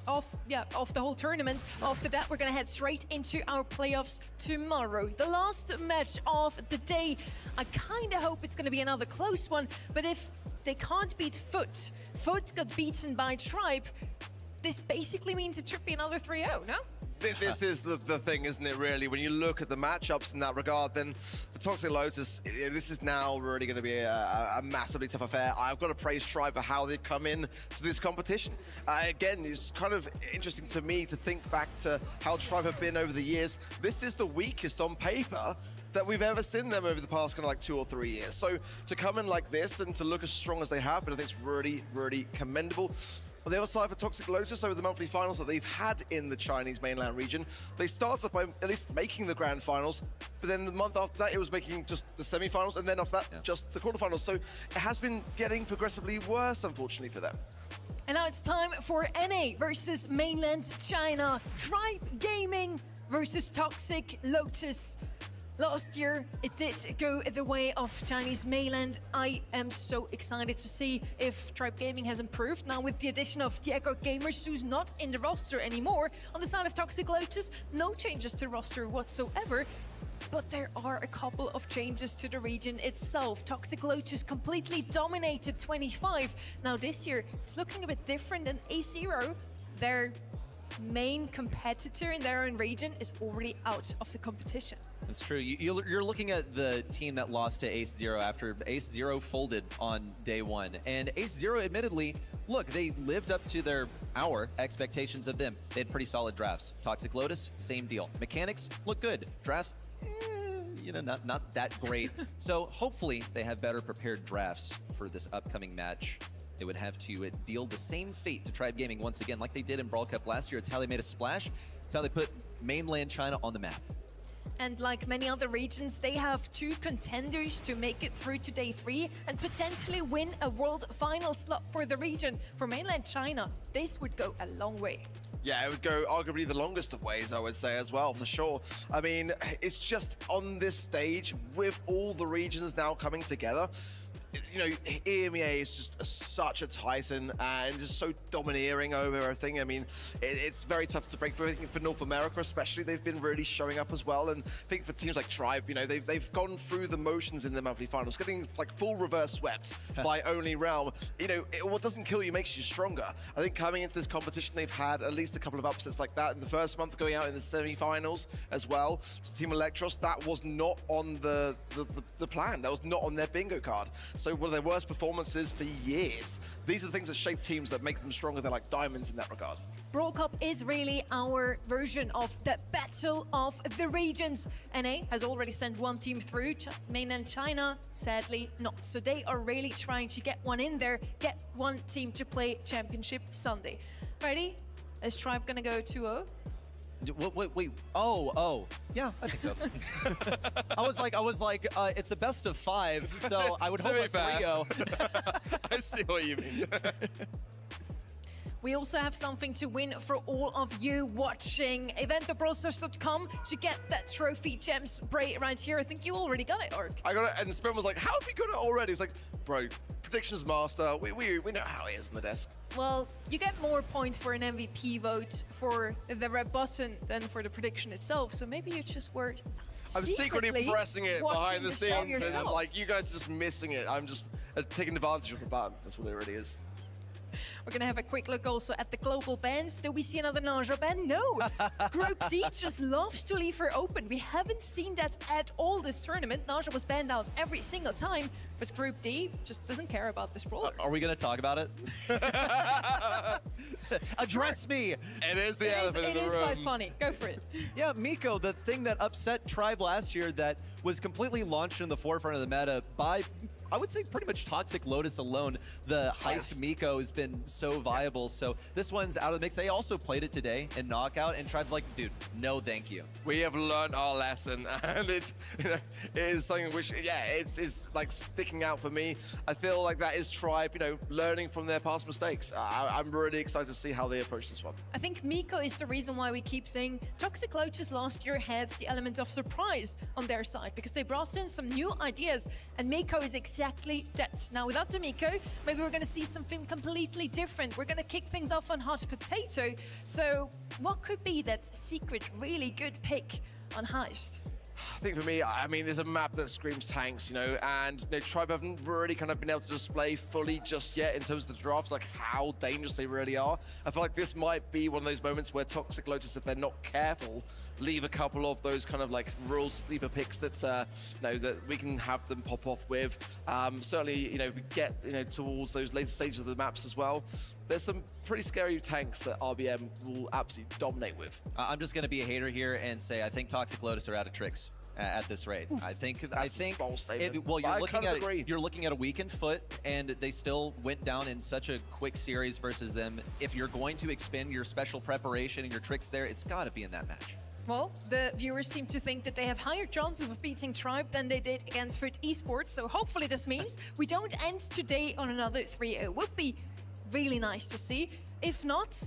[SPEAKER 3] of the whole tournament. After that, we're gonna head straight into our playoffs tomorrow. The last match of the day. I kind of hope it's gonna be another close one, but if they can't beat Foot got beaten by Tribe, this basically means it should be another 3-0, no?
[SPEAKER 1] This is the thing, isn't it, really? When you look at the matchups in that regard, then for Toxic Lotus, this is now really going to be a massively tough affair. I've got to praise Tribe for how they've come in to this competition. Again, it's kind of interesting to me to think back to how Tribe have been over the years. This is the weakest on paper that we've ever seen them over the past kind of like 2 or 3 years. So to come in like this and to look as strong as they have, but I think it's really, really commendable. On the other side for Toxic Lotus, over the monthly finals that they've had in the Chinese mainland region, they started by at least making the grand finals, but then the month after that, it was making just the semi-finals, and then after that, just the quarterfinals. So it has been getting progressively worse, unfortunately, for them.
[SPEAKER 3] And now it's time for NA versus mainland China. Tribe Gaming versus Toxic Lotus. Last year, it did go the way of Chinese mainland. I am so excited to see if Tribe Gaming has improved. Now with the addition of Diego Gamers, who's not in the roster anymore. On the side of Toxic Lotus, no changes to roster whatsoever. But there are a couple of changes to the region itself. Toxic Lotus completely dominated 25. Now this year, it's looking a bit different than A0. Their main competitor in their own region is already out of the competition.
[SPEAKER 9] It's true. You're looking at the team that lost to Ace Zero after Ace Zero folded on day one. And Ace Zero, admittedly, look, they lived up to our expectations of them. They had pretty solid drafts. Toxic Lotus, same deal. Mechanics look good. Drafts, you know, not that great. So hopefully they have better prepared drafts for this upcoming match. They would have to deal the same fate to Tribe Gaming once again, like they did in Brawl Cup last year. It's how they made a splash. It's how they put mainland China on the map.
[SPEAKER 3] And like many other regions, they have 2 contenders to make it through to day 3 and potentially win a world final slot for the region. For mainland China, this would go a long way.
[SPEAKER 1] Yeah, it would go arguably the longest of ways, I would say, as well, for sure. I mean, it's just on this stage, with all the regions now coming together, you know, EMEA is just such a titan and just so domineering over everything. I mean, it's very tough to break through. I think for North America especially, they've been really showing up as well. And I think for teams like Tribe, you know, they've gone through the motions in the monthly finals, getting like full reverse swept by Only Realm. You know, what doesn't kill you makes you stronger. I think coming into this competition, they've had at least a couple of upsets like that in the first month, going out in the semi-finals as well. So Team Electros, that was not on the plan. That was not on their bingo card. So one of their worst performances for years. These are the things that shape teams that make them stronger. They're like diamonds in that regard.
[SPEAKER 3] Brawl Cup is really our version of the battle of the regions. NA has already sent 1 team through. Mainland China, sadly not. So they are really trying to get one in there, get 1 team to play Championship Sunday. Ready? Is Tribe gonna go 2-0?
[SPEAKER 9] Wait. Oh. Yeah, I think so. I was like, it's a best of 5, so I would hope like 3-0.
[SPEAKER 1] I see what you mean.
[SPEAKER 3] We also have something to win for all of you watching. Eventobrawlstars.com to get that trophy gem spray right here. I think you already got it, Orc.
[SPEAKER 1] I got it, and Spin was like, how have you got it already? It's like, bro, predictions master, we know how it is on the desk.
[SPEAKER 3] Well, you get more points for an MVP vote for the red button than for the prediction itself, so maybe you just were
[SPEAKER 1] I'm secretly pressing it behind the scenes, and like, you guys are just missing it. I'm just taking advantage of the button. That's what it really is.
[SPEAKER 3] We're going to have a quick look also at the global bans. Do we see another Naja ban? No! Group D just loves to leave her open. We haven't seen that at all this tournament. Naja was banned out every single time, but Group D just doesn't care about this brawler.
[SPEAKER 9] Are we going to talk about it? Address me!
[SPEAKER 1] It is the elephant in the room.
[SPEAKER 3] It is quite funny. Go for it.
[SPEAKER 9] Yeah, Miko, the thing that upset Tribe last year that was completely launched in the forefront of the meta by, I would say, pretty much Toxic Lotus alone. The heist Miko has been so viable, so this one's out of the mix. They also played it today in Knockout, and Tribe's like, dude, no thank you.
[SPEAKER 1] We have learned our lesson, and it is something which, yeah, it's like sticking out for me. I feel like that is Tribe, learning from their past mistakes. I'm really excited to see how they approach this one.
[SPEAKER 3] I think Miko is the reason why we keep saying Toxic Lotus last year had the element of surprise on their side, because they brought in some new ideas, and Miko is exactly that. Now, without the Miko, maybe we're going to see something completely different. We're going to kick things off on Hot Potato. So what could be that secret, really good pick on Heist?
[SPEAKER 1] I think for me, there's a map that screams tanks, and Tribe haven't really kind of been able to display fully just yet in terms of the draft, like how dangerous they really are. I feel like this might be one of those moments where Toxic Lotus, if they're not careful, leave a couple of those kind of like real sleeper picks that that we can have them pop off with. Certainly, if we get towards those later stages of the maps as well, there's some pretty scary tanks that RBM will absolutely dominate with.
[SPEAKER 9] I'm just going to be a hater here and say I think Toxic Lotus are out of tricks at this rate.
[SPEAKER 1] Oof,
[SPEAKER 9] I think you're looking at a weakened foot, and they still went down in such a quick series versus them. If you're going to expend your special preparation and your tricks there, it's got to be in that match.
[SPEAKER 3] Well, the viewers seem to think that they have higher chances of beating Tribe than they did against Fit Esports, so hopefully this means we don't end today on another 3-0. Would be really nice to see. If not,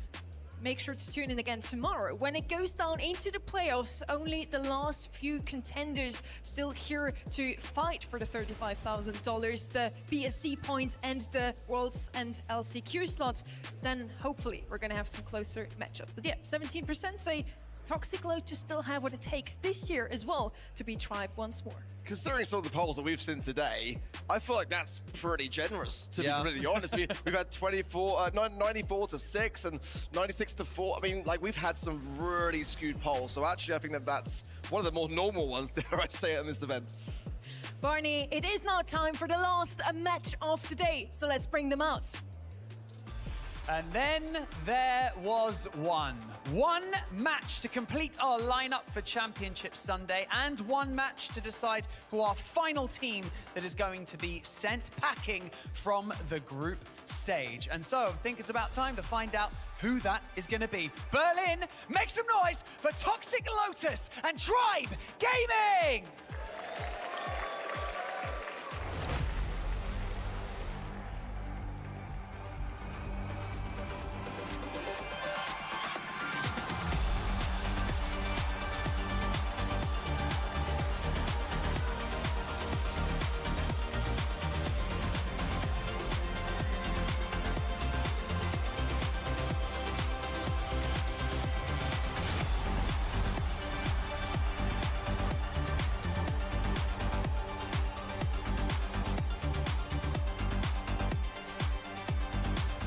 [SPEAKER 3] make sure to tune in again tomorrow. When it goes down into the playoffs, only the last few contenders still here to fight for the $35,000, the BSC points, and the Worlds and LCQ slot. Then hopefully we're going to have some closer matchups. But yeah, 17% say Toxic Lotus still have what it takes this year as well to beat Tribe once more.
[SPEAKER 1] Considering some of the polls that we've seen today, I feel like that's pretty generous, to be really honest. We've had 94 to 6 and 96 to 4. We've had some really skewed polls. So actually, I think that's one of the more normal ones, dare I say it, in this event.
[SPEAKER 3] Barney, it is now time for the last match of the day. So let's bring them out.
[SPEAKER 4] And then there was one match to complete our lineup for Championship Sunday, and one match to decide who our final team that is going to be sent packing from the group stage. And so I think it's about time to find out who that is going to be. Berlin, make some noise for Toxic Lotus and Tribe Gaming!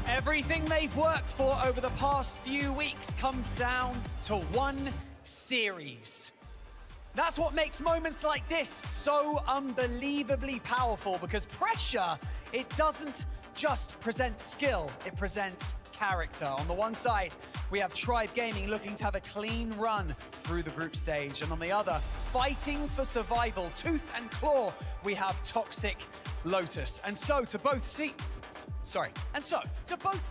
[SPEAKER 4] Everything they've worked for over the past few weeks comes down to one series. That's what makes moments like this so unbelievably powerful, because pressure, it doesn't just present skill, it presents character. On the one side, we have Tribe Gaming looking to have a clean run through the group stage, and on the other, fighting for survival, tooth and claw, we have Toxic Lotus. And so to both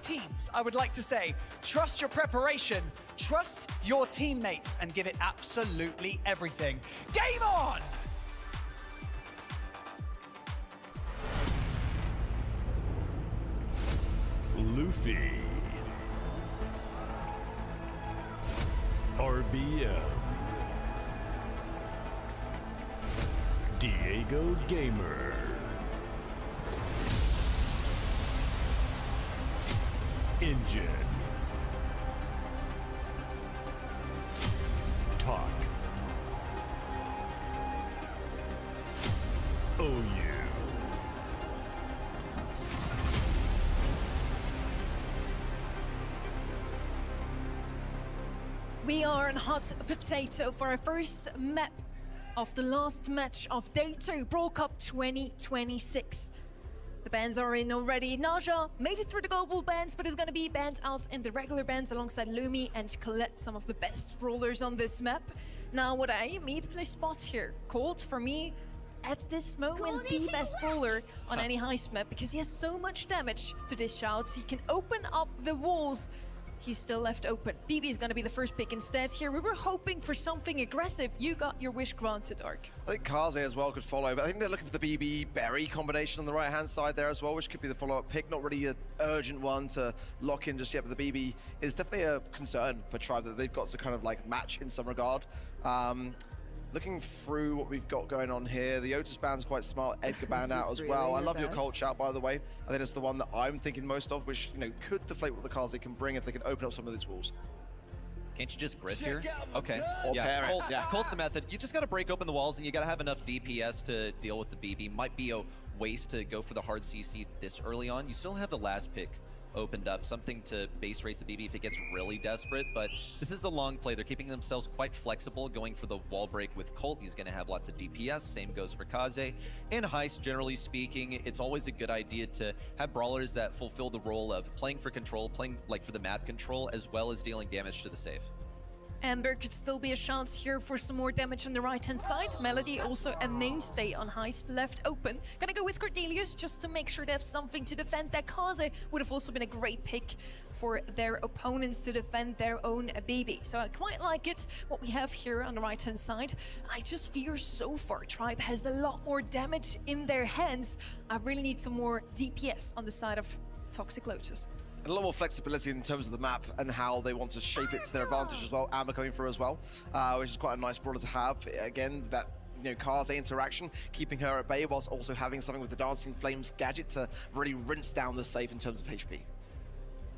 [SPEAKER 4] teams, I would like to say, trust your preparation, trust your teammates, and give it absolutely everything. Game on!
[SPEAKER 5] Luffy. RBM. Diego Gamer. Engine. Talk. OU.
[SPEAKER 3] We are on Hot Potato for our first map of the last match of Day 2, Brawl Cup 2026. The bans are in already. Naja made it through the global bans, but is going to be banned out in the regular bans alongside Lumi and Colette, some of the best brawlers on this map. Now, what I immediately spot here, Colt, for me, at this moment, the best brawler on any heist map, because he has so much damage to dish out. He can open up the walls. He's still left open. BB is going to be the first pick instead here. We were hoping for something aggressive. You got your wish granted, Ark.
[SPEAKER 1] I think Kaze as well could follow, but I think they're looking for the BB Berry combination on the right-hand side there as well, which could be the follow-up pick. Not really an urgent one to lock in just yet, but the BB is definitely a concern for Tribe that they've got to kind of like match in some regard. Looking through what we've got going on here, the Otis band's quite smart, Edgar band out as well. I love your Colt shout, by the way. I think it's the one that I'm thinking most of, which, you know, could deflate what the cards they can bring if they can open up some of these walls.
[SPEAKER 9] Can't you just griff here? Okay.
[SPEAKER 1] Or pair it, yeah.
[SPEAKER 9] Colt's the method. You just got to break open the walls, and you got to have enough DPS to deal with the BB. Might be a waste to go for the hard CC this early on. You still have the last pick opened up, something to base race the BB if it gets really desperate, but this is the long play. They're keeping themselves quite flexible, going for the wall break with Colt. He's going to have lots of DPS. Same goes for Kaze. In heist, generally speaking, it's always a good idea to have brawlers that fulfill the role of playing for control, playing like for the map control, as well as dealing damage to the safe.
[SPEAKER 3] Amber could still be a chance here for some more damage on the right-hand side. Melody also a mainstay on heist, left open. Gonna go with Cordelius just to make sure they have something to defend. That Kaze would have also been a great pick for their opponents to defend their own BB. So I quite like it, what we have here on the right-hand side. I just fear so far Tribe has a lot more damage in their hands. I really need some more DPS on the side of Toxic Lotus.
[SPEAKER 1] And a lot more flexibility in terms of the map and how they want to shape it to their advantage as well. Amber coming through as well, which is quite a nice brawler to have. Again, that Kaze interaction, keeping her at bay whilst also having something with the Dancing Flames gadget to really rinse down the safe in terms of HP.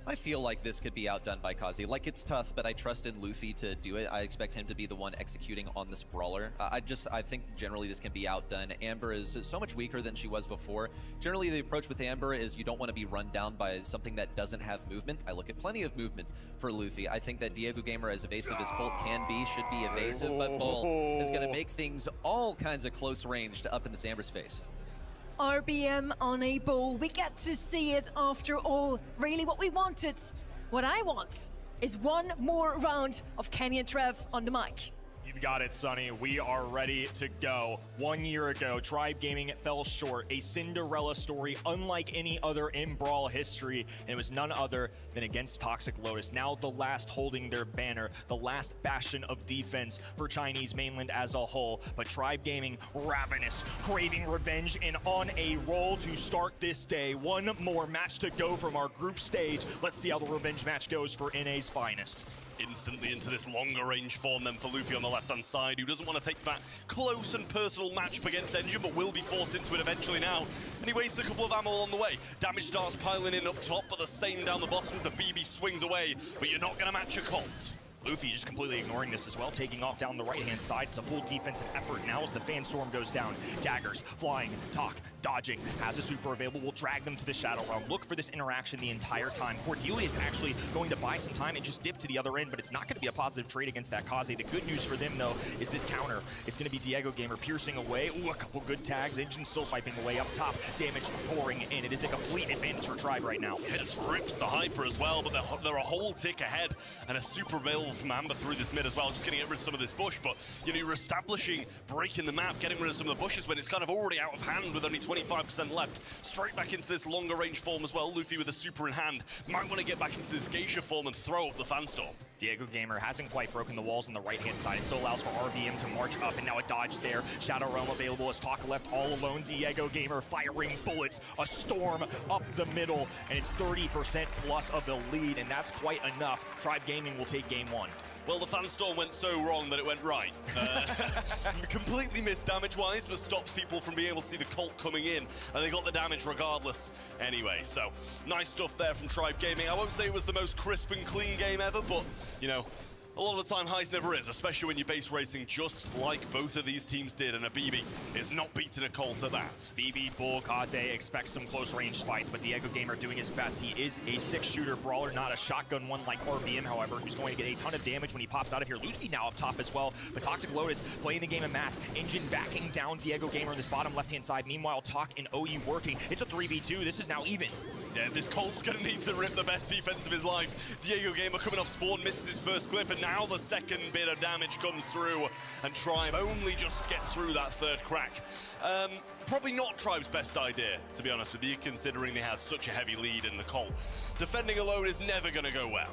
[SPEAKER 9] I feel like this could be outdone by Kaze. Like, it's tough, but I trust in Luffy to do it. I expect him to be the one executing on this brawler. I think generally this can be outdone. Amber is so much weaker than she was before. Generally, the approach with Amber is you don't want to be run down by something that doesn't have movement. I look at plenty of movement for Luffy. I think that Diego Gamer, as evasive as Colt can be, should be evasive, but Bull is going to make things all kinds of close range to up in this Amber's face.
[SPEAKER 3] RBM on a bull. We get to see it after all. Really what we wanted, what I want, is one more round of Kenny and Trev on the mic.
[SPEAKER 6] You've got it, Sonny. We are ready to go. 1 year ago, Tribe Gaming fell short. A Cinderella story unlike any other in Brawl history. And it was none other than against Toxic Lotus. Now the last holding their banner. The last bastion of defense for Chinese mainland as a whole. But Tribe Gaming, ravenous, craving revenge, and on a roll to start this day. One more match to go from our group stage. Let's see how the revenge match goes for NA's finest.
[SPEAKER 7] Instantly into this longer range form then for Luffy on the left-hand side, who doesn't want to take that close and personal matchup against Engine, but will be forced into it eventually now. And he wastes a couple of ammo on the way. Damage starts piling in up top, but the same down the bottom as the BB swings away. But you're not going to match a Colt.
[SPEAKER 6] Luffy just completely ignoring this as well, taking off down the right-hand side. It's a full defensive effort now as the fan storm goes down. Daggers flying, Talk dodging, has a super available, will drag them to the Shadow Realm. Look for this interaction the entire time. Cordelia is actually going to buy some time and just dip to the other end, but it's not going to be a positive trade against that Kaze. The good news for them, though, is this counter. It's going to be Diego Gamer piercing away. Ooh, a couple good tags. Engine still swiping away up top. Damage pouring in. It is a complete advantage for Tribe right now.
[SPEAKER 7] It just rips the Hyper as well, but they're a whole tick ahead, and a super available from Amber through this mid as well, just getting rid of some of this bush, but you know, you're establishing, breaking the map, getting rid of some of the bushes when it's kind of already out of hand with only 25% left. Straight back into this longer range form as well. Luffy with a super in hand. Might want to get back into this geisha form and throw up the Fanstorm.
[SPEAKER 6] Diego Gamer hasn't quite broken the walls on the right-hand side. It still allows for RBM to march up, and now a dodge there. Shadow Realm available as Talk left all alone. Diego Gamer firing bullets. A storm up the middle, and it's 30% plus of the lead, and that's quite enough. Tribe Gaming will take game one.
[SPEAKER 7] Well, the Fanstorm went so wrong that it went right. Completely missed damage-wise, but stops people from being able to see the Colt coming in, and they got the damage regardless anyway. So, nice stuff there from Tribe Gaming. I won't say it was the most crisp and clean game ever, but, you know, a lot of the time, highs never is, especially when you're base racing just like both of these teams did, and a BB is not beating a Colt at that.
[SPEAKER 6] BB, Bull, Kaze expects some close-range fights, but Diego Gamer doing his best. He is a six-shooter brawler, not a shotgun one like RBM, however, who's going to get a ton of damage when he pops out of here. Luffy now up top as well, but Toxic Lotus playing the game of math. Engine backing down Diego Gamer on this bottom left-hand side. Meanwhile, Talk and OU working. It's a 3v2. This is now even.
[SPEAKER 7] Yeah, this Colt's going to need to rip the best defense of his life. Diego Gamer coming off spawn, misses his first clip, and now the second bit of damage comes through, and Tribe only just get through that third crack. Probably not Tribe's best idea, to be honest with you, considering they had such a heavy lead in the Colt. Defending alone is never going to go well.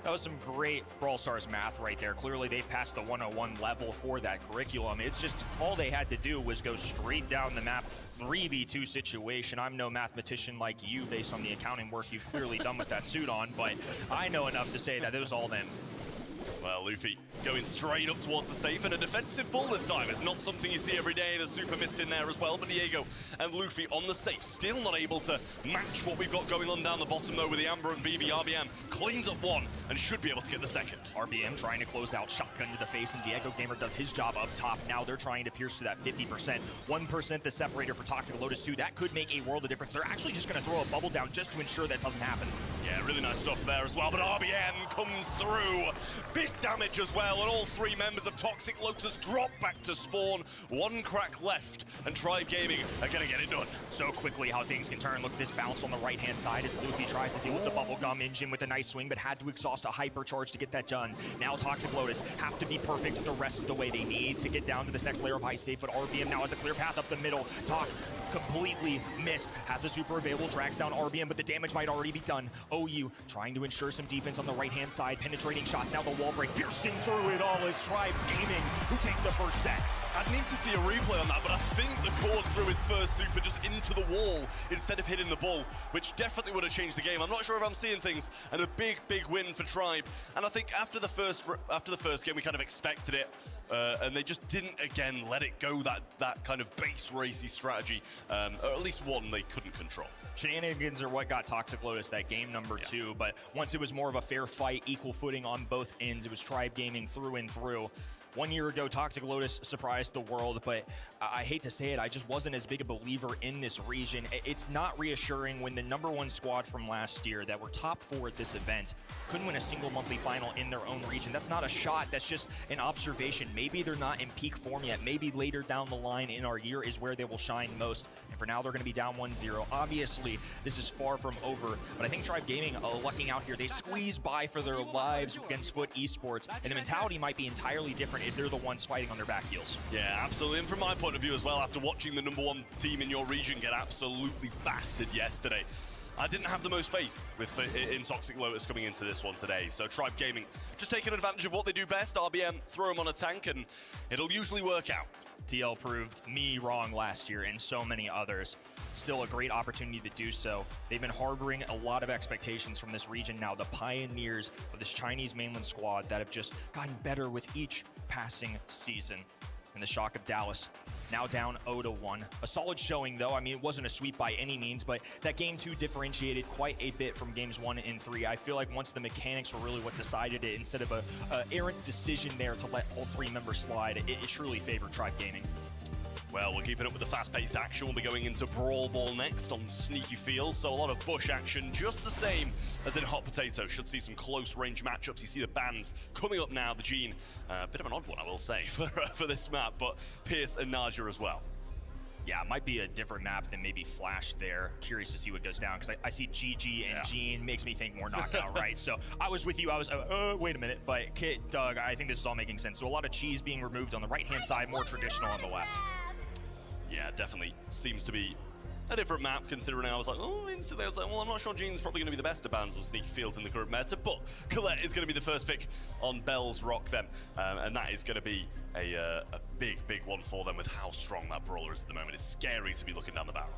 [SPEAKER 6] That was some great Brawl Stars math right there. Clearly, they passed the 101 level for that curriculum. It's just all they had to do was go straight down the map. 3v2 situation. I'm no mathematician like you based on the accounting work you've clearly done with that suit on, but I know enough to say that it was all them.
[SPEAKER 7] Well, Luffy going straight up towards the safe, and a defensive bull this time. It's not something you see every day. There's super mist in there as well, but Diego and Luffy on the safe. Still not able to match what we've got going on down the bottom, though, with the Amber and BB. RBM cleans up one and should be able to get the second.
[SPEAKER 6] RBM trying to close out, shotgun to the face, and Diego Gamer does his job up top. Now they're trying to pierce to that 50%. 1% the separator for Toxic Lotus 2. That could make a world of difference. They're actually just going to throw a bubble down just to ensure that doesn't happen.
[SPEAKER 7] Yeah, really nice stuff there as well, but RBM comes through. Big damage as well, and all three members of Toxic Lotus drop back to spawn. One crack left, and Tribe Gaming are going to get it done.
[SPEAKER 6] So quickly how things can turn. Look at this bounce on the right-hand side as Luffy tries to deal with the bubblegum engine with a nice swing, but had to exhaust a hypercharge to get that done. Now Toxic Lotus have to be perfect the rest of the way. They need to get down to this next layer of high safe, but RBM now has a clear path up the middle. Talk completely missed. Has a super available, drags down RBM, but the damage might already be done. OU trying to ensure some defense on the right-hand side. Penetrating shots, now the wall break, piercing through it all as Tribe Gaming who take the first set.
[SPEAKER 7] I'd need to see a replay on that, but I think the cord threw his first super just into the wall instead of hitting the bull, which definitely would have changed the game. I'm not sure if I'm seeing things, and a big, big win for Tribe. And I think after the first game, we kind of expected it. And they just didn't, again, let it go, that kind of base racy strategy. Or at least one they couldn't control.
[SPEAKER 6] Shenanigans are what got Toxic Lotus that game number 2, but once it was more of a fair fight, equal footing on both ends, it was Tribe Gaming through and through. 1 year ago, Toxic Lotus surprised the world, but I hate to say it, I just wasn't as big a believer in this region. It's not reassuring when the #1 squad from last year that were top 4 at this event couldn't win a single monthly final in their own region. That's not a shot, that's just an observation. Maybe they're not in peak form yet. Maybe later down the line in our year is where they will shine most. And for now, they're going to be down 1-0. Obviously, this is far from over, but I think Tribe Gaming lucking out here. They squeeze by for their lives against Foot Esports, and the mentality might be entirely different if they're the ones fighting on their back heels.
[SPEAKER 7] Yeah, absolutely. And from my point of view as well, after watching the #1 team in your region get absolutely battered yesterday, I didn't have the most faith in Toxic Lotus coming into this one today. So Tribe Gaming just taking advantage of what they do best. RBM, throw them on a tank, and it'll usually work out.
[SPEAKER 6] TL proved me wrong last year and so many others. Still a great opportunity to do so. They've been harboring a lot of expectations from this region now, the pioneers of this Chinese mainland squad that have just gotten better with each passing season. And the shock of Dallas, now down 0-1. A solid showing, though. I mean, it wasn't a sweep by any means, but that game 2 differentiated quite a bit from games 1 and 3. I feel like once the mechanics were really what decided it, instead of a errant decision there to let all 3 members slide, it truly favored Tribe Gaming.
[SPEAKER 7] Well, we're keeping up with the fast-paced action. We'll be going into Brawl Ball next on Sneaky Field, so a lot of bush action, just the same as in Hot Potato. Should see some close-range matchups. You see the bans coming up now. The Gene, a bit of an odd one, I will say, for this map, but Pierce and Naja as well.
[SPEAKER 6] Yeah, it might be a different map than maybe Flash there. Curious to see what goes down, because I see GG and Gene, makes me think more knockout, right? So I was with you, I was, wait a minute, but Kit, Doug, I think this is all making sense. So a lot of cheese being removed on the right-hand side, more traditional on the left.
[SPEAKER 7] Yeah, definitely seems to be a different map, considering I was like, oh, instantly I was like, well, I'm not sure Gene's probably going to be the best of bans on Sneaky Fields in the current meta, but Colette is going to be the first pick on Bell's Rock then, and that is going to be a big one for them with how strong that brawler is at the moment. It's scary to be looking down the barrel.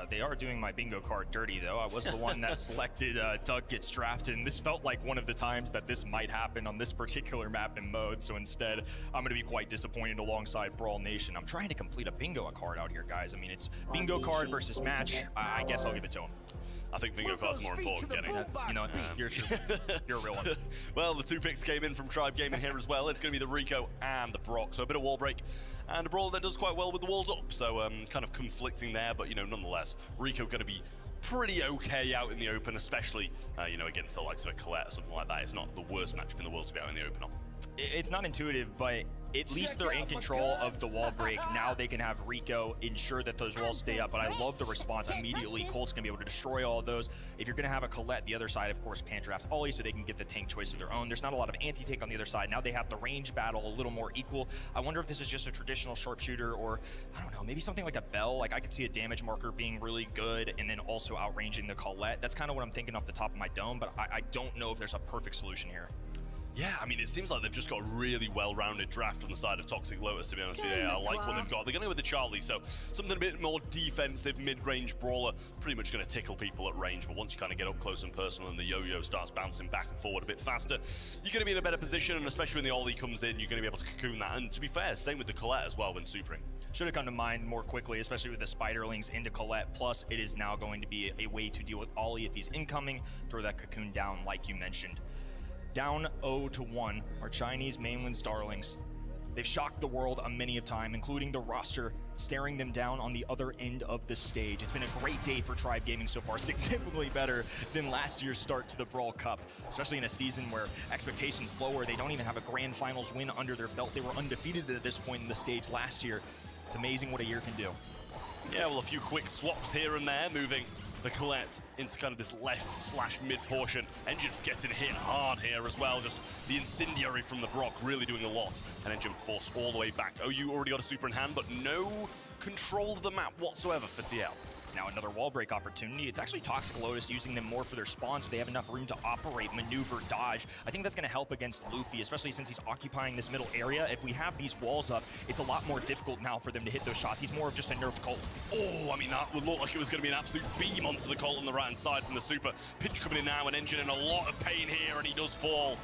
[SPEAKER 6] They are doing my bingo card dirty, though. I was the one that selected Doug gets drafted, and this felt like one of the times that this might happen on this particular map and mode, so instead, I'm going to be quite disappointed alongside Brawl Nation. I'm trying to complete a bingo card out here, guys. I mean, it's bingo card versus match. I guess I'll give it to him.
[SPEAKER 7] I think bingo card's more important getting.
[SPEAKER 6] You know, you're a real one.
[SPEAKER 7] Well, the 2 picks came in from Tribe Gaming here as well. It's going to be the Rico and the Brock. So a bit of wall break and a brawler that does quite well with the walls up. So kind of conflicting there, but, you know, nonetheless, Rico going to be pretty okay out in the open, especially, you know, against the likes of a Colette or something like that. It's not the worst matchup in the world to be out in the open on.
[SPEAKER 6] It's not intuitive, but at least they're in control of the wall break. Now they can have Rico ensure that those walls stay up, but I love the response immediately. Colt's going to be able to destroy all of those. If you're going to have a Colette, the other side, of course, can't draft Ollie, so they can get the tank choice of their own. There's not a lot of anti-tank on the other side. Now they have the range battle a little more equal. I wonder if this is just a traditional sharpshooter or, I don't know, maybe something like a Bell. Like, I could see a damage marker being really good and then also outranging the Colette. That's kind of what I'm thinking off the top of my dome, but I don't know if there's a perfect solution here.
[SPEAKER 7] Yeah, I mean, it seems like they've just got a really well-rounded draft on the side of Toxic Lotus, to be honest with you. I like what they've got. They're going to go with the Charlie, so something a bit more defensive, mid-range brawler, pretty much going to tickle people at range, but once you kind of get up close and personal and the yo-yo starts bouncing back and forward a bit faster, you're going to be in a better position, and especially when the Ollie comes in, you're going to be able to cocoon that. And to be fair, same with the Colette as well when supering.
[SPEAKER 6] Should have come to mind more quickly, especially with the Spiderlings into Colette. Plus, it is now going to be a way to deal with Ollie if he's incoming, throw that cocoon down like you mentioned. Down 0-1, our Chinese mainland Starlings. They've shocked the world a many a time, including the roster, staring them down on the other end of the stage. It's been a great day for Tribe Gaming so far, significantly better than last year's start to the Brawl Cup, especially in a season where expectations lower. They don't even have a grand finals win under their belt. They were undefeated at this point in the stage last year. It's amazing what a year can do.
[SPEAKER 7] Yeah, well, a few quick swaps here and there, moving the Colette into kind of this left/mid portion. Engine's getting hit hard here as well. Just the incendiary from the Brock really doing a lot. And Engine forced all the way back. OU already got a super in hand, but no control of the map whatsoever for TL.
[SPEAKER 6] Now another wall break opportunity. It's actually Toxic Lotus using them more for their spawns, so they have enough room to operate, maneuver, dodge. I think that's going to help against Luffy, especially since he's occupying this middle area. If we have these walls up, it's a lot more difficult now for them to hit those shots. He's more of just a nerfed Colt.
[SPEAKER 7] Oh, I mean, that would look like it was going to be an absolute beam onto the Colt on the right-hand side from the super. Pinch coming in now, and Engine in a lot of pain here, and he does fall.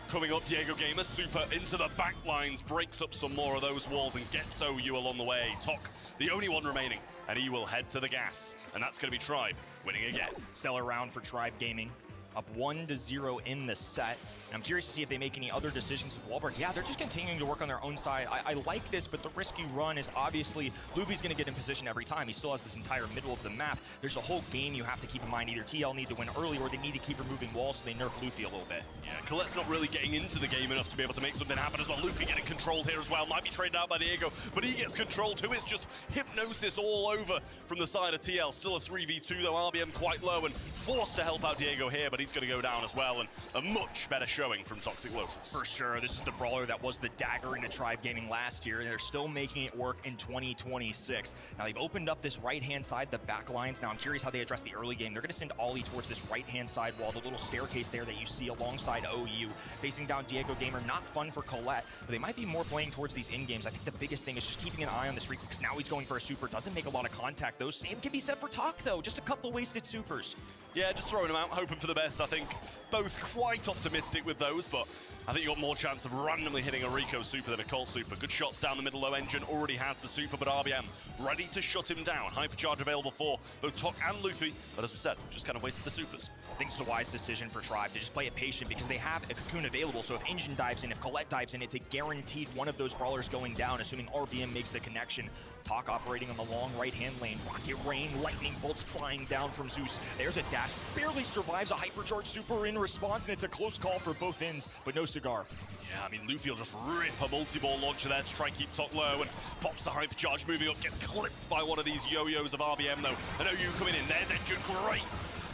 [SPEAKER 7] Coming up, Diego Gamer, super into the back lines, breaks up some more of those walls and gets OU along the way. Tok, the only one remaining, and he will head to the gas. And that's going to be Tribe winning again.
[SPEAKER 6] Stellar round for Tribe Gaming. up 1-0 in the set. And I'm curious to see if they make any other decisions with Wahlberg. Yeah, they're just continuing to work on their own side. I like this, but the risk you run is obviously Luffy's going to get in position every time. He still has this entire middle of the map. There's a whole game you have to keep in mind. Either TL need to win early or they need to keep removing walls so they nerf Luffy a little bit.
[SPEAKER 7] Yeah, Colette's not really getting into the game enough to be able to make something happen as well. Luffy getting controlled here as well. Might be traded out by Diego, but he gets controlled too. It's just hypnosis all over from the side of TL. Still a 3v2 though, RBM quite low and forced to help out Diego here, but he's going to go down as well. And a much better showing from Toxic Lotus.
[SPEAKER 6] For sure, this is the brawler that was the dagger into Tribe Gaming last year, and they're still making it work in 2026. Now they've opened up this right-hand side, the back lines. Now I'm curious how they address the early game. They're going to send Ollie towards this right-hand side wall, the little staircase there that you see alongside OU. Facing down Diego Gamer, not fun for Colette, but they might be more playing towards these in-games. I think the biggest thing is just keeping an eye on this Rico, because now he's going for a super, doesn't make a lot of contact though. Same can be said for Talk though, just a couple wasted supers.
[SPEAKER 7] Yeah, just throwing them out, hoping for the best. I think both quite optimistic with those, but I think you got more chance of randomly hitting a Rico super than a Colt super. Good shots down the middle low. Engine already has the super, but RBM ready to shut him down. Hypercharge available for both Tok and Luffy, but as we said, just kind of wasted the supers.
[SPEAKER 6] I think it's a wise decision for Tribe to just play it patient because they have a cocoon available. So if Engine dives in, if Colette dives in, it's a guaranteed one of those brawlers going down, assuming RBM makes the connection. Talk operating on the long right-hand lane. Rocket rain, lightning bolts flying down from Zeus. There's a dash, barely survives a hypercharge super in response, and it's a close call for both ends, but no cigar.
[SPEAKER 7] Yeah, I mean, Luffy will just rip a multi-ball launcher there to try and keep Tok low, and pops a hypercharge moving up, gets clipped by one of these yo-yos of RBM though. And OU coming in, there's Engine, great!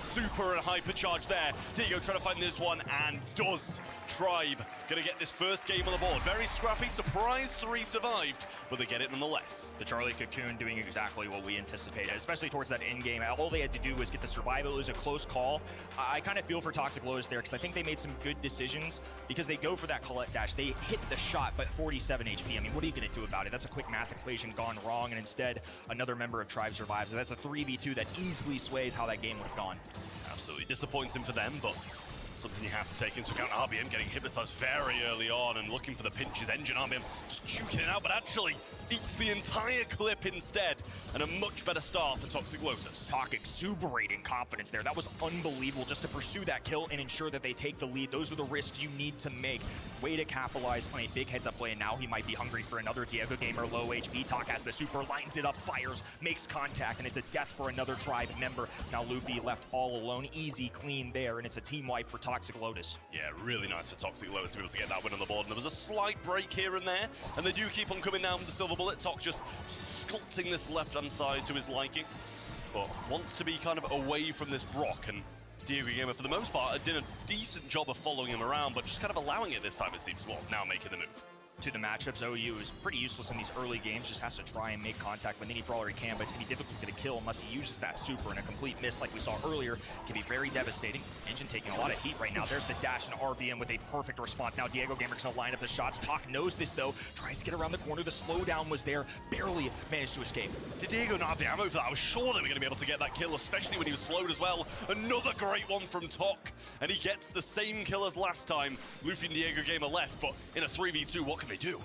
[SPEAKER 7] Super and hypercharge there. Diego trying to find this one, and does. Tribe gonna get this first game on the board. Very scrappy, surprise 3 survived, but they get it nonetheless.
[SPEAKER 6] The Charlie Cocoon doing exactly what we anticipated, especially towards that end game. All they had to do was get the survival. It was a close call. I kind of feel for Toxic Lotus there because I think they made some good decisions because they go for that Colette dash. They hit the shot, but 47 HP. I mean, what are you gonna do about it? That's a quick math equation gone wrong, and instead another member of Tribe survives. So that's a 3v2 that easily sways how that game would have gone.
[SPEAKER 7] Absolutely disappointing for them, but something you have to take into account. RBM getting hypnotized very early on and looking for the pinches. Engine RBM just juking it out, but actually eats the entire clip instead, and a much better start for Toxic Lotus.
[SPEAKER 6] Talk exuberating confidence there. That was unbelievable just to pursue that kill and ensure that they take the lead. Those are the risks you need to make. Way to capitalize on a big heads-up play, and now he might be hungry for another Diego Gamer low HP. Talk has the super, lines it up, fires, makes contact, and it's a death for another Tribe member. It's now Luffy left all alone. Easy, clean there, and it's a team wipe for Toxic Lotus.
[SPEAKER 7] Yeah, really nice for Toxic Lotus to be able to get that win on the board. And there was a slight break here and there, and they do keep on coming down with the silver bullet. Tok just sculpting this left-hand side to his liking, but wants to be kind of away from this Brock. And Diego Gamer, for the most part, did a decent job of following him around, but just kind of allowing it this time, it seems. Well, now making the move.
[SPEAKER 6] To the matchups, OU is pretty useless in these early games, just has to try and make contact with any brawler he can, but it's going to be difficult to get a kill unless he uses that super, and a complete miss like we saw earlier can be very devastating. Engine taking a lot of heat right now. There's the dash and RBM with a perfect response. Now Diego Gamer's going to line up the shots. Talk knows this though, tries to get around the corner. The slowdown was there, barely managed to escape.
[SPEAKER 7] Did Diego not have the ammo for that? I was sure they were going to be able to get that kill, especially when he was slowed as well. Another great one from Tok, and he gets the same kill as last time. Luffy and Diego Gamer left, but in a 3v2, what can they do?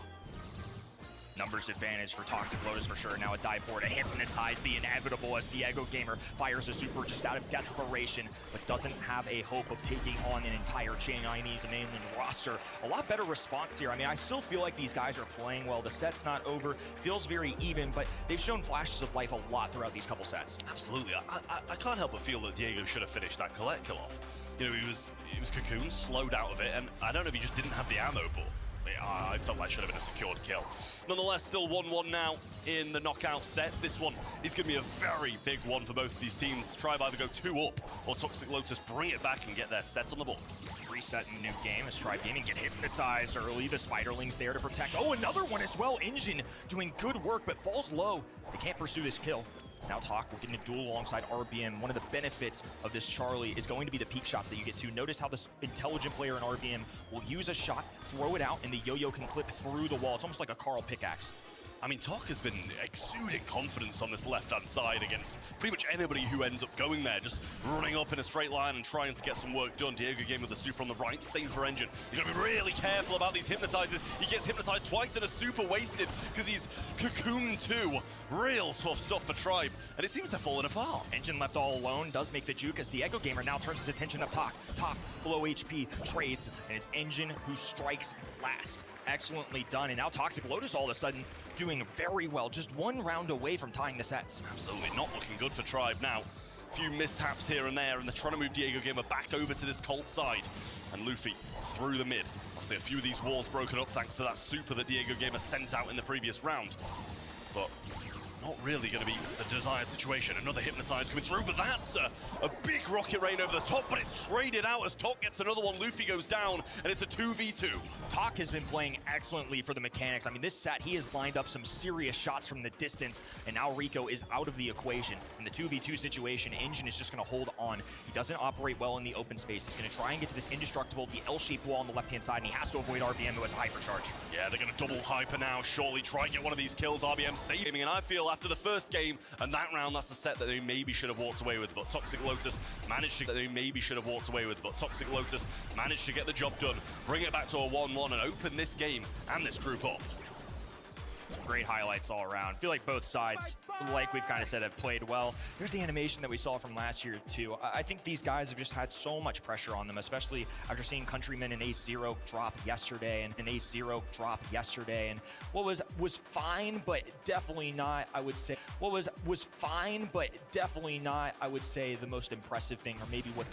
[SPEAKER 6] Numbers advantage for Toxic Lotus for sure. Now a dive forward to hypnotize the inevitable as Diego Gamer fires a super just out of desperation, but doesn't have a hope of taking on an entire Chinese mainland roster. A lot better response here. I mean, I still feel like these guys are playing well. The set's not over. Feels very even, but they've shown flashes of life a lot throughout these couple sets.
[SPEAKER 7] Absolutely. I can't help but feel that Diego should have finished that Colette kill off. You know, he was cocooned, slowed out of it, and I don't know if he just didn't have the ammo, but I felt that should have been a secured kill. Nonetheless, still 1-1 now in the knockout set. This one is going to be a very big one for both of these teams. Tribe either go 2 up, or Toxic Lotus bring it back and get their set on the board.
[SPEAKER 6] Reset in the new game as Tribe Gaming get hypnotized early. The Spiderling's there to protect. Oh, another one as well. Engine doing good work, but falls low. They can't pursue this kill. So now Talk, we're getting a duel alongside RBM. One of the benefits of this Charlie is going to be the peak shots that you get to. Notice how this intelligent player in RBM will use a shot, throw it out, and the yo-yo can clip through the wall. It's almost like a Carl pickaxe.
[SPEAKER 7] I mean, Tok has been exuding confidence on this left-hand side against pretty much anybody who ends up going there, just running up in a straight line and trying to get some work done. Diego game with the super on the right, same for Engine. You've got to be really careful about these hypnotizers. He gets hypnotized twice and a super wasted because he's cocooned too. Real tough stuff for Tribe, and it seems they're falling apart.
[SPEAKER 6] Engine left all alone does make the juke as Diego Gamer now turns his attention up top. Top, below HP, trades, and it's Engine who strikes last. Excellently done, and now Toxic Lotus all of a sudden doing very well, just one round away from tying the sets.
[SPEAKER 7] Absolutely not looking good for Tribe now. A few mishaps here and there, and they're trying to move Diego Gamer back over to this Colt side. And Luffy through the mid. Obviously a few of these walls broken up thanks to that super that Diego Gamer sent out in the previous round. But not really going to be the desired situation. Another Hypnotize coming through, but that's a big Rocket Rain over the top, but it's traded out as Tok gets another one. Luffy goes down, and it's a 2v2.
[SPEAKER 6] Tok has been playing excellently for the mechanics. I mean, this set, he has lined up some serious shots from the distance, and now Rico is out of the equation. In the 2v2 situation, Engine is just going to hold on. He doesn't operate well in the open space. He's going to try and get to this indestructible, the L-shaped wall on the left-hand side, and he has to avoid RBM, who has hypercharge.
[SPEAKER 7] Yeah, they're going to double hyper now. Surely try and get one of these kills. RBM saving, and I feel after the first game and that round, that's the set that they maybe should have walked away with, but Toxic Lotus managed to get the job done, bring it back to a 1-1 and open this game and this group up.
[SPEAKER 6] Great highlights all around. I feel like both sides, like we've kind of said, have played well. There's the animation that we saw from last year too. I think these guys have just had so much pressure on them, especially after seeing Countryman and Ace0 drop yesterday and what was fine, but definitely not, I would say, the most impressive thing, or maybe what